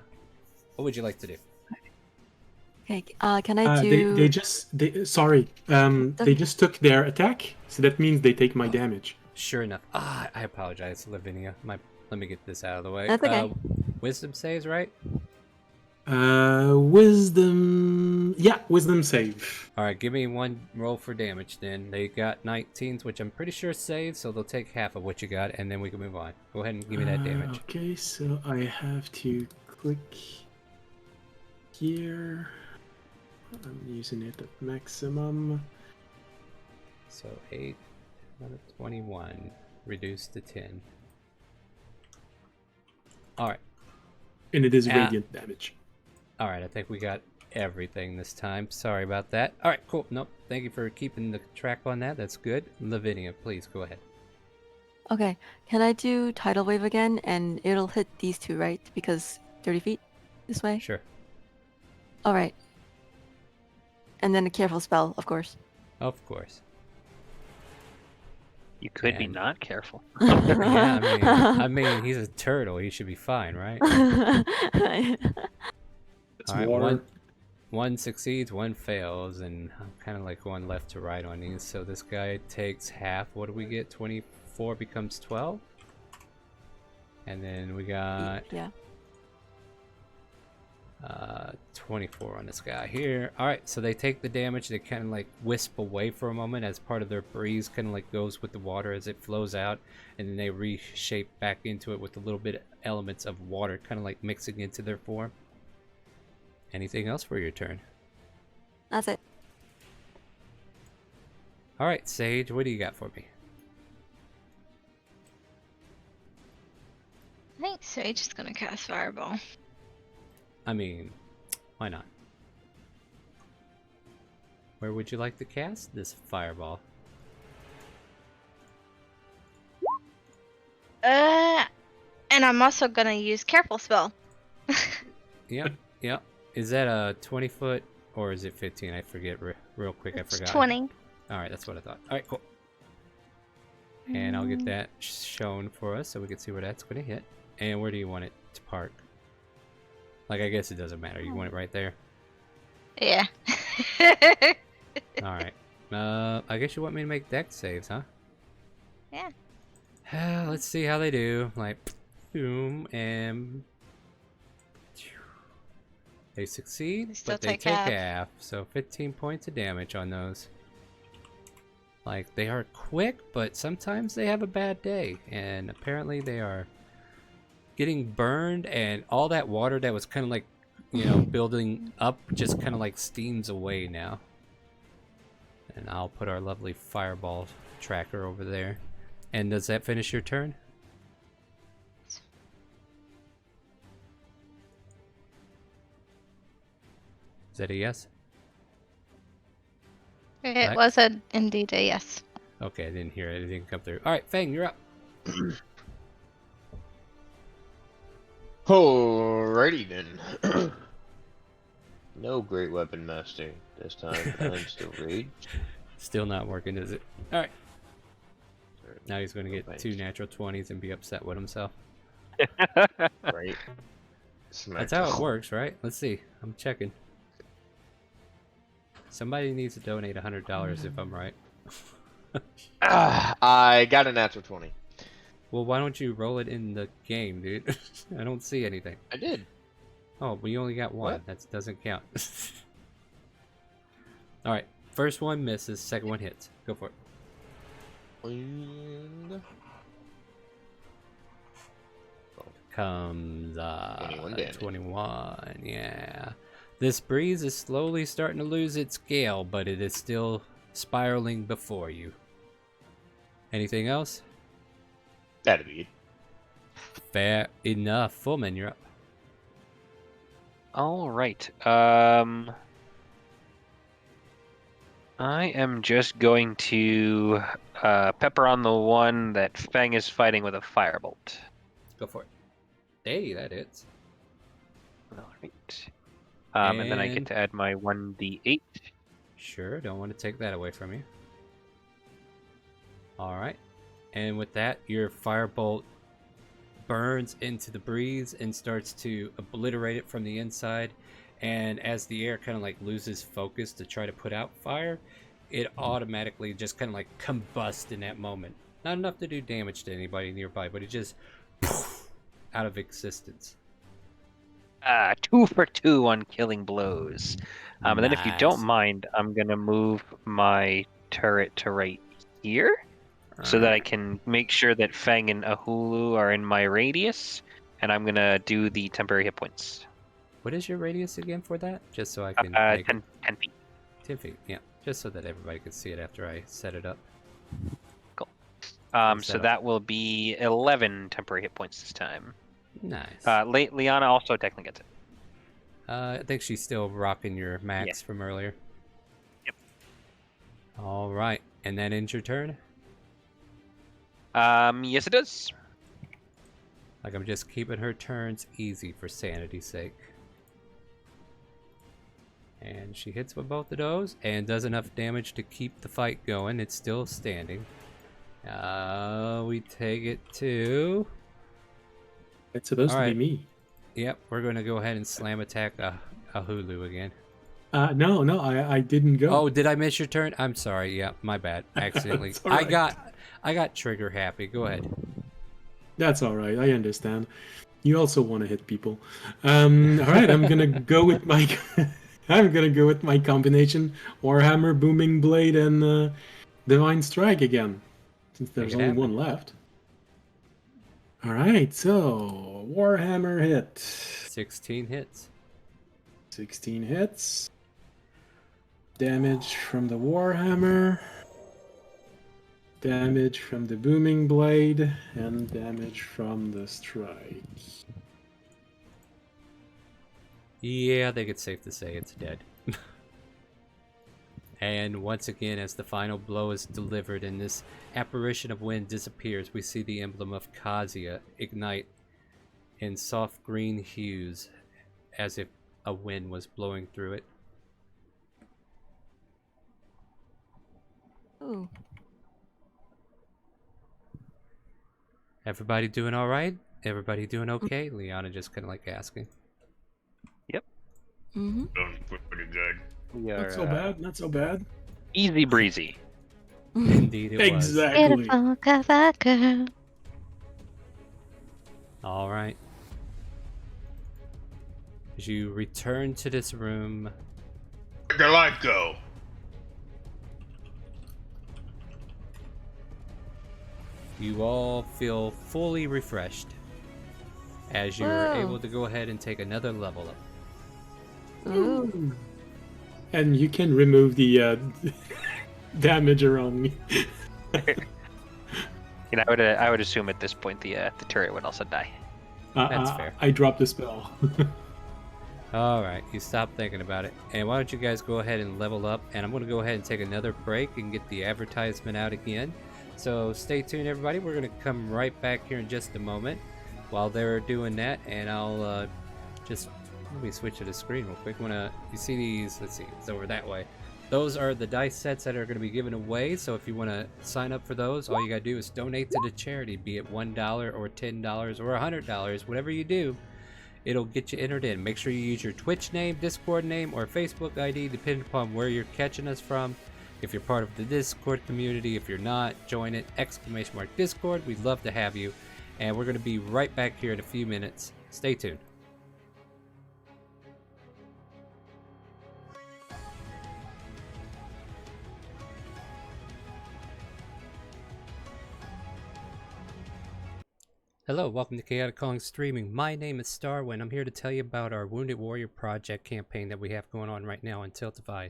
What would you like to do? Okay, can I do... They just took their attack. So that means they take my damage. Sure enough. I apologize, Lavinia. Let me get this out of the way. That's okay. Wisdom saves, right? Wisdom... Yeah, wisdom save. Alright, give me one roll for damage then. They got 19s, which I'm pretty sure saves, so they'll take half of what you got, and then we can move on. Go ahead and give me that damage. Okay, so I have to click here. I'm using it at maximum. So 8 out of 21. Reduced to 10. Alright. And it is radiant damage. Alright, I think we got everything this time. Sorry about that. Alright, cool. Nope. Thank you for keeping the track on that. That's good. Lavinia, please go ahead. Okay, can I do Tidal Wave again? And it'll hit these two, right? Because 30 feet this way? Sure. Alright. And then a careful spell, of course. Of course. You could be not careful. Yeah, I mean, he's a turtle. He should be fine, right? It's All right, water. one succeeds, one fails, and I'm kind of like going left to right on these. So this guy takes half. What do we get? 24 becomes 12. And then we got 24 on this guy here. All right, so they take the damage. They kind of like wisp away for a moment as part of their breeze kind of like goes with the water as it flows out, and then they reshape back into it with a little bit of elements of water kind of like mixing into their form. Anything else for your turn? That's it. All right, Sage, what do you got for me? I think Sage is gonna cast Fireball. I mean, why not? Where would you like to cast this fireball? And I'm also gonna use careful spell. Yep, yep. Is that a 20-foot or is it 15? I forget real quick. I forgot. 20. All right, that's what I thought. All right, cool. And I'll get that shown for us so we can see where that's going to hit. And where do you want it to park? Like, I guess it doesn't matter. You want it right there? Yeah. All right. I guess you want me to make dex saves, huh? Yeah. Let's see how they do. Like, boom, and they succeed, but they take half. So 15 points of damage on those. Like, they are quick, but sometimes they have a bad day. And apparently they are getting burned, and all that water that was kind of like, you know, building up just kind of like steams away now. And I'll put our lovely fireball tracker over there. And does that finish your turn? Is that a yes? It was indeed a yes. Okay, I didn't hear it. It didn't come through. All right, Fang, you're up. Alrighty then. No Great Weapon Master this time. I'm still raged. Still not working, is it? All right. Now he's going to get 2 natural 20s and be upset with himself. Right. That's how it works, right? Let's see. I'm checking. Somebody needs to donate $100 if I'm right. I got a natural 20. Well, why don't you roll it in the game, dude? I don't see anything. I did. Oh, but you only got 1. What? That doesn't count. Alright, first one misses, second one hits. Go for it. And... Comes 21 damage. 21, yeah. This breeze is slowly starting to lose its scale, but it is still spiraling before you. Anything else? That'd be it. Fair enough. Fullman, you're up. All right. I am just going to pepper on the one that Fang is fighting with a firebolt. Go for it. Hey, that hits. All right. And then I get to add my 1d8. Sure, don't want to take that away from you. Alright. And with that, your firebolt burns into the breeze and starts to obliterate it from the inside. And as the air kind of like loses focus to try to put out fire, it automatically just kind of like combusts in that moment. Not enough to do damage to anybody nearby, but it just poof, out of existence. 2 for 2 on killing blows. And then if you don't mind, I'm going to move my turret to right here so that I can make sure that Fang and Ahulu are in my radius. And I'm going to do the temporary hit points. What is your radius again for that? Just so I can... 10 feet. 10 feet, yeah. Just so that everybody can see it after I set it up. Cool. So that will be 11 temporary hit points this time. Nice. Liana also technically gets it. I think she's still rocking your max from earlier. Yep. All right, and that ends your turn? Yes, it does. Like, I'm just keeping her turns easy for sanity's sake. And she hits with both of those and does enough damage to keep the fight going. It's still standing. We take it to... It's supposed to be me. Yep, we're going to go ahead and slam attack Ahulu again. No, I didn't go. Oh, did I miss your turn? I'm sorry. Yeah, my bad. Accidentally. Right. I got trigger happy. Go ahead. That's all right. I understand. You also want to hit people. All right, I'm gonna go with my combination: Warhammer, Booming Blade, and Divine Strike again, since there's only one left. All right, so Warhammer hit. 16 hits. 16 hits. Damage from the Warhammer. Damage from the Booming Blade. And damage from the Strike. Yeah, I think it's safe to say it's dead. And once again, as the final blow is delivered and this apparition of wind disappears, we see the emblem of Kazuya ignite in soft green hues as if a wind was blowing through it. Ooh. Everybody doing all right? Everybody doing okay? Liana just kind of like asking. Yep. Mm-hmm. Doing pretty good. We are, Not so bad. Not so bad. Easy breezy. Indeed it was. Exactly. Beautiful cover girl. All right. As you return to this room, Where'd your life go? you all feel fully refreshed as you're Whoa. able to go ahead and take another level up. Ooh. And you can remove the damage around me. You know, I would assume at this point the turret would also die. That's fair. I dropped the spell. All right, you stop thinking about it. And why don't you guys go ahead and level up? And I'm going to go ahead and take another break and get the advertisement out again. So stay tuned, everybody. We're going to come right back here in just a moment while they're doing that. And I'll just let me switch to the screen real quick. You see these? Let's see. It's over that way. Those are the dice sets that are going to be given away. So if you want to sign up for those, all you got to do is donate to the charity, be it $1 or $10 or $100, whatever you do. It'll get you entered in. Make sure you use your Twitch name, Discord name, or Facebook ID, depending upon where you're catching us from. If you're part of the Discord community, if you're not, join it, !Discord. We'd love to have you. And we're going to be right back here in a few minutes. Stay tuned. Hello, welcome to ChaoticCalling Streaming. My name is Starwind. I'm here to tell you about our Wounded Warrior Project campaign that we have going on right now on Tiltify.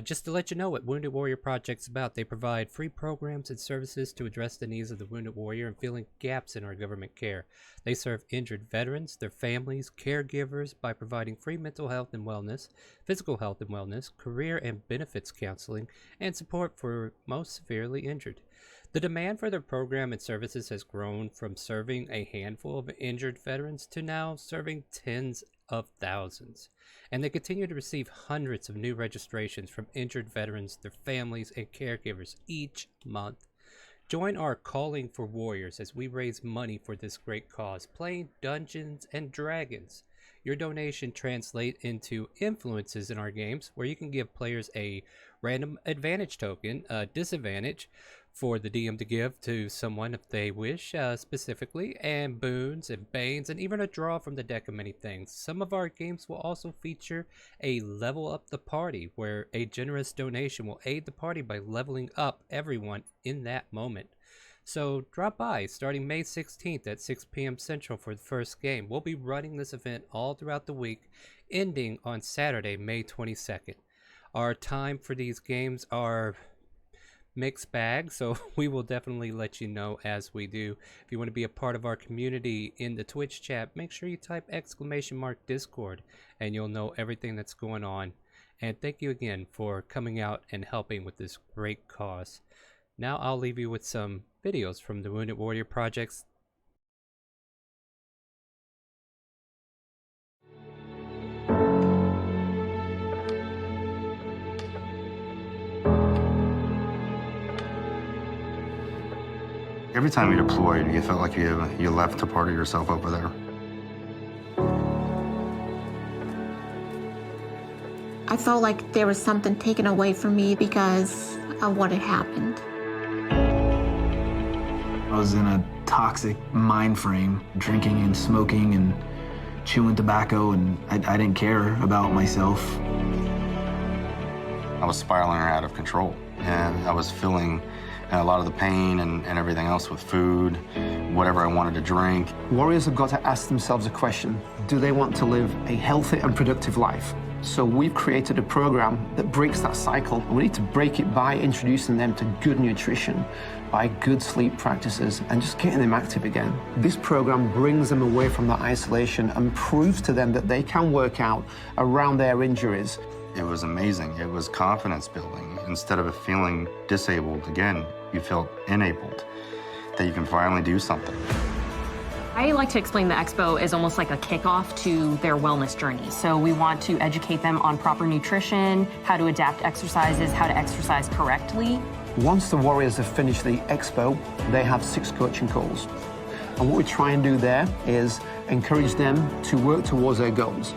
Just to let you know what Wounded Warrior Project's about, they provide free programs and services to address the needs of the Wounded Warrior and filling gaps in our government care. They serve injured veterans, their families, caregivers by providing free mental health and wellness, physical health and wellness, career and benefits counseling, and support for most severely injured. The demand for their program and services has grown from serving a handful of injured veterans to now serving tens of thousands. And they continue to receive hundreds of new registrations from injured veterans, their families, and caregivers each month. Join our Calling for Warriors as we raise money for this great cause, playing Dungeons and Dragons. Your donation translates into influences in our games, where you can give players a random advantage token, a disadvantage, for the DM to give to someone if they wish, specifically, and boons and banes, and even a draw from the deck of many things. Some of our games will also feature a level up the party, where a generous donation will aid the party by leveling up everyone in that moment. So drop by starting May 16th at 6 p.m. Central for the first game. We'll be running this event all throughout the week, ending on Saturday, May 22nd. Our time for these games are mixed bag, so we will definitely let you know as we do. If you want to be a part of our community in the Twitch chat, make sure you type !Discord and you'll know everything that's going on. And thank you again for coming out and helping with this great cause. Now I'll leave you with some videos from the Wounded Warrior Projects. Every time you deployed, you felt like you left a part of yourself over there. I felt like there was something taken away from me because of what had happened. I was in a toxic mind frame, drinking and smoking and chewing tobacco, and I didn't care about myself. I was spiraling out of control, and I was filling a lot of the pain and everything else with food, whatever I wanted to drink. Warriors have got to ask themselves a question: do they want to live a healthy and productive life? So we've created a program that breaks that cycle. We need to break it by introducing them to good nutrition, by good sleep practices, and just getting them active again. This program brings them away from that isolation and proves to them that they can work out around their injuries. It was amazing. It was confidence building. Instead of feeling disabled, again, you felt enabled, that you can finally do something. I like to explain the expo as almost like a kickoff to their wellness journey. So we want to educate them on proper nutrition, how to adapt exercises, how to exercise correctly. Once the Warriors have finished the expo, they have 6 coaching calls. And what we try and do there is encourage them to work towards their goals.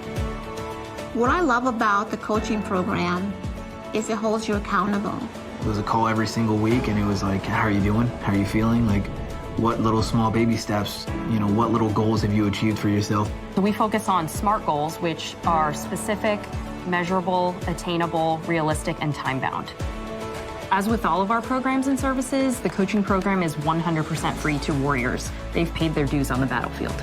What I love about the coaching program is it holds you accountable. There was a call every single week, and it was like, how are you doing? How are you feeling? Like, what little small baby steps, what little goals have you achieved for yourself? So we focus on SMART goals, which are specific, measurable, attainable, realistic, and time-bound. As with all of our programs and services, the coaching program is 100% free to Warriors. They've paid their dues on the battlefield.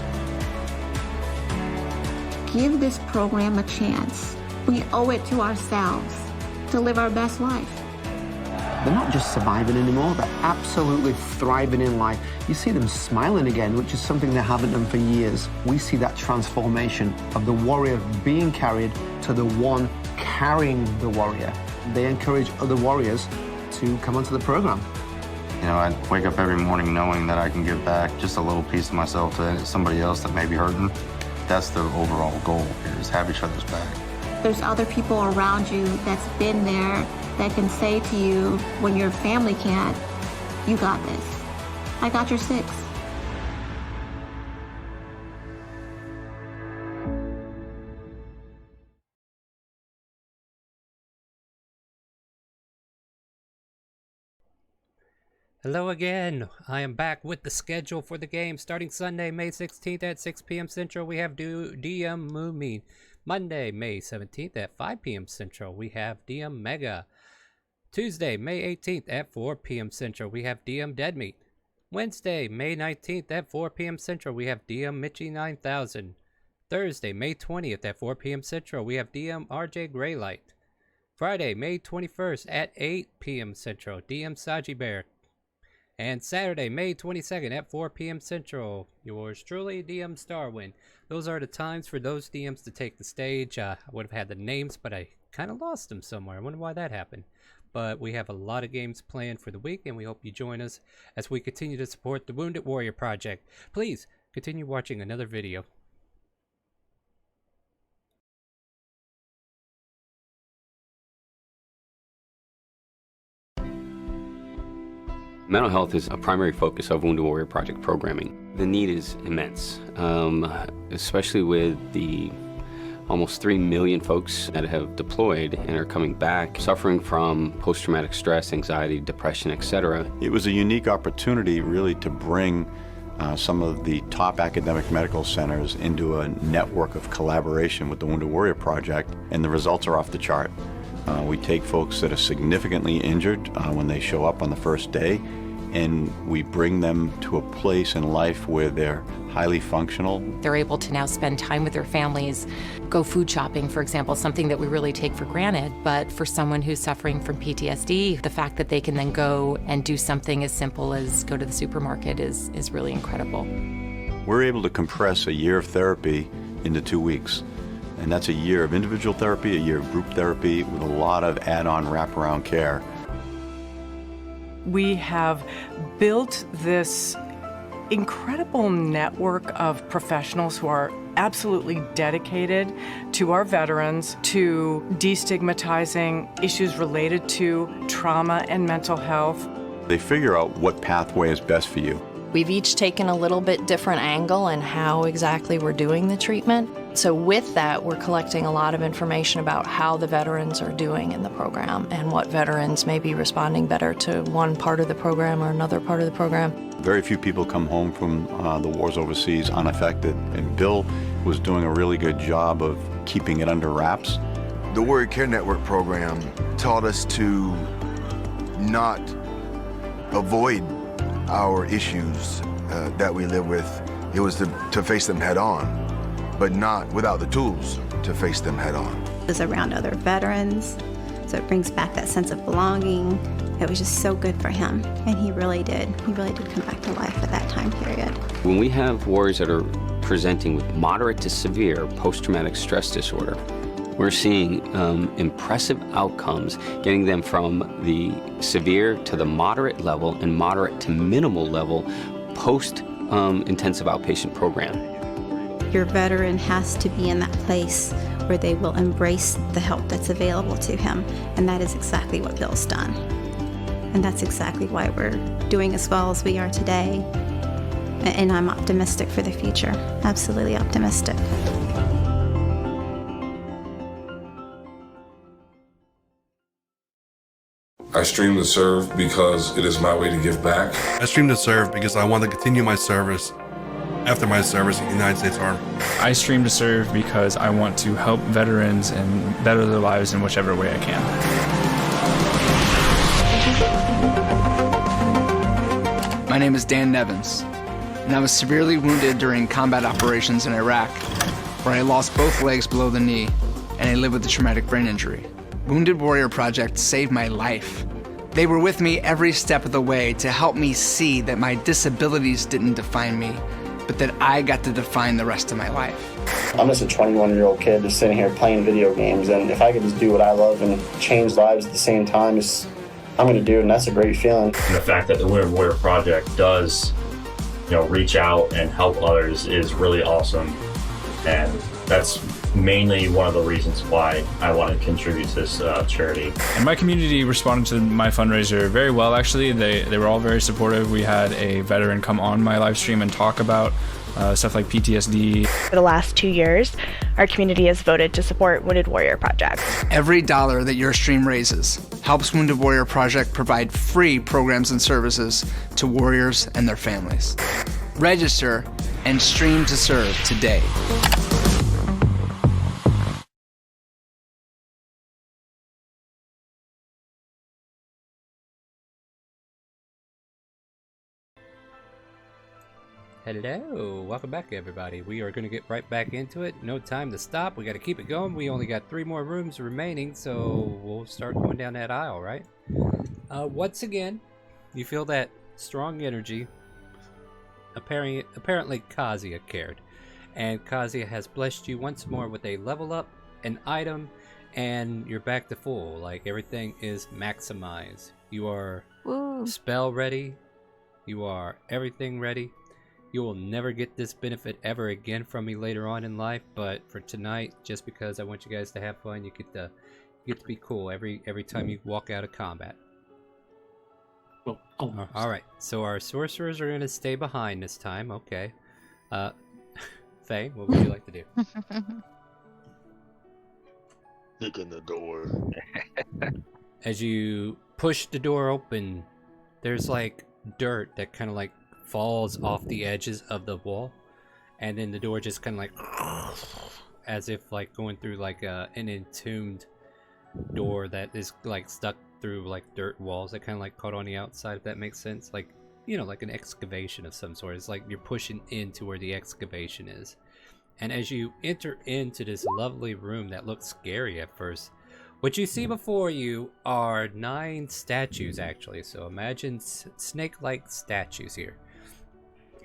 Give this program a chance. We owe it to ourselves to live our best life. They're not just surviving anymore, they're absolutely thriving in life. You see them smiling again, which is something they haven't done for years. We see that transformation of the warrior being carried to the one carrying the warrior. They encourage other warriors to come onto the program. I wake up every morning knowing that I can give back just a little piece of myself to somebody else that may be hurting. That's the overall goal here, is have each other's back. There's other people around you that's been there that can say to you when your family can't, you got this. I got your 6. Hello again. I am back with the schedule for the game. Starting Sunday, May 16th at 6 p.m. Central, we have DM Moomin. Monday, May 17th at 5 p.m. Central, we have DM Mega. Tuesday, May 18th at 4 p.m. Central, we have DM Deadmeat. Wednesday, May 19th at 4 p.m. Central, we have DM Mitchie 9000. Thursday, May 20th at 4 p.m. Central, we have DM RJ Greylight. Friday, May 21st at 8 p.m. Central, DM Saji Bear. And Saturday, May 22nd at 4 p.m. Central, yours truly, DM Starwind. Those are the times for those DMs to take the stage. I would have had the names, but I kind of lost them somewhere. I wonder why that happened. But we have a lot of games planned for the week, and we hope you join us as we continue to support the Wounded Warrior Project. Please continue watching another video. Mental health is a primary focus of Wounded Warrior Project programming. The need is immense, especially with the almost 3 million folks that have deployed and are coming back, suffering from post-traumatic stress, anxiety, depression, etc. It was a unique opportunity really to bring some of the top academic medical centers into a network of collaboration with the Wounded Warrior Project, and the results are off the chart. We take folks that are significantly injured when they show up on the first day, and we bring them to a place in life where they're highly functional. They're able to now spend time with their families, go food shopping, for example, something that we really take for granted. But for someone who's suffering from PTSD, the fact that they can then go and do something as simple as go to the supermarket is really incredible. We're able to compress a year of therapy into 2 weeks. And that's a year of individual therapy, a year of group therapy, with a lot of add-on wraparound care. We have built this incredible network of professionals who are absolutely dedicated to our veterans, to destigmatizing issues related to trauma and mental health. They figure out what pathway is best for you. We've each taken a little bit different angle in how exactly we're doing the treatment. So with that, we're collecting a lot of information about how the veterans are doing in the program and what veterans may be responding better to one part of the program or another part of the program. Very few people come home from the wars overseas unaffected, and Bill was doing a really good job of keeping it under wraps. The Warrior Care Network program taught us to not avoid our issues that we live with. It was to face them head on, but not without the tools to face them head on. It was around other veterans, so it brings back that sense of belonging. It was just so good for him, and he really did come back to life at that time period. When we have warriors that are presenting with moderate to severe post-traumatic stress disorder, We're seeing impressive outcomes, getting them from the severe to the moderate level and moderate to minimal level post-intensive outpatient program. Your veteran has to be in that place where they will embrace the help that's available to him, and that is exactly what Bill's done. And that's exactly why we're doing as well as we are today. And I'm optimistic for the future, absolutely optimistic. I stream to serve because it is my way to give back. I stream to serve because I want to continue my service after my service in the United States Army. I stream to serve because I want to help veterans and better their lives in whichever way I can. My name is Dan Nevins, and I was severely wounded during combat operations in Iraq, where I lost both legs below the knee, and I live with a traumatic brain injury. Wounded Warrior Project saved my life. They were with me every step of the way to help me see that my disabilities didn't define me, but that I got to define the rest of my life. I'm just a 21-year-old kid just sitting here playing video games, and if I could just do what I love and change lives at the same time, I'm going to do it, and that's a great feeling. And the fact that the Wounded Warrior Project does, reach out and help others is really awesome, and that's mainly one of the reasons why I want to contribute to this charity. And my community responded to my fundraiser very well, actually. They were all very supportive. We had a veteran come on my live stream and talk about stuff like PTSD. For the last 2 years, our community has voted to support Wounded Warrior Project. Every dollar that your stream raises helps Wounded Warrior Project provide free programs and services to warriors and their families. Register and stream to serve today. Hello, welcome back everybody. We are going to get right back into it. No time to stop. We got to keep it going. We only got 3 more rooms remaining, so we'll start going down that aisle, right? Once again, you feel that strong energy. Apparently Kazuya cared. And Kazuya has blessed you once more with a level up, an item, and you're back to full. Like, everything is maximized. You are spell ready. You are everything ready. You will never get this benefit ever again from me later on in life, but for tonight, just because I want you guys to have fun, you get to be cool every time you walk out of combat. Well, almost. All right, so our sorcerers are going to stay behind this time. Okay. Faye, what would you like to do? Look in the door. As you push the door open, there's like dirt that kind of like falls off the edges of the wall, and then the door just kind of like as if like going through like an entombed door that is like stuck through like dirt walls that kind of like caught on the outside, if that makes sense. Like, like an excavation of some sort. It's like you're pushing into where the excavation is. And as you enter into this lovely room that looks scary at first, what you see before you are 9 statues actually. So imagine snake-like statues here.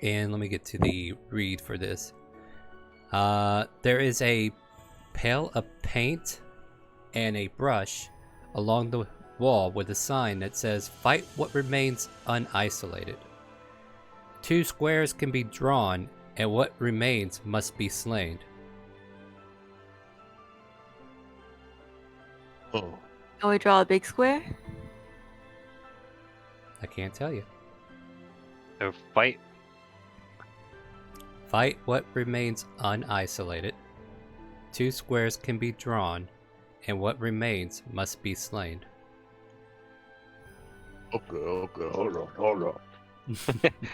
And let me get to the read for this. There is a pail of paint and a brush along the wall with a sign that says, "Fight what remains unisolated. 2 squares can be drawn, and what remains must be slain." Oh. Can we draw a big square? I can't tell you. So fight what remains unisolated. 2 squares can be drawn, and what remains must be slain. Okay, hold on.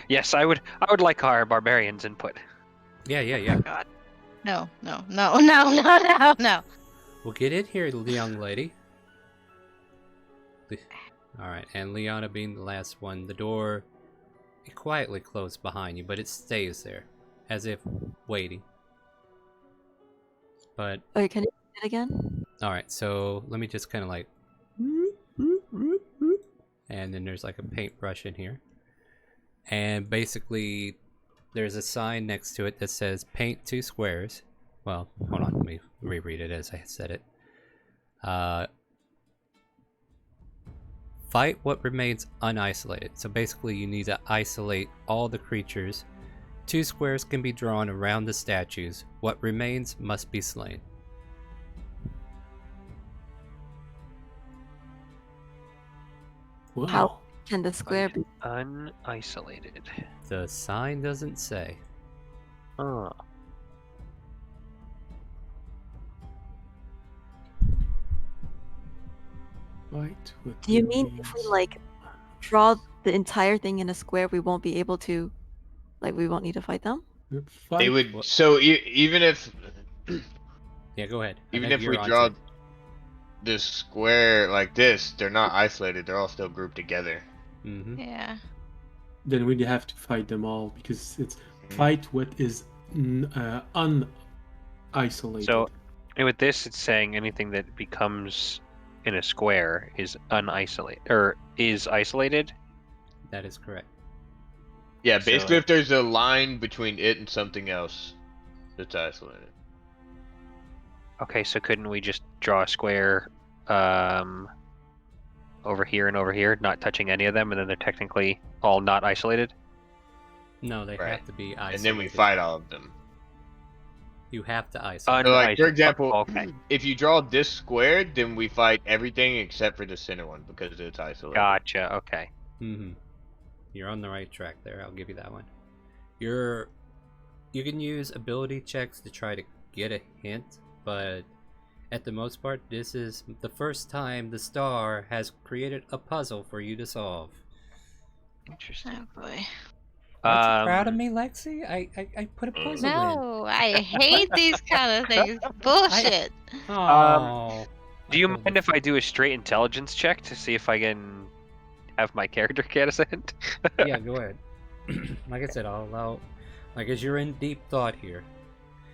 Yes, I would like our barbarians' input. Yeah. Oh God. No. Well, get in here, young lady. Alright, and Liana being the last one, the door quietly closed behind you, but it stays there, as if waiting. But... Wait, can you do it again? Alright, so let me just kind of like... And then there's like a paintbrush in here. And basically, there's a sign next to it that says, "Paint 2 squares." Well, hold on. me reread it as I said it. Fight what remains unisolated. So basically you need to isolate all the creatures. 2 squares can be drawn around the statues. What remains must be slain. Wow. How can the square be? Unisolated. The sign doesn't say. Oh. Fight with Do you mean if we like draw the entire thing in a square, we won't be able to, like, we won't need to fight them? They would. So even if. Yeah, go ahead. Even if we draw this square like this, they're not isolated. They're all still grouped together. Mm-hmm. Yeah. Then we'd have to fight them all because it's fight what is unisolated. So, with this, it's saying anything that becomes in a square is unisolated or is isolated. That is correct. Yeah, basically, So- if there's a line between it and something else, it's isolated. Okay, so couldn't we just draw a square over here and over here, not touching any of them, and then they're technically all not isolated? No, they Right. have to be isolated. And then we fight all of them. You have to isolate. So, like, for example, Okay. if you draw this square, then we fight everything except for the center one because it's isolated. Gotcha. Okay. Mm-hmm. You're on the right track there. I'll give you that one. You can use ability checks to try to get a hint, but at the most part, this is the first time the star has created a puzzle for you to solve. Interesting. Oh boy. Aren't you proud of me, Lexi? I put a puzzle in. No, I hate these kind of things. Bullshit. Oh. Do you mind if I do a straight intelligence check to see if I can have my character get a hint? Yeah, go ahead. Like I said, I'll allow. Like, as you're in deep thought here.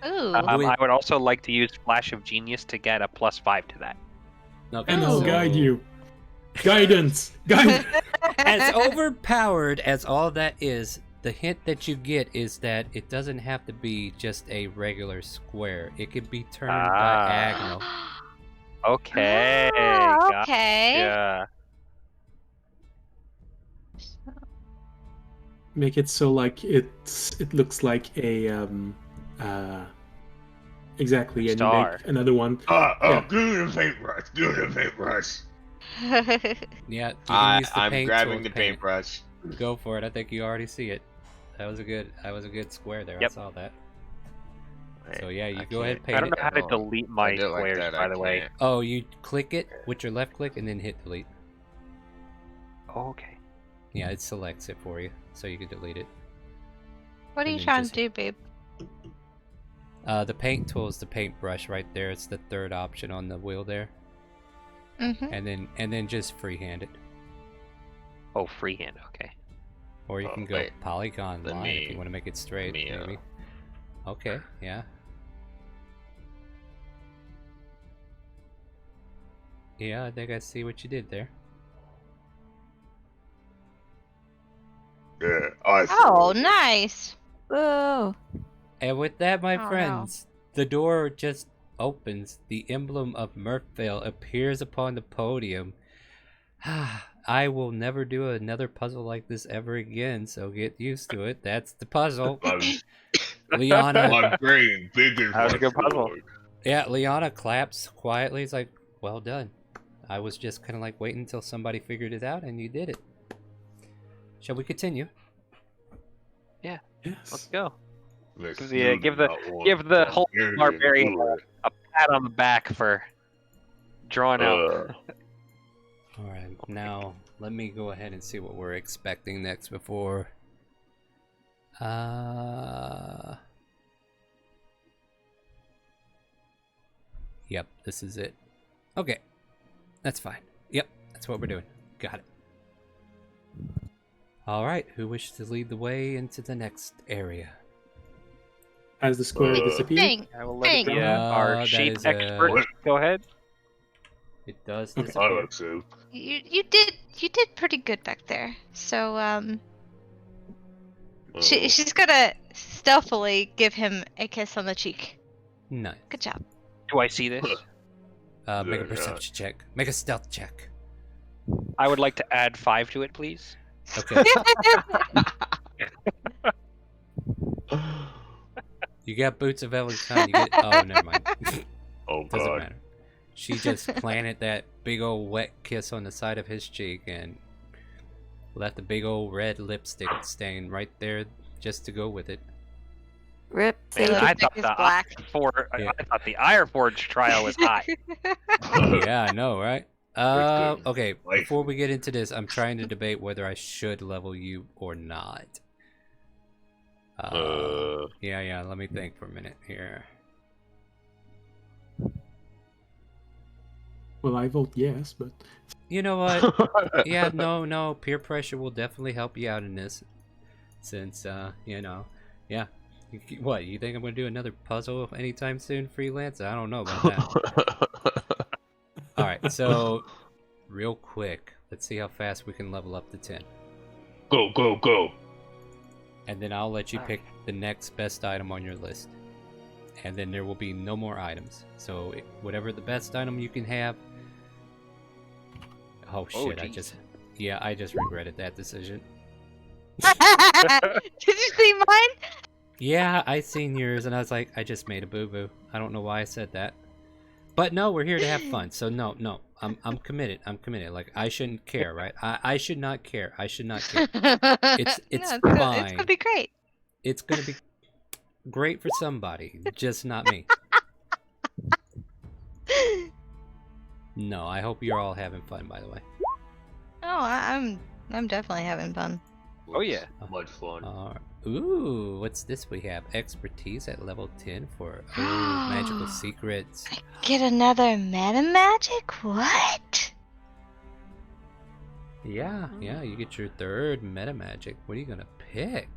Ooh. I would also like to use Flash of Genius to get a +5 to that. Okay, And I'll so- guide you. Guidance! Guidance! As overpowered as all that is, the hint that you get is that it doesn't have to be just a regular square. It could be turned diagonal. Okay. Ah, okay. Gotcha. Make it so like it looks like a exactly, and you Star. make another one. Give me the paintbrush. Give me the paintbrush. Yeah, you can use the I'm paint grabbing tool the to paint it. paintbrush. Go for it. I think you already see it. That was a good square there. Yep. I saw that. So yeah, you go ahead and I paint don't know it. how to delete my I do it like squares, that, by I the way. can't. Oh, you click it with your left click and then hit delete. Oh, okay. Yeah, it selects it for you, so you can delete it. What are you And then trying just- to do, babe? The paint tool is the paintbrush right there. It's the third option on the wheel there. Mm-hmm. And then just freehand it. Oh, freehand. Okay. Or you Oh, can go wait. polygon Let line if me- you want to make it straight, let me, maybe. Okay, yeah. Yeah, I think I see what you did there. Yeah, Oh, nice. Whoa. And with that, my Oh, no. friends, the door just opens. The emblem of Murphvale appears upon the podium. I will never do another puzzle like this ever again, so get used to it. That's the puzzle. Liana. My brain big as That was a my good puzzle. sword. Yeah, Liana claps quietly. It's like, well done. I was just kind of like waiting until somebody figured it out, and you did it. Shall we continue? Yeah. Yes. Let's go. Let's Yeah, do give that the one. whole Barbarian barbarian good. a pat on the back for drawing out. All right, now let me go ahead and see what we're expecting next before. Yep, this is it. Okay, that's fine. Yep, that's what we're doing. Got it. All right, who wishes to lead the way into the next area? Has the square disappeared? Thank. I will let our that shape is, expert go ahead. It does Okay. disappear. You did pretty good back there. So she's gonna stealthily give him a kiss on the cheek. Nice. Good job. Do I see this? Make a perception check. Make a stealth check. I would like to add 5 to it, please. Okay. You got boots of every kind. You get... Oh, never mind. Oh, Doesn't God. matter. She just planted that big old wet kiss on the side of his cheek and left the big old red lipstick stain right there just to go with it. Rip. Man, Sage. I thought the Ironforge trial was hot. Yeah, I know, right? Okay, before we get into this, I'm trying to debate whether I should level you or not. Yeah, let me think for a minute here. Well, I vote yes, but... You know what? Yeah, no, peer pressure will definitely help you out in this. Since, you know, yeah. What, you think I'm going to do another puzzle anytime soon, freelance? I don't know about that. Alright, so, real quick, let's see how fast we can level up to 10. Go, go, go. And then I'll let you pick the next best item on your list. And then there will be no more items. So, whatever the best item you can have... Oh shit, I just regretted that decision. Did you see mine? Yeah, I seen yours and I was like, I just made a boo-boo. I don't know why I said that. But no, we're here to have fun. So no, I'm committed. I'm committed. Like, I shouldn't care, right? I should not care. I should not care. It's Yeah, fine. It's gonna be great. It's gonna be great for somebody, just not me. No, I hope you're all having fun, by the way. Oh, I'm definitely having fun. Oh yeah. Much fun. Ooh, what's this we have? Expertise at level 10 for magical secrets. Get another meta magic? What? Yeah, you get your third meta magic. What are you gonna pick?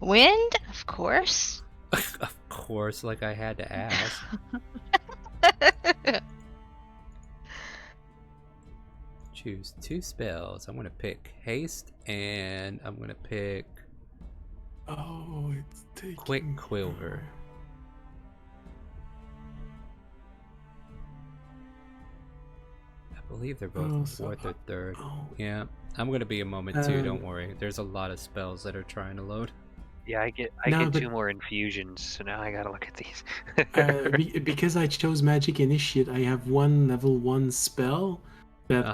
Wind, of course. Of course, like I had to ask. Choose 2 spells. I'm gonna pick haste and I'm gonna pick it's taking quick quiver. I believe they're both fourth or third. Yeah, I'm gonna be a moment too. Don't worry. There's a lot of spells that are trying to load. Yeah, I get 2 more infusions, so now I gotta look at these. Because I chose Magic Initiate, I have one level 1 spell that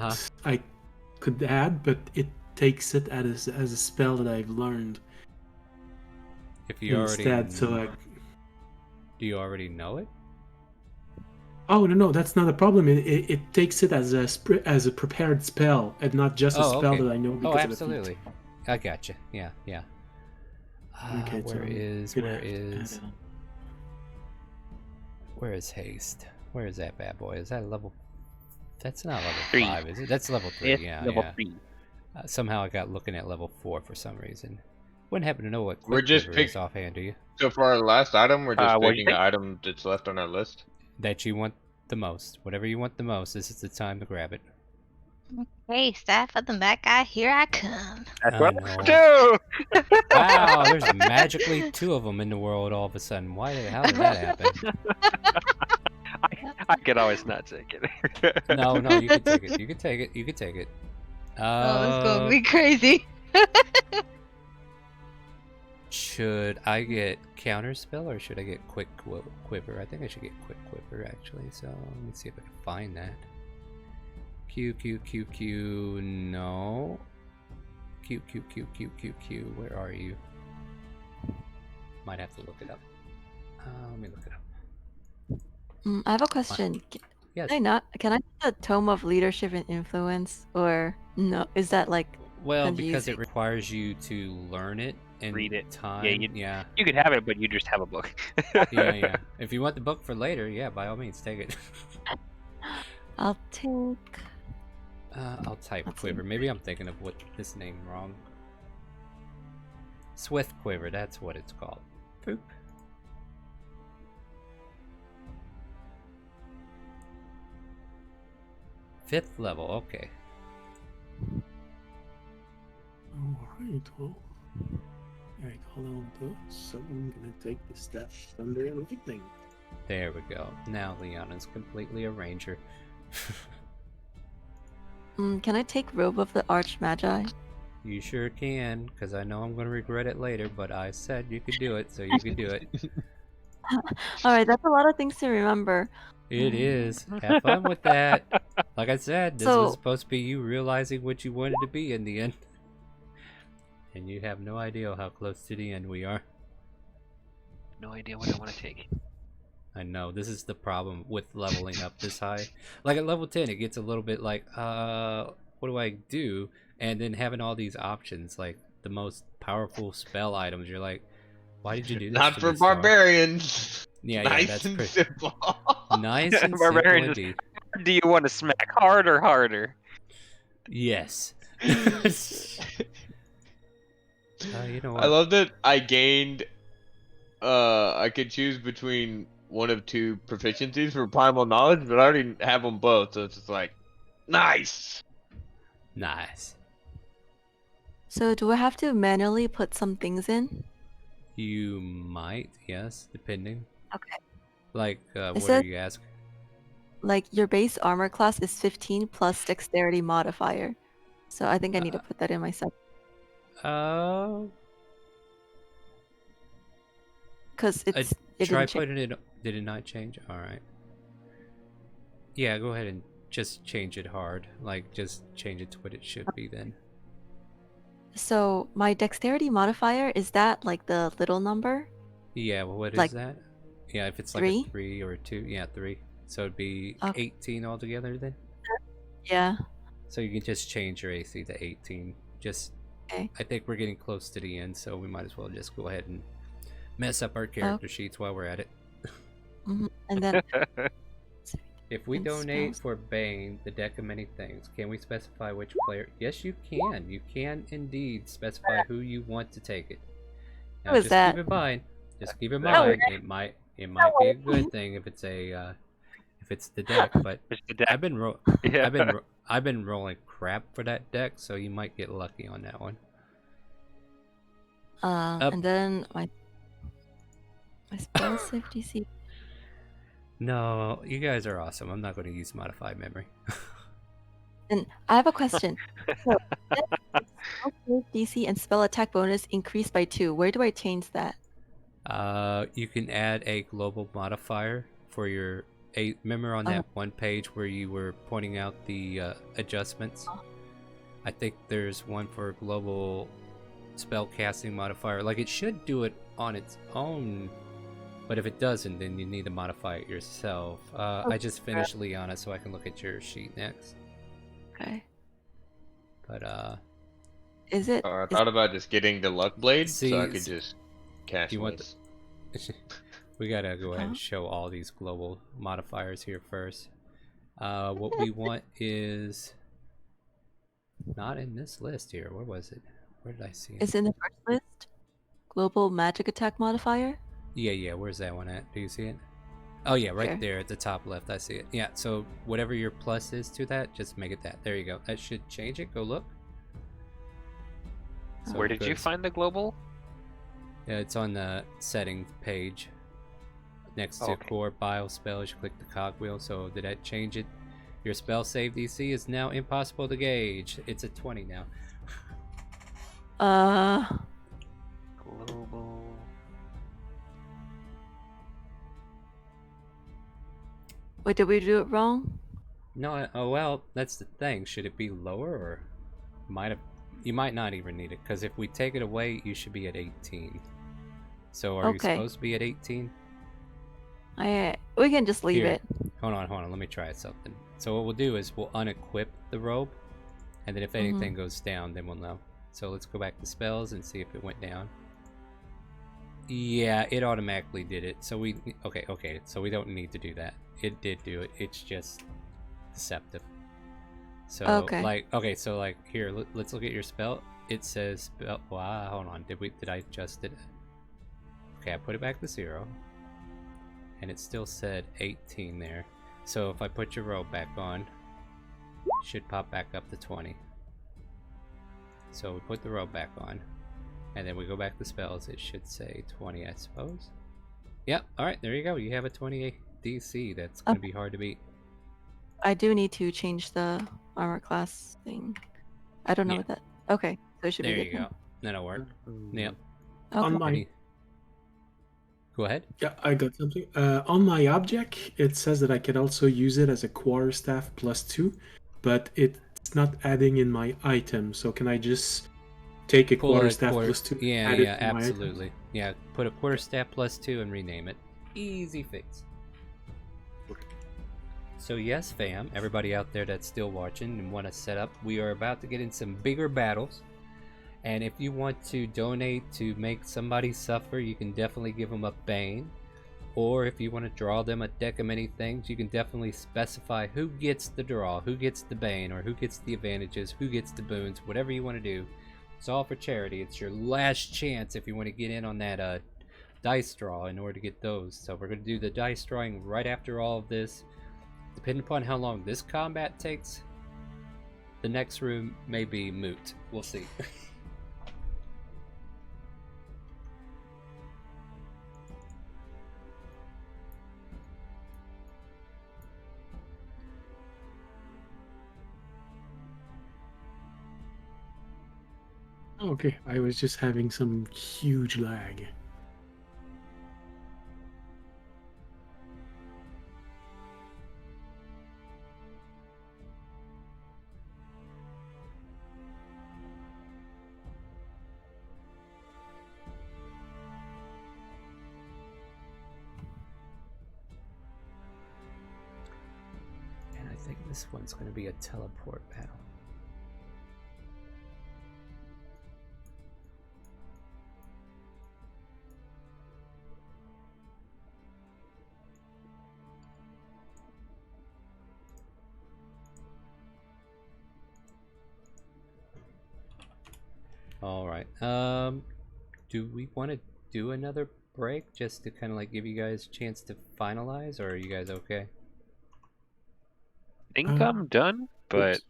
I could add, but it takes it as a spell that I've learned. If you instead, do you already know it? Oh no, that's not a problem. It takes it as a prepared spell and not just a spell that I know because of the feat. Absolutely. I gotcha. Yeah. Okay, where is haste? Where is that bad boy? Is that level? That's not level 3. 5, is it? That's level 3. It's yeah, level yeah. 3. Somehow I got looking at level 4 for some reason. Wouldn't happen to know what We're just is offhand, do you? So for our last item, we're just picking the item that's left on our list. That you want the most. Whatever you want the most, this is the time to grab it. Hey, staff of the Met guy, here I come. That's what I do. Wow, there's magically 2 of them in the world all of a sudden. How did that happen? I could always not take it. No, you can take it. You can take it. You can take it. Oh, it's gonna be crazy. Should I get counter spell or should I get quick quiver? I think I should get quick quiver actually. So let me see if I can find that. Q. No. Q. Where are you? Might have to look it up. Let me look it up. I have a question. Yes. Can I get the Tome of Leadership and Influence, or no? Is that like? Well, because it requires you to learn it and read it. Time. Yeah, you could have it, but you just have a book. yeah. If you want the book for later, yeah, by all means, take it. I'll take. I'll type quiver. Maybe I'm thinking of this name wrong. Swift quiver. That's what it's called. Poop. Fifth level. Okay. Alright, well, I call on those, so I'm gonna take the Staff of Thunder and Lightning. There we go. Now Liana's completely a ranger. Can I take Robe of the Archmagi? You sure can, because I know I'm going to regret it later, but I said you could do it, so you could do it. Alright, that's a lot of things to remember. It is. Have fun with that. Like I said, this was So- supposed to be you realizing what you wanted to be in the end. And you have no idea how close to the end we are. No idea what I want to take. I know, this is the problem with leveling up this high. Like at level 10, it gets a little bit like, what do I do? And then having all these options, like the most powerful spell items, you're like, why did you do this? Not to for me, Star? barbarians. Yeah, Nice that's and pretty simple. nice and simple Barbarian indeed. Do you want to smack hard or harder? Yes. You know what? I love that I gained. I could choose between one of two proficiencies for primal knowledge, but I already have them both, so it's just like, nice. Nice. So do I have to manually put some things in? You might, yes, depending. Okay. Like, what said- are you asking? Like your base armor class is 15 plus dexterity modifier. So I think I need to put that in myself. Because it Try didn't change. putting it. Did it not change? All right. Yeah, go ahead and just change it hard. Like, just change it to what it should be then. So my dexterity modifier, is that like the little number? Yeah, well, what is Like that? Yeah, if it's like 3? a 3 or a 2, yeah, 3. So it'd be Okay. 18 altogether then. Yeah. So you can just change your AC to 18. Just, Okay. I think we're getting close to the end, so we might as well just go ahead and mess up our character sheets while we're at it. And then If we And donate spells. for Bane, the deck of many things, can we specify which player? Yes, you can. You can indeed specify who you want to take it. Now, Who is just that? keep in mind. Just keep in No. mind. It might be a good thing if it's a if it's the deck. But I've been I've been rolling crap for that deck, so you might get lucky on that one. and then my spell safety DC. No, you guys are awesome. I'm not going to use modified memory. And I have a question. So, spell save DC and spell attack bonus increased by 2. Where do I change that? You can add a global modifier for your remember on that one page where you were pointing out the adjustments. I think there's one for global spell casting modifier. Like, it should do it on its own, but if it doesn't, then you need to modify it yourself. I just finished Liana, so I can look at your sheet next. Okay. But Is it? I thought about just getting the luck blade so I See, could just cast you want mace. we gotta go ahead and show all these global modifiers here first. What we want is not in this list here. Where was it? Where did I see it? Is it in the first list? Global magic attack modifier? Yeah. Where's that one at? Do you see it? Oh yeah, right Here. there at the top left. I see it. Yeah. So whatever your plus is to that, just make it that. There you go. That should change it. Go look. So Where did you goes- find the global? Yeah, it's on the settings page. Next to Okay. core bio spells, you click the cogwheel. So did that change it? Your spell save DC is now impossible to gauge. It's a 20 now. Global. Wait, did we do it wrong? No, oh well, that's the thing. Should it be lower or you might not even need it, because if we take it away, you should be at 18. So are you Okay. supposed to be at 18? We can just leave Here. it. Hold on, let me try something. So what we'll do is we'll unequip the robe, and then if Mm-hmm. anything goes down, then we'll know. So let's go back to spells and see if it went down. Yeah, it automatically did it. So okay, so we don't need to do that. It did do it. It's just deceptive. So so here, let's look at your spell. It says spell. Wow, hold on. Did I adjust it? Okay, I put it back to 0, and it still said 18 there. So if I put your robe back on, it should pop back up to 20. So we put the robe back on, and then we go back to spells. It should say 20, I suppose. Yep. All right. There you go. You have a 28 DC. That's gonna be hard to beat. I do need to change the armor class thing. I don't know what that. Okay, so it should There be good. you go. That'll work. Yep. On my Go ahead. Yeah, I got something. On my object, it says that I can also use it as a quarterstaff +2, but it's not adding in my item. So can I just take a quarterstaff +2? Yeah, add it yeah, to my item? absolutely. Yeah, put a quarterstaff +2 and rename it. Easy fix. So yes, fam, everybody out there that's still watching and want to set up, we are about to get in some bigger battles. And if you want to donate to make somebody suffer, you can definitely give them a Bane. Or if you want to draw them a deck of many things, you can definitely specify who gets the draw, who gets the Bane, or who gets the advantages, who gets the boons, whatever you want to do. It's all for charity. It's your last chance if you want to get in on that dice draw in order to get those. So we're going to do the dice drawing right after all of this. Depending upon how long this combat takes, the next room may be moot. We'll see. Okay, I was just having some huge lag. And I think this one's going to be a teleport battle. All right. Do we want to do another break just to kind of like give you guys a chance to finalize, or are you guys okay? I think I'm done, but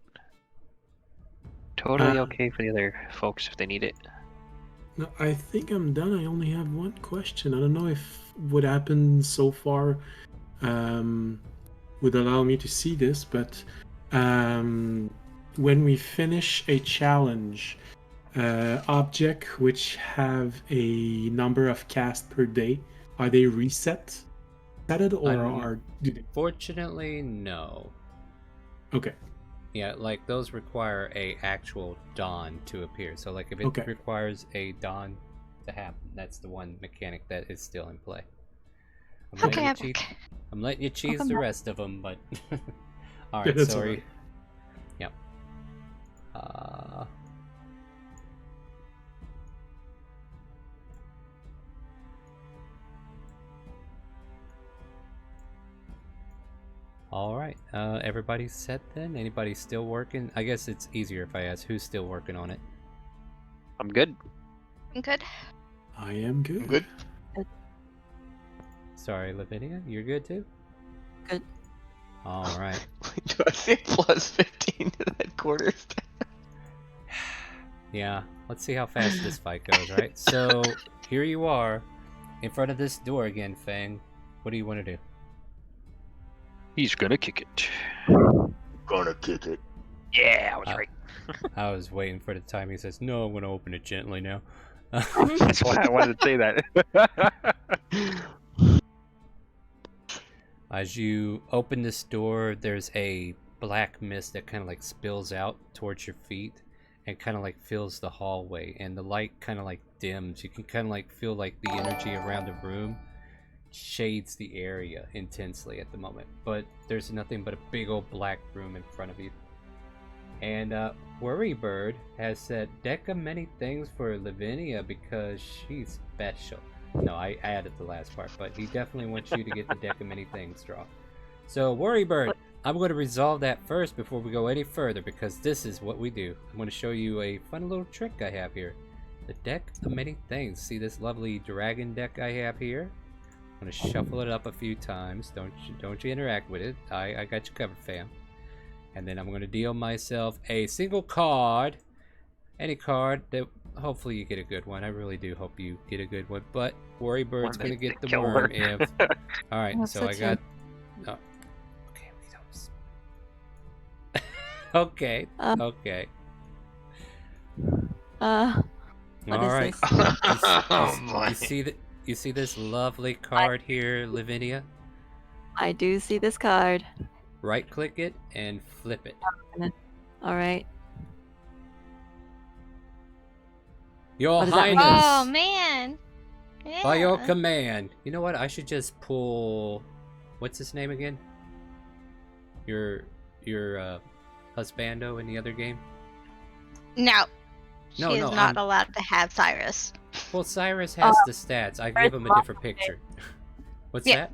totally okay for the other folks if they need it. No, I think I'm done. I only have one question. I don't know if what happened so far would allow me to see this, but when we finish a challenge, object which have a number of cast per day, are they reset? Fortunately, no. Okay. Yeah, like those require a actual dawn to appear. So like if it Okay. requires a dawn to happen, that's the one mechanic that is still in play. I'm letting you cheese the rest of them, but all right. That's Sorry. alright. Yep. All right. Everybody's set then? Anybody still working? I guess it's easier if I ask who's still working on it. I'm good. I'm good. I am good. Good. Sorry, Lavinia, you're good too? Good. All right. Do I say +15 to that quarter? Yeah, let's see how fast this fight goes, right? So, here you are, in front of this door again, Fang. What do you want to do? He's gonna kick it. Gonna kick it. Yeah, I was right. I was waiting for the time he says, no, I'm going to open it gently now. That's why I wanted to say that. As you open this door, there's a black mist that kind of like spills out towards your feet and kind of like fills the hallway, and the light kind of like dims. You can kind of like feel like the energy around the room shades the area intensely at the moment, but there's nothing but a big old black room in front of you. And Worrybird has said deck of many things for Lavinia because she's special. No, I added the last part, but he definitely wants you to get the deck of many things draw. So Worrybird, I'm going to resolve that first before we go any further, because this is what we do. I'm going to show you a fun little trick I have here. The deck of many things. See this lovely dragon deck I have here? I'm going to shuffle it up a few times. Don't you interact with it. I got you covered, fam. And then I'm going to deal myself a single card. Any card that hopefully you get a good one. I really do hope you get a good one. But Worry Bird's One gonna get the kill worm her. if. All right, Hope so so I too. got. Oh. Okay, okay, Uh. okay. What All is right. this? You see that? You see this lovely card here, Lavinia? I do see this card. Right-click it and flip it. All right. Your What does that mean? Highness. Oh man. Yeah. By your command. You know what? I should just pull. What's his name again? Your husbando in the other game. No. She No, is no, not I'm- allowed to have Cyrus. Well, Cyrus has the stats. I give him a different picture. What's Yeah. that?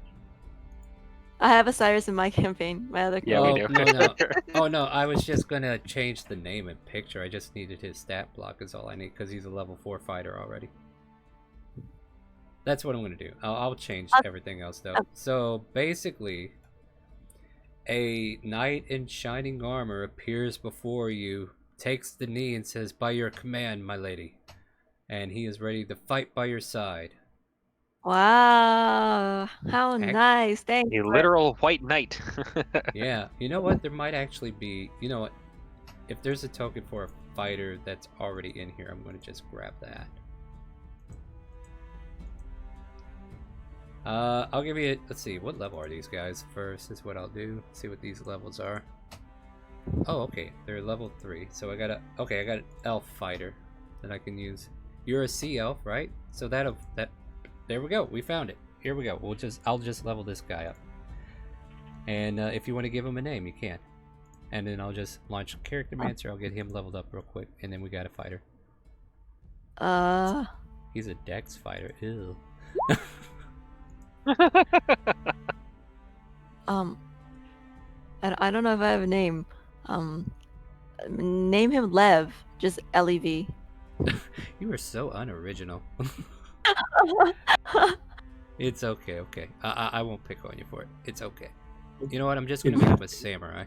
I have a Cyrus in my campaign. My other Yeah, oh, we do. no. Oh, no. I was just going to change the name and picture. I just needed his stat block is all I need because he's a level 4 fighter already. That's what I'm going to do. I'll change everything else, though. So, basically, a knight in shining armor appears before you, takes the knee and says, "By your command, my lady." And he is ready to fight by your side. Wow. How nice. Thank A you. literal white knight. Yeah, you know what? There might actually be, you know what? If there's a token for a fighter that's already in here, I'm going to just grab that. I'll give you, let's see, what level are these guys first is what I'll do. See what these levels are. Oh, okay, they're level 3. So I got an elf fighter that I can use. You're a sea elf, right? So there we go, we found it. Here we go, I'll just level this guy up. And if you want to give him a name, you can. And then I'll just launch Character Mancer, I'll get him leveled up real quick, and then we got a fighter. He's a dex fighter, ew. I don't know if I have a name. Name him Lev, just Lev. You are so unoriginal. It's okay, okay. I won't pick on you for it. It's okay. You know what? I'm just gonna make him a samurai.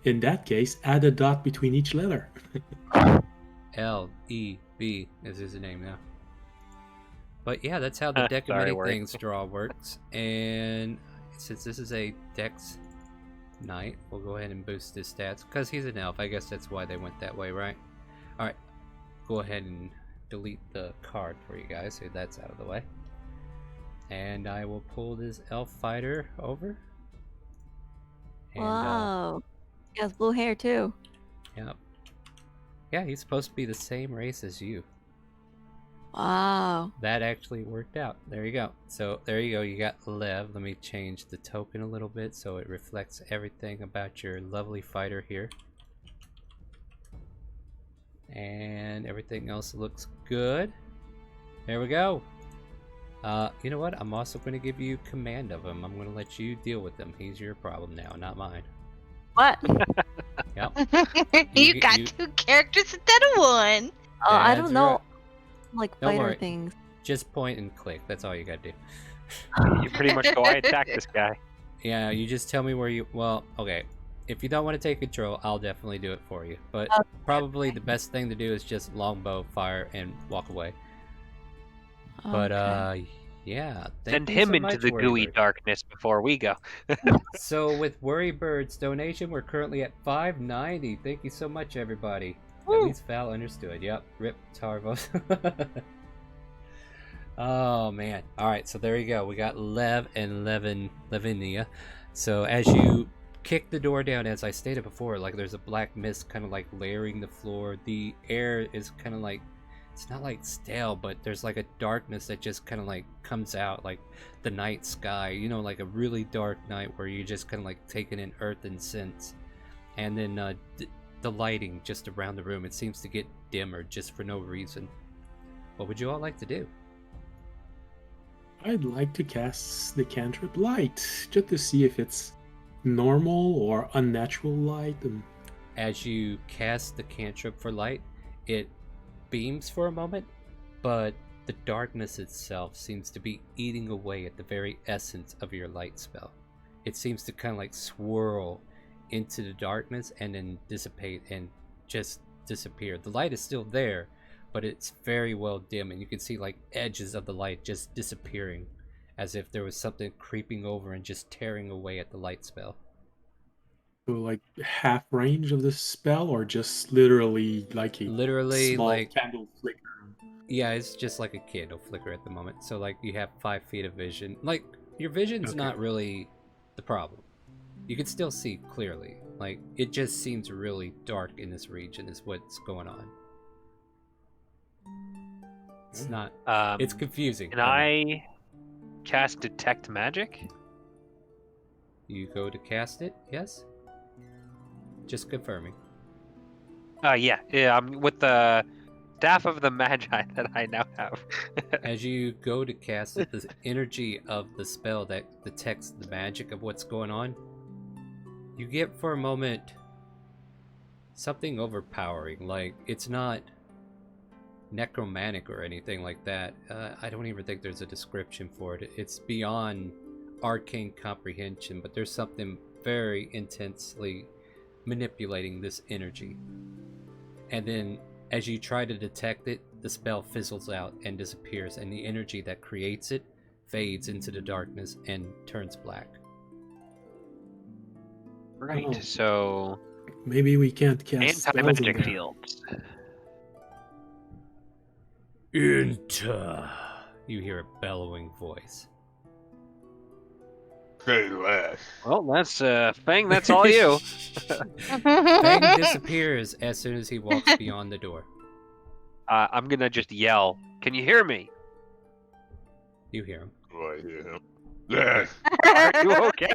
In that case, add a dot between each letter. L-E-B is his name now. But yeah, that's how the deck of many things draw works. And since this is a dex knight, we'll go ahead and boost his stats because he's an elf. I guess that's why they went that way, right? All right, go ahead and delete the card for you guys so that's out of the way. And I will pull this elf fighter over. And, wow. He has blue hair too. Yep. Yeah, he's supposed to be the same race as you. Wow. That actually worked out. There you go. So there you go. You got Lev. Let me change the token a little bit so it reflects everything about your lovely fighter here. And everything else looks good. There we go. You know what? I'm also going to give you command of him. I'm going to let you deal with him. He's your problem now, not mine. What? Yep. You got two characters instead of one. Oh, I don't That's know. right. Like Don't fighter worry. things. Just point and click. That's all you got to do. You pretty much go, I attack this guy. Yeah, you just tell me where you... Well, okay. If you don't want to take control, I'll definitely do it for you. But probably the best thing to do is just longbow, fire, and walk away. But, yeah. Send thank you him so into much, the Worry gooey Bird. darkness before we go. So with Worry Bird's donation, we're currently at $5.90. Thank you so much, everybody. At least Val understood. Yep. Rip Tarvos. Oh man. Alright, so there you go. We got Lev and Lavinia. So as you kick the door down, as I stated before, like there's a black mist kind of like layering the floor. The air is kind of like, it's not like stale, but there's like a darkness that just kind of like comes out, like the night sky, you know, like a really dark night where you just kind of like taking in earth and scents. And then the lighting just around the room, it seems to get dimmer just for no reason. What would you all like to do? I'd like to cast the cantrip light, just to see if it's normal or unnatural light. And As you cast the cantrip for light, it beams for a moment, but the darkness itself seems to be eating away at the very essence of your light spell. It seems to kind of like swirl into the darkness and then dissipate and just disappear. The light is still there, but it's very well dim, and you can see like edges of the light just disappearing, as if there was something creeping over and just tearing away at the light spell. So like half range of the spell, or just literally like a Literally, small like candle flicker? Yeah, it's just like a candle flicker at the moment. So like you have 5 feet of vision. Like your vision's not really the problem. You can still see clearly. Like it just seems really dark in this region is what's going on. It's not. It's confusing. Can I cast Detect Magic? You go to cast it, yes? Just confirming. Yeah. I'm with the Staff of the Magi that I now have. As you go to cast it, the energy of the spell that detects the magic of what's going on, you get for a moment something overpowering. Like, it's not necromantic or anything like that. I don't even think there's a description for it. It's beyond arcane comprehension, but there's something very intensely manipulating this energy. And then as you try to detect it, the spell fizzles out and disappears, and the energy that creates it fades into the darkness and turns black. Right, so maybe we can't cast anti-magic spells in there. fields. Enter. You hear a bellowing voice. Well, that's Fang. That's all you. Fang disappears as soon as he walks beyond the door. I'm gonna just yell. Can you hear me? You hear him. Oh, I hear him. Yeah. Are you okay?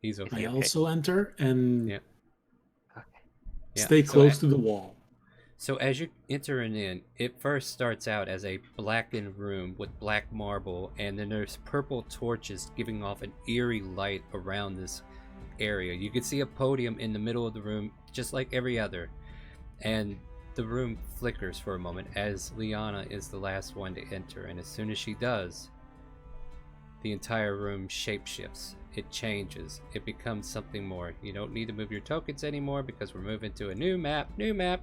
He's okay. I also enter and Yeah, stay so close to the wall. So as you enter in, it first starts out as a blackened room with black marble, and then there's purple torches giving off an eerie light around this area. You can see a podium in the middle of the room, just like every other, and the room flickers for a moment as Liana is the last one to enter, and as soon as she does, the entire room shapeshifts. It changes. It becomes something more. You don't need to move your tokens anymore because we're moving to a new map. New map!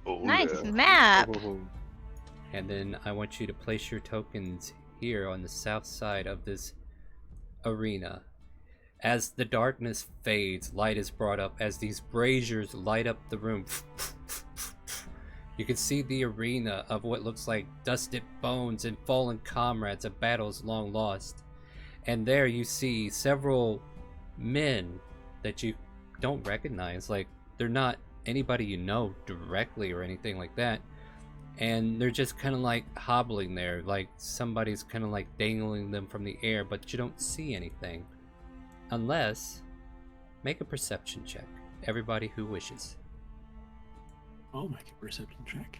Oh, Nice map. And then I want you to place your tokens here on the south side of this arena. As the darkness fades, light is brought up as these braziers light up the room. You can see the arena of what looks like dusted bones and fallen comrades of battles long lost. And there you see several men that you don't recognize. Like, they're not anybody you know directly or anything like that, and they're just kind of like hobbling there, like somebody's kind of like dangling them from the air, but you don't see anything. Unless, make a perception check, everybody who wishes. I'll make a perception check.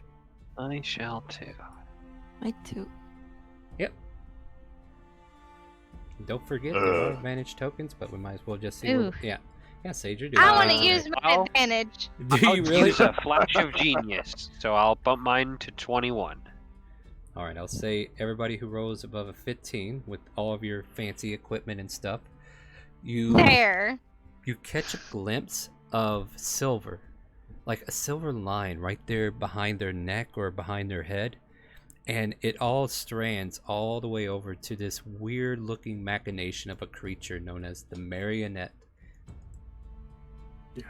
I shall too. I too. Yep. Don't forget there are advantage tokens, but we might as well just see Ooh. yeah, Sage, you're doing I want to great. use my advantage. Do I'll you really? use a flash of genius, so I'll bump mine to 21. Alright, I'll say everybody who rolls above a 15 with all of your fancy equipment and stuff, you catch a glimpse of silver. Like a silver line right there behind their neck or behind their head. And it all strands all the way over to this weird looking machination of a creature known as the marionette. Yeah.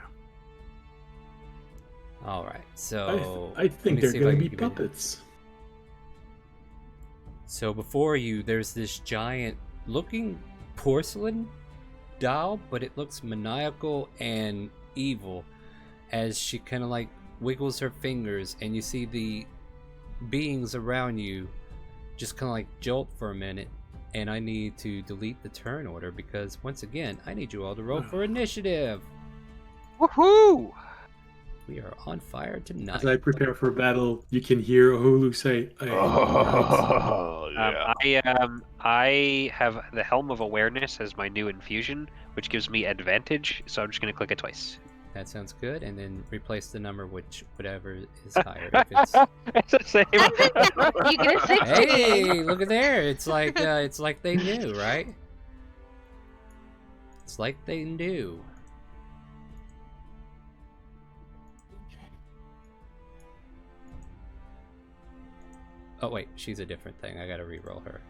Alright, so I think they're going to be puppets. So before you, there's this giant looking porcelain doll, but it looks maniacal and evil as she kind of like wiggles her fingers, and you see the beings around you just kind of like jolt for a minute. And I need to delete the turn order because once again, I need you all to roll for initiative. Woohoo! We are on fire tonight. As I prepare for battle, you can hear Ohulu say, I have the Helm of Awareness as my new infusion, which gives me advantage, so I'm just going to click it twice. That sounds good, and then replace the number which whatever is higher. If it's... It's the same. You get a 16. Hey, look at there! It's like they knew, right? It's like they knew. Oh wait, she's a different thing. I gotta re-roll her.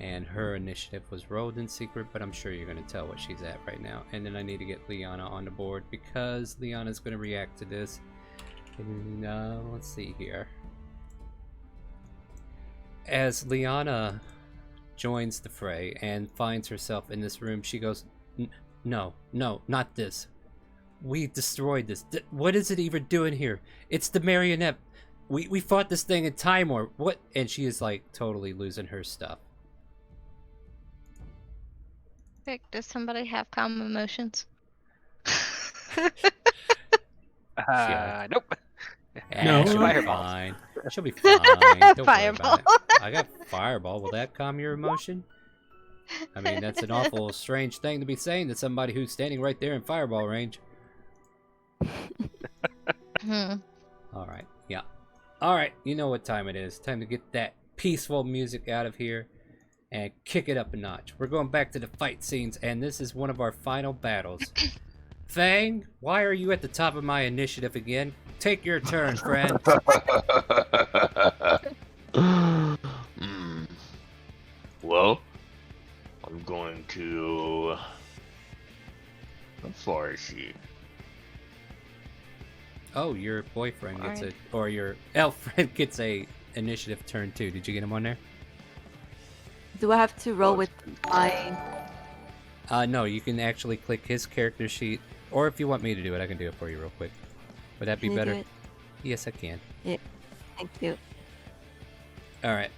And her initiative was rolled in secret, but I'm sure you're going to tell what she's at right now. And then I need to get Liana on the board because Liana's going to react to this. And, let's see here. As Liana joins the fray and finds herself in this room, she goes, no, not this. We destroyed this. What is it even doing here? It's the marionette. We fought this thing in Time War. What? And she is like totally losing her stuff. Vic, does somebody have calm emotions? Nope. Yeah, she'll be fine. She'll be fine. Don't worry about it. I got Fireball. Will that calm your emotion? I mean, that's an awful strange thing to be saying to somebody who's standing right there in Fireball range. Alright, yeah. Alright, you know what time it is. Time to get that peaceful music out of here and kick it up a notch. We're going back to the fight scenes, and this is one of our final battles. Fang, why are you at the top of my initiative again? Take your turn, friend. Well, I'm going to... How far is she? Oh, your boyfriend gets a... Or your elf friend gets a initiative turn too. Did you get him on there? Do I have to roll with my... No, you can actually click his character sheet. Or if you want me to do it, I can do it for you real quick. Would that be Can you do better? it? Yes, I can. Yeah, thank you. Alright.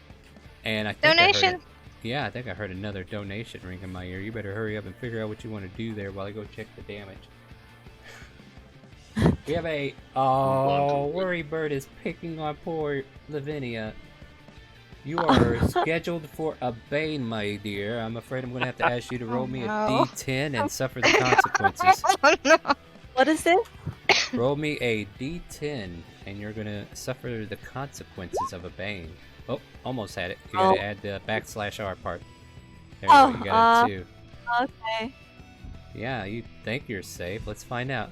And I think Donation? I think I heard another donation ring in my ear. You better hurry up and figure out what you want to do there while I go check the damage. We have a... Oh, Worry Bird is picking on poor Lavinia. You are scheduled for a Bane, my dear. I'm afraid I'm going to have to ask you to roll me a D10 and suffer the consequences. Oh, no. What is this? Roll me a D10, and you're going to suffer the consequences of a Bane. Oh, almost had it. You got to add the /R part. There you go. You got it too. Okay. Yeah, you think you're safe. Let's find out.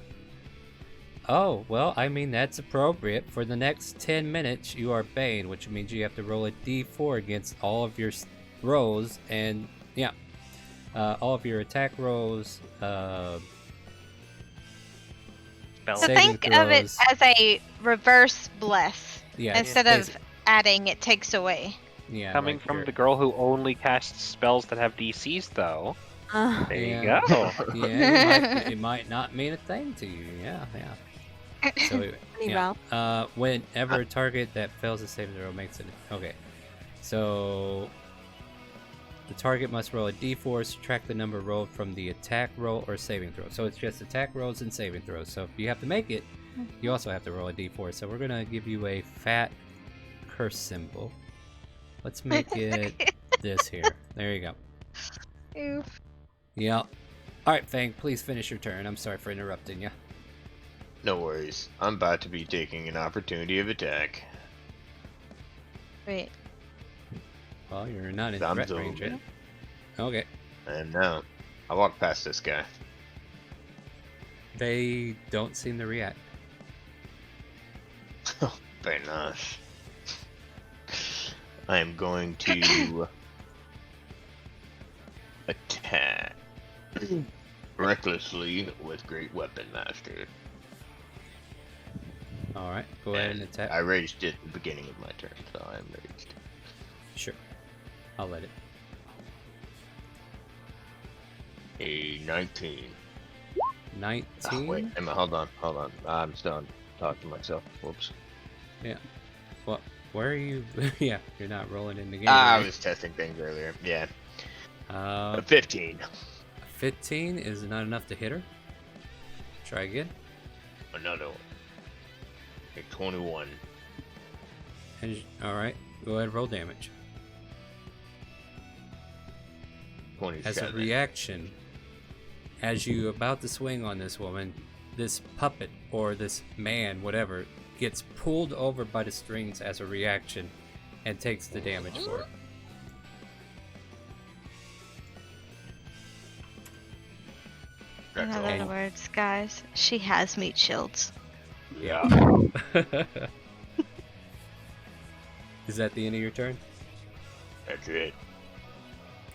Oh, well, I mean, that's appropriate. For the next 10 minutes, you are Bane, which means you have to roll a D4 against all of your rolls, and, yeah, all of your attack rolls, So think of it as a reverse bless. Yeah, instead of adding, it takes away. Yeah, Coming like from the girl who only casts spells that have DCs, though. There you yeah. go. Yeah, it might not mean a thing to you. Yeah. So, yeah. Whenever a target that fails a saving throw makes it. Okay. So, the target must roll a d4, subtract the number rolled from the attack roll or saving throw. So, it's just attack rolls and saving throws. So, if you have to make it, you also have to roll a d4. So, we're going to give you a fat curse symbol. Let's make it this here. There you go. Ew. Yeah. Alright, Fang, please finish your turn. I'm sorry for interrupting you. No worries. I'm about to be taking an opportunity of attack. Wait. Well, you're not in I'm threat zoned. range yet. Okay. I am now. I walk past this guy. They don't seem to react. Very nice. I am going to attack recklessly with Great Weapon Master. Alright, go ahead and attack. I raged it at the beginning of my turn, so I am raged. Sure. I'll let it. A 19. 19? Oh, wait, Emma, hold on. I'm still talking to myself. Whoops. Yeah. What? Where are you? Yeah, you're not rolling in the game. I right? was testing things earlier. Yeah. A 15. 15 is not enough to hit her. Try again. Another one. A 21. Alright, go ahead and roll damage. 27. As a reaction, as you're about to swing on this woman, this puppet or this man, whatever, gets pulled over by the strings as a reaction and takes the damage for it. In other words, guys, she has meat shields. Yeah. Is that the end of your turn? That's it.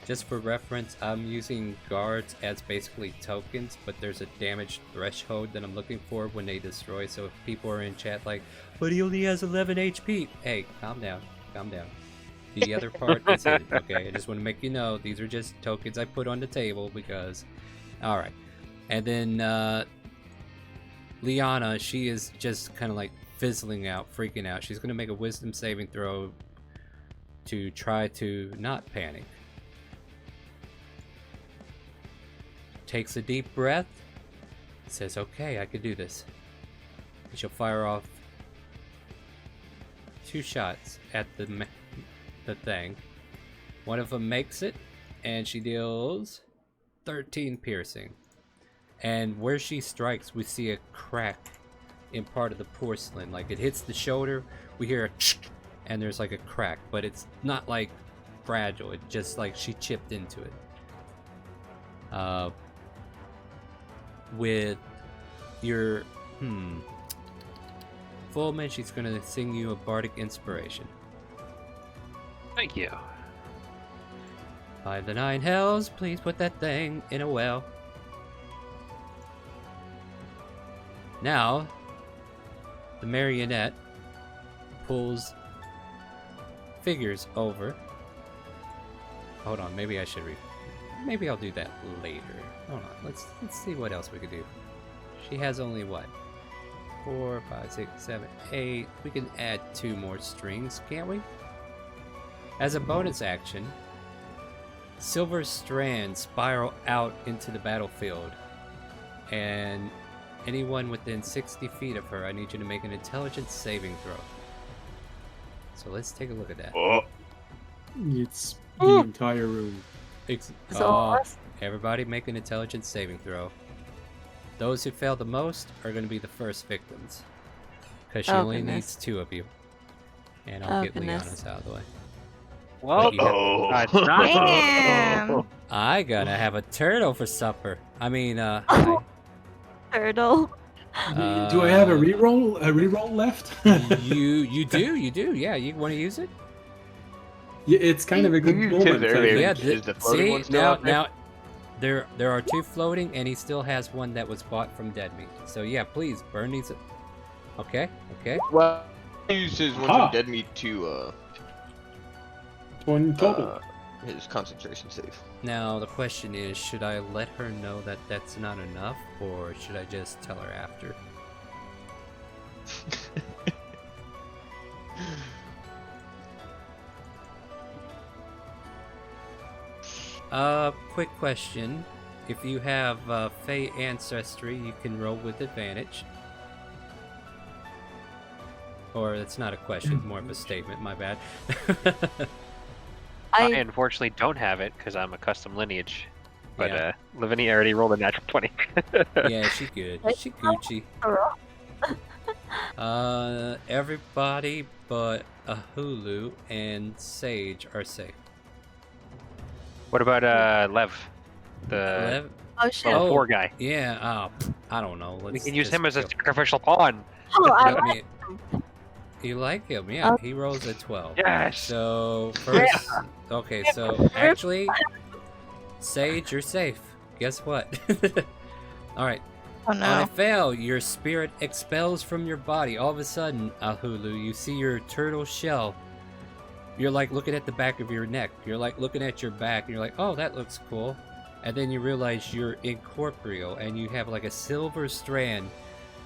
Just for reference, I'm using guards as basically tokens, but there's a damage threshold that I'm looking for when they destroy. So if people are in chat like, but he only has 11 HP. Hey, calm down. Calm down. The other part is hidden, okay? I just want to make you know these are just tokens I put on the table because... Alright. And then Liana, she is just kind of like fizzling out, freaking out. She's going to make a wisdom saving throw to try to not panic. Takes a deep breath, says, okay, I can do this. And she'll fire off 2 shots at the thing. One of them makes it, and she deals 13 piercing. And where she strikes, we see a crack in part of the porcelain. Like it hits the shoulder, we hear a and there's like a crack, but it's not like fragile. It's just like she chipped into it. With your Fullman, she's gonna sing you a bardic inspiration. Thank you. By the 9 hells, please put that thing in a well. Now, the marionette pulls figures over. Hold on, maybe I should maybe I'll do that later. Hold on, let's see what else we could do. She has only what? 4, 5, 6, 7, 8. We can add 2 more strings, can't we? As a bonus action, silver strands spiral out into the battlefield, and anyone within 60 feet of her, I need you to make an intelligence saving throw. So let's take a look at that. It's the entire room. Everybody make an intelligence saving throw. Those who fail the most are going to be the first victims. Because she only needs 2 of you. And I'll get Liana's out of the way. Well, I gotta have a turtle for supper. I mean, turtle. Do I have a reroll? A reroll left? you do. Yeah, you want to use it? Yeah, it's kind of a good moment. Yeah, is the floating one still out there? now, there are 2 floating, and he still has one that was bought from Dead Meat. So yeah, please burn these. Okay. Well, he used his one from Dead Meat to one total. His concentration save. Now the question is, should I let her know that that's not enough, or should I just tell her after? Quick question. If you have Fey ancestry, you can roll with advantage. Or that's not a question, more of a statement, my bad. I unfortunately don't have it because I'm a custom lineage. But Lavinia already rolled a natural 20. Yeah, she good. She Gucci. Everybody but Ahulu and Sage are safe. What about Lev? The level 4 guy. Yeah, I don't know. We can use him as a sacrificial pawn. You like him? Yeah, he rolls a 12. Yes! So, first... Okay, so actually, Sage, you're safe. Guess what? Alright. Oh no. On a fail, your spirit expels from your body. All of a sudden, Ahulu, you see your turtle shell. You're like looking at the back of your neck. You're like looking at your back, and you're like, oh, that looks cool. And then you realize you're incorporeal, and you have like a silver strand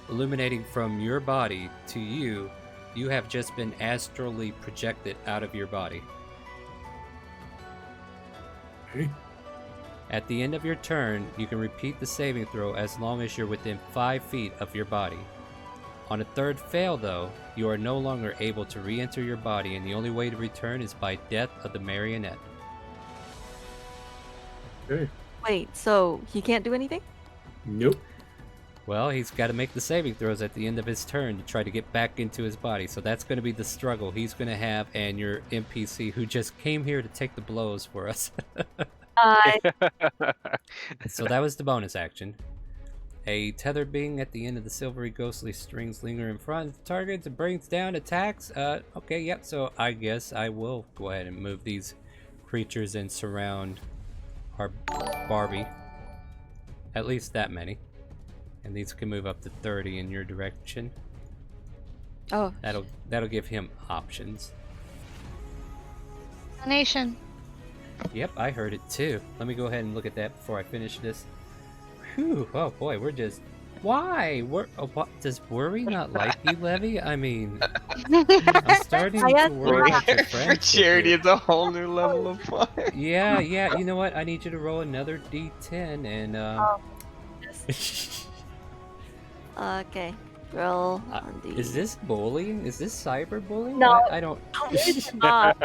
illuminating from your body to you. You have just been astrally projected out of your body. Okay. At the end of your turn, you can repeat the saving throw as long as you're within 5 feet of your body. On a 3rd fail, though, you are no longer able to re-enter your body, and the only way to return is by death of the marionette. Okay. Wait, so he can't do anything? Nope. Well, he's got to make the saving throws at the end of his turn to try to get back into his body. So that's going to be the struggle he's going to have, and your NPC who just came here to take the blows for us. So that was the bonus action. A tethered being at the end of the silvery ghostly strings linger in front of the targets and brings down attacks. Okay, yep, so I guess I will go ahead and move these creatures and surround our Barbie. At least that many. And these can move up to 30 in your direction. Oh. That'll give him options. Nation. Yep, I heard it too. Let me go ahead and look at that before I finish this. Whew, oh boy, we're just... Why? Does worry not like you, Levy? I mean, I'm starting to worry about your friendship. Charity is a whole new level of fun. Yeah, you know what? I need you to roll another d10 and... Okay, roll on the... Is this bullying? Is this cyberbullying? No. I don't... It's not.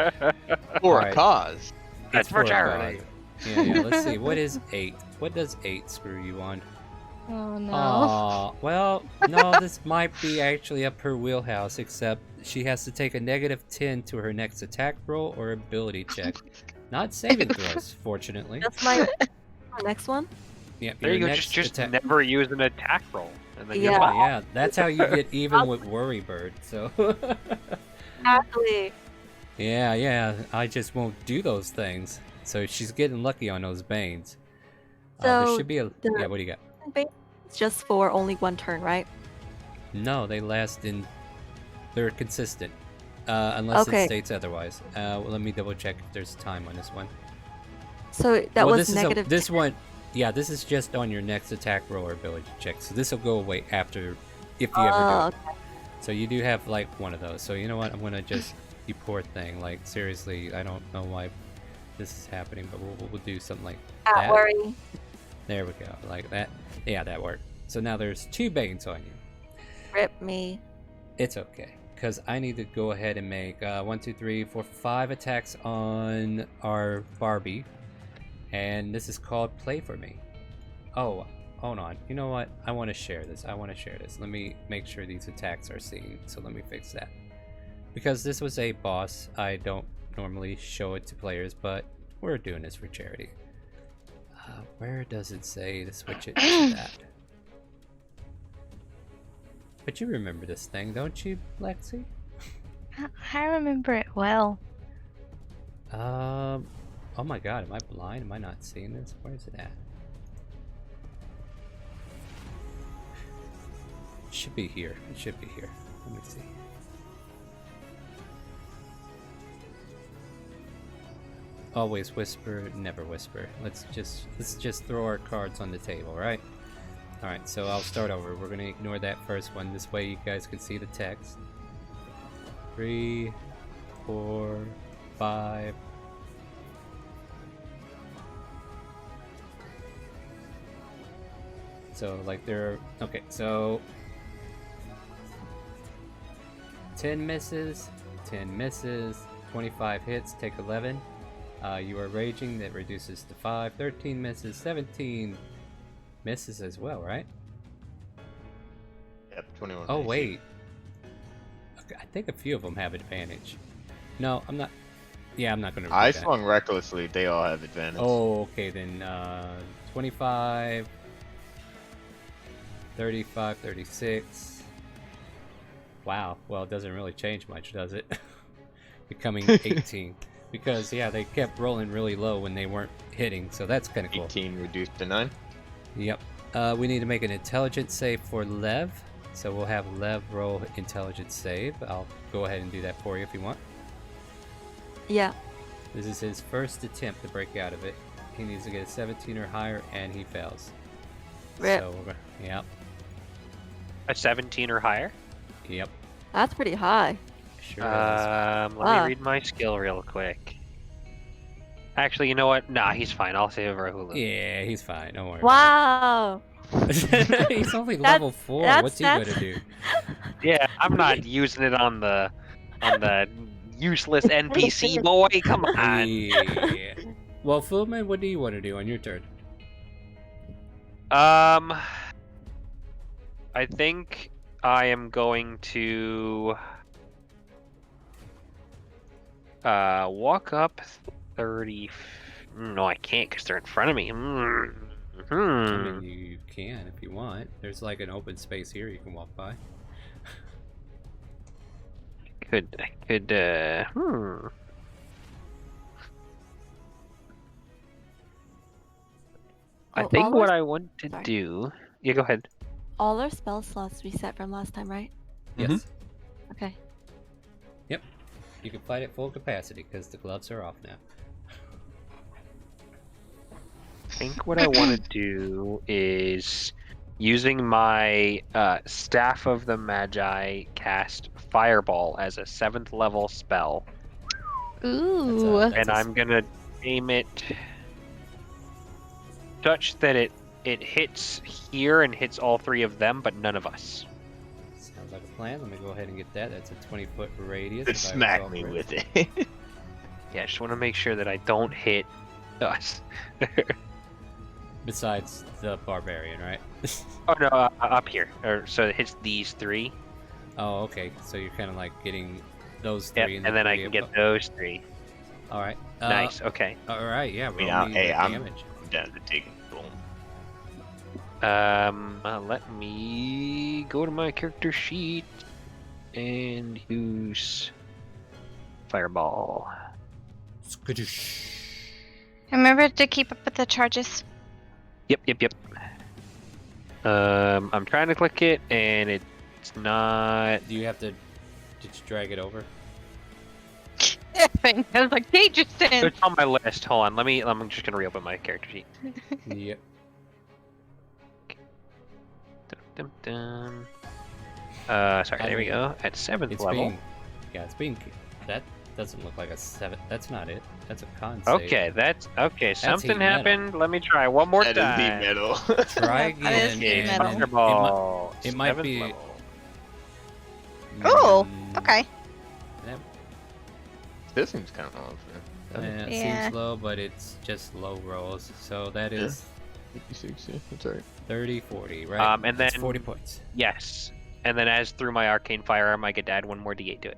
For a cause. It's for charity. Yeah, let's see. What is 8? What does 8 screw you on? Oh no. Well, no, this might be actually up her wheelhouse, except she has to take a -10 to her next attack roll or ability check. Not saving throws, fortunately. That's my next one. Yep, There you your go. next Just attack- never use an attack roll. And then Yeah, that's how you get even with Worry Bird, so... Exactly. Yeah, I just won't do those things. So she's getting lucky on those Banes. So there should be a... Yeah, what do you got? It's just for only one turn, right? No, they last in... They're consistent. Unless Okay. it states otherwise. Well, let me double check if there's time on this one. So that Well, was this negative. Is this one... Yeah, this is just on your next attack roll or ability check. So this will go away after... If you ever do it. Okay. So you do have, like, one of those. So you know what? I'm gonna just... You poor thing. Like, seriously, I don't know why this is happening, but we'll do something like that. Worry. There we go. Like that. Yeah, that worked. So now there's 2 Banes on you. Rip me. It's okay. Because I need to go ahead and make 1, 2, 3, 4, 5 attacks on our Barbie. And this is called Play For Me. Oh, hold on. You know what? I want to share this. Let me make sure these attacks are seen. So let me fix that. Because this was a boss, I don't normally show it to players, but we're doing this for charity. Where does it say to switch it to that? But you remember this thing, don't you, Lexi? I remember it well. Oh my god, am I blind? Am I not seeing this? Where is it at? It should be here. It should be here. Let me see. Always whisper, never whisper. Let's just throw our cards on the table, right? Alright, so I'll start over. We're gonna ignore that first one. This way you guys can see the text. 3, 4, 5. So like they're okay, so 10 misses, 25 hits, take 11. You are raging, that reduces to 5. 13 misses, 17 misses as well, right? Yep, 21. Oh, wait. Okay, I think a few of them have advantage. No, I'm not. Yeah, I'm not going to I swung recklessly. They all have advantage. Oh, okay, then 25, 35, 36. Wow, well, it doesn't really change much, does it? Becoming 18. Because, yeah, they kept rolling really low when they weren't hitting, so that's kind of cool. 18 reduced to 9? Yep. We need to make an intelligence save for Lev, so we'll have Lev roll intelligence save. I'll go ahead and do that for you if you want. Yeah. This is his first attempt to break out of it. He needs to get a 17 or higher, and he fails. Rip. So, yep. A 17 or higher? Yep. That's pretty high. Sure Let me read my skill real quick. Actually, you know what? Nah, he's fine. I'll save Rahula. Yeah, he's fine. Don't worry. Wow. He's only level 4. What's he gonna do? Yeah, I'm not using it on the useless NPC boy. Come on. Yeah. Well, Fullman, what do you want to do on your turn? I think I am going to walk up 30. No, I can't because they're in front of me. I mean, you can if you want. There's like an open space here you can walk by. I could, I Oh, think all what our- I want to Sorry. do... Yeah, go ahead. All our spell slots reset from last time, right? Yes. Okay. Yep. You can fight at full capacity because the gloves are off now. I think what I want to do is, using my Staff of the Magi, cast Fireball as a 7th level spell. Ooh. And I'm gonna aim it such that it hits here and hits all 3 of them, but none of us. Sounds like a plan. Let me go ahead and get that. That's a 20-foot radius. Just if I smack recall me correctly. with it. Yeah, I just want to make sure that I don't hit us. Besides the barbarian, right? Oh no, up here. So it hits these 3. Oh, okay. So you're kind of like getting those 3, Yep, and then I can get those 3. All right. Nice. Okay. All right. Yeah. I mean, roll me hey, the I'm damage. down to take boom. Let me go to my character sheet and use Fireball. Remember to keep up with the charges. Yep. I'm trying to click it and it's not. Do you have to? Did you drag it over? I was like, Dangerson! It's on my list. Hold on. I'm just gonna reopen my character sheet. Yep. Dum, dum. Sorry. There we go. At 7th It's level. being. That doesn't look like a 7. That's not it. That's a con save. Okay, that's okay. Something heat metal. happened. Let me try one more That is time. heat metal. Try again. heat and metal. then Fireball. it might 7th be. level. Oh, okay. That, This seems kind of off. it Yeah. seems low, but it's just low rolls. So that is 56, yeah, that's alright. 30, 40, right? And That's then 40 points. Yes, and then as through my arcane firearm, I get to add 1 more d8 to it.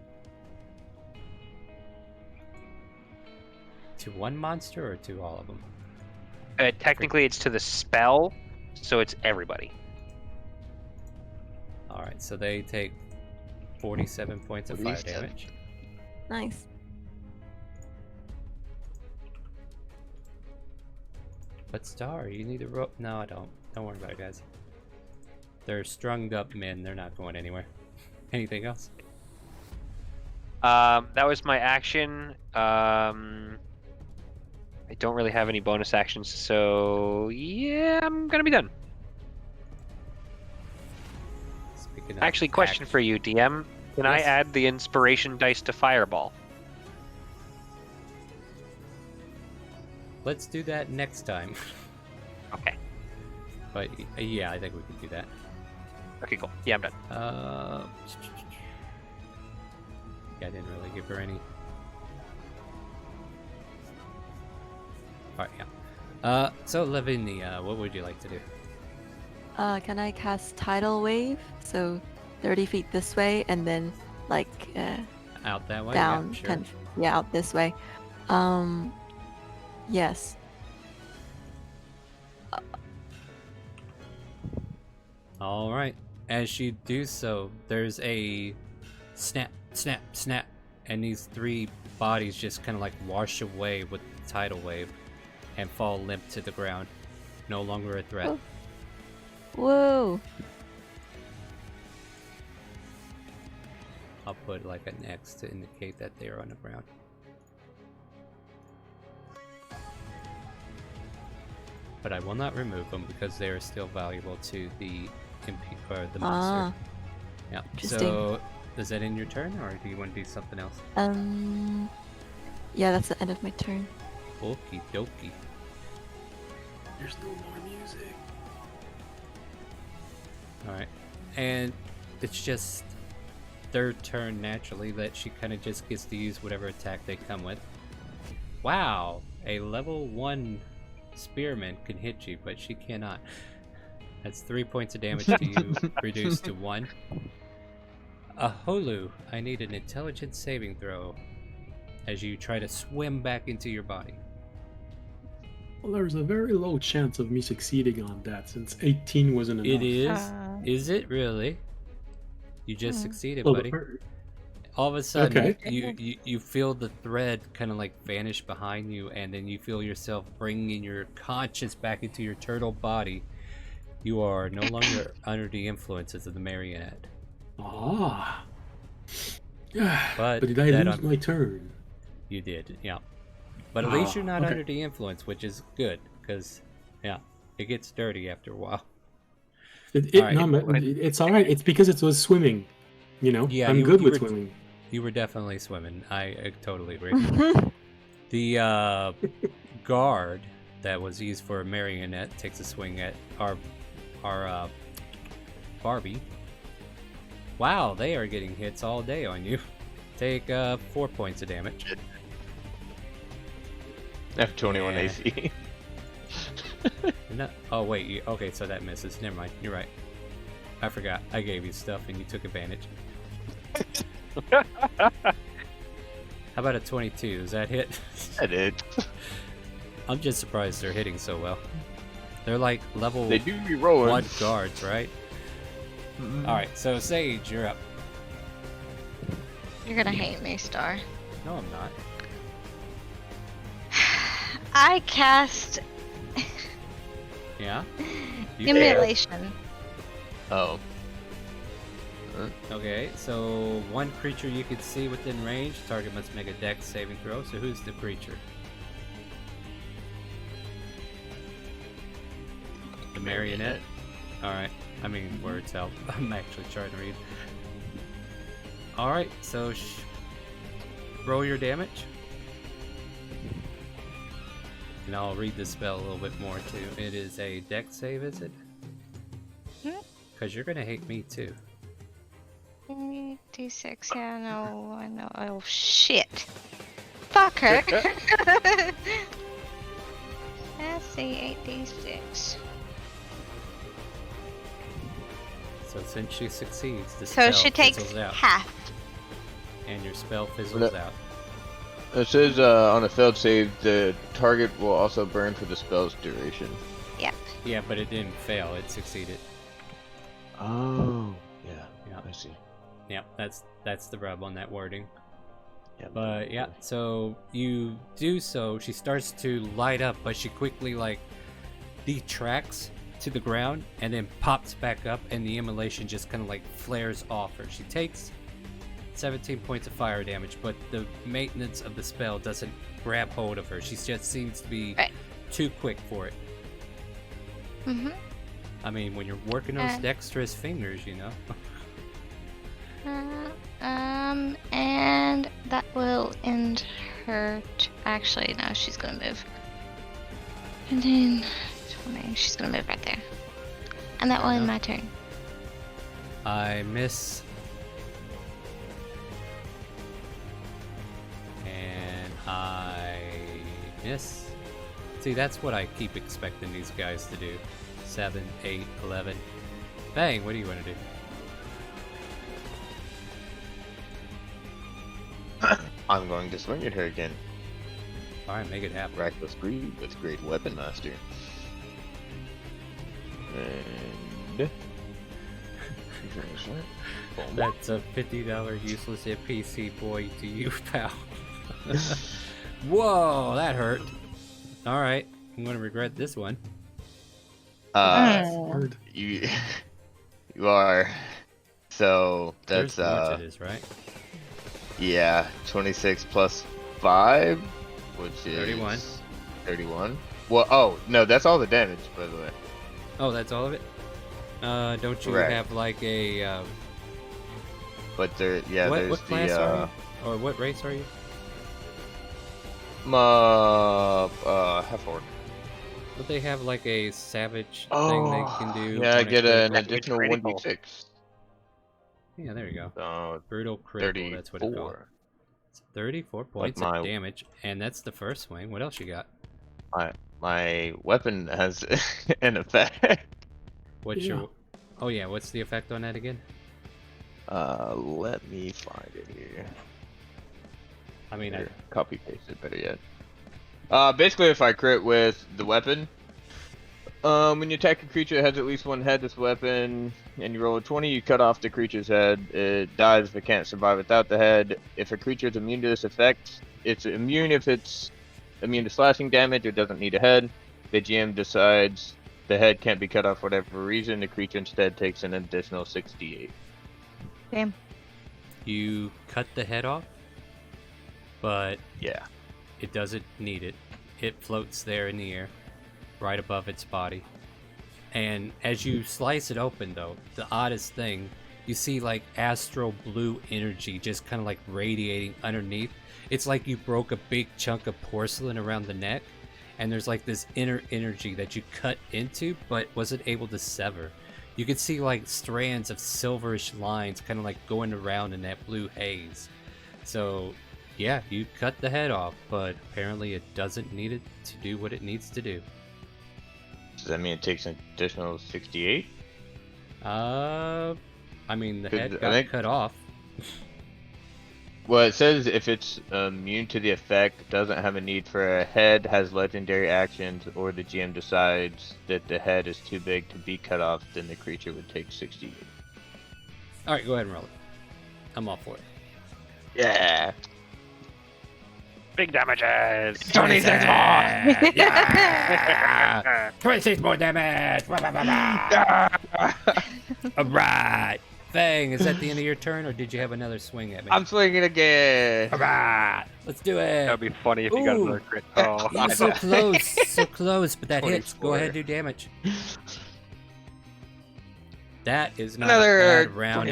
To one monster or to all of them? Technically, it's to the spell, so it's everybody. All right, so they take 47 points of fire 47. damage. Nice. But Star, you need a rope. No, I don't. Don't worry about it, guys. They're strung up men. They're not going anywhere. Anything else? That was my action. I don't really have any bonus actions, so yeah, I'm gonna be done. Speaking of Actually, question for you, DM. Can I Yes. add the inspiration dice to Fireball? Let's do that next time. Okay. But yeah, I think we can do that. Okay, cool. Yeah, I'm done. Yeah, I didn't really give her any. Alright, yeah. So Lavinia, what would you like to do? Can I cast Tidal Wave? So 30 feet this way and then like Out that way? down, Yeah, sure. kind of, yeah, out this way. Yes. All right. As you do so, there's a snap, snap, snap, and these 3 bodies just kind of like wash away with the tidal wave and fall limp to the ground. No longer a threat. Oh. Whoa. I'll put like an X to indicate that they are on the ground. But I will not remove them because they are still valuable to the or the monster. Yeah. Interesting. So, is that in your turn, or do you want to do something else? Yeah, that's the end of my turn. Okie dokie. There's no more music. All right, and it's just third turn naturally that she kind of just gets to use whatever attack they come with. Wow, a level 1 spearman can hit you, but she cannot. That's 3 points of damage to you, reduced to 1. Aholu, I need an intelligence saving throw as you try to swim back into your body. Well, there's a very low chance of me succeeding on that since 18 wasn't enough. It is. Is it really? You just succeeded, Well, buddy. All of a sudden, Okay. you feel the thread kind of like vanish behind you, and then you feel yourself bringing your conscience back into your turtle body. You are no longer under the influences of the marionette. Ah. But did I lose my turn? You did, yeah. But at least you're not under the influence, which is good, because, yeah, it gets dirty after a while. It's all right. It's because it was swimming. You know, Yeah, I'm good with swimming. You were definitely swimming. I totally agree. The guard that was used for a marionette takes a swing at our Barbie. Wow, they are getting hits all day on you. Take 4 points of damage. F21 AC. No, oh wait, okay, so that misses. Never mind, you're right. I forgot. I gave you stuff and you took advantage. How about a 22? Does that hit? That did. I'm just surprised they're hitting so well. They're like level They do be rolling. 1 guards, right? Alright, so Sage, you're up. You're gonna hate me, Star. No, I'm not. I cast Yeah? Immolation. Oh. Okay, so one creature you can see within range, target must make a dex saving throw. So who's the creature? The marionette? Alright, I mean, words help. I'm actually trying to read. Alright, so roll your damage. And I'll read the spell a little bit more too. It is a dex save, is it? Because you're going to hate me too. D6, yeah, no, I know. Oh, shit. Fuck her. Let's see, 8d6. So since she succeeds, the So spell she takes fizzles out. half. And your spell fizzles out. It says on a failed save, the target will also burn for the spell's duration. Yep. Yeah, but it didn't fail, it succeeded. Oh, yeah, I see. Yeah, that's the rub on that wording. Yeah, but yeah, so you do so, she starts to light up, but she quickly like detracts to the ground and then pops back up, and the immolation just kind of like flares off her. She takes 17 points of fire damage, but the maintenance of the spell doesn't grab hold of her. She just seems to be too quick for it. Mm-hmm. I mean, when you're working those dexterous fingers, you know. And that will end her. Actually, no, she's gonna move. And then 20, she's gonna move right there. And that will end my turn. I miss. And I miss. See, that's what I keep expecting these guys to do. 7, 8, 11. Bang, what do you want to do? I'm going to swing at her again. Alright, make it happen. Reckless Greed with Great Weapon Master. And... That's a $50 useless NPC boy to you, pal. Whoa, that hurt. Alright, I'm going to regret this one. You are. So that's it is, right? Yeah, 26 plus 5, which is 31. 31. Well, oh no, that's all the damage, by the way. Oh, that's all of it. Don't you Right. have like a? But there, yeah, there's what class the are you? Or what race are you? Half orc. But they have like a savage thing they can do. Yeah, I when it get an critical. additional 1d6. Yeah, there you go. Brutal critical, that's what it's called. 34 points my- of damage, and that's the first swing. What else you got? My weapon has an effect. What's your? Oh yeah, what's the effect on that again? Let me find it here. I mean, Here, copy paste it. Better yet. Basically, if I crit with the weapon, when you attack a creature that has at least one headless weapon, and you roll a 20, you cut off the creature's head. It dies if it can't survive without the head. If a creature is immune to this effect, it's immune if it's immune to slashing damage or doesn't need a head. The GM decides the head can't be cut off for whatever reason. The creature instead takes an additional 68. Damn. You cut the head off, but yeah, it doesn't need it. It floats there in the air, right above its body. And as you slice it open, though, the oddest thing, you see like astral blue energy just kind of like radiating underneath. It's like you broke a big chunk of porcelain around the neck, and there's like this inner energy that you cut into but wasn't able to sever. You could see like strands of silverish lines kind of like going around in that blue haze. So yeah, you cut the head off, but apparently it doesn't need it to do what it needs to do. Does that mean it takes an additional 68? I mean, the head got cut off. Well, it says if it's immune to the effect, doesn't have a need for a head, has legendary actions, or the GM decides that the head is too big to be cut off, then the creature would take 68. Alright, go ahead and roll it. I'm all for it. Yeah. Big damages. 26 more. Yeah. 26 more damage. Alright. Fang, is that the end of your turn, or did you have another swing at me? I'm swinging again. Alright. Let's do it. That would be funny if you got another crit. Oh, You're so close. So close, but that hits. Go ahead and do damage. That is not another a bad round.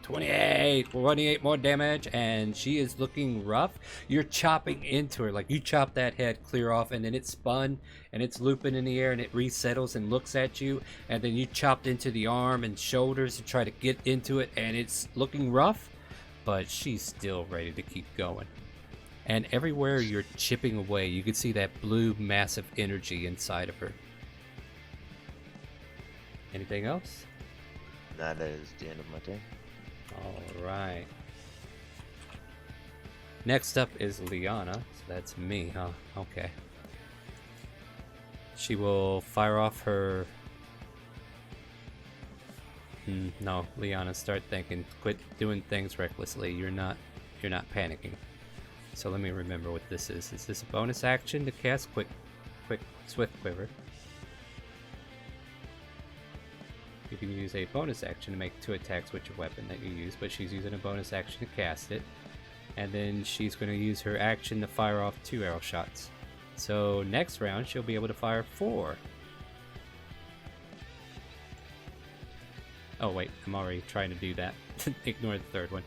28 more damage, and she is looking rough. You're chopping into her, like you chop that head clear off, and then it spun and it's looping in the air, and it resettles and looks at you, and then you chopped into the arm and shoulders to try to get into it, and it's looking rough, but she's still ready to keep going. And everywhere you're chipping away, you can see that blue massive energy inside of her. Anything else? That is the end of my turn. Alright. Next up is Liana. So that's me, huh? Okay. She will fire off her... no, Liana, start thinking. Quit doing things recklessly. You're not panicking. So let me remember what this is. Is this a bonus action to cast Swift Quiver? You can use a bonus action to make 2 attacks with your weapon that you use, but she's using a bonus action to cast it. And then she's going to use her action to fire off 2 arrow shots. So next round, she'll be able to fire 4. Oh wait, I'm already trying to do that. Ignore the third one.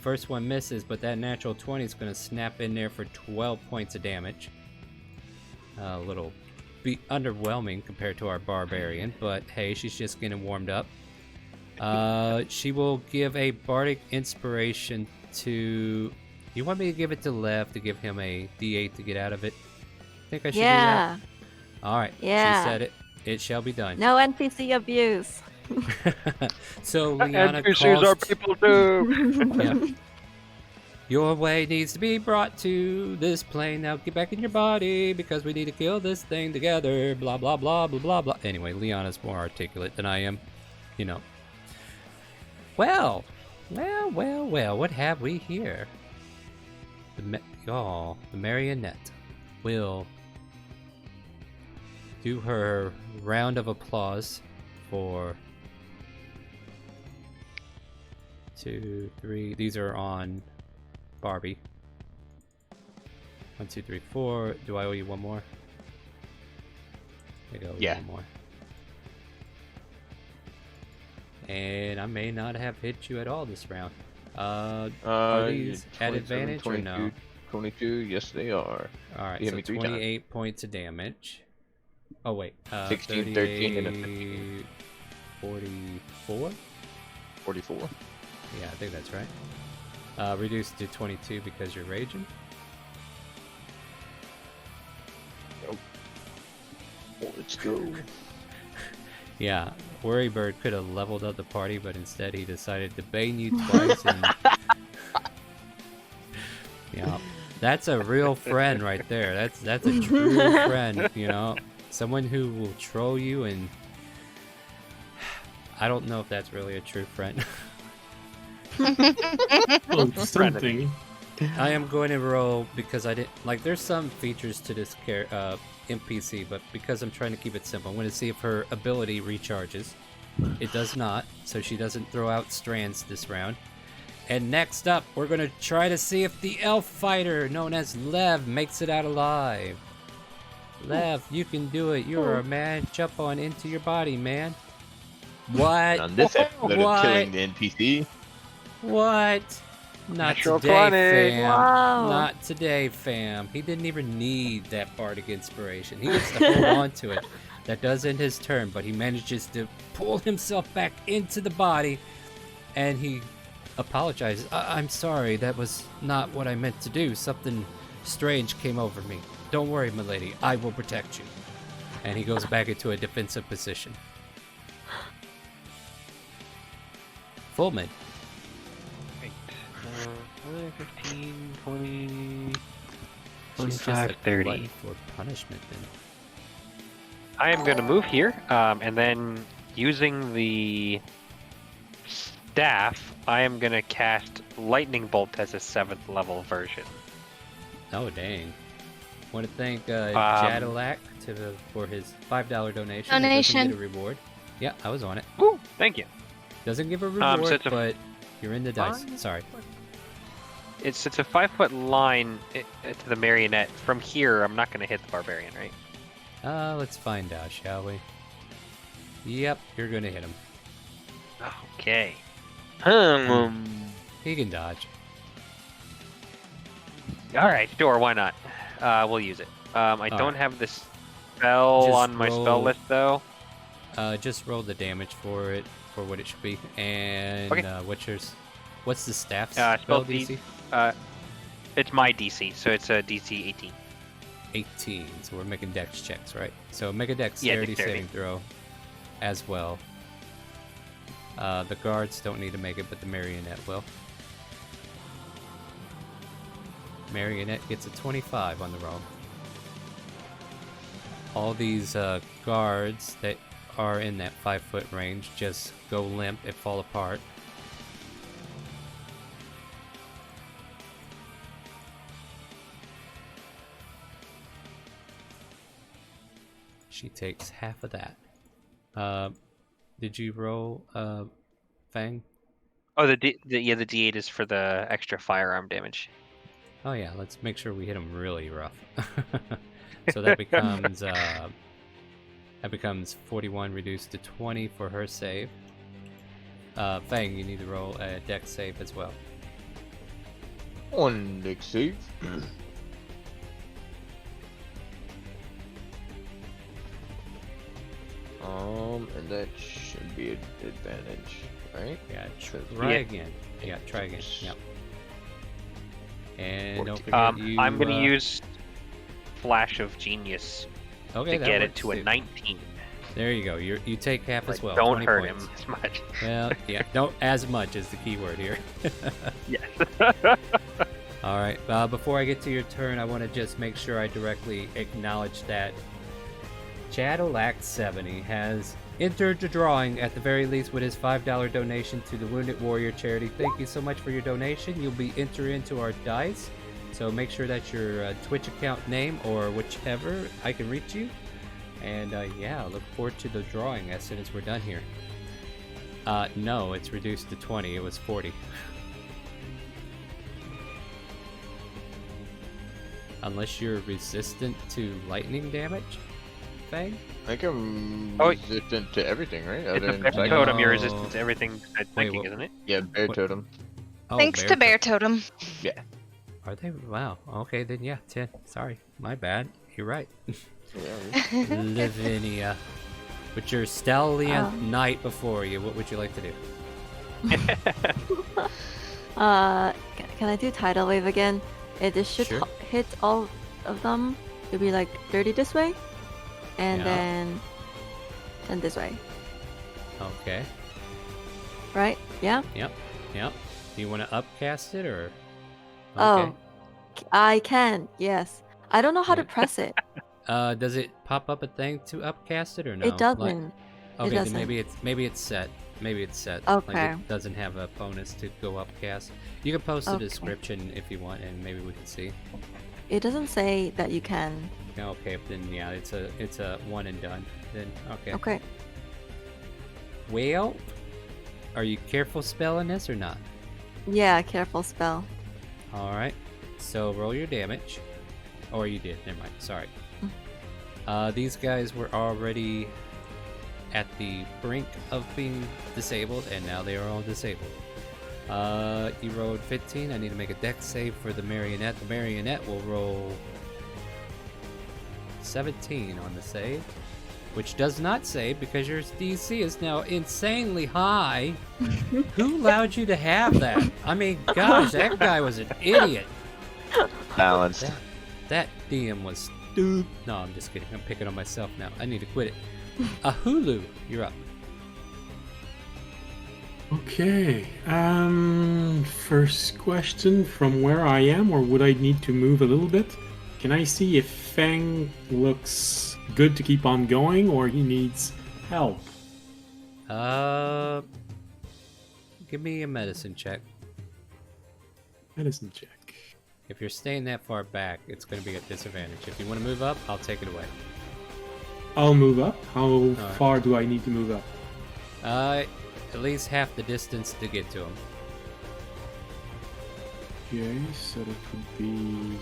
First one misses, but that natural 20 is going to snap in there for 12 points of damage. A little be underwhelming compared to our barbarian, but hey, she's just getting warmed up. She will give a bardic inspiration to... You want me to give it to Lev to give him a d8 to get out of it? Think I should do that? Alright, Yeah. she said it. It shall be done. No NPC abuse. So Liana NPCs calls... are people too. Yep. Your way needs to be brought to this plane. Now get back in your body because we need to kill this thing together. Blah, blah, blah, blah, blah, blah. Anyway, Liana's more articulate than I am. You know. Well. What have we here? The marionette will do her round of applause for 2, 3. These are on Barbie. 1, 2, 3, 4. Do I owe you one more? I owe you one more. And I may not have hit you at all this round. Are these at advantage 22, or no? 22, yes they are. Alright, You so hit me 3 28 times. points of damage. Oh wait, 16, 13, and a 15. 44? 44. Yeah, I think that's right. Reduced to 22 because you're raging. Nope. Well, let's go. Yeah, Worrybird could have leveled up the party, but instead he decided to bane you twice and... Yeah. That's a real friend right there. That's a true friend, you know? Someone who will troll you, and I don't know if that's really a true friend. Well, something. I am going to roll because I didn't like. There's some features to this NPC, but because I'm trying to keep it simple, I'm going to see if her ability recharges. It does not, so she doesn't throw out strands this round. And next up, we're going to try to see if the elf fighter, known as Lev, makes it out alive. Lev, you can do it. You're a man. Jump on into your body, man. What? On this episode of Killing the NPC. What? Not Natural today, 20. fam. Wow. Not today, fam. He didn't even need that bardic inspiration. He gets to hold on to it. That does end his turn, but he manages to pull himself back into the body, and he apologizes. I'm sorry, that was not what I meant to do. Something strange came over me. Don't worry, milady. I will protect you. And he goes back into a defensive position. Full mid. 15, 20, She's just 25, a 30. glutton for punishment then. I am going to move here, and then using the staff, I am going to cast Lightning Bolt as a 7th level version. Oh, dang. Want to thank Jadilak for his $5 donation. It doesn't get a reward. Yeah, I was on it. Woo! Thank you. Doesn't give a reward, so it's a but you're in the dice. Sorry. It's a 5-foot line to the marionette. From here, I'm not going to hit the barbarian, right? Let's find out, shall we? Yep, you're going to hit him. Okay. He can dodge. Alright, sure, why not? We'll use it. I don't have this spell Just on my spell list, though. Just roll the damage for it, for what it should be. And Okay. what's the staff Spell DC? It's my DC, so it's a DC 18. 18, so we're making dex checks, right? So make a Yeah, dexterity dexterity. saving throw as well. The guards don't need to make it, but the marionette will. Marionette gets a 25 on the roll. All these guards that are in that 5-foot range just go limp and fall apart. She takes half of that. Did you roll, Fang? Oh, the D8 is for the extra firearm damage. Oh yeah, let's make sure we hit him really rough. So that becomes 41 reduced to 20 for her save. Fang, you need to roll a dex save as well. One dex save. And that should be an advantage, right? Yeah, try again. Yeah, try again. Yep. And don't forget I'm gonna use Flash of Genius to that get it works to a too. 19. There you go. You take half as well. Don't 20 hurt points. him as much. Well, yeah, don't as much is the key word here. Yes. All right. Before I get to your turn, I want to just make sure I directly acknowledge that Chadolac70 has entered the drawing at the very least with his $5 donation to the Wounded Warrior charity. Thank you so much for your donation. You'll be entered into our dice, so make sure that's your Twitch account name or whichever I can reach you. And yeah, look forward to the drawing as soon as we're done here. No, it's reduced to 20. It was 40. Unless you're resistant to lightning damage, Fang? I think I'm resistant to everything, right? It's a bear totem. You're resistant to everything besides psychic, isn't it? Yeah, bear totem. Oh, Thanks to Bear Totem. Yeah. Are they? Wow. Okay, then yeah, 10. Sorry. My bad. You're right. Lavinia. With your Stellian Knight before you, what would you like to do? Can I do Tidal Wave again? It should Sure. hit all of them. It'll be like 30 this way, and Yeah. then 10 this way. Okay. Right? Yeah? Yep. Yep. Do you want to upcast it or? Oh. Okay. I can. Yes. I don't know how to press it. Does it pop up a thing to upcast it or no? It doesn't. Okay, It doesn't. then maybe it's set. Maybe it's set. Okay. Like it doesn't have a bonus to go upcast. You can post a Okay. description if you want, and maybe we can see. It doesn't say that you can. Okay, then yeah, it's a one and done. Then okay. Okay. Well, are you careful spelling this or not? Yeah, careful spell. All right. So roll your damage. Or you did. Never mind. Sorry. These guys were already at the brink of being disabled, and now they are all disabled. You rolled 15. I need to make a dex save for the marionette. The marionette will roll 17 on the save, which does not save because your DC is now insanely high. Who allowed you to have that? I mean, gosh, that guy was an idiot. Balanced. That DM was stupid. No, I'm just kidding. I'm picking on myself now. I need to quit it. Hulu, you're up. Okay. First question, from where I am, or would I need to move a little bit? Can I see if Fang looks good to keep on going, or he needs help? Give me a medicine check. Medicine check. If you're staying that far back, it's going to be at disadvantage. If you want to move up, I'll take it away. I'll move up. How far do I need to move up? At least half the distance to get to him. Okay, so that would be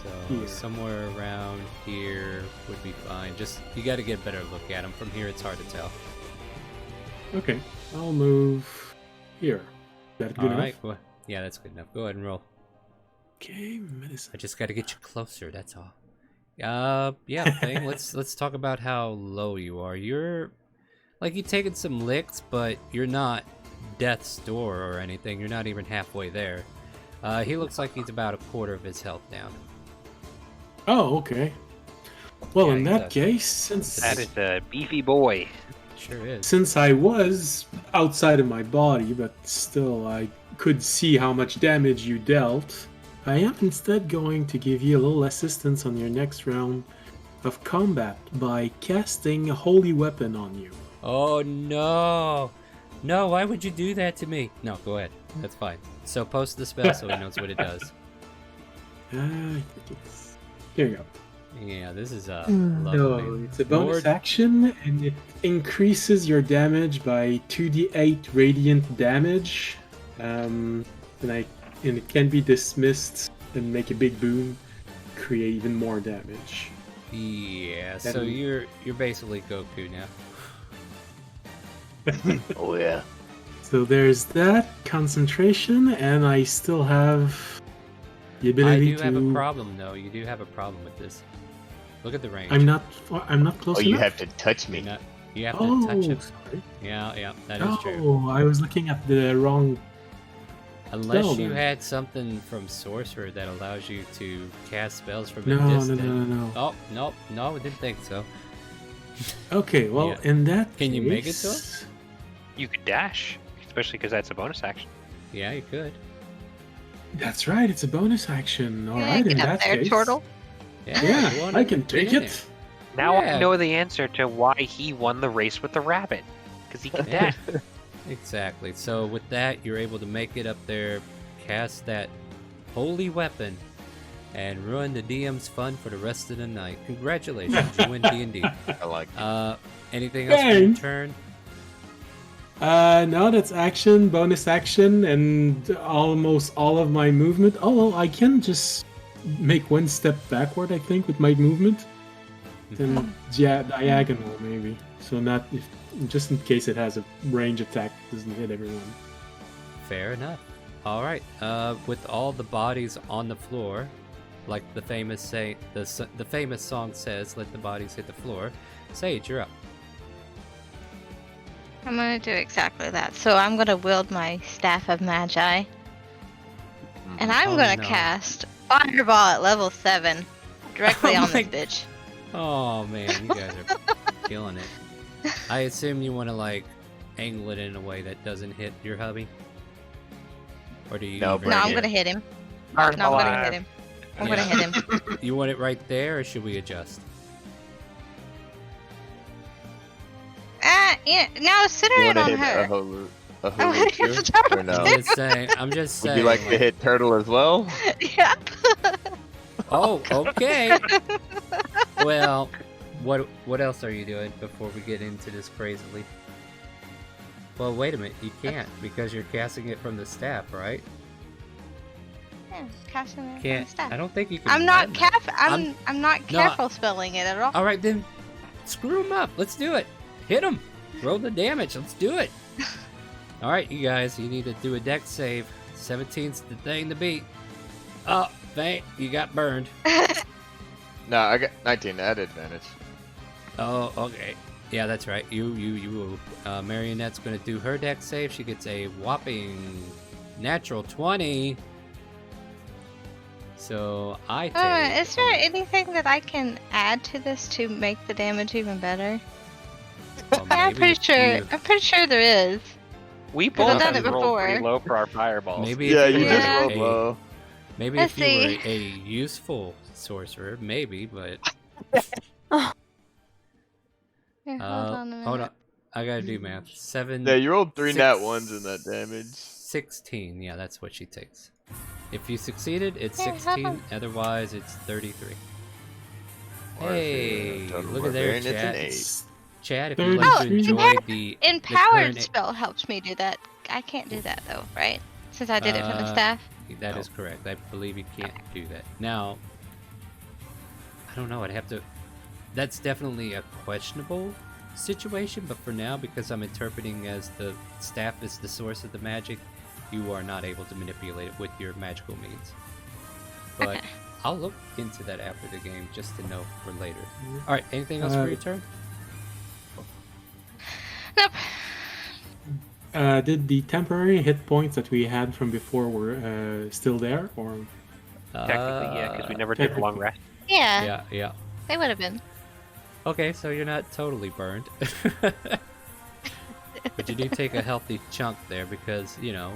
So here. somewhere around here would be fine. Just you got to get a better look at him. From here, it's hard to tell. Okay, I'll move here. Is that good All enough? right. Well, yeah, that's good enough. Go ahead and roll. Okay, medicine. I just got to get you closer. That's all. Yeah, Fang, let's talk about how low you are. You're like you've taken some licks, but you're not death's door or anything. You're not even halfway there. He looks like he's about a quarter of his health down. Oh, okay. Well, Yeah, in he that does. case, since That is a beefy boy. Sure is. since I was outside of my body, but still I could see how much damage you dealt, I am instead going to give you a little assistance on your next round of combat by casting a holy weapon on you. Oh no! No, why would you do that to me? No, go ahead. That's fine. So post the spell so he knows what it does. I think it's... Here you go. Yeah, this is No, lovely. it's a bonus Lord- action, and it increases your damage by 2d8 radiant damage. And it can be dismissed and make a big boom, create even more damage. Yeah, so Then- you're basically Goku now. Oh yeah. So there's that concentration, and I still have the I ability do to. have a problem though. You do have a problem with this. Look at the range. I'm not close Oh, enough. you have to touch me. You have to touch him. Sorry. Yeah, that is true. Oh, I was looking at the wrong. Unless spell you then. had something from Sorcerer that allows you to cast spells from No, a no, distance. no. Oh, no, I didn't think so. Okay, well, Yeah. in that Can you make it to case- him? You could dash, especially because that's a bonus action. Yeah, you could. That's right, it's a bonus action. All Yeah, right, in get up that there, case. Chortle. Yeah, you wanna I can get take in it. Now Yeah. I know the answer to why he won the race with the rabbit. Because he can dash. Exactly. So with that, you're able to make it up there, cast that holy weapon, and ruin the DM's fun for the rest of the night. Congratulations, you win D&D. I like Anything else for your Thanks. turn? No, that's action, bonus action, and almost all of my movement. Oh, well, I can just make one step backward, I think, with my movement. Then diagonal, maybe. So not if, just in case it has a range attack, doesn't hit everyone. Fair enough. All right. With all the bodies on the floor, like the famous song says, "Let the bodies hit the floor." Sage, you're up. I'm gonna do exactly that. So I'm gonna wield my Staff of Magi. And I'm Oh, gonna no. cast Fireball at level 7. Directly Oh on my- this bitch. Oh man, you guys are killing it. I assume you want to like angle it in a way that doesn't hit your hubby, or do you? No, even- No, I'm gonna hit him. Fireball No, I'm gonna at hit him. I'm gonna hit him. You want it right there, or should we adjust? Yeah, no, center You it want to on hit her. a hulu I'm gonna hit the too? turtle Or no? I'm just saying. Would you like to hit turtle as well? Yep. Oh, okay. Well, what else are you doing before we get into this crazily? Well, wait a minute. You can't because you're casting it from the staff, right? Yeah, casting it Can't. on the staff. I don't think you can. I'm not run that. I'm not No, careful spelling it at all. All right, then. Screw him up. Let's do it. Hit him. Roll the damage. Let's do it. All right, you guys. You need to do a dex save. 17's the thing to beat. Oh, Fang, you got burned. No, I got 19 at advantage. Oh, okay. Yeah, that's right. You. Marionette's gonna do her dex save. She gets a whopping natural 20. So I take. Is there anything that I can add to this to make the damage even better? Well, Yeah, I'm maybe pretty sure. you- I'm pretty sure there is. We 'Cause I've both done have it rolled pretty before. low for our fireballs. Maybe Yeah, if you you just were rolled a- low. Maybe Let's if you were see. a useful sorcerer, maybe, but. Here, hold on a minute. Hold on. I gotta do math. 7. Yeah, you rolled 3 nat six- ones in that damage. 16. Yeah, that's what she takes. If you succeeded, it's Here, hold 16. on. Otherwise, it's 33. Or if Hey, you're a total look at there, barbarian, it's an Chad. 8. Chad, if you'd like to enjoy the Empowered current- spell helps me do that. I can't do that though, right? Since I did it from the staff. That is correct. I believe you can't do that. Now, I don't know. I'd have to. That's definitely a questionable situation, but for now, because I'm interpreting as the staff is the source of the magic, you are not able to manipulate it with your magical means. But I'll look into that after the game just to know for later. All right. Anything else for your turn? Nope. Did the temporary hit points that we had from before were still there, or? Technically, yeah, because we never took a long rest. Yeah. Yeah. They would have been. Okay, so you're not totally burned. But you do take a healthy chunk there because, you know,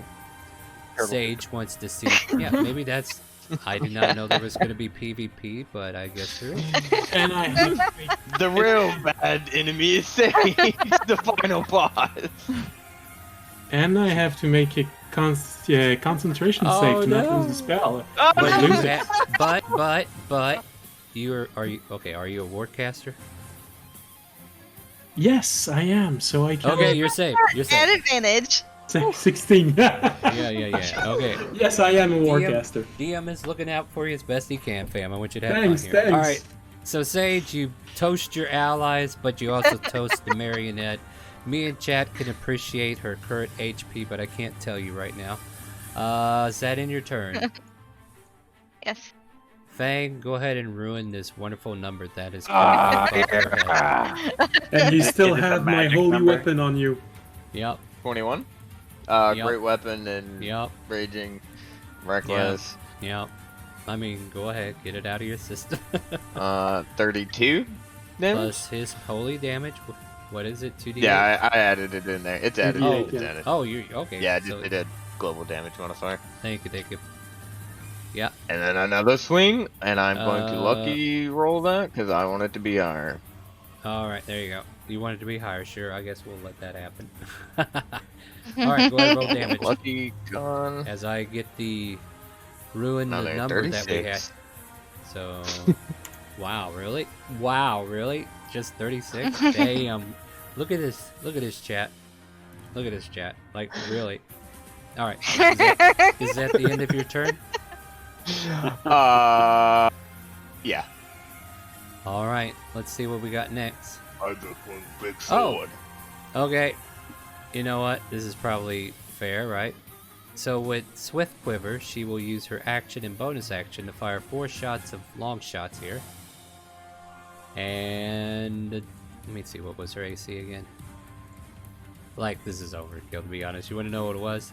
Sage wants to see. Yeah, maybe that's. I did not know there was going to be PvP, but I guess there is. And I have The real bad enemy is Sage, the final boss. And I have to make a concentration Oh, save to no. not lose the spell. Oh, But lose it. But are you okay? Are you a warcaster? Yes, I am. So I can. Okay, you're safe. You're At safe. advantage. 16. Yeah. Okay. Yes, I am a warcaster. DM is looking out for you as best he can, fam. I want you to have Thanks, fun here. thanks. All right. So Sage, you toast your allies, but you also toast the marionette. Me and Chat can appreciate her current HP, but I can't tell you right now. Is that in your turn? Yes. Fang, go ahead and ruin this wonderful number that is currently above her head. And you still Is it the have my magic holy number? weapon on you. Yep. 21. Yep. Great weapon and Yep. raging, reckless. Yep. I mean, go ahead, get it out of your system. 32 damage. Plus his holy damage. What is it? 2d8? Yeah, I added it in there. It's added. Oh, It's added. oh, you're okay. Yeah, so- it did global damage modifier. Thank you. Yeah. And then another swing, and I'm going to lucky roll that because I want it to be higher. All right, there you go. You want it to be higher, sure. I guess we'll let that happen. All right, go ahead and roll damage. Lucky gone. As I get the ruin the Another number that we had. 36. So, wow, really? Wow, really? Just 36? Damn. Look at this. Look at this chat. Look at this chat. Like, really? All right. Is that the end of your turn? Yeah. All right. Let's see what we got next. I just want big Oh. sword. Okay. You know what? This is probably fair, right? So with Swift Quiver, she will use her action and bonus action to fire 4 shots of long shots here. And let me see, what was her AC again? Like, this is overkill, to be honest. You want to know what it was?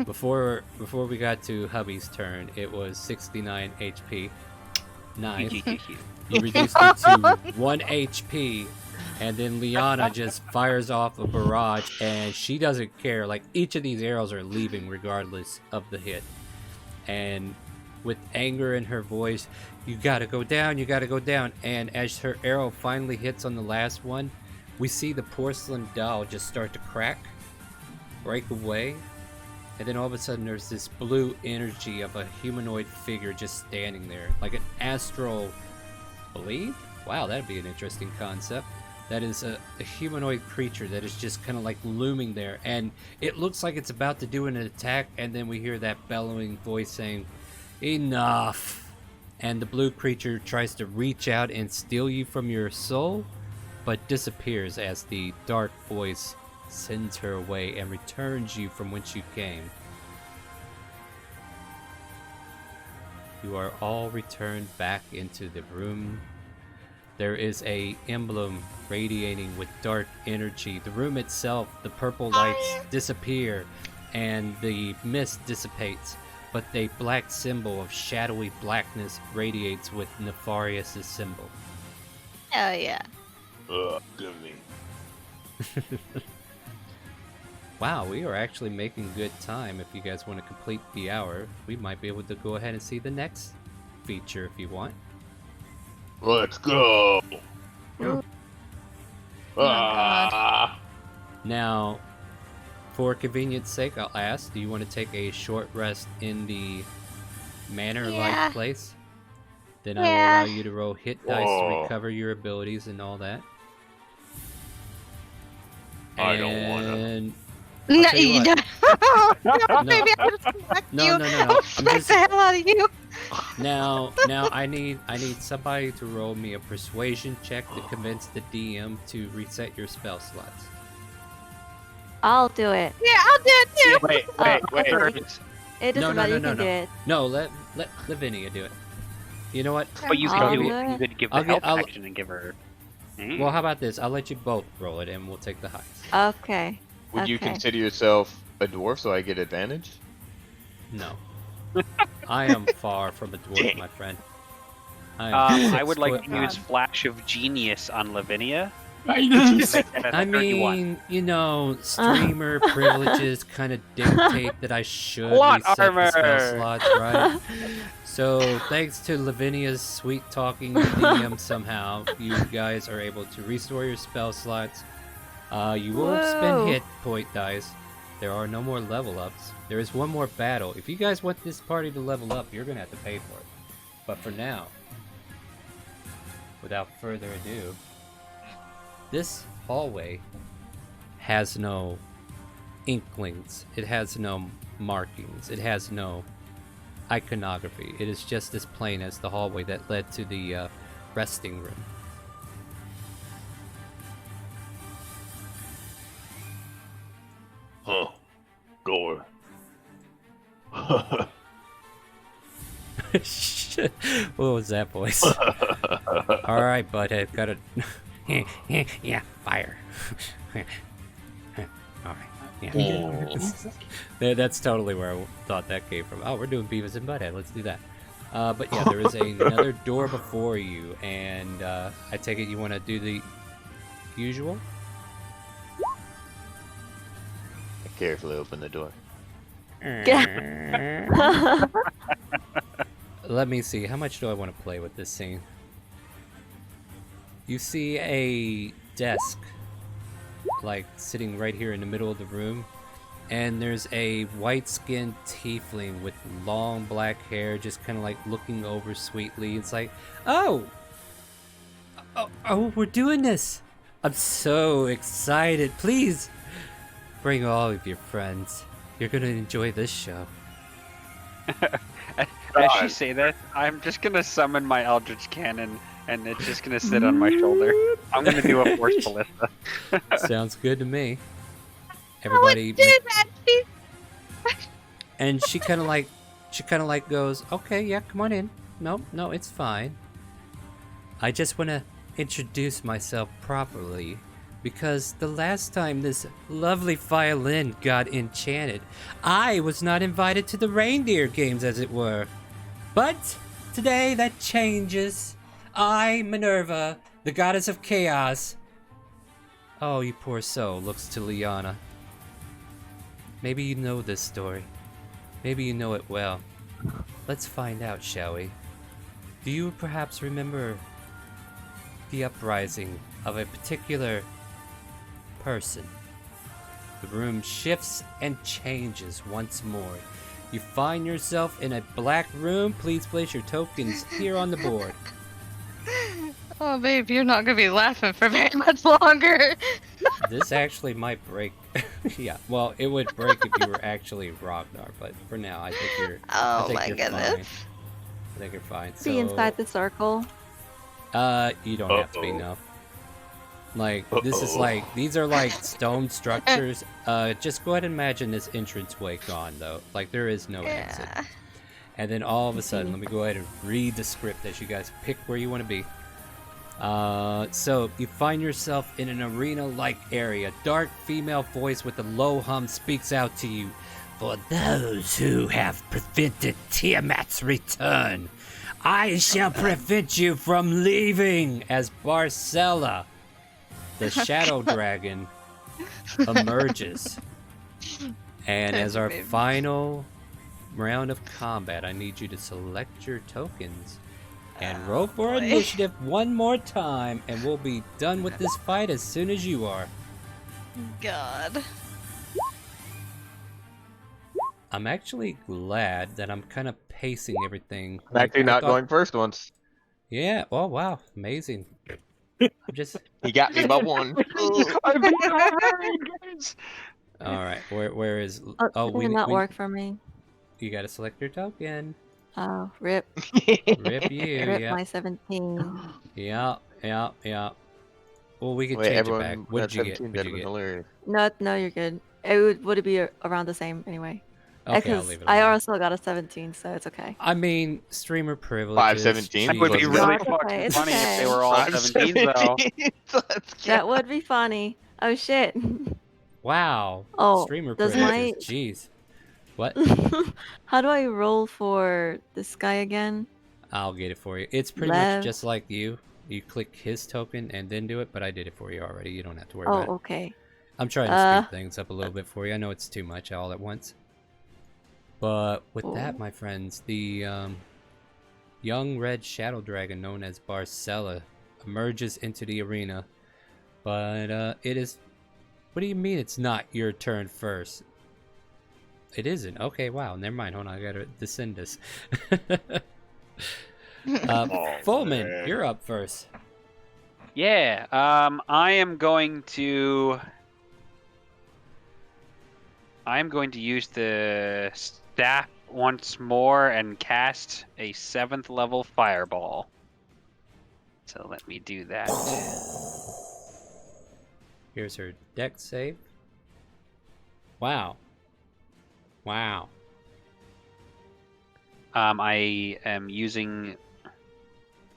Before we got to hubby's turn, it was 69 HP. Nice. You reduced it to 1 HP, and then Liana just fires off a barrage, and she doesn't care. Like, each of these arrows are leaving regardless of the hit. And with anger in her voice. You gotta go down, you gotta go down. And as her arrow finally hits on the last one, we see the porcelain doll just start to crack, break away. And then all of a sudden there's this blue energy of a humanoid figure just standing there, like an astral blade? Wow, that'd be an interesting concept. That is a humanoid creature that is just kind of like looming there. And it looks like it's about to do an attack, and then we hear that bellowing voice saying, "Enough!" And the blue creature tries to reach out and steal you from your soul, but disappears as the dark voice sends her away and returns you from whence you came. You are all returned back into the room. There is a emblem radiating with dark energy. The room itself, the purple lights disappear and the mist dissipates, but the black symbol of shadowy blackness radiates with Nefarious' symbol. Oh yeah. Ugh, give me. Wow, we are actually making good time. If you guys want to complete the hour, we might be able to go ahead and see the next feature if you want. Let's go. Now, for convenience sake, I'll ask, do you want to take a short rest in the manor-like place? Then I will allow you to roll hit dice to recover your abilities and all that. I don't wanna. No, you don't. No, maybe I'll just come back to you. No. I'll smack the hell out of you. Now, I need somebody to roll me a persuasion check to convince the DM to reset your spell slots. I'll do it. Yeah, I'll do it too. Wait. It doesn't matter. You can do it. No, let Lavinia do it. You know what? But you I'll can do do it. it. You could give the help action and give her. Well, how about this? I'll let you both roll it, and we'll take the highs. Okay. Would you consider yourself a dwarf so I get advantage? No. I am far from a dwarf, my friend. I would like to use Flash of Genius on Lavinia. I mean, you know, streamer privileges kind of dictate that I should Plot reset armor. the spell slots, right? So, thanks to Lavinia's sweet talking DM somehow, you guys are able to restore your spell slots. You will spend hit point dice. There are no more level ups. There is one more battle. If you guys want this party to level up, you're gonna have to pay for it. But for now, without further ado, this hallway has no inklings. It has no markings. It has no iconography. It is just as plain as the hallway that led to the resting room. Huh. Door. Shit. What was that voice? Alright, butthead, got it. Yeah, fire. Alright. Yeah. That's totally where I thought that came from. Oh, we're doing Beavis and Butthead. Let's do that. But yeah, there is another door before you, and I take it you want to do the usual? I carefully open the door. Let me see. How much do I want to play with this scene? You see a desk, like, sitting right here in the middle of the room. And there's a white-skinned tiefling with long black hair, just kind of like looking over sweetly. It's like, oh, we're doing this. I'm so excited. Please bring all of your friends. You're gonna enjoy this show. As she say that, I'm just gonna summon my Eldritch Cannon, and it's just gonna sit on my shoulder. I'm gonna do a Force Ballista. Sounds good to me. Everybody. And she kind of like goes, okay, yeah, come on in. No, it's fine. I just want to introduce myself properly, because the last time this lovely violin got enchanted, I was not invited to the reindeer games, as it were. But today that changes. I, Minerva, the goddess of chaos. Oh, you poor soul, looks to Liana. Maybe you know this story. Maybe you know it well. let's find out, shall we? Do you perhaps remember the uprising of a particular person? The room shifts and changes once more. You find yourself in a black room. Please place your tokens here on the board. Oh, babe, you're not gonna be laughing for very much longer. This actually might break. Yeah, well, it would break if you were actually Ragnar, but for now, I think you're. Oh I think my you're goodness. fine. I think you're fine. So, Be inside the circle. you don't have to be, no. Like, this is like, these are like stone structures. Just go ahead and imagine this entranceway gone, though. Like, there is no exit. And then all of a sudden, let me go ahead and read the script as you guys pick where you want to be. So, you find yourself in an arena-like area. Dark female voice with a low hum speaks out to you. For those who have prevented Tiamat's return, I shall prevent you from leaving as Barcella, the shadow dragon, emerges. And as our final round of combat, I need you to select your tokens and roll for initiative one more time, and we'll be done with this fight as soon as you are. God. I'm actually glad that I'm kind of pacing everything. I'm actually not going first once. Yeah. Oh wow, amazing. I'm just. He got me by one. All right. Where is? Oh, it did not work for me. You got to select your token. Oh, rip. Rip you. Rip Yeah. my 17. Yeah. Well, we could Wait, change it everyone back. got What did you get? 17, What'd you get? hilarious. No, you're good. Would it be around the same anyway? Okay, I'll Because leave it I alone. also got a 17, so it's okay. I mean, streamer privileges. 517. That would be Jesus. really It's fucking okay, it's funny if they were all 517. 17s, though. That would be funny. Oh shit. Wow. Oh, Streamer does privileges. Jeez. What? How do I roll for this guy again? I'll get it for you. It's pretty Lev. much just like you. You click his token and then do it, but I did it for you already. You don't have to worry Oh, about it. okay. I'm trying to speed things up a little bit for you. I know it's too much all at once. But with that, my friends, the young red shadow dragon known as Barcella emerges into the arena. But it is... What do you mean it's not your turn first? It isn't. Okay, wow. Never mind. Hold on. I gotta descend this. Fullman, you're up first. Yeah, I am going to use the staff once more and cast a 7th level fireball. So let me do that. Here's her dex save. Wow. I am using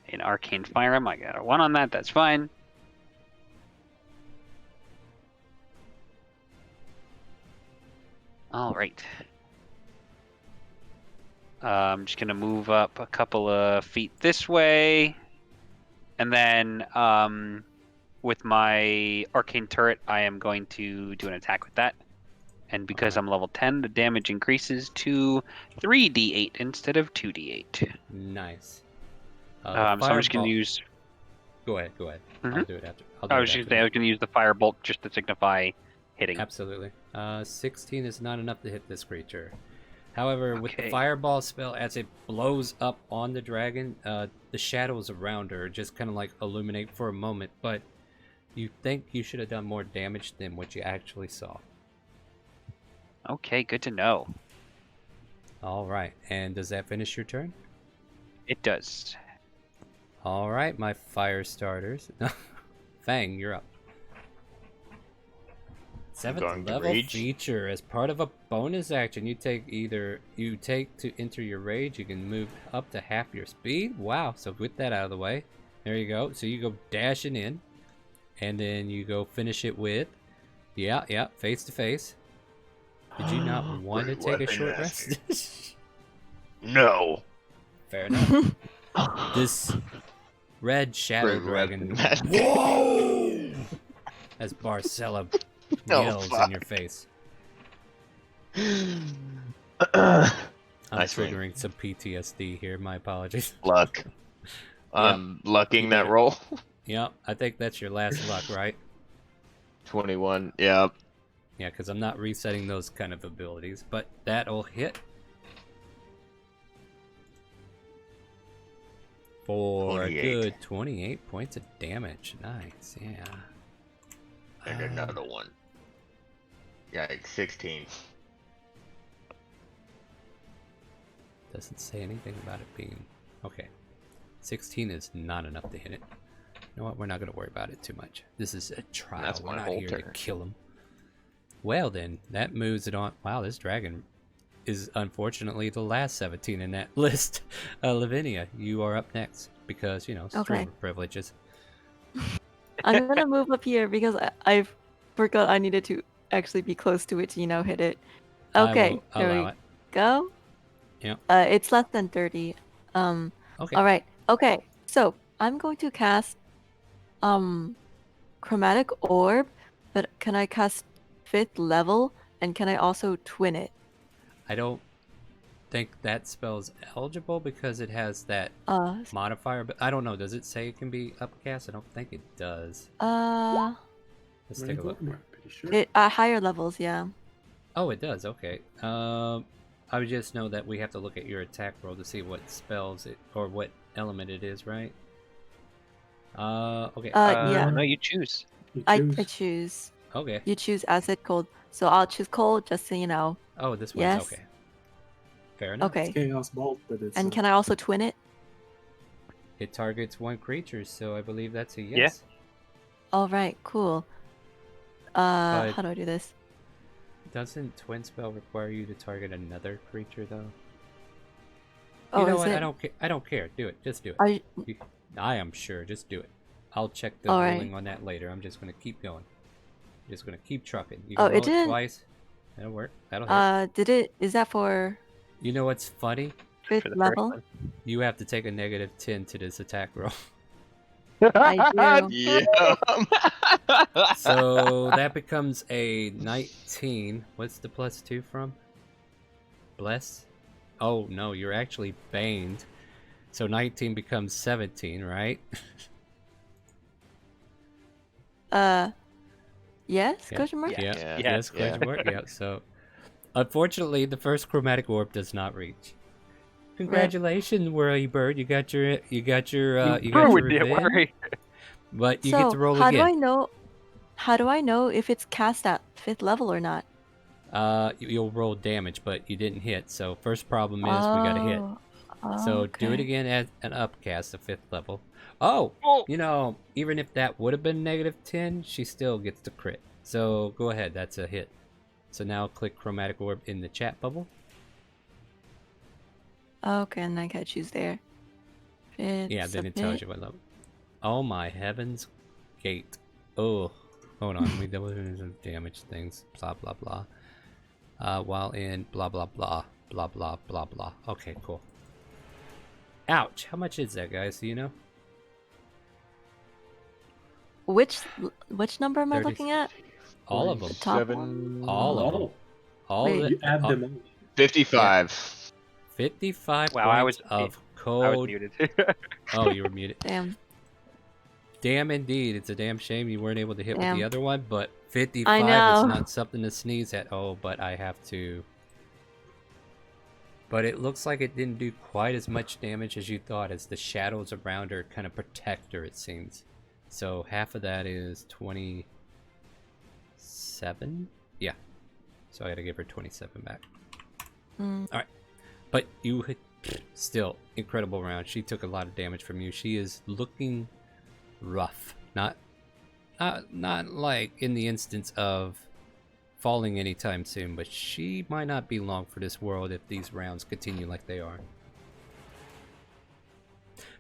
an arcane firearm. I got a 1 on that. That's fine. All right. I'm just gonna move up a couple of feet this way, and then with my arcane turret, I am going to do an attack with that. And because I'm level 10, the damage increases to 3d8 instead of 2d8. Nice. So I'm just going fireball- to use... Go ahead. I'll do it after. I was going to use the firebolt just to signify hitting. Absolutely. 16 is not enough to hit this creature. However, with the fireball spell, as it blows up on the dragon, the shadows around her just kind of like illuminate for a moment, but you think you should have done more damage than what you actually saw. Okay, good to know. All right, and does that finish your turn? It does. All right, my fire starters. Fang, you're up. 7th level feature. As part of a bonus action, you take to enter your rage. You can move up to half your speed. Wow! So with that out of the way, there you go. So you go dashing in, and then you go finish it with, face to face. Did you not want to take a short rest? No. Fair enough. This red shadow dragon. Whoa! As Barcella yells in your face. I'm Nice ring. triggering some PTSD here. My apologies. Luck. I'm lucking that roll. Yep, I think that's your last luck, right? 21. Yep. Yeah, because I'm not resetting those kind of abilities, but that'll hit. For a 28. good 28 points of damage. Nice, yeah. And another one. Yikes, 16. Doesn't say anything about it being... Okay. 16 is not enough to hit it. You know what? We're not going to worry about it too much. This is a trial. That's We're my not here to alter. kill him. Well then, that moves it on. Wow, this dragon is unfortunately the last 17 in that list. Lavinia, you are up next because, you know, streamer privileges. I'm gonna move up here because I forgot I needed to actually be close to it to, you know, hit it. Okay, I will here allow we it. go. Yep. It's less than 30. Okay. All right. Okay. So I'm going to cast chromatic orb, but can I cast 5th level, and can I also twin it? I don't think that spell's eligible because it has that modifier, but I don't know. Does it say it can be upcast? I don't think it does. Let's take a look. It higher levels, yeah. Oh, it does. Okay. I would just know that we have to look at your attack roll to see what spells it or what element it is, right? Okay. Yeah. No, you choose. I choose. Okay. You choose acid cold, so I'll choose cold just so you know. Oh, this one's yes. okay. Fair enough. Okay. It's Chaos Bolt, but it's. And can I also twin it? It targets one creature, so I believe that's a yes. All right. Cool. How do I do this? Doesn't twin spell require you to target another creature though? Oh, you know is what? it? I don't care. Do it. Just do it. Are you... I am sure. Just do it. I'll check the All right. ruling on that later. I'm just gonna keep going. Just gonna keep trucking. You Oh, can it roll didn't- twice. That'll work. That'll hit. Did it? Is that for You know what's funny? 5th level? You have to take a -10 to this attack roll. I do. Yeah. So that becomes a 19. What's the +2 from? Bless? Oh no, you're actually baned. So 19 becomes 17, right? Yes? Yeah. Question mark? Yeah. Yes, question mark. Yeah. So unfortunately, the first chromatic orb does not reach. Congratulations, Whirly Bird. You got your revenge. But you so get to roll how again. do I know? How do I know if it's cast at 5th level or not? You'll roll damage, but you didn't hit. So first problem is we got to hit. So do it okay. again at an upcast of 5th level. Oh, you know, even if that would have been -10, she still gets the crit. So go ahead, that's a hit. So now click chromatic orb in the chat bubble. Okay, and I can choose there. Yeah, then it tells you what level. Oh my heavens, gate. Oh, hold on, we double damage things. Blah blah blah. While in blah blah blah blah blah blah blah. Okay, cool. Ouch! How much is that, guys? Do you know? Which number am I 30. looking at? All of them. The top one? All of them. All Wait. of You add them all. 55. 55 Wow, I points was- of I cold. was muted. Oh, you were muted. Damn. Damn indeed. It's a damn shame you weren't able to hit with the Damn. other one, but 55 I is know. not something to sneeze at. Oh, but I have to. But it looks like it didn't do quite as much damage as you thought, as the shadows around her kind of protect her, it seems. So half of that is 27? Yeah. So I gotta give her 27 back. Alright. But you hit, still, incredible round. She took a lot of damage from you. She is looking rough. Not like in the instance of falling anytime soon, but she might not be long for this world if these rounds continue like they are.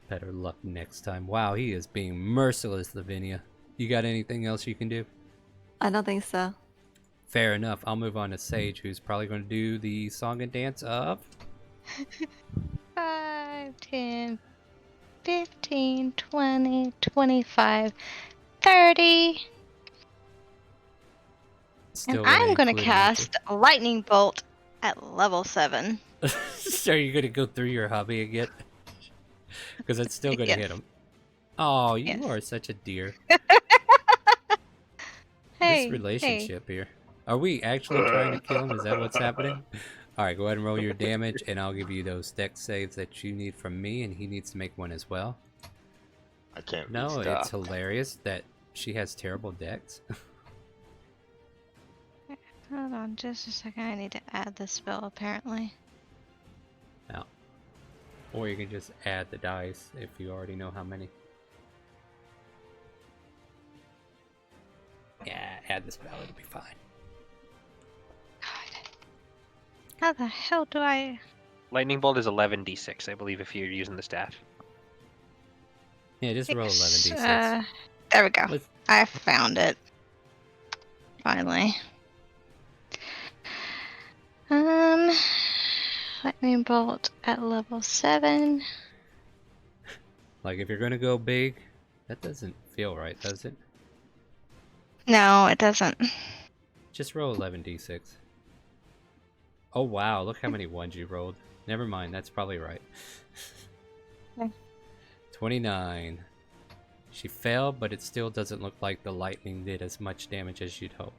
Better luck next time. Wow, he is being merciless, Lavinia. You got anything else you can do? I don't think so. Fair enough. I'll move on to Sage, who's probably going to do the song and dance of... 5, 10, 15, 20, 25, 30. Still And I'm gonna going to include cast a lightning bolt at level 7. Are you gonna go through your hobby again? Because it's still gonna hit him. Oh, you are such a dear. Hey, This relationship here. Are we actually trying to kill him? Is that what's happening? Alright, go ahead and roll your damage, and I'll give you those dex saves that you need from me, and he needs to make one as well. I can't read No, stuff. it's hilarious that she has terrible dex. Hold on just a second. I need to add the spell, apparently. No. Or you can just add the dice if you already know how many. Yeah, add the spell, it'll be fine. How the hell do I... Lightning bolt is 11d6, I believe, if you're using the staff. Yeah, just roll 11d6. There we go. I found it. Finally. Lightning bolt at level 7. Like, if you're gonna go big, that doesn't feel right, does it? No, it doesn't. Just roll 11d6. Oh wow, look how many ones you rolled. Never mind, that's probably right. Okay. 29. She failed, but it still doesn't look like the lightning did as much damage as you'd hope.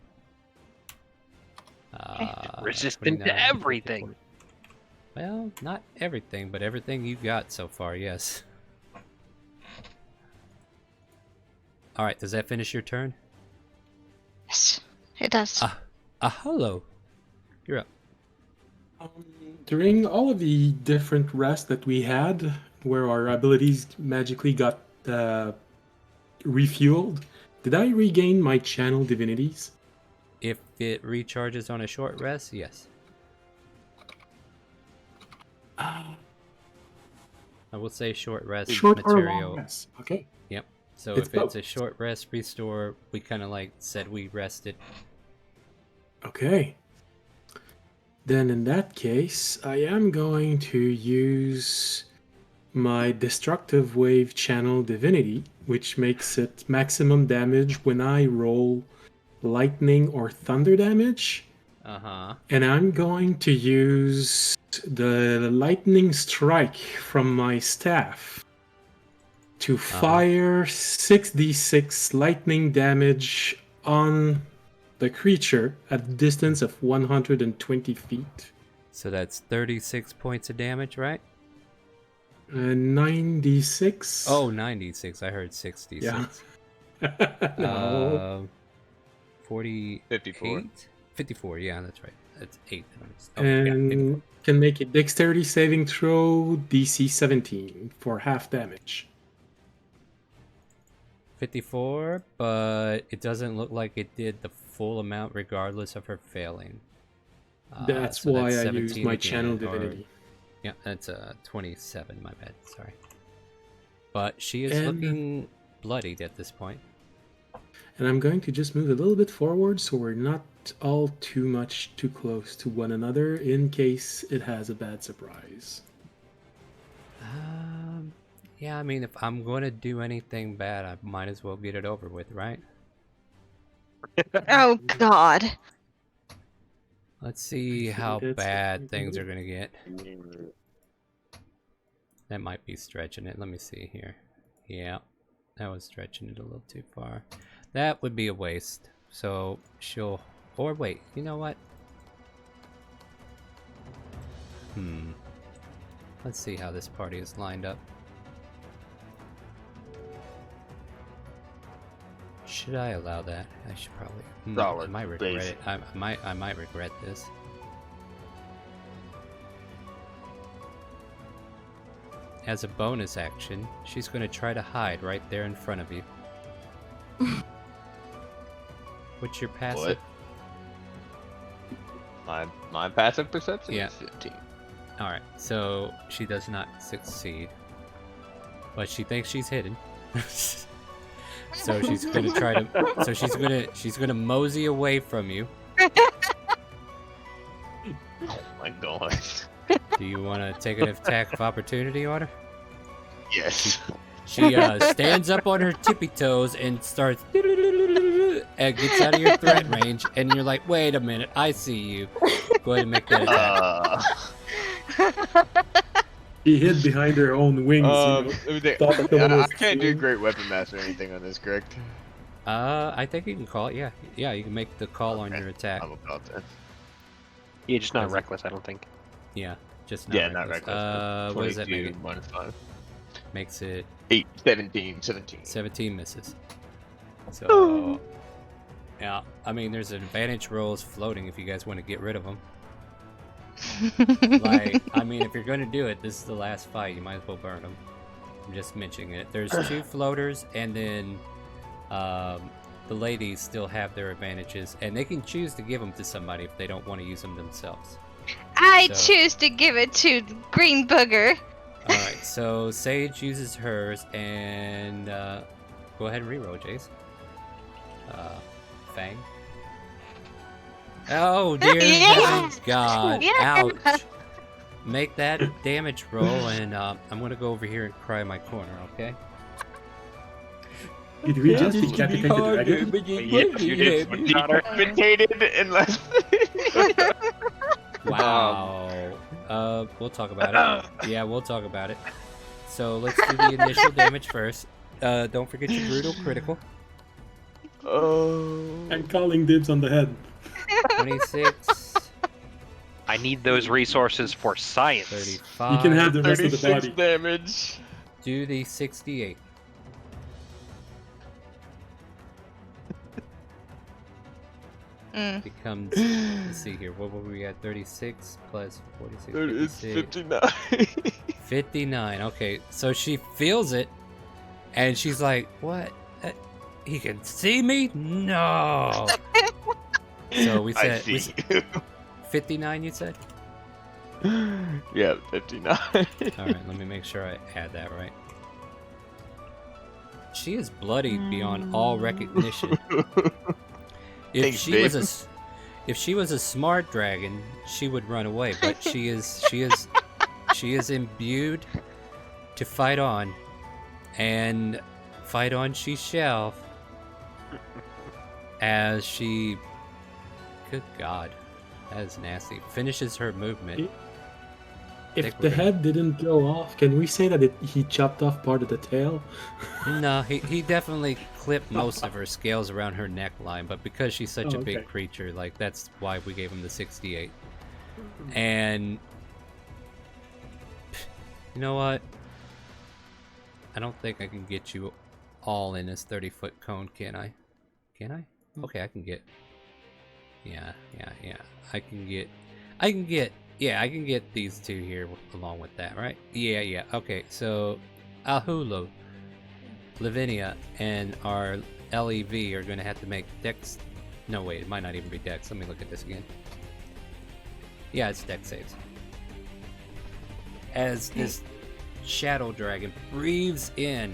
Resistant to 29, everything. 54. Well, not everything, but everything you got so far, yes. Alright, does that finish your turn? Yes, it does. Hello. You're up. During all of the different rests that we had, where our abilities magically got refueled, did I regain my channel divinities? If it recharges on a short rest, yes. I will say short rest Short or material. long rest, okay. Yep. So It's if it's both. a short rest restore, we kind of like said we rested. Okay. Then in that case, I am going to use my Destructive Wave Channel Divinity, which makes it maximum damage when I roll lightning or thunder damage. Uh-huh. And I'm going to use the Lightning Strike from my staff to fire 6d6 lightning damage on the creature at a distance of 120 feet. So that's 36 points of damage, right? 96. Oh, 96. I heard 66. Yeah. No. 48? 54. 54, yeah, that's right. That's 8. And can make a dexterity saving throw DC 17 for half damage. 54, but it doesn't look like it did the full amount regardless of her failing. That's so why that's I used 17 my again, channel or- divinity. Yeah, that's 27, my bad, sorry. But she is And- looking bloodied at this point. And I'm going to just move a little bit forward so we're not all too close to one another in case it has a bad surprise. Yeah, I mean, if I'm going to do anything bad, I might as well get it over with, right? Oh, God. Let's see how bad things are going to get. That might be stretching it. Let me see here. Yeah, that was stretching it a little too far. That would be a waste. So she'll... Or wait, you know what? Let's see how this party is lined up. Should I allow that? I should probably... I might regret it. I might regret this. As a bonus action, she's going to try to hide right there in front of you. What's your passive? My passive perception Yeah. is 15. Alright, so she does not succeed. But she thinks she's hidden. So she's gonna try to she's gonna mosey away from you. Oh my god. Do you wanna take an attack of opportunity on her? Yes. She stands up on her tippy toes and starts and gets out of your threat range, and you're like, wait a minute, I see you. Go ahead and make that attack. She hid behind her own wings. Let me think. Thought that someone I was can't do seeing. Great Weapon Master or anything on this, correct? I think you can call it. Yeah, yeah, you can make the call on your attack. I'm about that. Yeah, just not reckless, I don't think. Yeah, just not Yeah, reckless. not reckless. What does that make 22 it? minus 5. Makes it 8, 17. 17 misses. So, yeah, I mean, there's advantage rolls floating if you guys want to get rid of them. Like, I mean, if you're going to do it, this is the last fight. You might as well burn them. I'm just mentioning it. There's 2 floaters, and then the ladies still have their advantages, and they can choose to give them to somebody if they don't want to use them themselves. I choose to give it to the green booger. Alright, so Sage uses hers, and go ahead and reroll, Jace. Fang. Oh dear heavens God! Yeah. Ouch! Make that damage roll, and I'm gonna go over here and cry in my corner, okay? Did we just decapitate the dragon? Yes, you did. Decapitated unless. Wow. We'll talk about it. Yeah, we'll talk about it. So let's do the initial damage first. Don't forget your brutal critical. Oh. I'm calling dibs on the head. 26. I need those resources for science. 35. You can have the rest of the 36 body. damage. Do the 68. Becomes, let's see here, what were we at? 36 plus 46. It's 56. 59. 59, okay. So she feels it, and she's like, what? He can see me? No! So we I said, see. 59 you said? Yeah, 59. Alright, let me make sure I add that right. She is bloody beyond all recognition. If she was a smart dragon, she would run away, but she is imbued to fight on, and fight on she shall, as she, good God, that is nasty, finishes her movement. If the head didn't go off, can we say that he chopped off part of the tail? No, he definitely clipped most of her scales around her neckline, but because she's such a big creature, like, that's why we gave him the 68. And you know what? I don't think I can get you all in this 30-foot cone, can I? Can I? Okay, I can get. Yeah. I can get these two here along with that, right? Yeah. Okay, so Ahulo, Lavinia, and our LEV are going to have to make dex. No, wait, it might not even be dex. Let me look at this again. Yeah, it's dex saves. As this shadow dragon breathes in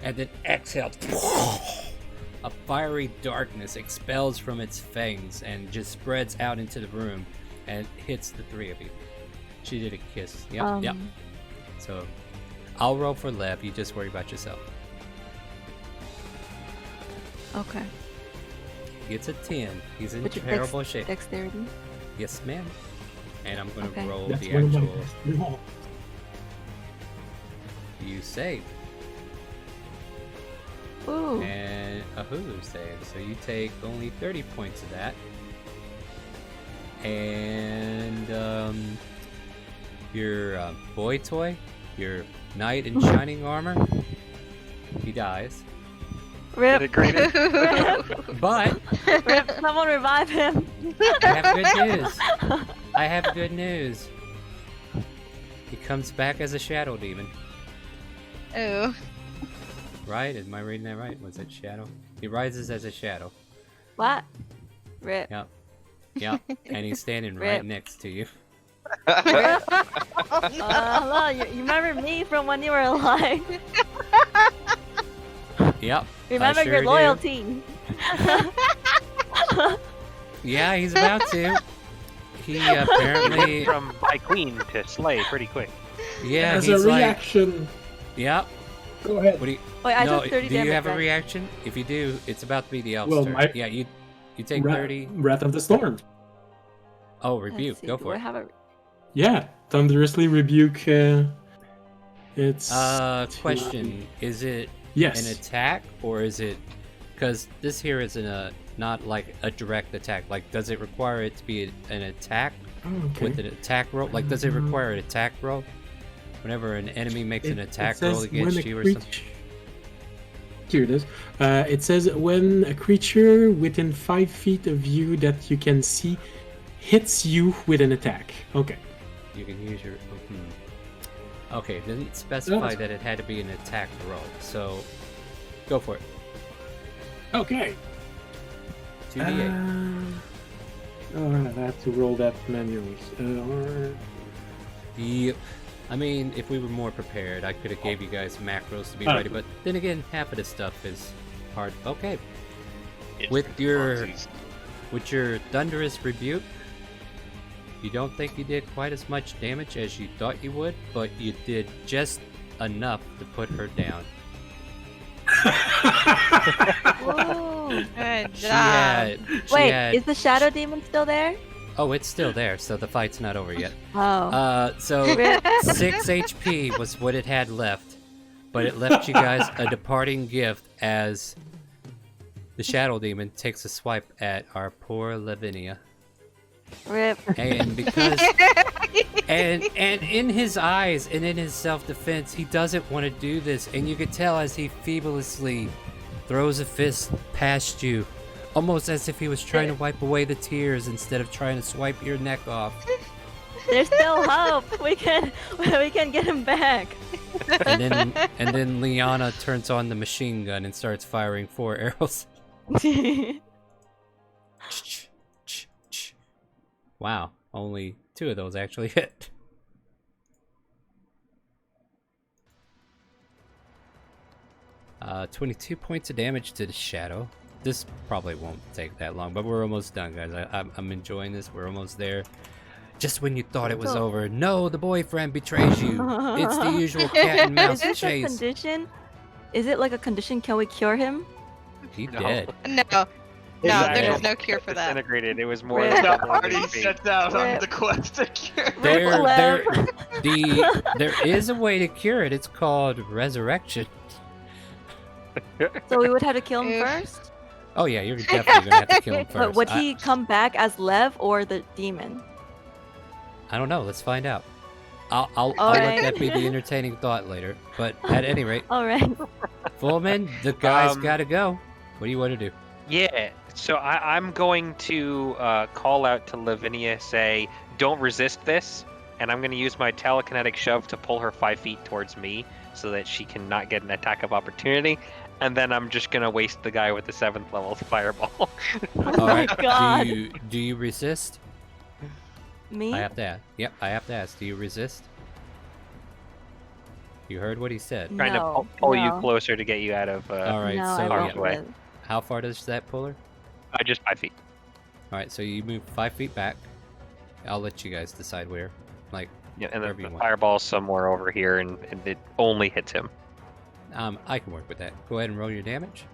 and then exhales, a fiery darkness expels from its fangs and just spreads out into the room and hits the 3 of you. She did a kiss. Yep. So I'll roll for Lev. You just worry about yourself. Okay. He gets a 10. He's in terrible shape. Dexterity? Yes, ma'am. And I'm going to roll That's the one of actual. my best. You save. Ooh. And a Hulu save. So you take only 30 points of that. And your boy toy, your knight in shining armor, he dies. Rip. But Rip, someone revive him. I have good news. He comes back as a shadow demon. Oh. Right? Am I reading that right? Was it shadow? He rises as a shadow. What? Rip. Yep. And he's standing Rip. right next to you. Hello, you remember me from when you were alive? Yep. Remember your loyalty. Yeah, he's about to. He apparently from by queen to slay pretty quick. Yeah, As he's a reaction. Like, yep. Go ahead. What do you? Wait, I no, took 30 do you damage, have a right? reaction? If you do, it's about to be the elf's Well, turn. my- Yeah, you take 30. Wrath of the Storm. Oh, rebuke. Let's see, Go do for I it. have a... Yeah, thunderously rebuke. It's question: is it Yes. an attack or is it? Because this here isn't not like a direct attack. Like, does it require it to be an attack with an attack roll? Like, does it require an attack roll whenever an enemy makes an attack roll against you or something? Here it is. It says when a creature within 5 feet of you that you can see hits you with an attack. Okay. You can use your. Okay, it didn't specify that it had to be an attack roll, so go for it. Okay. 2d8. I have to roll that manually. Yep. I mean, if we were more prepared, I could have gave you guys macros to be Oh. ready, but then again, half of this stuff is hard. Okay. With your thunderous rebuke, you don't think you did quite as much damage as you thought you would, but you did just enough to put her down. Ooh, good She job. Wait, is the shadow demon still there? Oh, it's still there, so the fight's not over yet. Oh. So 6 HP was what it had left, but it left you guys a departing gift as the shadow demon takes a swipe at our poor Lavinia. Rip. And because and in his eyes and in his self-defense, he doesn't want to do this, and you could tell as he feebly throws a fist past you, almost as if he was trying to wipe away the tears instead of trying to swipe your neck off. There's still hope. We can get him back. And then Liana turns on the machine gun and starts firing 4 arrows. Wow, only 2 of those actually hit. Uh, 22 points of damage to the shadow. This probably won't take that long, but we're almost done, guys. I'm enjoying this. We're almost there. Just when you thought it was over, no, the boyfriend betrays you. It's the usual cat and mouse Is this chase. a condition? Is it like a condition? Can we cure him? He dead. No. No, there's no cure for that. Disintegrated. It was more Rip. than The double party HP. sets out on Rip. the quest to cure. There is a way to cure it. It's called resurrection. So we would have to kill him first? Oh yeah, you're definitely gonna have to kill him first. But would he come back as Lev or the demon? I don't know. Let's find out. I'll Alright. let that be the entertaining thought later. But at any rate, Alright. Fullman, the guy's gotta go. What do you want to do? Yeah, so I'm going to call out to Lavinia, say, don't resist this, and I'm going to use my telekinetic shove to pull her 5 feet towards me so that she cannot get an attack of opportunity, and then I'm just going to waste the guy with the 7th level fireball. All right. God. Do you resist? Me? I have to ask. Yep, I have to ask. Do you resist? You heard what he said. Trying to pull you closer to get you out of All right. No, so I harm's won't way. live. how far does that pull her? Just 5 feet. All right. So you move 5 feet back. I'll let you guys decide where. Like, Yeah, and wherever then you the want. fireball's somewhere over here, and it only hits him. I can work with that. Go ahead and roll your damage,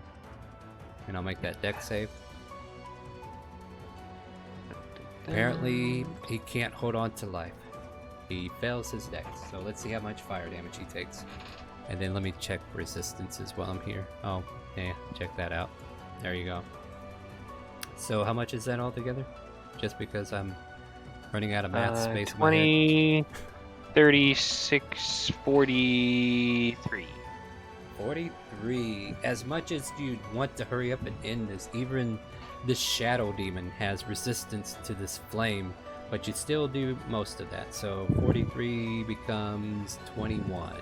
and I'll make that dex save. Apparently, he can't hold on to life. He fails his dex. So let's see how much fire damage he takes. And then let me check resistances while I'm here. Oh, yeah, check that out. There you go. So how much is that altogether? Just because I'm running out of math space in my head. 20, 36, 43. 43. As much as you want to hurry up and end this, even the shadow demon has resistance to this flame, but you still do most of that. So 43 becomes 21.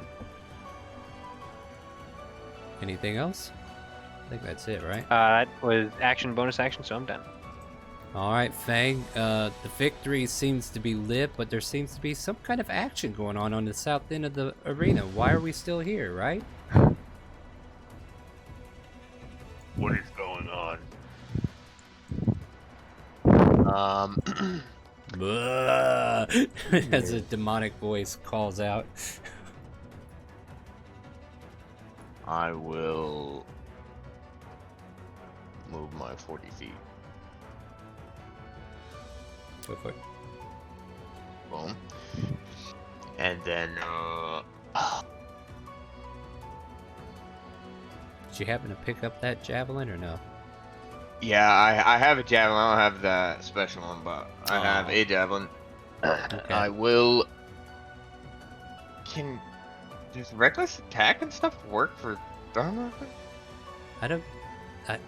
Anything else? I think that's it, right? That was action, bonus action, so I'm done. All right, Fang. The victory seems to be lit, but there seems to be some kind of action going on the south end of the arena. Why are we still here, right? What is going on? As a demonic voice calls out. I will move my 40 feet. Go for it. Boom. And then, Did you happen to pick up that javelin or no? yeah, I have a javelin. I don't have the special one, but I have a javelin. Okay. I will. Does reckless attack and stuff work for Dharma? I don't think.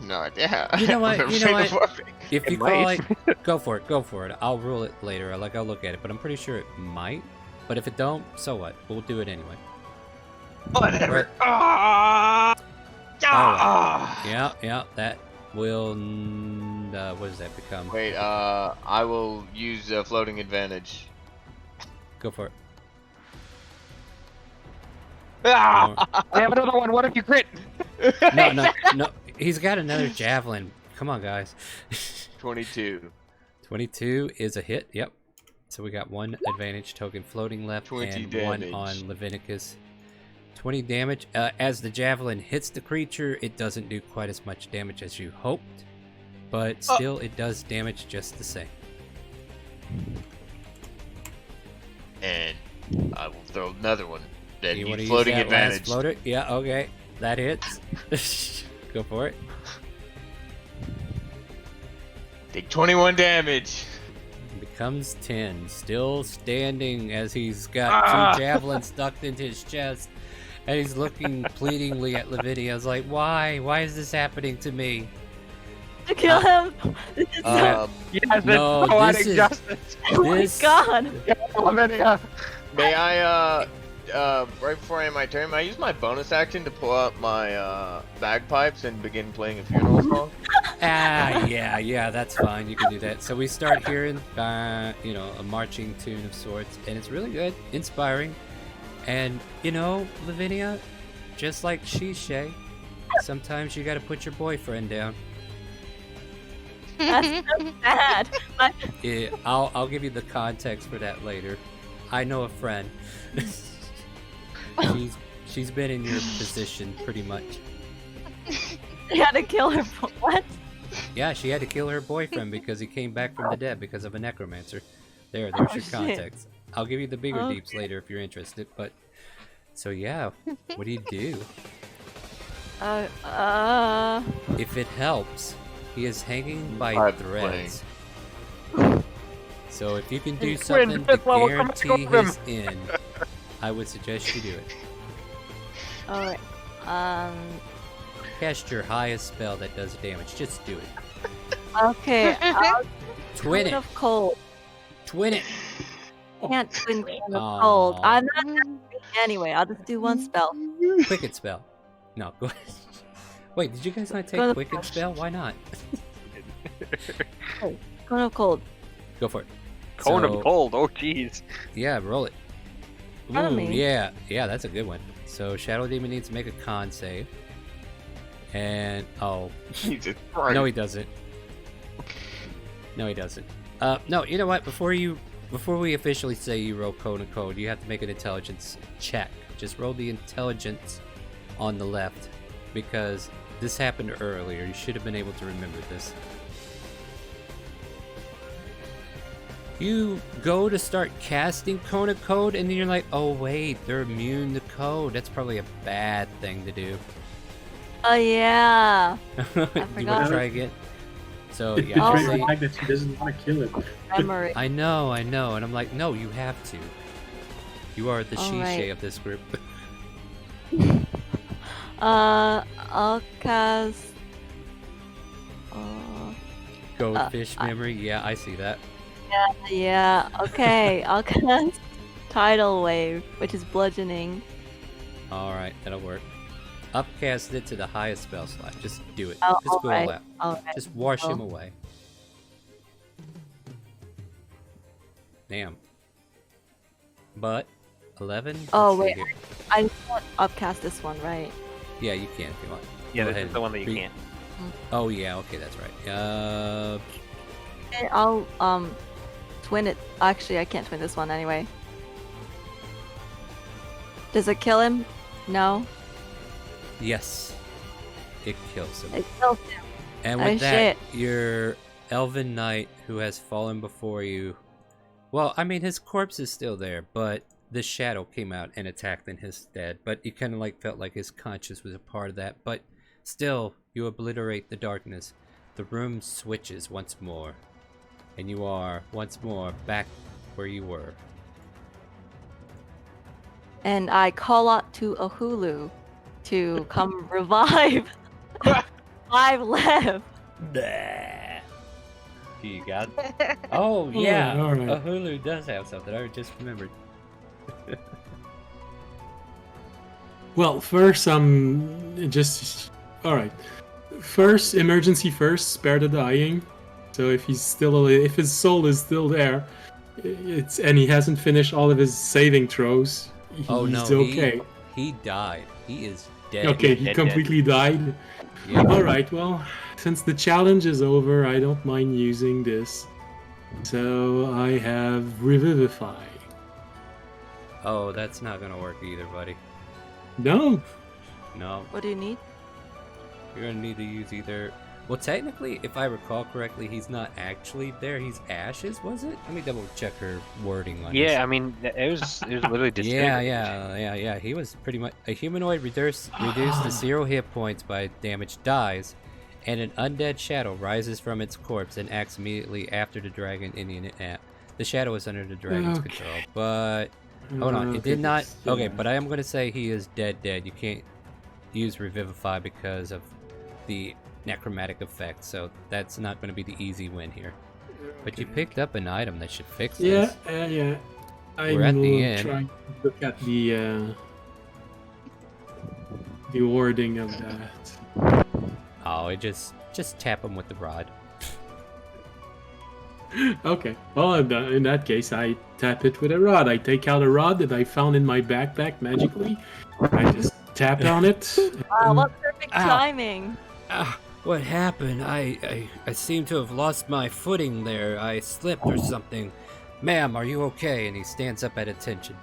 No idea. You know what? I'm You know afraid what? of it. If It you call might. it, go for it. Go for it. I'll rule it later. I'll look at it, but I'm pretty sure it might. But if it don't, so what? We'll do it anyway. Whatever. Alright. Yeah. That will. What does that become? Wait. I will use floating advantage. Go for it. I have another one. What if you crit? No. He's got another javelin. Come on, guys. 22. 22 is a hit. Yep. So we got one advantage token floating left 20 and damage. one on Leviticus. 20 damage. As the javelin hits the creature, it doesn't do quite as much damage as you hoped, but still it does damage just the same. And I will throw another one. Then You you want to use floating that last advantage. floater? Yeah, okay. That hits. Go for it. Take 21 damage. Becomes 10. Still standing as he's got two javelins stuck into his chest. And he's looking pleadingly at Lavinia. I was like, why? Why is this happening to me? To kill him. Yes, no, it's poetic this is- justice. Oh my god. Lavinia. May I, right before I end my turn, may I use my bonus action to pull out my bagpipes and begin playing a funeral song? Yeah, that's fine. You can do that. So we start hearing, a marching tune of sorts, and it's really good, inspiring. And, Lavinia, just like Shishay, sometimes you gotta put your boyfriend down. That's so sad. Yeah, I'll give you the context for that later. I know a friend. She's been in your position pretty much. They had to kill her. What? Yeah, she had to kill her boyfriend because he came back from the dead because of a necromancer. There's Oh, your shit. context. I'll give you the bigger Okay. deeps later if you're interested. But so yeah, what do you do? If it helps, he is hanging by I'm threads. So if you can do Quinn, something to fifth level, come guarantee back over his end, I would suggest you do it. Alright. Cast your highest spell that does damage. Just do it. Okay. Twin Cone it. of cold. Twin it. Can't twin Cone of Aw. cold. I'm not that great anyway. I'll just do one spell. Quicken spell. No, go ahead. Wait, did you guys not take Go to- Quicken spell? Why not? Cone of cold. Go for it. Cone So- of cold. Oh, jeez. Yeah, roll it. Follow Ooh, me. yeah, that's a good one. So Shadow Demon needs to make a con save. And Jesus Christ. no, he doesn't. No, he doesn't. No, you know what? Before we officially say you roll Cone of Code, you have to make an intelligence check. Just roll the intelligence on the left, because this happened earlier. You should have been able to remember this. You go to start casting Cone of Code, and then you're like, oh wait, they're immune to code. That's probably a bad thing to do. Oh yeah. You want to forgot. try again? So It yeah, betrays obviously- the fact that she doesn't want to kill it. Memory. I know, and I'm like, no, you have to. You are the All Shishay right. of this group. I'll cast. Goldfish memory. Yeah, I see that. Yeah. Okay. I'll cast Tidal Wave, which is bludgeoning. All right, that'll work. Upcast it to the highest spell slot. Just do it. Oh, Just go all alright, out. alright. Just wash him Oh. away. Damn. But 11. Oh Let's see wait, here. I can't upcast this one, right? Yeah, you can if you want. Yeah, Go this ahead is the one that you and can't. Oh yeah, okay, that's right. Okay, I'll twin it. Actually, I can't twin this one anyway. Does it kill him? No. Yes. It kills him. It kills him. And with that, your elven knight who has fallen before you, well, I mean, his corpse is still there, but the shadow came out and attacked in his stead. But you kind of like felt like his conscience was a part of that. But still, you obliterate the darkness. The room switches once more, and you are once more back where you were. And I call out to Ahulu to come revive 5 left. You got it? Oh, yeah. All right. Ahulu does have something. I just remembered. Well, first, just all right. First, emergency first, spare the dying. So if he's still, if his soul is still there, and he hasn't finished all of his saving throws, he's okay. He died. He is dead. Okay, he completely died. Yeah. All right. Well, since the challenge is over, I don't mind using this. So I have Revivify. Oh, that's not gonna work either, buddy. No. No. What do you need? You're gonna need to use either. Well, technically, if I recall correctly, he's not actually there. He's ashes, was it? Let me double check her wording on Yeah, I mean, it was literally disfigured. Yeah. He was pretty much a humanoid reduced to 0 hit points by damage dies, and an undead shadow rises from its corpse and acts immediately after the dragon Indian app. The shadow is under the dragon's control, but hold on, it did not. Okay, but I am going to say he is dead. You can't use Revivify because of the necromantic effect, so that's not going to be the easy win here. But you picked up an item that should fix this. Yeah. We're at the end. Trying to look at the wording of that. Oh, it just tap him with the rod. Okay. Well, in that case, I tap it with a rod. I take out a rod that I found in my backpack magically. I just tap on it. Wow, what perfect timing. What happened? I seem to have lost my footing there. I slipped or something. Ma'am, are you okay? And he stands up at attention.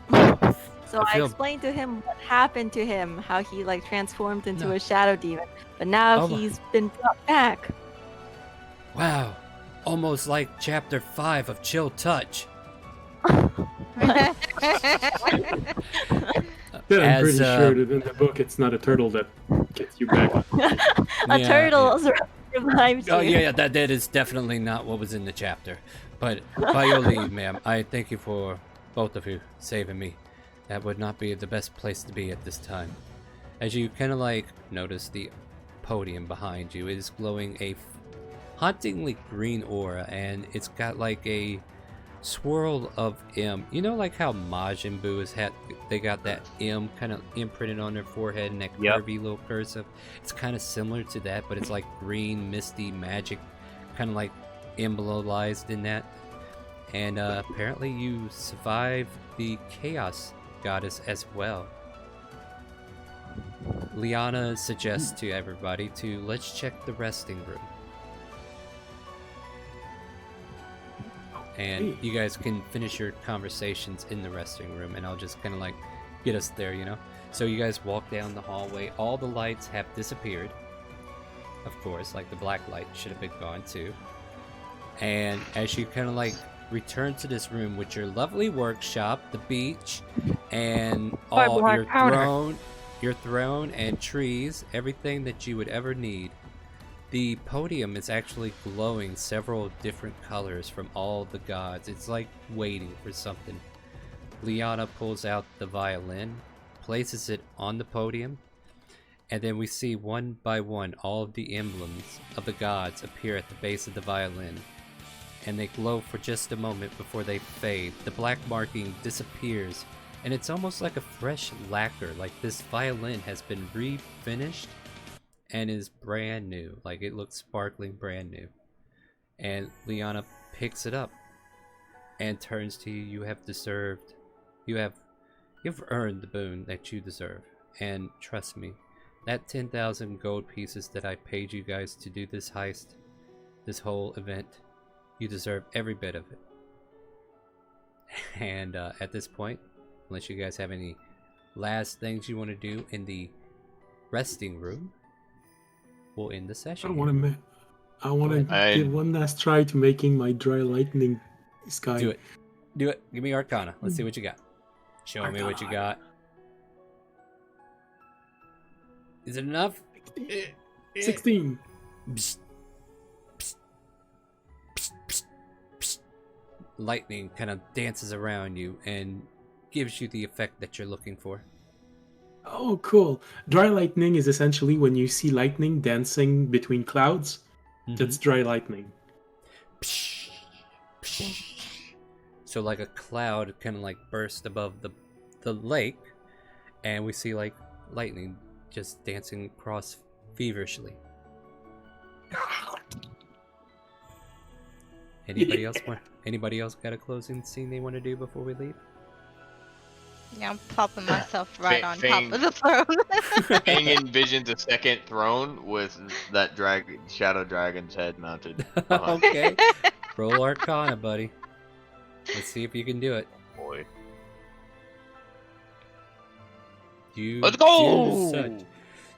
So I explained to him what happened to him, how he like transformed into a shadow demon, but now he's been brought back. Wow, almost like chapter 5 of Chill Touch. I'm pretty sure that in the book it's not a turtle that gets you back. Turtle revives you. Oh yeah, that is definitely not what was in the chapter. But by your leave, ma'am, I thank you for both of you saving me. That would not be the best place to be at this time. As you kind of like notice the podium behind you, it is glowing a hauntingly green aura, and it's got like a swirl of M. You know, like how Majin Buu has had, they got that M kind of imprinted on their forehead and that curvy little cursive. It's kind of similar to that, but it's like green, misty, magic, kind of like embolized in that. And apparently you survive the Chaos Goddess as well. Liana suggests to everybody to let's check the resting room. And you guys can finish your conversations in the resting room, and I'll just kind of like get us there, you know? So you guys walk down the hallway. All the lights have disappeared. Of course, like the black light should have been gone too. And as you kind of like return to this room with your lovely workshop, the beach, and all your throne and trees, everything that you would ever need. The podium is actually glowing several different colors from all the gods. It's like waiting for something. Liana pulls out the violin, places it on the podium, and then we see one by one all of the emblems of the gods appear at the base of the violin. And they glow for just a moment before they fade. The black marking disappears, and it's almost like a fresh lacquer, like this violin has been refinished and is brand new, like it looks sparkling brand new. And Liana picks it up and turns to you. You've earned the boon that you deserve, and trust me, that 10,000 gold pieces that I paid you guys to do this heist, this whole event, you deserve every bit of it. And at this point, unless you guys have any last things you want to do in the resting room, we'll end the session. I want to give one last try to making my dry lightning sky. Do it. Do it. Give me Arcana. Let's see what you got. Show me what you got. Is it enough? 16. Psst. Psst. Psst. Psst. Psst. Lightning kind of dances around you and gives you the effect that you're looking for. Oh, cool. Dry lightning is essentially when you see lightning dancing between clouds. That's dry lightning. So like a cloud kind of like burst above the lake, and we see like lightning just dancing across feverishly. Anybody else got a closing scene they want to do before we leave? Yeah, I'm popping myself right on top of the throne. Fang envisions a second throne with that shadow dragon's head mounted. Okay. Roll Arcana, buddy. Let's see if you can do it. Boy. Let's go!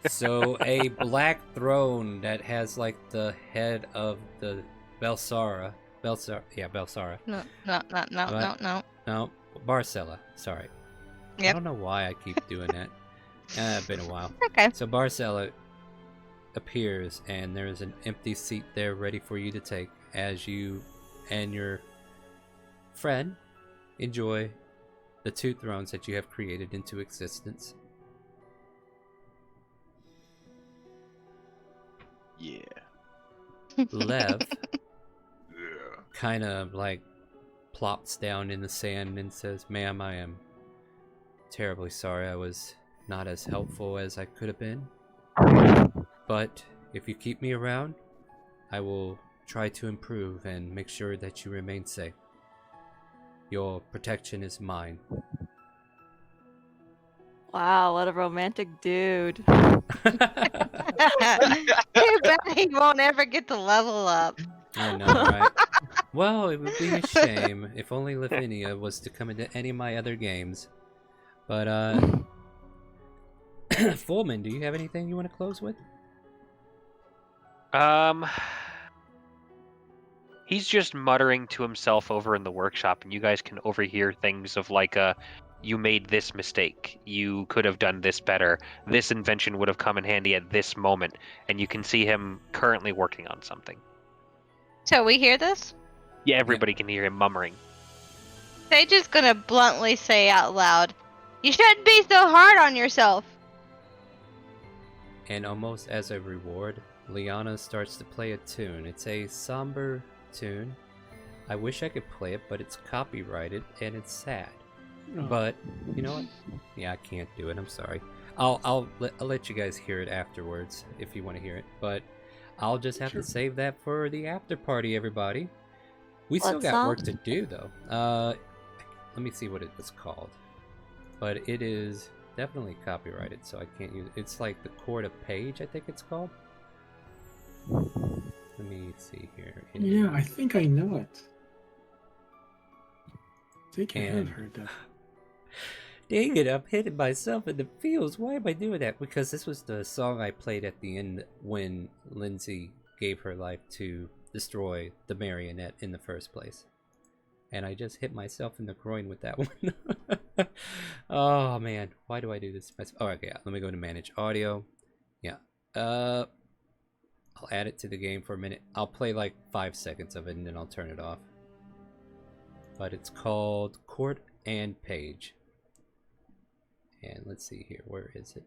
So a black throne that has like the head of the Belsara. Belsara. No. No, Barcella. Sorry. Yep. I don't know why I keep doing that. It's been a while. Okay. So Barcella appears, and there's an empty seat there ready for you to take as you and your friend enjoy the 2 thrones that you have created into existence. Yeah. Lev kind of like plops down in the sand and says, "Ma'am, I am terribly sorry I was not as helpful as I could have been. But if you keep me around, I will try to improve and make sure that you remain safe. Your protection is mine." Wow, what a romantic dude. Too bad he won't ever get to level up. I know, right? Well, it would be a shame if only Lavinia was to come into any of my other games. But, Fullman, do you have anything you want to close with? He's just muttering to himself over in the workshop, and you guys can overhear things of like you made this mistake, you could have done this better, this invention would have come in handy at this moment, and you can see him currently working on something. So we hear this? Yeah, everybody can hear him murmuring. They're just gonna bluntly say out loud, "You shouldn't be so hard on yourself." And almost as a reward, Liana starts to play a tune. It's a somber tune. I wish I could play it, but it's copyrighted and it's sad. But you know what? Yeah, I can't do it. I'm sorry. I'll let you guys hear it afterwards if you want to hear it. But I'll just have to save that for the after party, everybody. We still got work to do though. Let me see what it was called. But it is definitely copyrighted, so I can't use it. It's like the Court of Page, I think it's called. Let me see here. Yeah, I think I know it. I think I have heard that. Dang it, I'm hitting myself in the feels. Why am I doing that? Because this was the song I played at the end when Lindsay gave her life to destroy the marionette in the first place. And I just hit myself in the groin with that one. Oh man, why do I do this? Oh, okay, yeah. Let me go to manage audio. Yeah. I'll add it to the game for a minute. I'll play like 5 seconds of it and then I'll turn it off. But it's called Court and Page. And let's see here, where is it?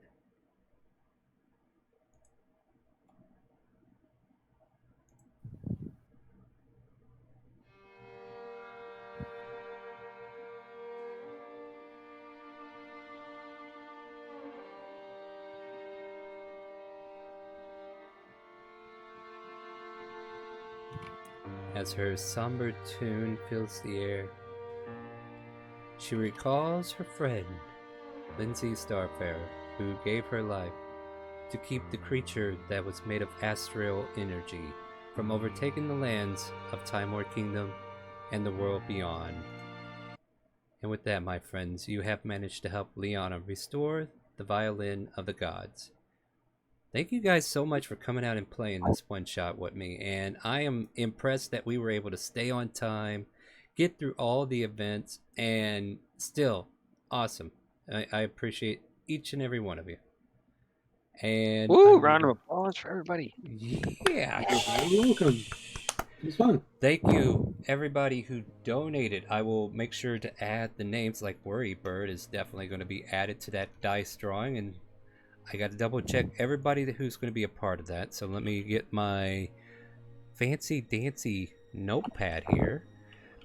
As her somber tune fills the air, she recalls her friend, Lindsay Starfarer, who gave her life to keep the creature that was made of astral energy from overtaking the lands of Timor Kingdom and the world beyond. And with that, my friends, you have managed to help Liana restore the violin of the gods. Thank you guys so much for coming out and playing this one shot with me. And I am impressed that we were able to stay on time, get through all the events, and still awesome. I appreciate each and every one of you. And Woo! Round of applause for everybody. Yeah. You're welcome. It was fun. Thank you, everybody who donated. I will make sure to add the names, like Worry Bird is definitely going to be added to that dice drawing, and I got to double check everybody who's going to be a part of that. So let me get my fancy dancy notepad here.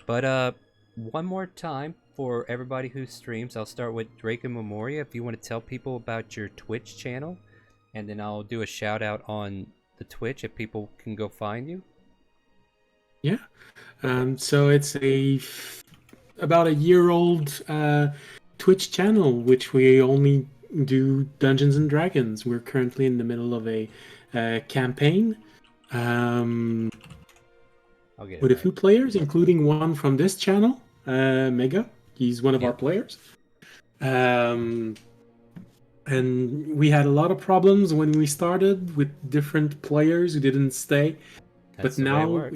But one more time for everybody who streams, I'll start with Drake and Memoria. If you want to tell people about your Twitch channel, and then I'll do a shout out on the Twitch if people can go find you. Yeah. So it's about a year-old Twitch channel, which we only do Dungeons and Dragons. We're currently in the middle of a campaign with a few players, including one from this channel, Mega. He's one of our players. And we had a lot of problems when we started with different players who didn't stay. That's But the way it now works.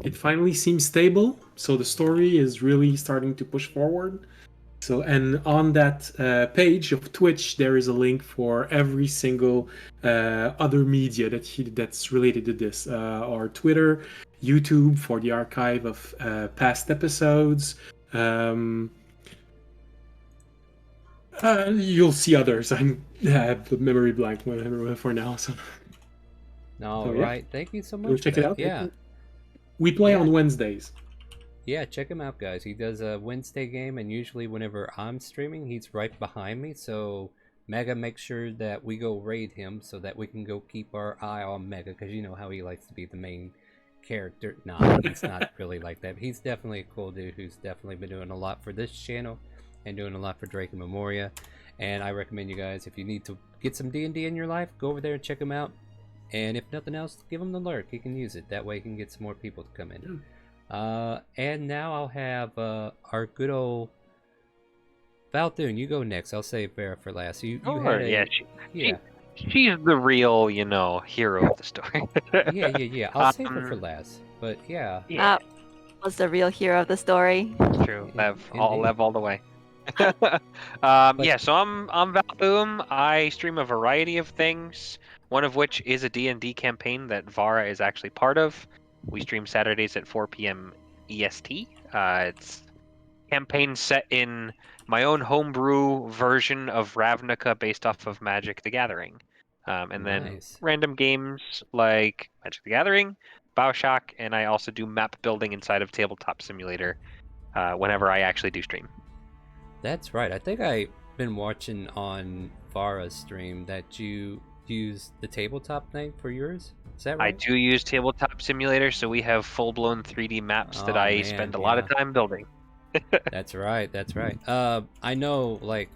it finally seems stable. So the story is really starting to push forward. So, and on that page of Twitch, there is a link for every single other media that's related to this. Our Twitter, YouTube for the archive of past episodes. You'll see others. I have the memory blank for now. So. All right. Thank you so much. Go check it out. Yeah. We play on Wednesdays. Yeah, check him out, guys. He does a Wednesday game, and usually whenever I'm streaming, he's right behind me. So Mega makes sure that we go raid him so that we can go keep our eye on Mega, because you know how he likes to be the main character. No, he's not really like that. He's definitely a cool dude who's definitely been doing a lot for this channel and doing a lot for Drake and Memoria. And I recommend you guys, if you need to get some D&D in your life, go over there and check him out. And if nothing else, give him the lurk. He can use it. That way he can get some more people to come in. And now I'll have our good old Valthune. You go next. I'll save Vera for last. You had a, She's the real, hero of the story. yeah. I'll save her for last. But yeah. That was the real hero of the story. True. Lev all the way. So I'm Valboom. I stream a variety of things, one of which is a D&D campaign that Vara is actually part of. We stream Saturdays at 4 p.m. EST. It's campaign set in my own homebrew version of Ravnica based off of Magic the Gathering. And then random games like Magic the Gathering, Bioshock, and I also do map building inside of Tabletop Simulator whenever I actually do stream. That's right. I think I've been watching on Vara's stream that you use the tabletop thing for yours. Is that right? I do use Tabletop Simulator, so we have full-blown 3D maps that I spend a lot of time building. That's right. I know, like,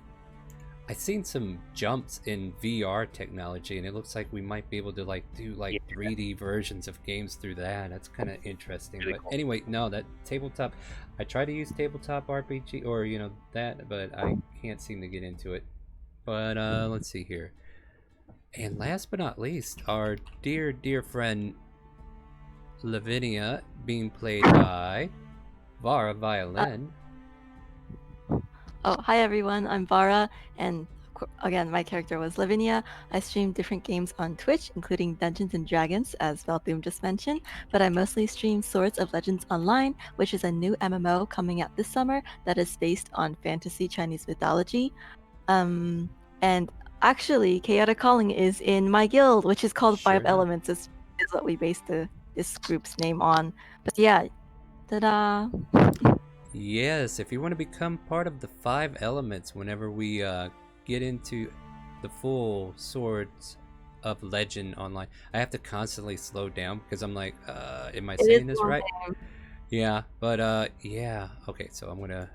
I've seen some jumps in VR technology, and it looks like we might be able to do 3D versions of games through that. That's kind of interesting. Really but cool. Anyway, no, that tabletop, I try to use tabletop RPG or that, but I can't seem to get into it. But let's see here. And last but not least, our dear friend Lavinia, being played by Vara Violin. Hi everyone, I'm Vara, and again, my character was Lavinia. I stream different games on Twitch, including Dungeons and Dragons, as Valboom just mentioned, but I mostly stream Swords of Legends Online, which is a new MMO coming out this summer that is based on fantasy Chinese mythology. And actually, ChaoticCalling is in my guild, which is called Five Elements, is what we based this group's name on. But yeah, ta-da! Yes, if you want to become part of the 5 Elements whenever we get into the full Swords of Legend Online, I have to constantly slow down because I'm like, am I saying this right? Yeah, but yeah. Okay, so I'm gonna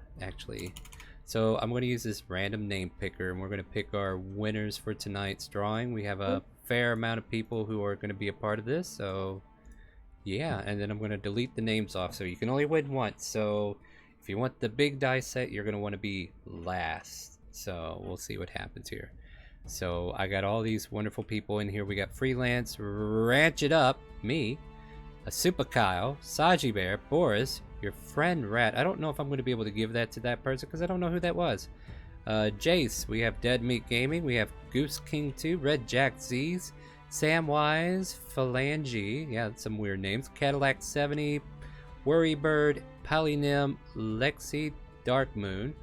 use this random name picker, and we're gonna pick our winners for tonight's drawing. We have a fair amount of people who are gonna be a part of this, so yeah. And then I'm gonna delete the names off, so you can only win once. So if you want the big die set, you're going to want to be last. So we'll see what happens here. So I got all these wonderful people in here. We got Freelance, Ranch It Up, me, a Super Kyle, Saji Bear, Boris, your friend Rat. I don't know if I'm going to be able to give that to that person because I don't know who that was. Jace, we have Dead Meat Gaming, we have Goose King 2, Red Jack Z's, Samwise, Phalange, yeah, that's some weird names, Cadillac 70, Worrybird, Polynym, Lexi, Dark Moon,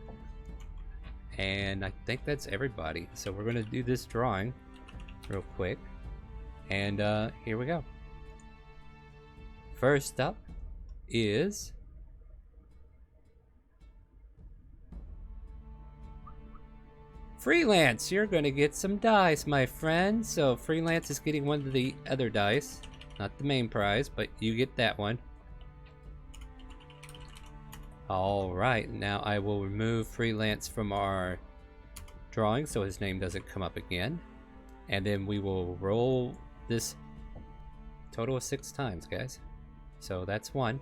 and I think that's everybody. So we're going to do this drawing real quick, and here we go. First up is Freelance. You're gonna get some dice, my friend. So Freelance is getting one of the other dice, not the main prize, but you get that one. All right, now I will remove Freelance from our drawing so his name doesn't come up again, and then we will roll this total of 6 times, guys. So that's 1.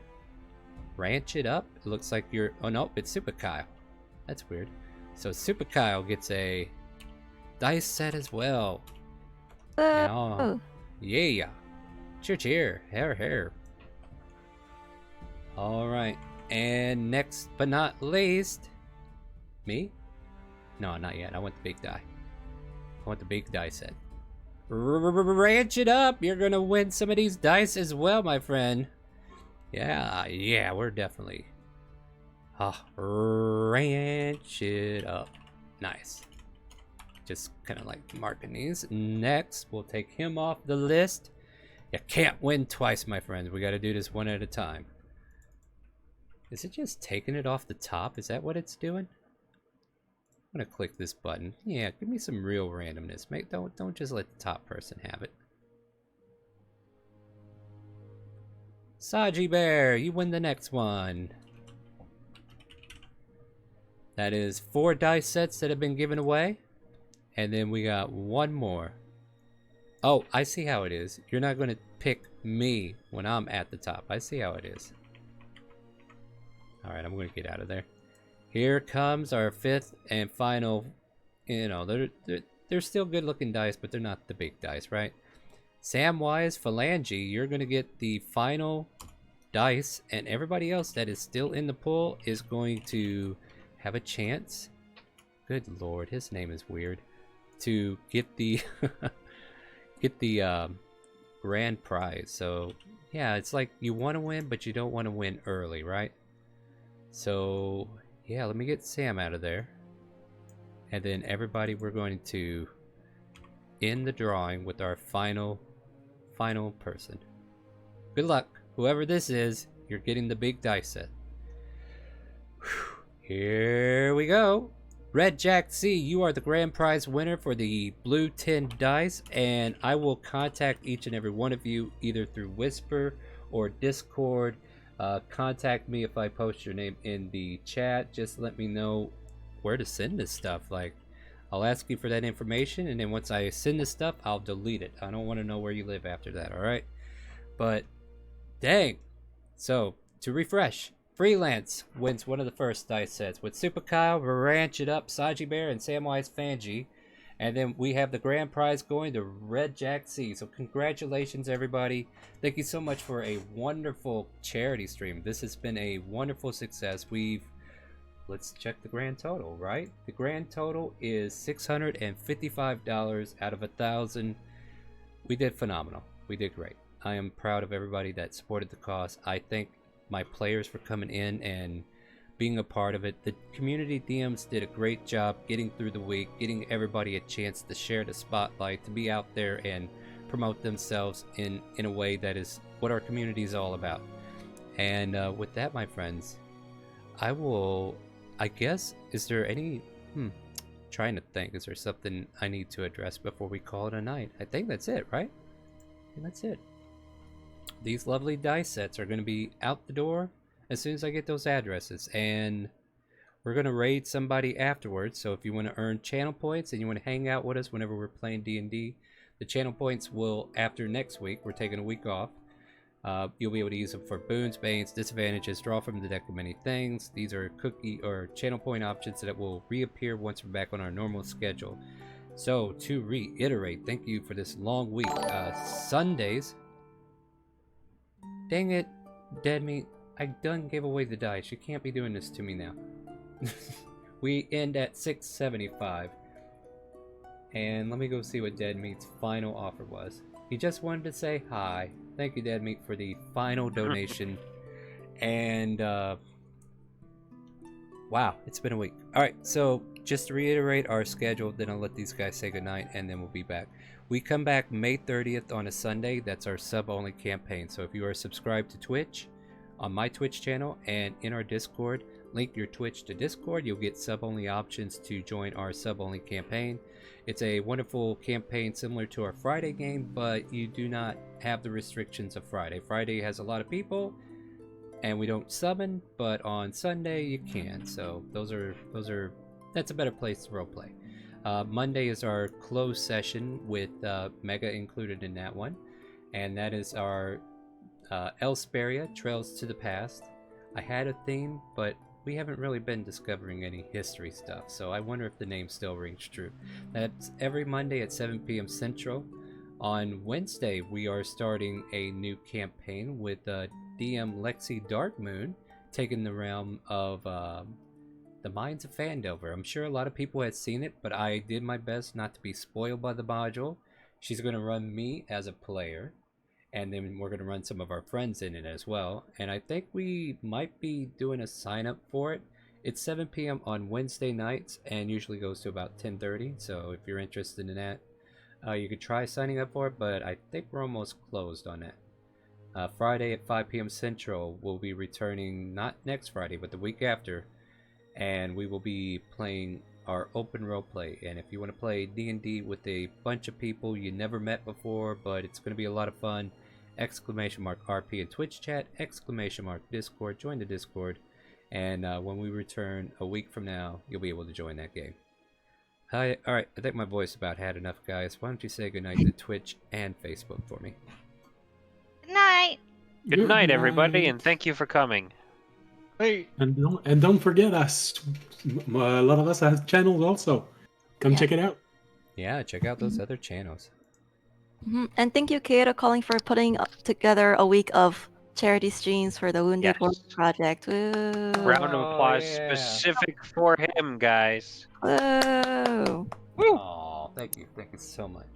Ranch it up. It looks like you're, oh no, it's Super Kyle. That's weird. So Super Kyle gets a dice set as well. Now, yeah. Cheer. Hair. All right. And next but not least, me? No, not yet. I want the big die. I want the big die set. Ranch it up. You're going to win some of these dice as well, my friend. Yeah, we're definitely... ranch it up. Nice. Just kind of like marking these. Next, we'll take him off the list. You can't win twice, my friends. We got to do this one at a time. Is it just taking it off the top? Is that what it's doing? I'm gonna click this button. Yeah, give me some real randomness, mate. Don't just let the top person have it. Saji Bear, you win the next one. That is 4 dice sets that have been given away. And then we got 1 more. Oh, I see how it is. You're not going to pick me when I'm at the top. I see how it is. Alright, I'm going to get out of there. Here comes our 5th and final. You know, they're still good looking dice, but they're not the big dice, right? Samwise Phalange, you're going to get the final dice. And everybody else that is still in the pool is going to have a chance, good lord, his name is weird, to get the grand prize. So yeah, it's like you want to win, but you don't want to win early, right? So yeah, let me get Sam out of there, and then everybody, we're going to end the drawing with our final person. Good luck, whoever this is. You're getting the big dice set. Whew. Here we go. Red Jack C, you are the grand prize winner for the blue 10 dice, and I will contact each and every one of you either through Whisper or Discord. Contact me if I post your name in the chat. Just let me know where to send this stuff. Like, I'll ask you for that information, and then once I send this stuff, I'll delete it. I don't want to know where you live after that, alright? But, dang. So, to refresh, Freelance wins one of the first dice sets with Super Kyle, Ranch It Up, Saji Bear, and Samwise Phalange. And then we have the grand prize going to Red Jack C. So congratulations, everybody. Thank you so much for a wonderful charity stream. This has been a wonderful success. Let's check the grand total, right? The grand total is $655 out of 1,000. We did phenomenal. We did great. I am proud of everybody that supported the cause. I thank my players for coming in and being a part of it. The community DMs did a great job getting through the week, getting everybody a chance to share the spotlight, to be out there and promote themselves in a way that is what our community is all about. And with that, my friends, I guess, is there any, trying to think, is there something I need to address before we call it a night? I think that's it, right? I think that's it. These lovely dice sets are going to be out the door as soon as I get those addresses, and we're going to raid somebody afterwards. So if you want to earn channel points and you want to hang out with us whenever we're playing D&D, the channel points will, after next week, we're taking a week off, you'll be able to use them for boons, banes, disadvantages, draw from the deck of many things. These are cookie or channel point options that will reappear once we're back on our normal schedule. So, to reiterate, thank you for this long week. Sundays. Dang it, Dead Meat. I done gave away the dice. You can't be doing this to me now. We end at 675. And let me go see what Dead Meat's final offer was. He just wanted to say hi. Thank you, Dead Meat, for the final donation. And, wow, it's been a week. Alright, so just to reiterate our schedule, then I'll let these guys say goodnight, and then we'll be back. We come back May 30th on a Sunday. That's our sub-only campaign. So if you are subscribed to Twitch, on my Twitch channel, and in our Discord, link your Twitch to Discord, you'll get sub-only options to join our sub-only campaign. It's a wonderful campaign similar to our Friday game, but you do not have the restrictions of Friday. Friday has a lot of people, and we don't summon, but on Sunday you can. So that's a better place to roleplay. Monday is our closed session with Mega included in that one, and that is our Elsparia, Trails to the Past. I had a theme, but we haven't really been discovering any history stuff, so I wonder if the name still rings true. That's every Monday at 7 p.m. Central. On Wednesday, we are starting a new campaign with DM Lexi Darkmoon, taking the realm of the Mines of Fandover. I'm sure a lot of people had seen it, but I did my best not to be spoiled by the module. She's going to run me as a player, and then we're going to run some of our friends in it as well. And I think we might be doing a sign up for it. It's 7 p.m. on Wednesday nights and usually goes to about 10:30. So if you're interested in that, you could try signing up for it, but I think we're almost closed on that. Friday at 5 p.m. Central, we'll be returning, not next Friday, but the week after, and we will be playing our open roleplay. And if you want to play D&D with a bunch of people you never met before, but it's going to be a lot of fun, ! RP in Twitch chat, ! Discord, join the Discord, and when we return a week from now, you'll be able to join that game. Alright, I think my voice about had enough, guys. Why don't you say goodnight to Twitch and Facebook for me? Good night. Good night, everybody, and thank you for coming. Hey. And don't forget us. A lot of us have channels also. Come check it out. Yeah, check out those other channels. And thank you, ChaoticCalling, for putting together a week of charity streams for the Wounded Warrior Project. Woo! Round of applause specific for him, guys. Woo! Oh, thank you so much.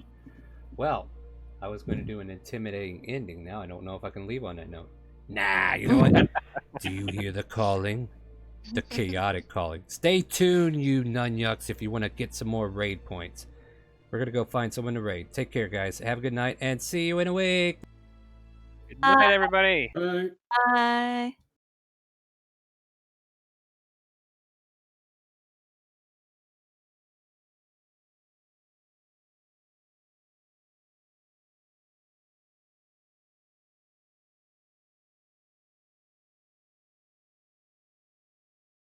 Well, I was going to do an intimidating ending. Now I don't know if I can leave on that note. Nah, you know what? Do you hear the calling? The chaotic calling. Stay tuned, you nunyucks, if you want to get some more raid points. We're going to go find someone to raid. Take care, guys. Have a good night, and see you in a week. Good night, everybody. Bye. Bye.